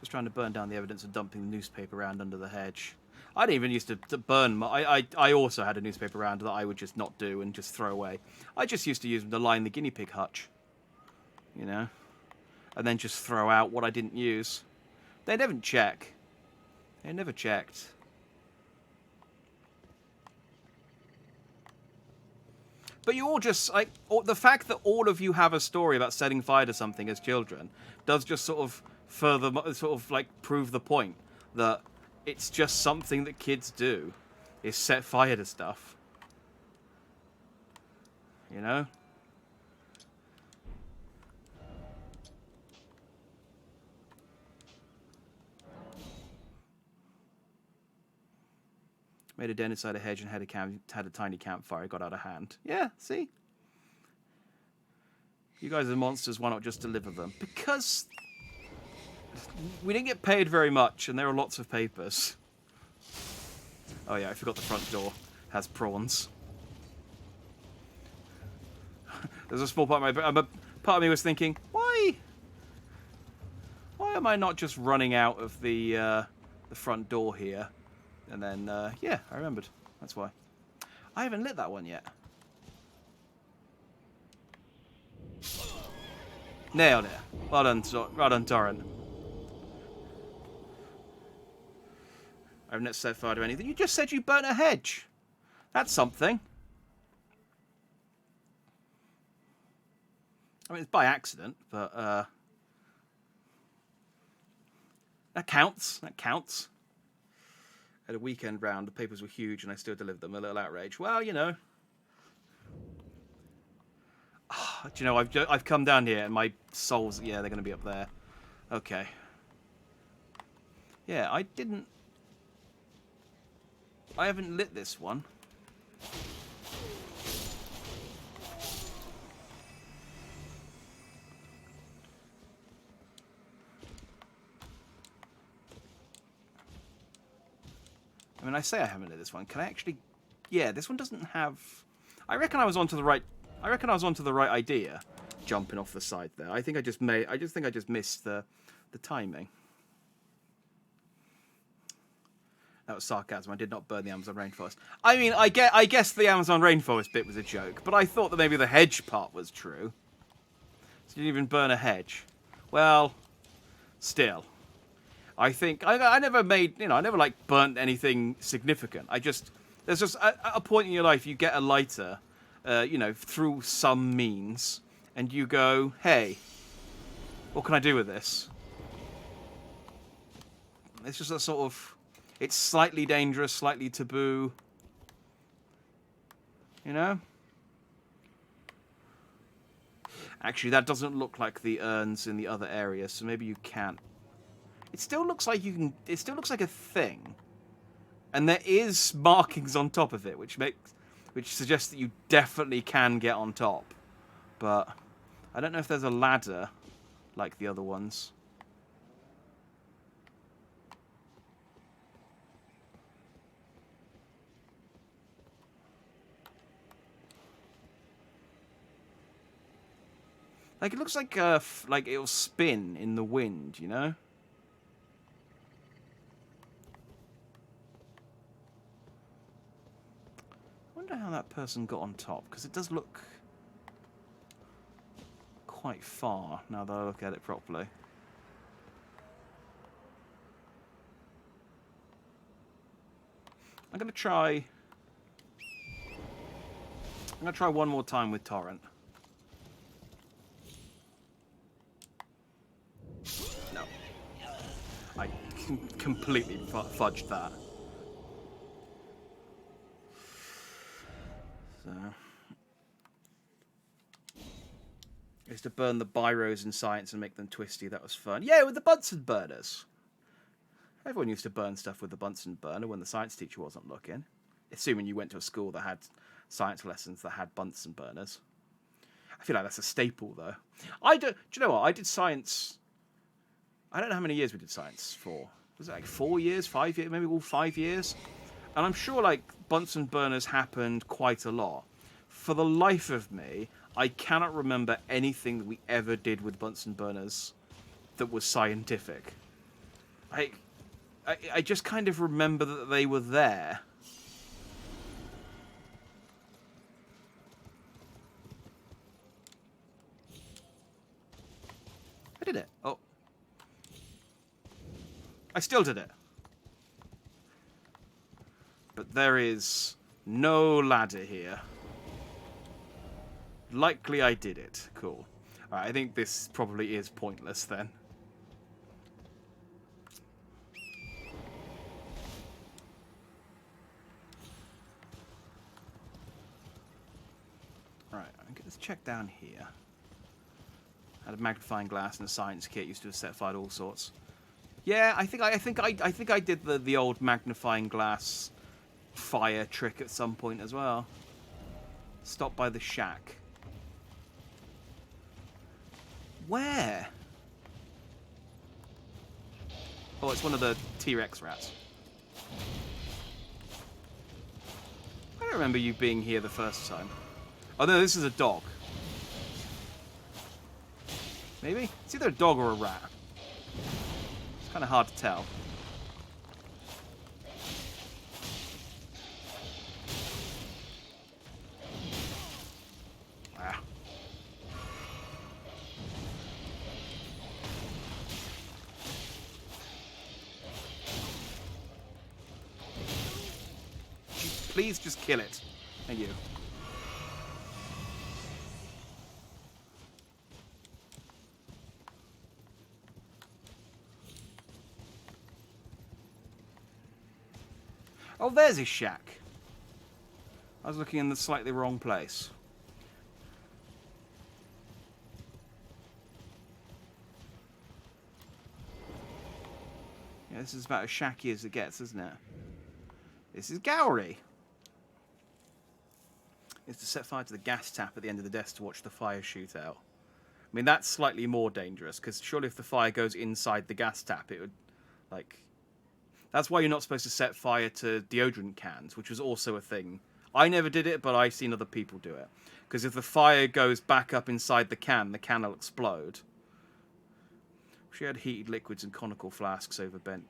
just trying to burn down the evidence of dumping the newspaper around under the hedge. I didn't even used to burn my... I also had a newspaper round that I would just not do and just throw away. I just used to use them to line the guinea pig hutch. You know? And then just throw out what I didn't use. They never check. They never checked. But you all just... like the fact that all of you have a story about setting fire to something as children does just sort of further... sort of like prove the point that... it's just something that kids do, is set fire to stuff. You know? Made a den inside a hedge and had a tiny campfire. It got out of hand. Yeah, see? You guys are monsters, why not just deliver them? Because... we didn't get paid very much, and there are lots of papers. Oh yeah, I forgot the front door has prawns. There's a small part of me was thinking, why am I not just running out of the front door here? And then yeah, I remembered. That's why. I haven't lit that one yet. Nailed it. Well done, Torrent. I haven't set fire to anything. You just said you burnt a hedge. That's something. I mean, it's by accident, but that counts. That counts. At a weekend round, the papers were huge, and I still delivered them. A little outrage. Well, you know. Do you know, I've come down here, and my souls... yeah, they're going to be up there. Okay. Yeah, I haven't lit this one. I mean, I say I haven't lit this one. Can I actually... yeah, this one doesn't have... I reckon I was onto the right idea, jumping off the side there. I think I just missed the timing. That was sarcasm. I did not burn the Amazon rainforest. I mean, I guess the Amazon rainforest bit was a joke, but I thought that maybe the hedge part was true. So you didn't even burn a hedge. Well, still. I think I never made, you know, I never like burnt anything significant. There's just a point in your life you get a lighter, you know, through some means, and you go, hey, what can I do with this? It's just a sort of, it's slightly dangerous, slightly taboo, you know? Actually, that doesn't look like the urns in the other areas, so maybe you can't. It still looks like you can. It still looks like a thing, and there is markings on top of it, which suggests that you definitely can get on top. But I don't know if there's a ladder like the other ones. Like it looks like it'll spin in the wind, you know. I wonder how that person got on top, because it does look quite far now that I look at it properly. I'm gonna try one more time with Torrent. No. I completely fudged that. So, I used to burn the biros in science and make them twisty. That was fun. Yeah, with the Bunsen burners. Everyone used to burn stuff with the Bunsen burner when the science teacher wasn't looking. Assuming you went to a school that had science lessons that had Bunsen burners. I feel like that's a staple, though. Do you know what? I did science... I don't know how many years we did science for. Was it like 4 years, 5 years, maybe all 5 years? And I'm sure, like, Bunsen burners happened quite a lot. For the life of me, I cannot remember anything that we ever did with Bunsen burners that was scientific. I just kind of remember that they were there. I did it. Oh. I still did it. But there is no ladder here. Likely I did it. Cool. Alright, I think this probably is pointless then. Right, let's check down here. Had a magnifying glass and a science kit. Used to have set fire to all sorts. Yeah, I think I did the old magnifying glass fire trick at some point as well. Stop by the shack. Where? Oh, it's one of the T-Rex rats. I don't remember you being here the first time. Oh no, this is a dog. Maybe? It's either a dog or a rat. It's kind of hard to tell. Ah. Please just kill it. Thank you. Oh, there's his shack. I was looking in the slightly wrong place. Yeah, this is about as shacky as it gets, isn't it? This is Gowrie. It's to set fire to the gas tap at the end of the desk to watch the fire shoot out. I mean, that's slightly more dangerous, because surely if the fire goes inside the gas tap, it would, like... That's why you're not supposed to set fire to deodorant cans, which was also a thing. I never did it, but I've seen other people do it. Because if the fire goes back up inside the can will explode. She had heated liquids and conical flasks over bent.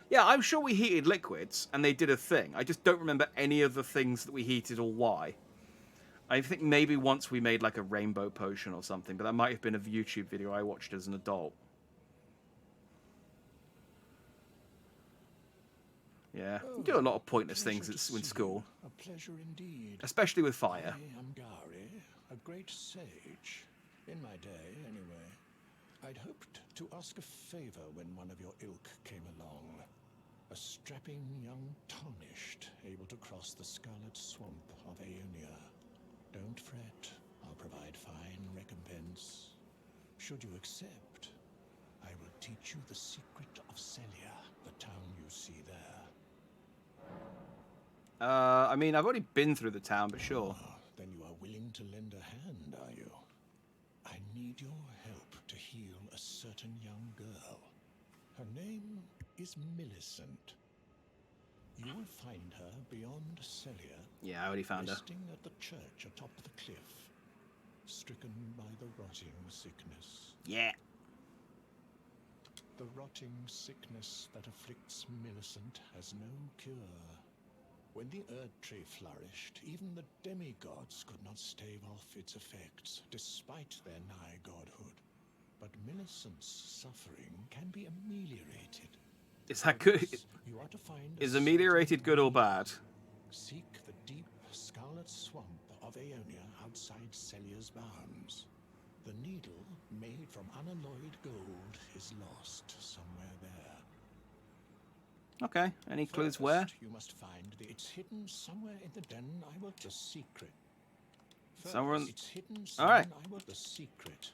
Yeah, I'm sure we heated liquids, and they did a thing. I just don't remember any of the things that we heated or why. I think maybe once we made like a rainbow potion or something, but that might have been a YouTube video I watched as an adult. Yeah, you do a lot of pointless things in school. A pleasure indeed. Especially with fire. I am Gowrie, a great sage. In my day, anyway. I'd hoped to ask a favor when one of your ilk came along. A strapping young tarnished, able to cross the scarlet swamp of Aeonia. Don't fret, I'll provide fine recompense. Should you accept, I will teach you the secret of Celia, the town you see there. I mean, I've already been through the town, but sure. Then you are willing to lend a hand, are you? I need your help to heal a certain young girl. Her name is Millicent. You will find her beyond Celia. Yeah, I already found her. Resting at the church atop the cliff, stricken by the rotting sickness. Yeah. The rotting sickness that afflicts Millicent has no cure. When the Erd Tree flourished, even the demigods could not stave off its effects, despite their nigh godhood. But Millicent's suffering can be ameliorated. Is that good? You are to find Is ameliorated good or bad? Seek the deep scarlet swamp of Aeonia outside Celia's bounds. The needle, made from unalloyed gold, is lost somewhere there. Okay. Any clues First, where? You must find it's hidden somewhere in the den. I will the secret. Somewhere in... It's hidden All right. I will the secret.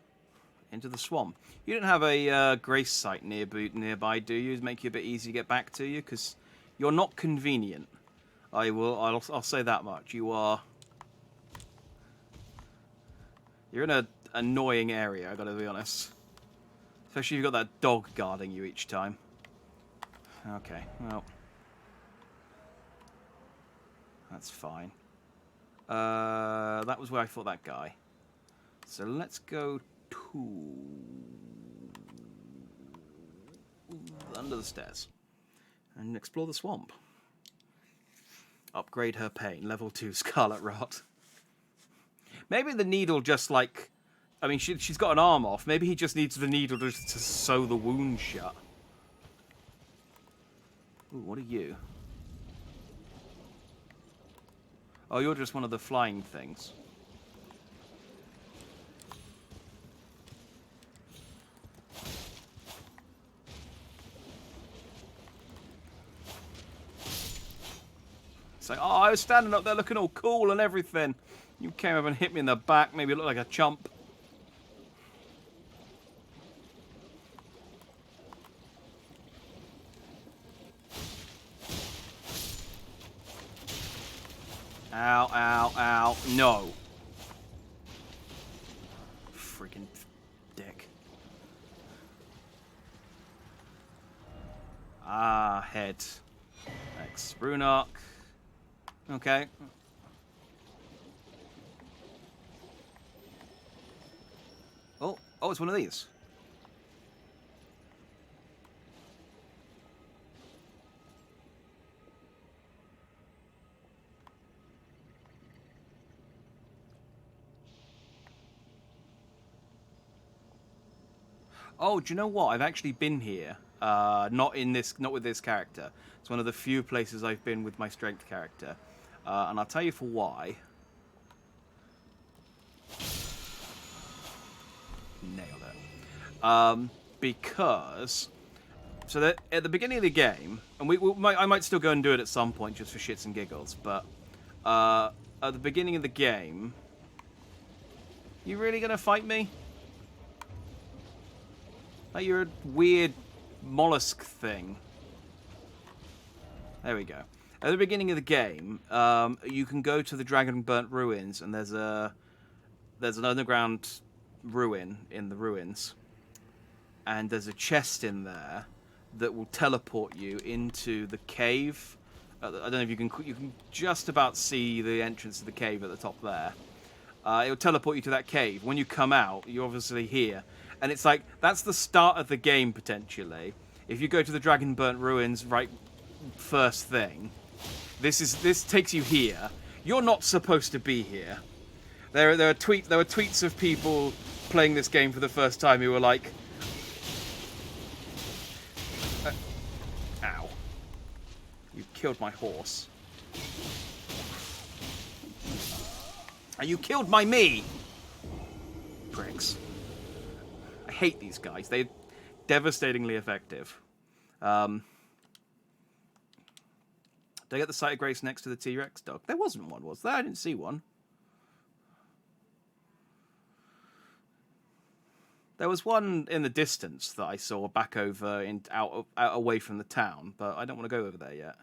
Into the swamp. You don't have a grace site nearby, do you? To make you a bit easy to get back to you, because you're not convenient. I'll say that much. You're in an annoying area, I gotta be honest. Especially if you've got that dog guarding you each time. Okay, well. That's fine. That was where I fought that guy. So let's go to under the stairs and explore the swamp. Upgrade her pain. Level 2 Scarlet Rot. Maybe the needle just like... I mean, she's got an arm off. Maybe he just needs the needle to sew the wound shut. Ooh, what are you? Oh, you're just one of the flying things. It's like, oh, I was standing up there looking all cool and everything. You came up and hit me in the back, maybe look like a chump. Ow, ow, ow. No. Freaking dick. Ah, head. Thanks. Brunok. Okay. Oh, it's one of these. Oh, do you know what? I've actually been here. Not with this character. It's one of the few places I've been with my strength character. And I'll tell you for why. Nailed it. Because... So that at the beginning of the game, and I might still go and do it at some point just for shits and giggles, but at the beginning of the game... You really gonna fight me? Like you're a weird mollusk thing. There we go. At the beginning of the game, you can go to the Dragon Burnt Ruins, and there's an underground ruin in the ruins, and there's a chest in there that will teleport you into the cave. I don't know if you can just about see the entrance to the cave at the top there. It will teleport you to that cave. When you come out, you're obviously here. And it's like, that's the start of the game, potentially. If you go to the Dragon Burnt Ruins right first thing, this takes you here. You're not supposed to be here. There were tweets of people playing this game for the first time who were like, ow. You killed my horse. And you killed my me! Pricks. I hate these guys. They're devastatingly effective. Did I get the Sight of Grace next to the T-Rex dog? There wasn't one, was there? I didn't see one. There was one in the distance that I saw back over out away from the town, but I don't want to go over there yet.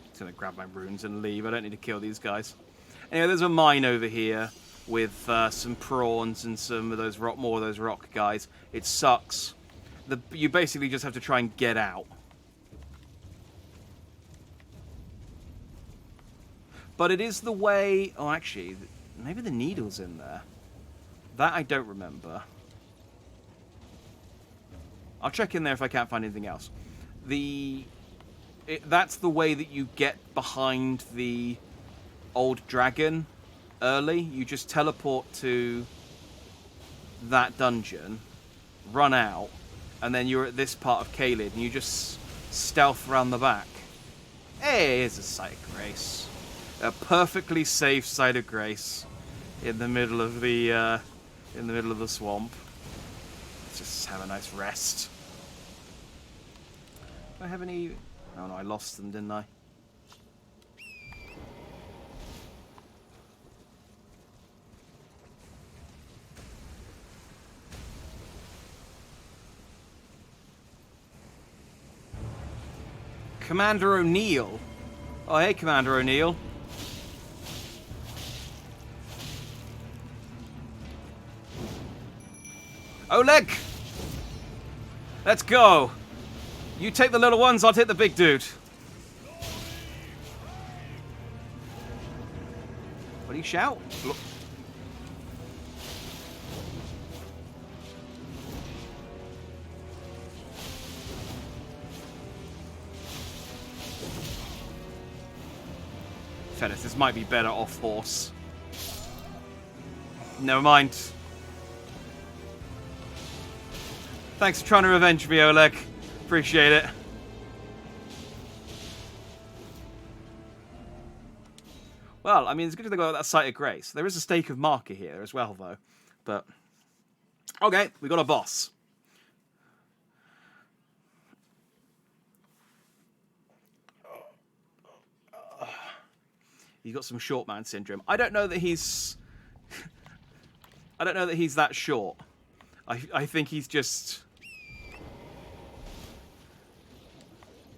Just gonna grab my runes and leave. I don't need to kill these guys. Anyway, there's a mine over here with some prawns and some of more of those rock guys. It sucks. You basically just have to try and get out. But it is the way... Oh, actually, maybe the needle's in there. That I don't remember. I'll check in there if I can't find anything else. That's the way that you get behind the old dragon early. You just teleport to that dungeon, run out, and then you're at this part of Caelid, and you just stealth around the back. Hey, here's a Sight of Grace. A perfectly safe Sight of Grace in the middle of the swamp. Let's just have a nice rest. Do I have any... Oh no, I lost them, didn't I? Commander O'Neill. Oh, hey, Commander O'Neill. Oleg! Let's go! You take the little ones, I'll take the big dude. What do you shout? Look. Fennis, this might be better off horse. Never mind. Thanks for trying to revenge me, Oleg. Appreciate it. Well, I mean, it's good to go with that site of grace. There is a stake of marker here as well, though. But okay, we got a boss. He's got some short man syndrome. I don't know that he's. I don't know that he's that short. I think he's just.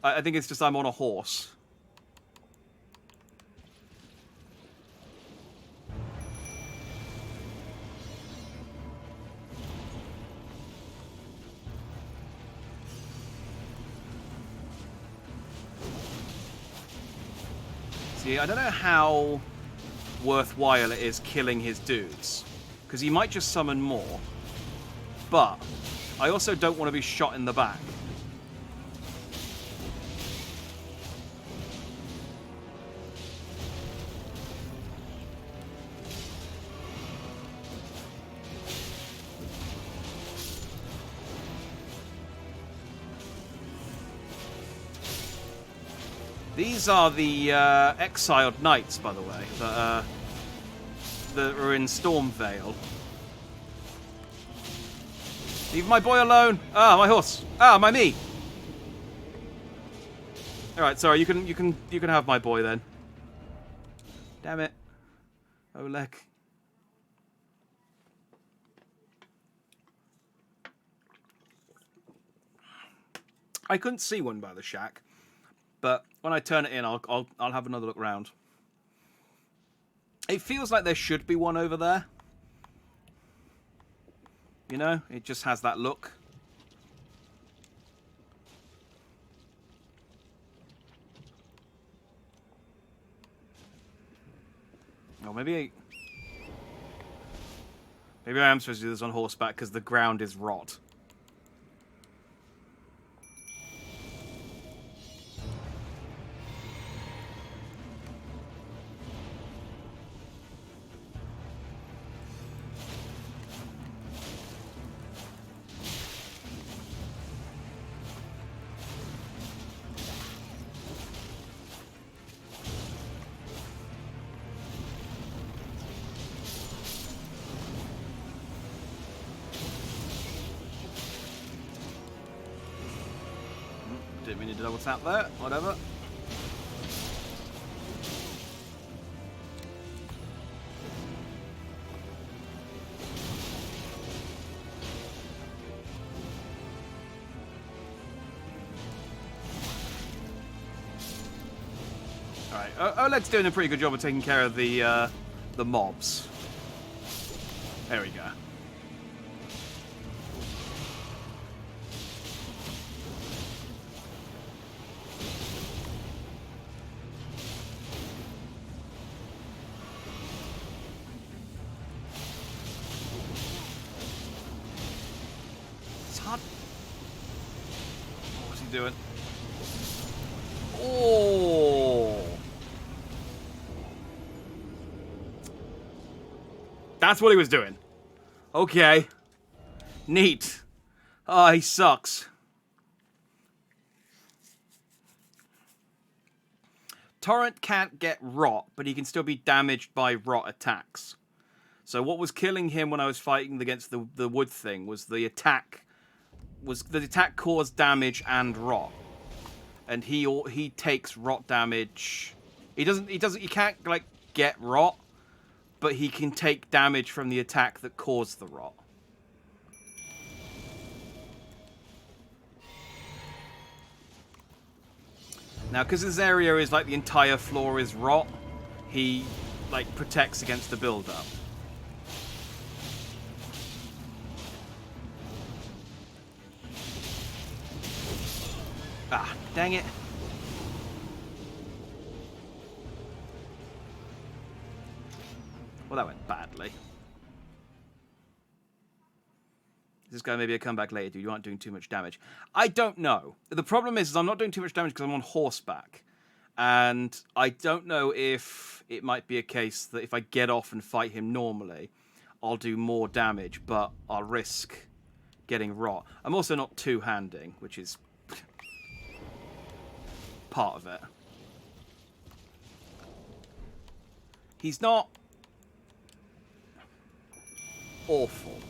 I think it's just I'm on a horse. See, I don't know how worthwhile it is killing his dudes. Because he might just summon more. But I also don't want to be shot in the back. These are the exiled knights, by the way, that are in Stormvale. Leave my boy alone. Ah, my horse. Ah, my me. All right, sorry. You can have my boy then. Damn it, Oleg. I couldn't see one by the shack. But when I turn it in, I'll have another look round. It feels like there should be one over there. You know, it just has that look. Or maybe I am supposed to do this on horseback because the ground is rot. Didn't mean to double tap there. Whatever. Alright, Oleg's doing a pretty good job of taking care of the mobs. There we go. What's he doing? Oh! That's what he was doing. Okay. Neat. Oh, he sucks. Torrent can't get rot, but he can still be damaged by rot attacks. So what was killing him when I was fighting against the wood thing was the attack caused damage and rot. And he takes rot damage. He can't like get rot, but he can take damage from the attack that caused the rot. Now, because this area is like the entire floor is rot, he like protects against the build-up. Dang it. Well, that went badly. This guy maybe a comeback later, dude. You aren't doing too much damage. I don't know. The problem is I'm not doing too much damage because I'm on horseback. And I don't know if it might be a case that if I get off and fight him normally, I'll do more damage, but I'll risk getting rot. I'm also not two-handing, which is part of it. He's not awful.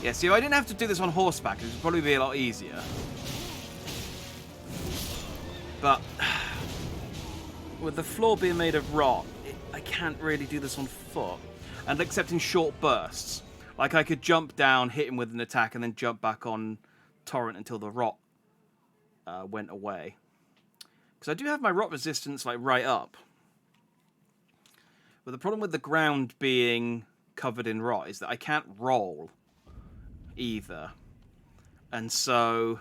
Yeah, see, if I didn't have to do this on horseback, it would probably be a lot easier. But with the floor being made of rock, I can't really do this on foot. And except in short bursts. Like, I could jump down, hit him with an attack, and then jump back on Torrent until the rot went away. Because I do have my rot resistance, like, right up. But the problem with the ground being covered in rot is that I can't roll either. And so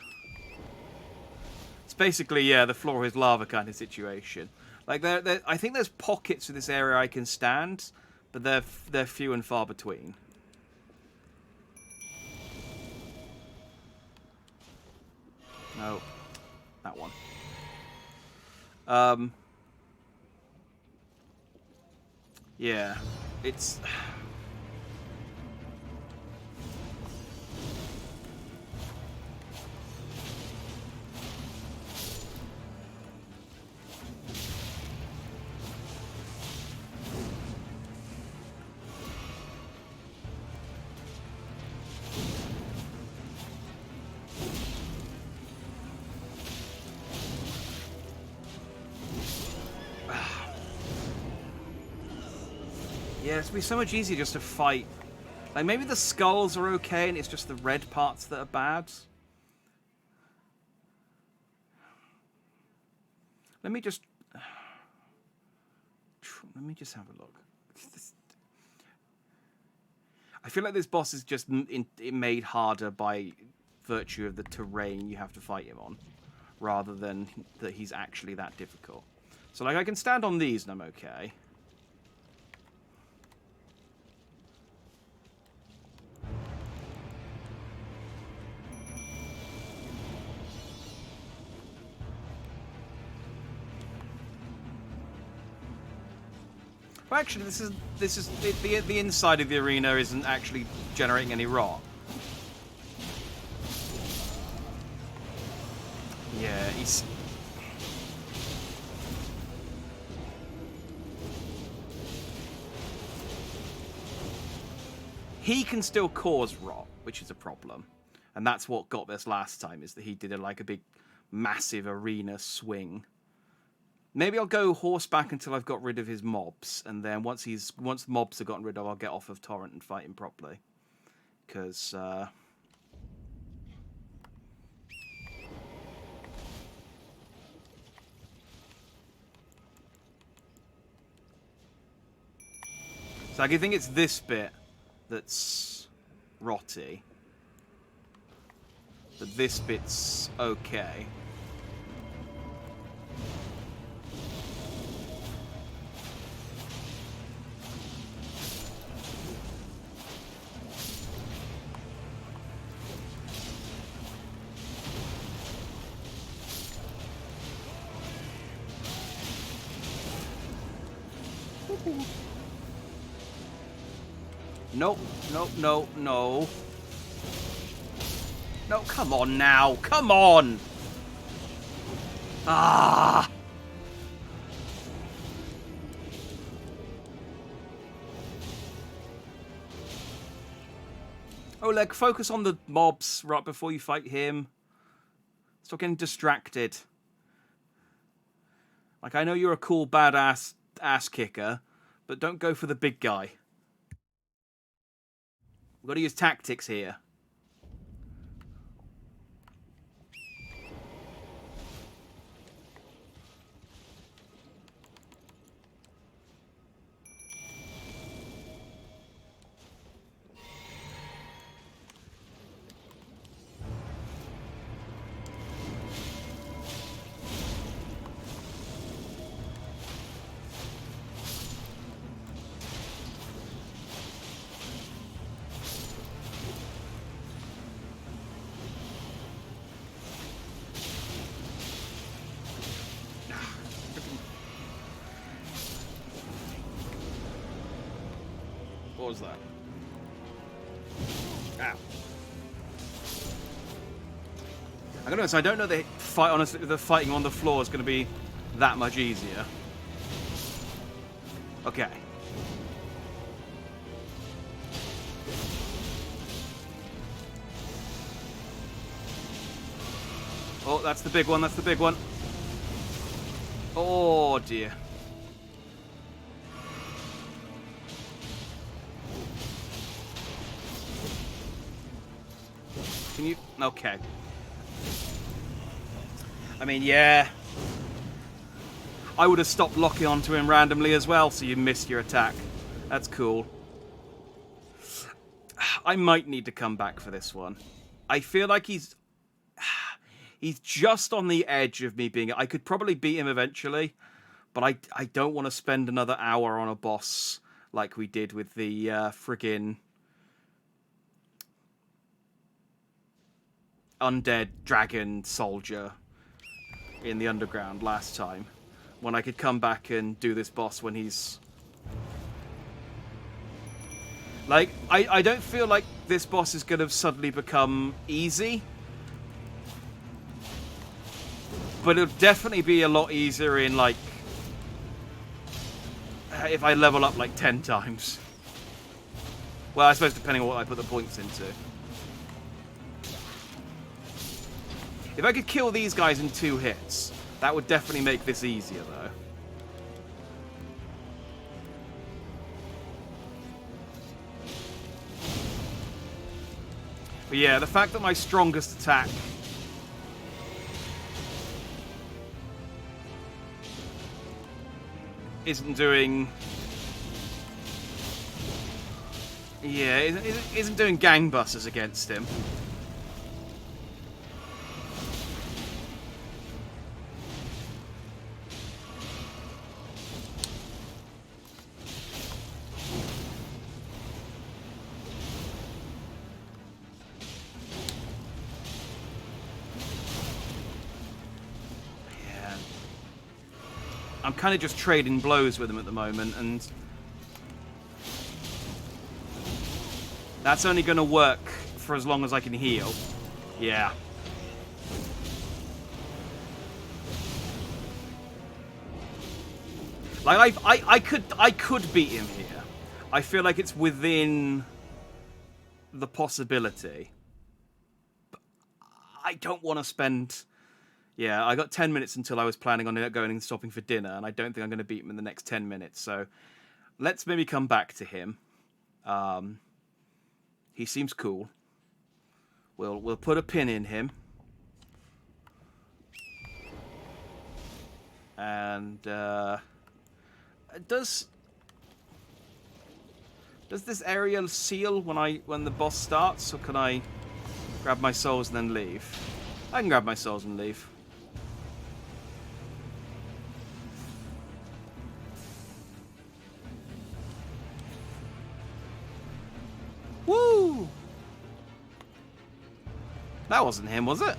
it's basically, yeah, the floor is lava kind of situation. Like, I think there's pockets of this area I can stand, but they're few and far between. No, that one. Yeah, it's... Yeah, it's be so much easier just to fight. Like, maybe the skulls are okay and it's just the red parts that are bad. Let me just have a look. I feel like this boss is just made harder by virtue of the terrain you have to fight him on, rather than that he's actually that difficult. So, like, I can stand on these and I'm okay. Well, actually, the inside of the arena isn't actually generating any rot. Yeah, he's... He can still cause rot, which is a problem. And that's what got this last time, is that he did a big, massive arena swing. Maybe I'll go horseback until I've got rid of his mobs, and then once the mobs are gotten rid of, I'll get off of Torrent and fight him properly. Because, So I think it's this bit that's rotty. But this bit's okay. Nope, nope, no, no. No, come on now. Come on! Ah! Oh, like, focus on the mobs right before you fight him. Stop getting distracted. Like, I know you're a cool, badass ass kicker, but don't go for the big guy. We've got to use tactics here. What was that? Ow. I'm gonna be honest, I don't know the fight. Honestly, the fighting on the floor is gonna be that much easier. Okay. Oh, that's the big one. That's the big one. Oh dear. Can you? Okay. I mean, yeah. I would have stopped locking onto him randomly as well, so you missed your attack. That's cool. I might need to come back for this one. I feel like he's just on the edge of me being... I could probably beat him eventually, but I don't want to spend another hour on a boss like we did with the friggin' undead dragon soldier in the underground last time, when I could come back and do this boss when he's... Like, I don't feel like this boss is going to suddenly become easy, but it'll definitely be a lot easier in, like, if I level up like 10 times. Well, I suppose depending on what I put the points into. If I could kill these guys in 2 hits, that would definitely make this easier, though. But yeah, the fact that my strongest attack isn't doing... Yeah, isn't doing gangbusters against him. I'm kind of just trading blows with him at the moment, and that's only going to work for as long as I can heal. Yeah. Like I could beat him here. I feel like it's within the possibility. But I don't want to spend... Yeah, I got 10 minutes until I was planning on going and stopping for dinner, and I don't think I'm going to beat him in the next 10 minutes. So let's maybe come back to him. He seems cool. We'll put a pin in him. And does this area seal when the boss starts, or can I grab my souls and then leave? I can grab my souls and leave. Woo! That wasn't him, was it?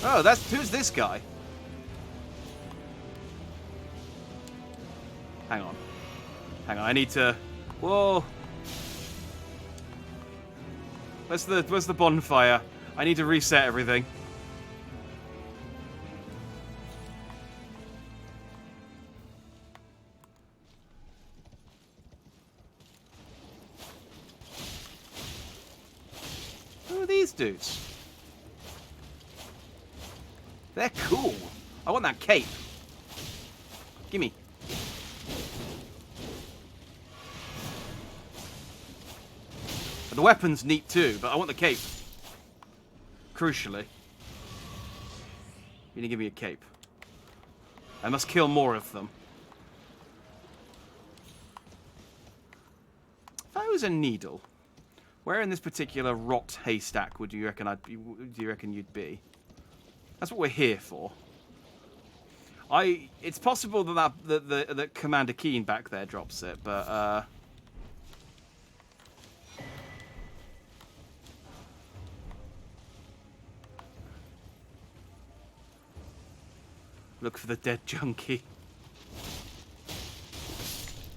Oh, who's this guy? Hang on. I need to... Whoa! Where's the bonfire? I need to reset everything. are these dudes? They're cool. I want that cape. Gimme. The weapon's neat too, but I want the cape. Crucially. You need to give me a cape. I must kill more of them. If I was a needle, where in this particular rot haystack would you reckon you'd be? That's what we're here for. It's possible that Commander Keen back there drops it, but look for the dead junkie.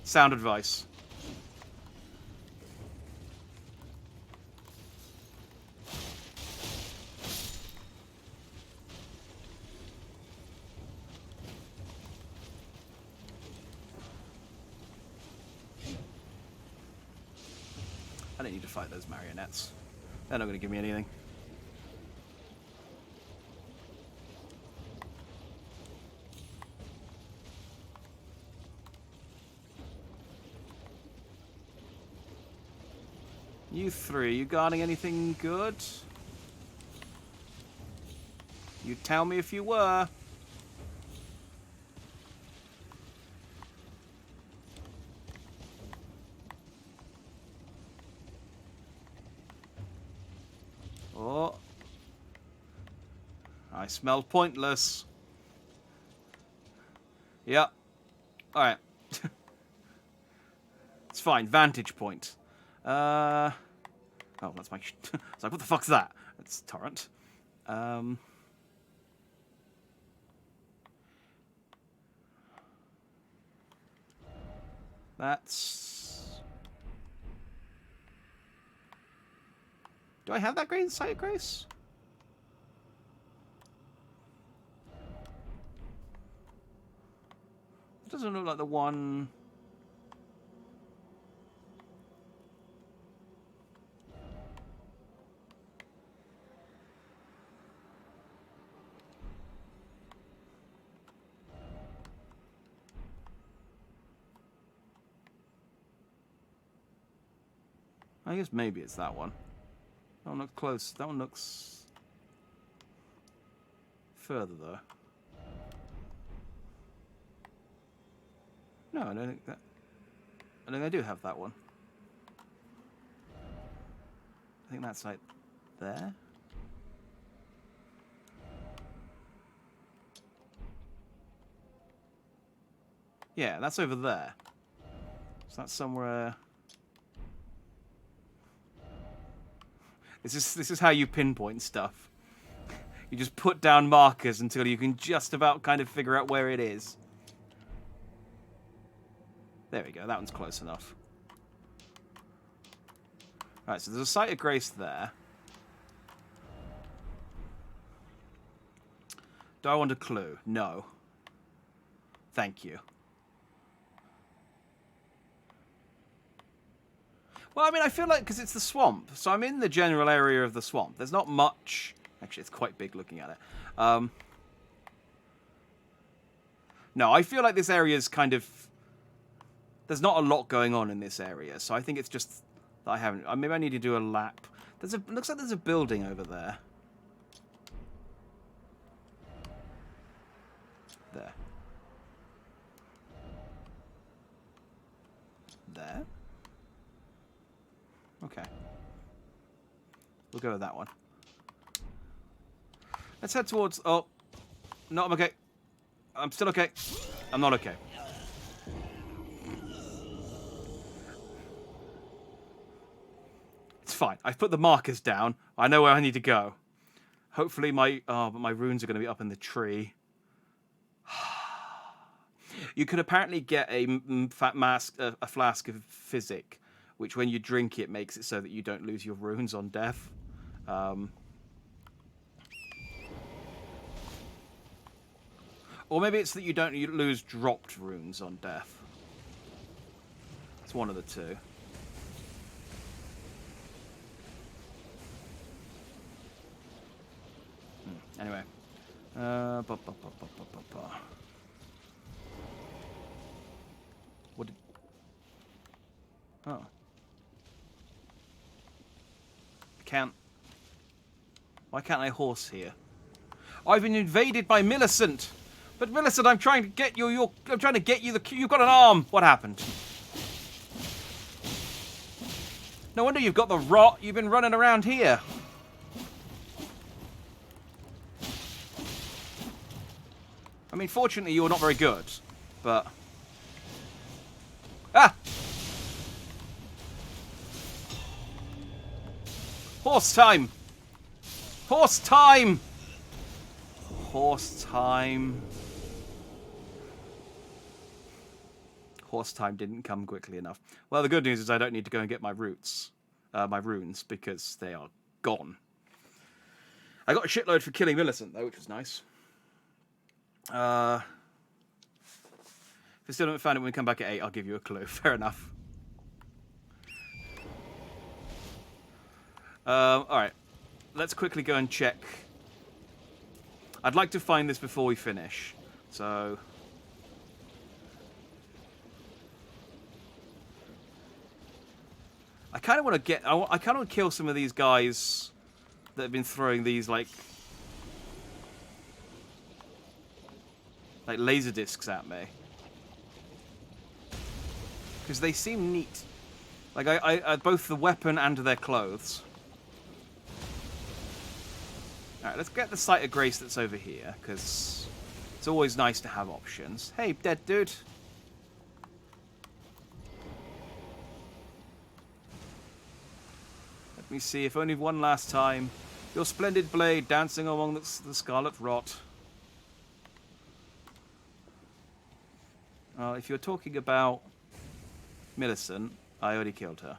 Sound advice. I don't need to fight those marionettes. They're not going to give me anything. You three, you guarding anything good? You tell me if you were. Oh. I smell pointless. Yep. Alright. It's fine. Vantage point. Oh, that's my... It's like, what the fuck's that? It's Torrent. That's... Do I have that great sight of grace? It doesn't look like the one... I guess maybe it's that one. That one looks close. That one looks further though. No, I don't think that. I think I do have that one. I think that's like there. Yeah, that's over there. So that's somewhere. This is how you pinpoint stuff. You just put down markers until you can just about kind of figure out where it is. There we go, that one's close enough. Alright, so there's a site of grace there. Do I want a clue? No. Thank you. Well, I mean, I feel like, because it's the swamp, so I'm in the general area of the swamp. There's not much... Actually, it's quite big looking at it. No, I feel like this area is kind of... There's not a lot going on in this area, so I think it's just that I haven't... Maybe I need to do a lap. Looks like there's a building over there. There. There? Okay. We'll go with that one. Let's head towards... Oh. No, I'm okay. I'm still okay. I'm not okay. It's fine. I've put the markers down. I know where I need to go. Hopefully my... Oh, but my runes are going to be up in the tree. You could apparently get a flask of physic, which when you drink it makes it so that you don't lose your runes on death. Or maybe it's that you don't lose dropped runes on death. It's one of the two. Anyway. What did... Oh. Can't... Why can't I horse here? I've been invaded by Millicent! But Millicent, I'm trying to get you, I'm trying to get you you've got an arm! What happened? No wonder you've got the rot. You've been running around here. I mean, fortunately, you're not very good, but... Ah! Horse time! Horse time! Horse time. Horse time didn't come quickly enough. Well, the good news is I don't need to go and get my runes, because they are gone. I got a shitload for killing Millicent, though, which was nice. If I still haven't found it when we come back at 8, I'll give you a clue. Fair enough. Alright. Let's quickly go and check. I'd like to find this before we finish. So... I kind of want to get... I kind of want to kill some of these guys that have been throwing these, like laser discs at me. Because they seem neat. Like, I both the weapon and their clothes. Alright, let's get the Sight of Grace that's over here, because it's always nice to have options. Hey, dead dude. Let me see, if only one last time. Your splendid blade dancing among the scarlet rot. If you're talking about Millicent, I already killed her.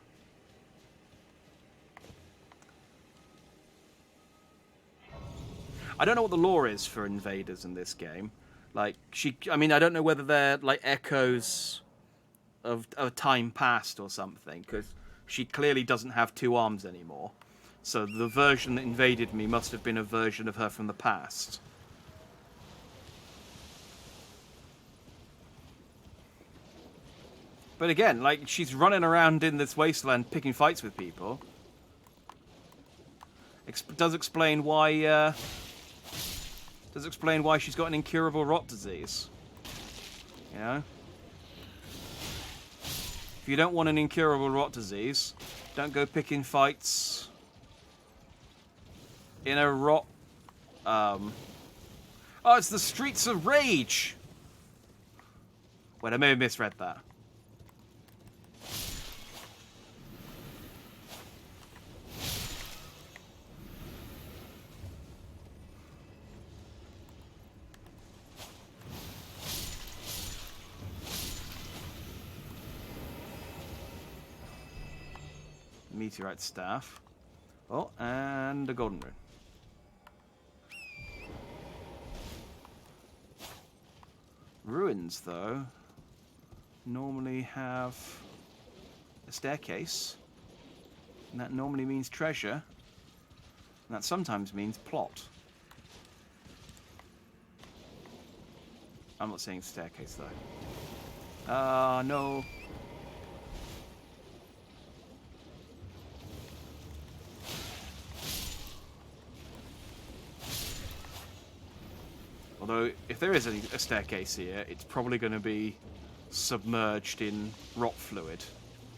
I don't know what the lore is for invaders in this game. Like, I mean, I don't know whether they're, like, echoes of a time past or something, because she clearly doesn't have 2 arms anymore. So the version that invaded me must have been a version of her from the past. But again, like, she's running around in this wasteland picking fights with people. Does explain why she's got an incurable rot disease. You know? If you don't want an incurable rot disease, don't go picking fights in a rot... Oh, it's the Streets of Rage! Wait, I may have misread that. Meteorite staff. Oh, and a golden rune. Ruins, though, normally have a staircase. And that normally means treasure. And that sometimes means plot. I'm not saying staircase, though. No. Although, if there is a staircase here, it's probably going to be submerged in rot fluid.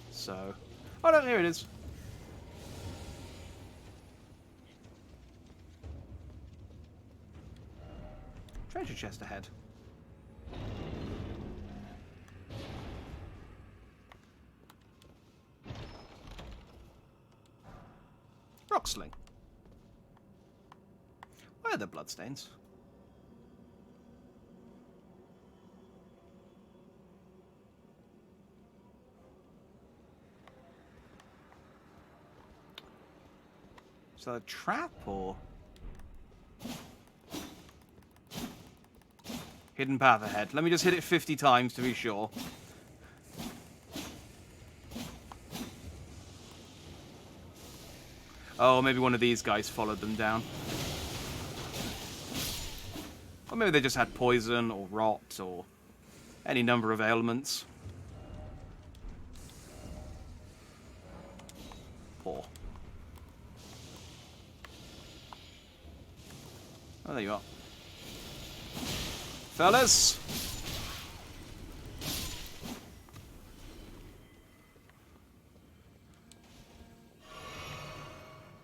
So... Oh no, here it is. Treasure chest ahead. Rock sling. Where are the bloodstains? Is that a trap, or...? Hidden path ahead. Let me just hit it 50 times to be sure. Oh, maybe one of these guys followed them down. Or maybe they just had poison or rot or any number of ailments. Poor. Oh, there you are. Fellas!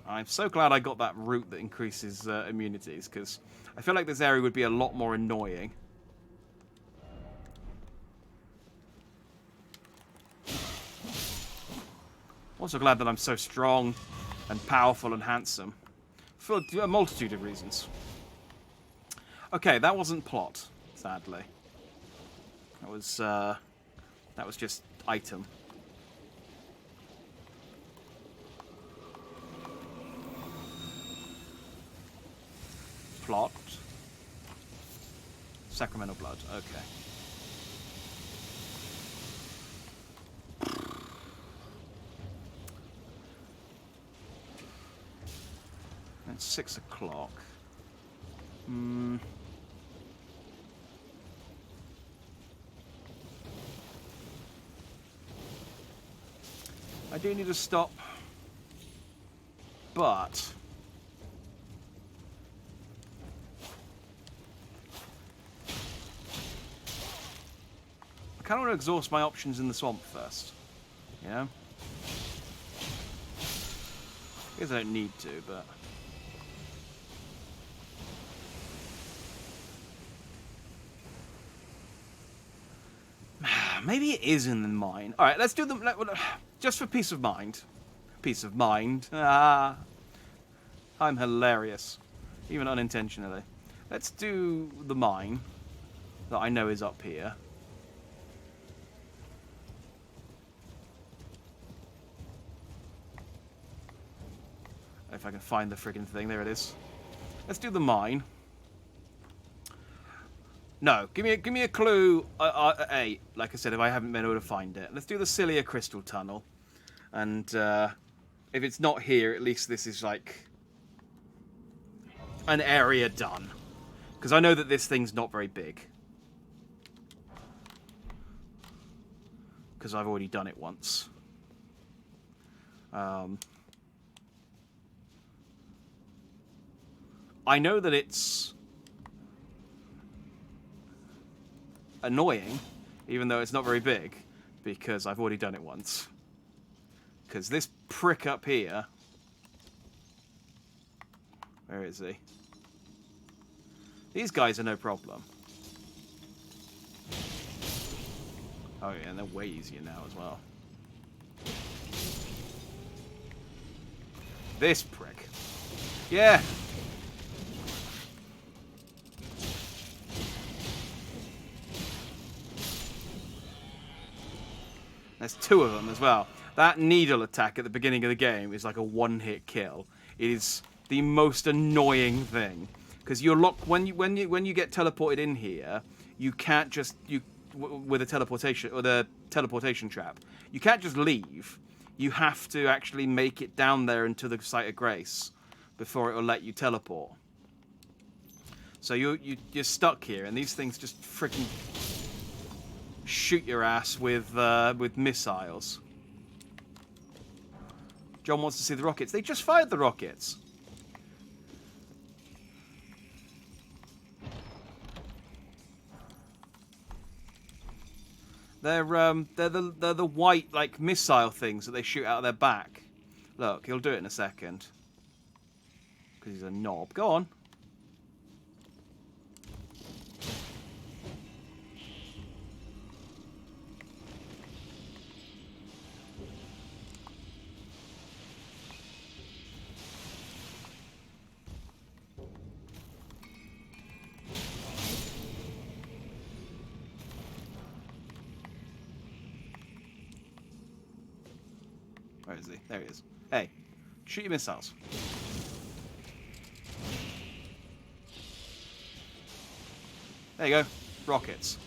I'm so glad I got that root that increases immunities, because I feel like this area would be a lot more annoying. Also glad that I'm so strong and powerful and handsome. For a multitude of reasons. Okay, that wasn't plot, sadly. That was just item. Plot. Sacramental blood, okay. It's 6 o'clock. I do need to stop, but I kind of want to exhaust my options in the swamp first. Yeah? I guess I don't need to, but maybe it is in the mine. All right, let's do them just for peace of mind. Peace of mind. Ah, I'm hilarious, even unintentionally. Let's do the mine that I know is up here. If I can find the friggin' thing, there it is. Let's do the mine. No, give me a clue. Like I said, if I haven't been able to find it, let's do the Cilia Crystal Tunnel. And if it's not here, at least this is like an area done. Because I know that this thing's not very big. Because I've already done it once. I know that it's annoying, even though it's not very big, because I've already done it once. Because this prick up here... Where is he? These guys are no problem. Oh yeah, and they're way easier now as well. This prick. Yeah! There's 2 of them as well. That needle attack at the beginning of the game is like a one-hit kill. It is the most annoying thing because you're locked when you get teleported in here. You can't just with a teleportation or the teleportation trap. You can't just leave. You have to actually make it down there into the site of grace before it will let you teleport. So you're stuck here, and these things just freaking shoot your ass with missiles. John wants to see the rockets. They just fired the rockets. They're the white like missile things that they shoot out of their back. Look, he'll do it in a second. Because he's a knob. Go on. Where is he? There he is. Hey, shoot your missiles. There you go. Rockets.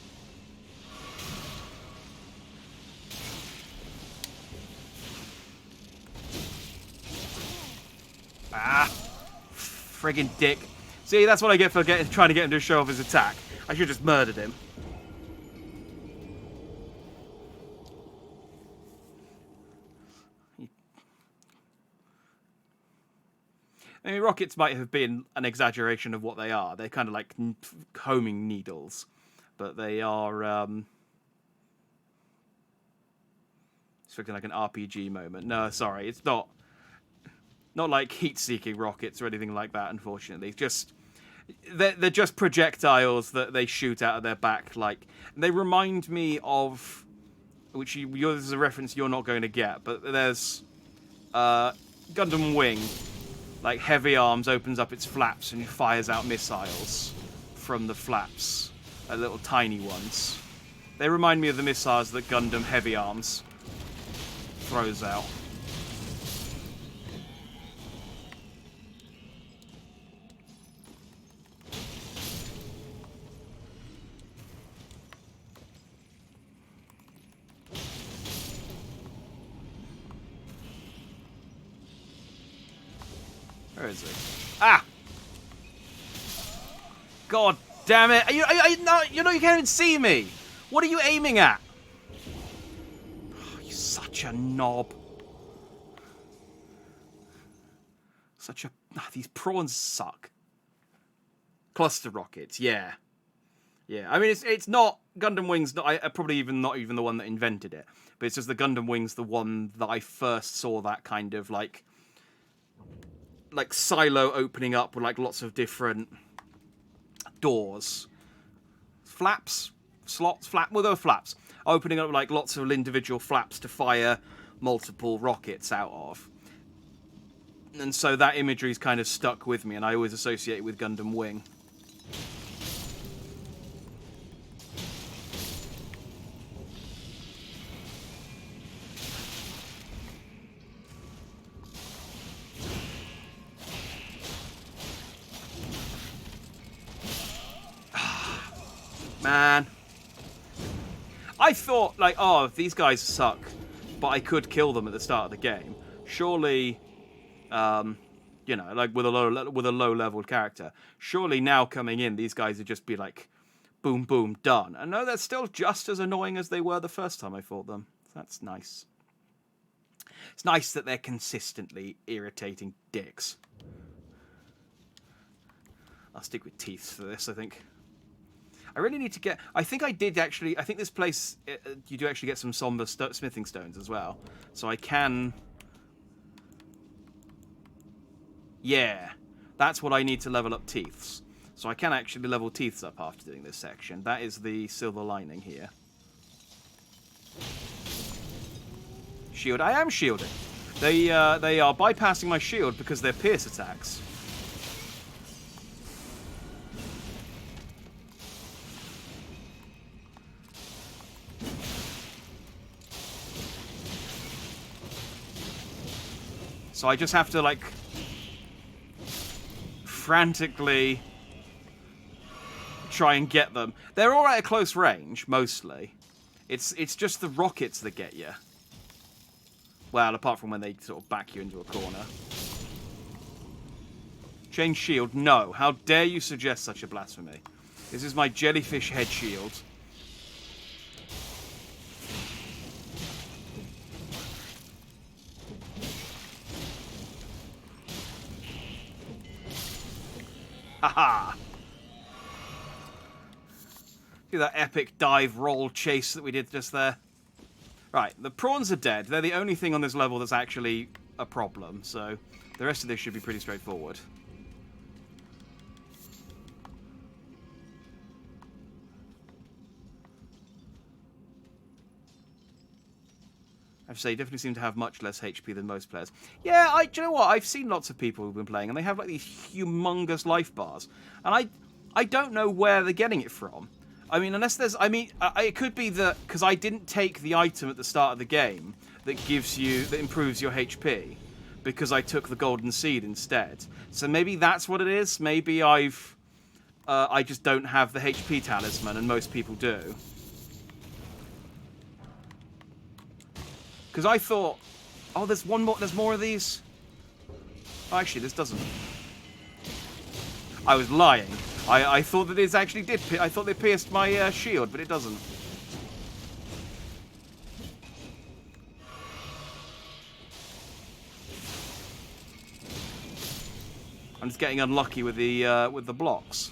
Ah! Friggin' dick. See, that's what I get for trying to get him to show off his attack. I should have just murdered him. I mean, rockets might have been an exaggeration of what they are. They're kind of like homing needles. But they are... It's looking like an RPG moment. No, sorry, it's not. Not like heat-seeking rockets or anything like that, unfortunately. Just... They're just projectiles that they shoot out of their back. Like, they remind me of... Which this is a reference you're not going to get. But there's... Gundam Wing... Like, Heavy Arms opens up its flaps and fires out missiles from the flaps. Little tiny ones. They remind me of the missiles that Gundam Heavy Arms throws out. Where is he? Ah! God damn it! You can't even see me! What are you aiming at? Oh, you're such a knob. Such a... these prawns suck. Cluster rockets, yeah. Yeah, I mean, it's not... Gundam Wing's not... probably not even the one that invented it. But it's just the Gundam Wing's the one that I first saw that kind of, like silo opening up with like lots of different doors, flaps, slots, well, there were flaps opening up like lots of individual flaps to fire multiple rockets out of, and so that imagery's kind of stuck with me, and I always associate it with Gundam Wing. Man. I thought, like, oh, these guys suck, but I could kill them at the start of the game. Surely, you know, like with a low-level character, surely now coming in, these guys would just be like, boom, boom, done. And no, they're still just as annoying as they were the first time I fought them. That's nice. It's nice that they're consistently irritating dicks. I'll stick with teeth for this, I think. I really need to get... I think I did actually... I think this place... you do actually get some somber smithing stones as well. So I can... Yeah. That's what I need to level up teeths. So I can actually level teeths up after doing this section. That is the silver lining here. Shield. I am shielding. They are bypassing my shield because they're pierce attacks. So I just have to, like, frantically try and get them. They're all right at close range, mostly. It's just the rockets that get you. Well, apart from when they sort of back you into a corner. Change shield? No. How dare you suggest such a blasphemy? This is my jellyfish head shield. Haha! Do that epic dive roll chase that we did just there. Right, the prawns are dead. They're the only thing on this level that's actually a problem, so the rest of this should be pretty straightforward. I have to say, definitely seem to have much less HP than most players. Yeah, do you know what? I've seen lots of people who've been playing, and they have like these humongous life bars, and I don't know where they're getting it from. I mean, unless there's... I mean, it could be that... Because I didn't take the item at the start of the game that improves your HP. Because I took the golden seed instead. So maybe that's what it is. Maybe I just don't have the HP talisman, and most people do. Because I thought... Oh, there's one more... There's more of these? Oh, actually, this doesn't... I was lying. I thought that this actually did. I thought they pierced my shield, but it doesn't. I'm just getting unlucky with the blocks.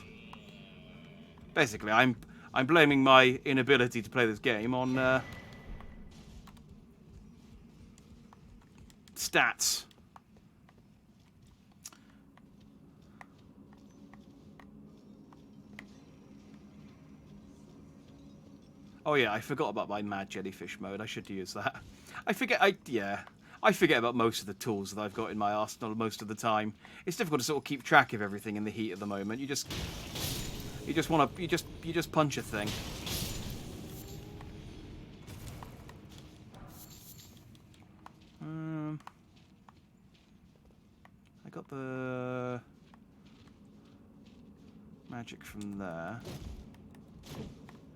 Basically, I'm blaming my inability to play this game on stats. Oh yeah, I forgot about my mad jellyfish mode. I should use that. I forget about most of the tools that I've got in my arsenal most of the time. It's difficult to sort of keep track of everything in the heat of the moment. You just punch a thing. I got the magic from there.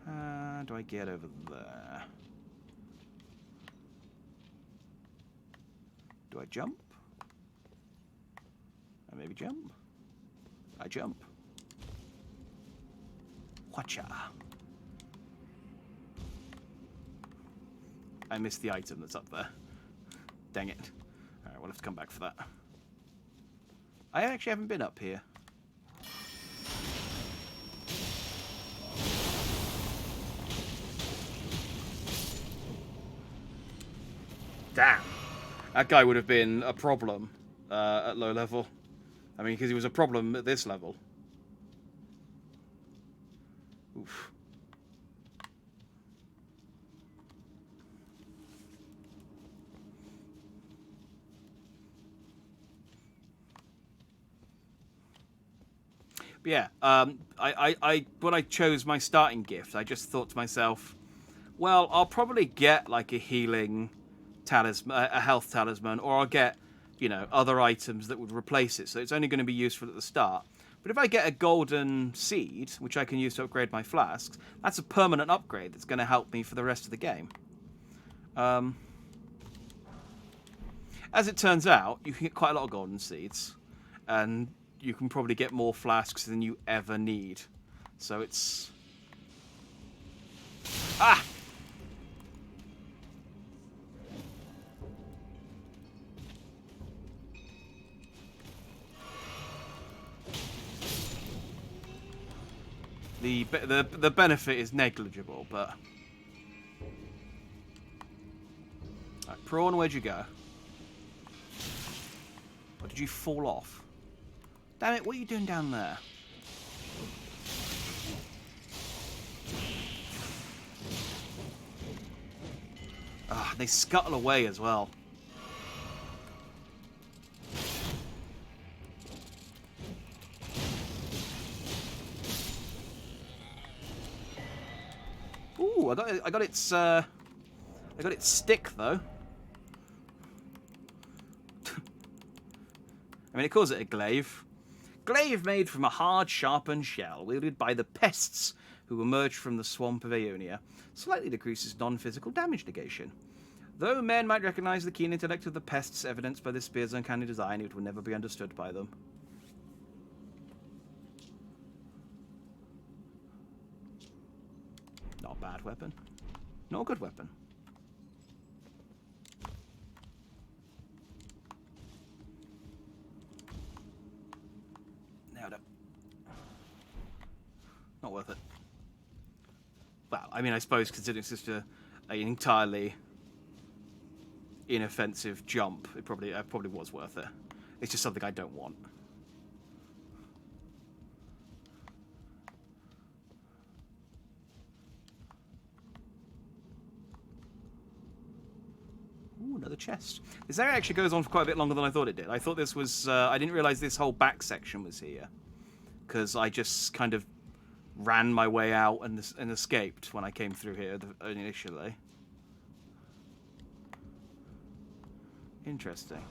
How do I get over there? Do I jump? I maybe jump. I jump. Whatcha? I missed the item that's up there. Dang it. Alright, we'll have to come back for that. I actually haven't been up here. Damn. That guy would have been a problem at low level. I mean, because he was a problem at this level. Oof. But yeah, when I chose my starting gift, I just thought to myself, well, I'll probably get like a healing talisman, a health talisman, or I'll get, you know, other items that would replace it. So it's only going to be useful at the start. But if I get a golden seed, which I can use to upgrade my flasks, that's a permanent upgrade that's going to help me for the rest of the game. As it turns out, you can get quite a lot of golden seeds, and you can probably get more flasks than you ever need. So it's... Ah! The benefit is negligible, but... Right, Prawn, where'd you go? Or did you fall off? Damn it, what are you doing down there? Ah, they scuttle away as well. Ooh, I got its stick though. I mean, it calls it a glaive. Glaive made from a hard, sharpened shell, wielded by the pests who emerged from the swamp of Aeonia. Slightly decreases non-physical damage negation. Though men might recognize the keen intellect of the pests evidenced by the spear's uncanny design, it will never be understood by them. Not a bad weapon. Not a good weapon. Not worth it. Well, I mean, I suppose considering it's just an entirely inoffensive jump, it probably was worth it. It's just something I don't want. Ooh, another chest. This area actually goes on for quite a bit longer than I thought it did. I thought this was... I didn't realise this whole back section was here. Because I just kind of ran my way out and escaped when I came through here initially. Interesting.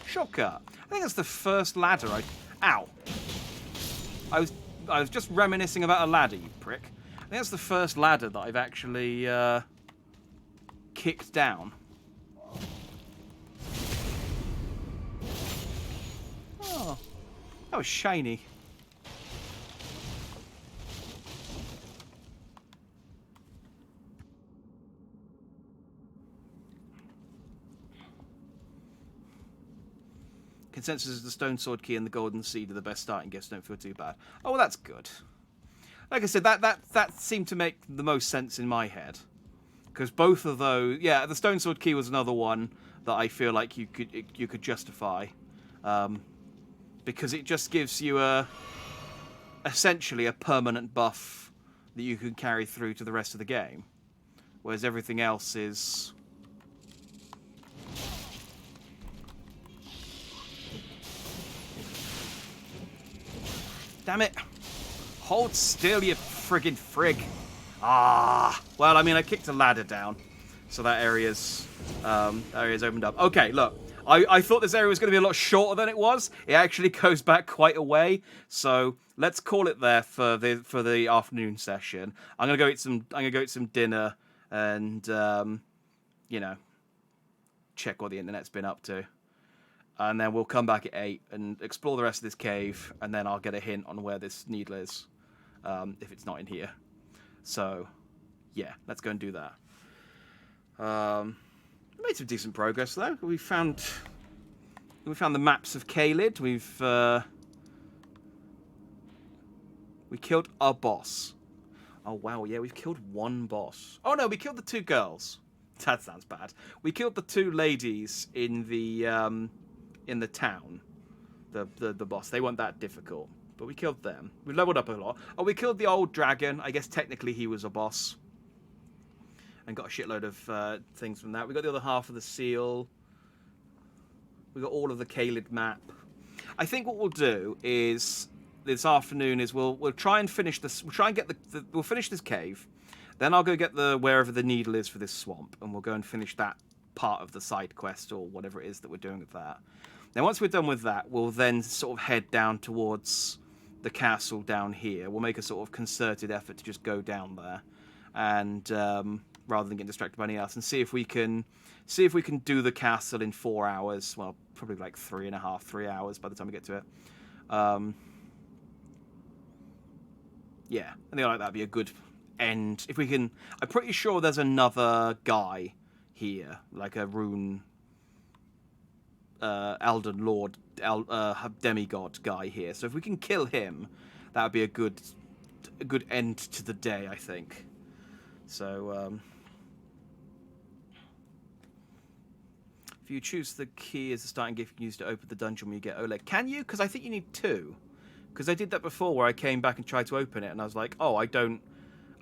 Shortcut. I think that's the first ladder Ow! I was just reminiscing about a ladder, you prick. I think that's the first ladder that I've actually kicked down. That was shiny. Consensus is the stone sword key and the golden seed are the best starting gifts. Don't feel too bad. Oh, well, that's good. Like I said, that seemed to make the most sense in my head, because both of those, yeah, the stone sword key was another one that I feel like you could justify, because it just gives you essentially a permanent buff that you can carry through to the rest of the game, whereas everything else is. Damn it! Hold still, you friggin' frig. Ah! Well, I mean, I kicked a ladder down, so that area's opened up. Okay, look. I thought this area was going to be a lot shorter than it was. It actually goes back quite a way. So let's call it there for the afternoon session. I'm gonna go eat some dinner and you know, check what the internet's been up to. And then we'll come back at 8 and explore the rest of this cave, and then I'll get a hint on where this needle is, if it's not in here. So, yeah, let's go and do that. We made some decent progress, though. We found the maps of Caelid. We killed a boss. Oh, wow, yeah, we've killed one boss. Oh, no, we killed the 2 girls. That sounds bad. We killed the 2 ladies in the town, the boss. They weren't that difficult, but we killed them. We leveled up a lot. Oh, we killed the old dragon. I guess technically he was a boss, and got a shitload of things from that. We got the other half of the seal. We got all of the Caelid map. I think what we'll do is this afternoon is we'll try and finish this. We'll try and get we'll finish this cave. Then I'll go get wherever the needle is for this swamp, and we'll go and finish that part of the side quest or whatever it is that we're doing with that. Then once we're done with that, we'll then sort of head down towards the castle down here. We'll make a sort of concerted effort to just go down there, and rather than get distracted by anything else, and see if we can do the castle in 4 hours. Well, probably like 3.5, 3 hours by the time we get to it. Yeah, I think like that'd be a good end if we can. I'm pretty sure there's another guy here, like a rune. Elden Lord, demigod guy here. So if we can kill him, that would be a good end to the day, I think. So if you choose the key as a starting gift, you can use to open the dungeon when you get Oleg. Can you? Because I think you need 2. Because I did that before, where I came back and tried to open it, and I was like, oh, I don't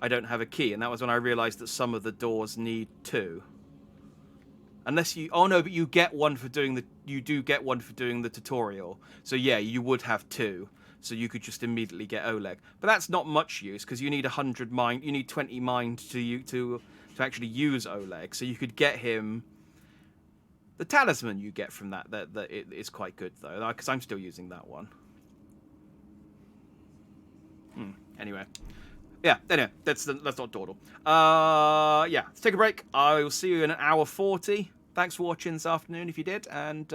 have a key, and that was when I realised that some of the doors need 2. Unless you... Oh, no, but you get one for doing the... You do get one for doing the tutorial. So, yeah, you would have 2. So you could just immediately get Oleg. But that's not much use, because you need 100 mind... You need 20 mind to actually use Oleg. So you could get him... The talisman you get from that it is quite good, though. Because I'm still using that one. Anyway. Yeah, anyway, that's not dawdle. Yeah, let's take a break. I will see you in an hour 40. Thanks for watching this afternoon, if you did. And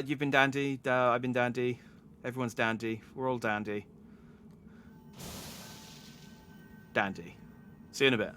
you've been dandy. I've been dandy. Everyone's dandy. We're all dandy. Dandy. See you in a bit.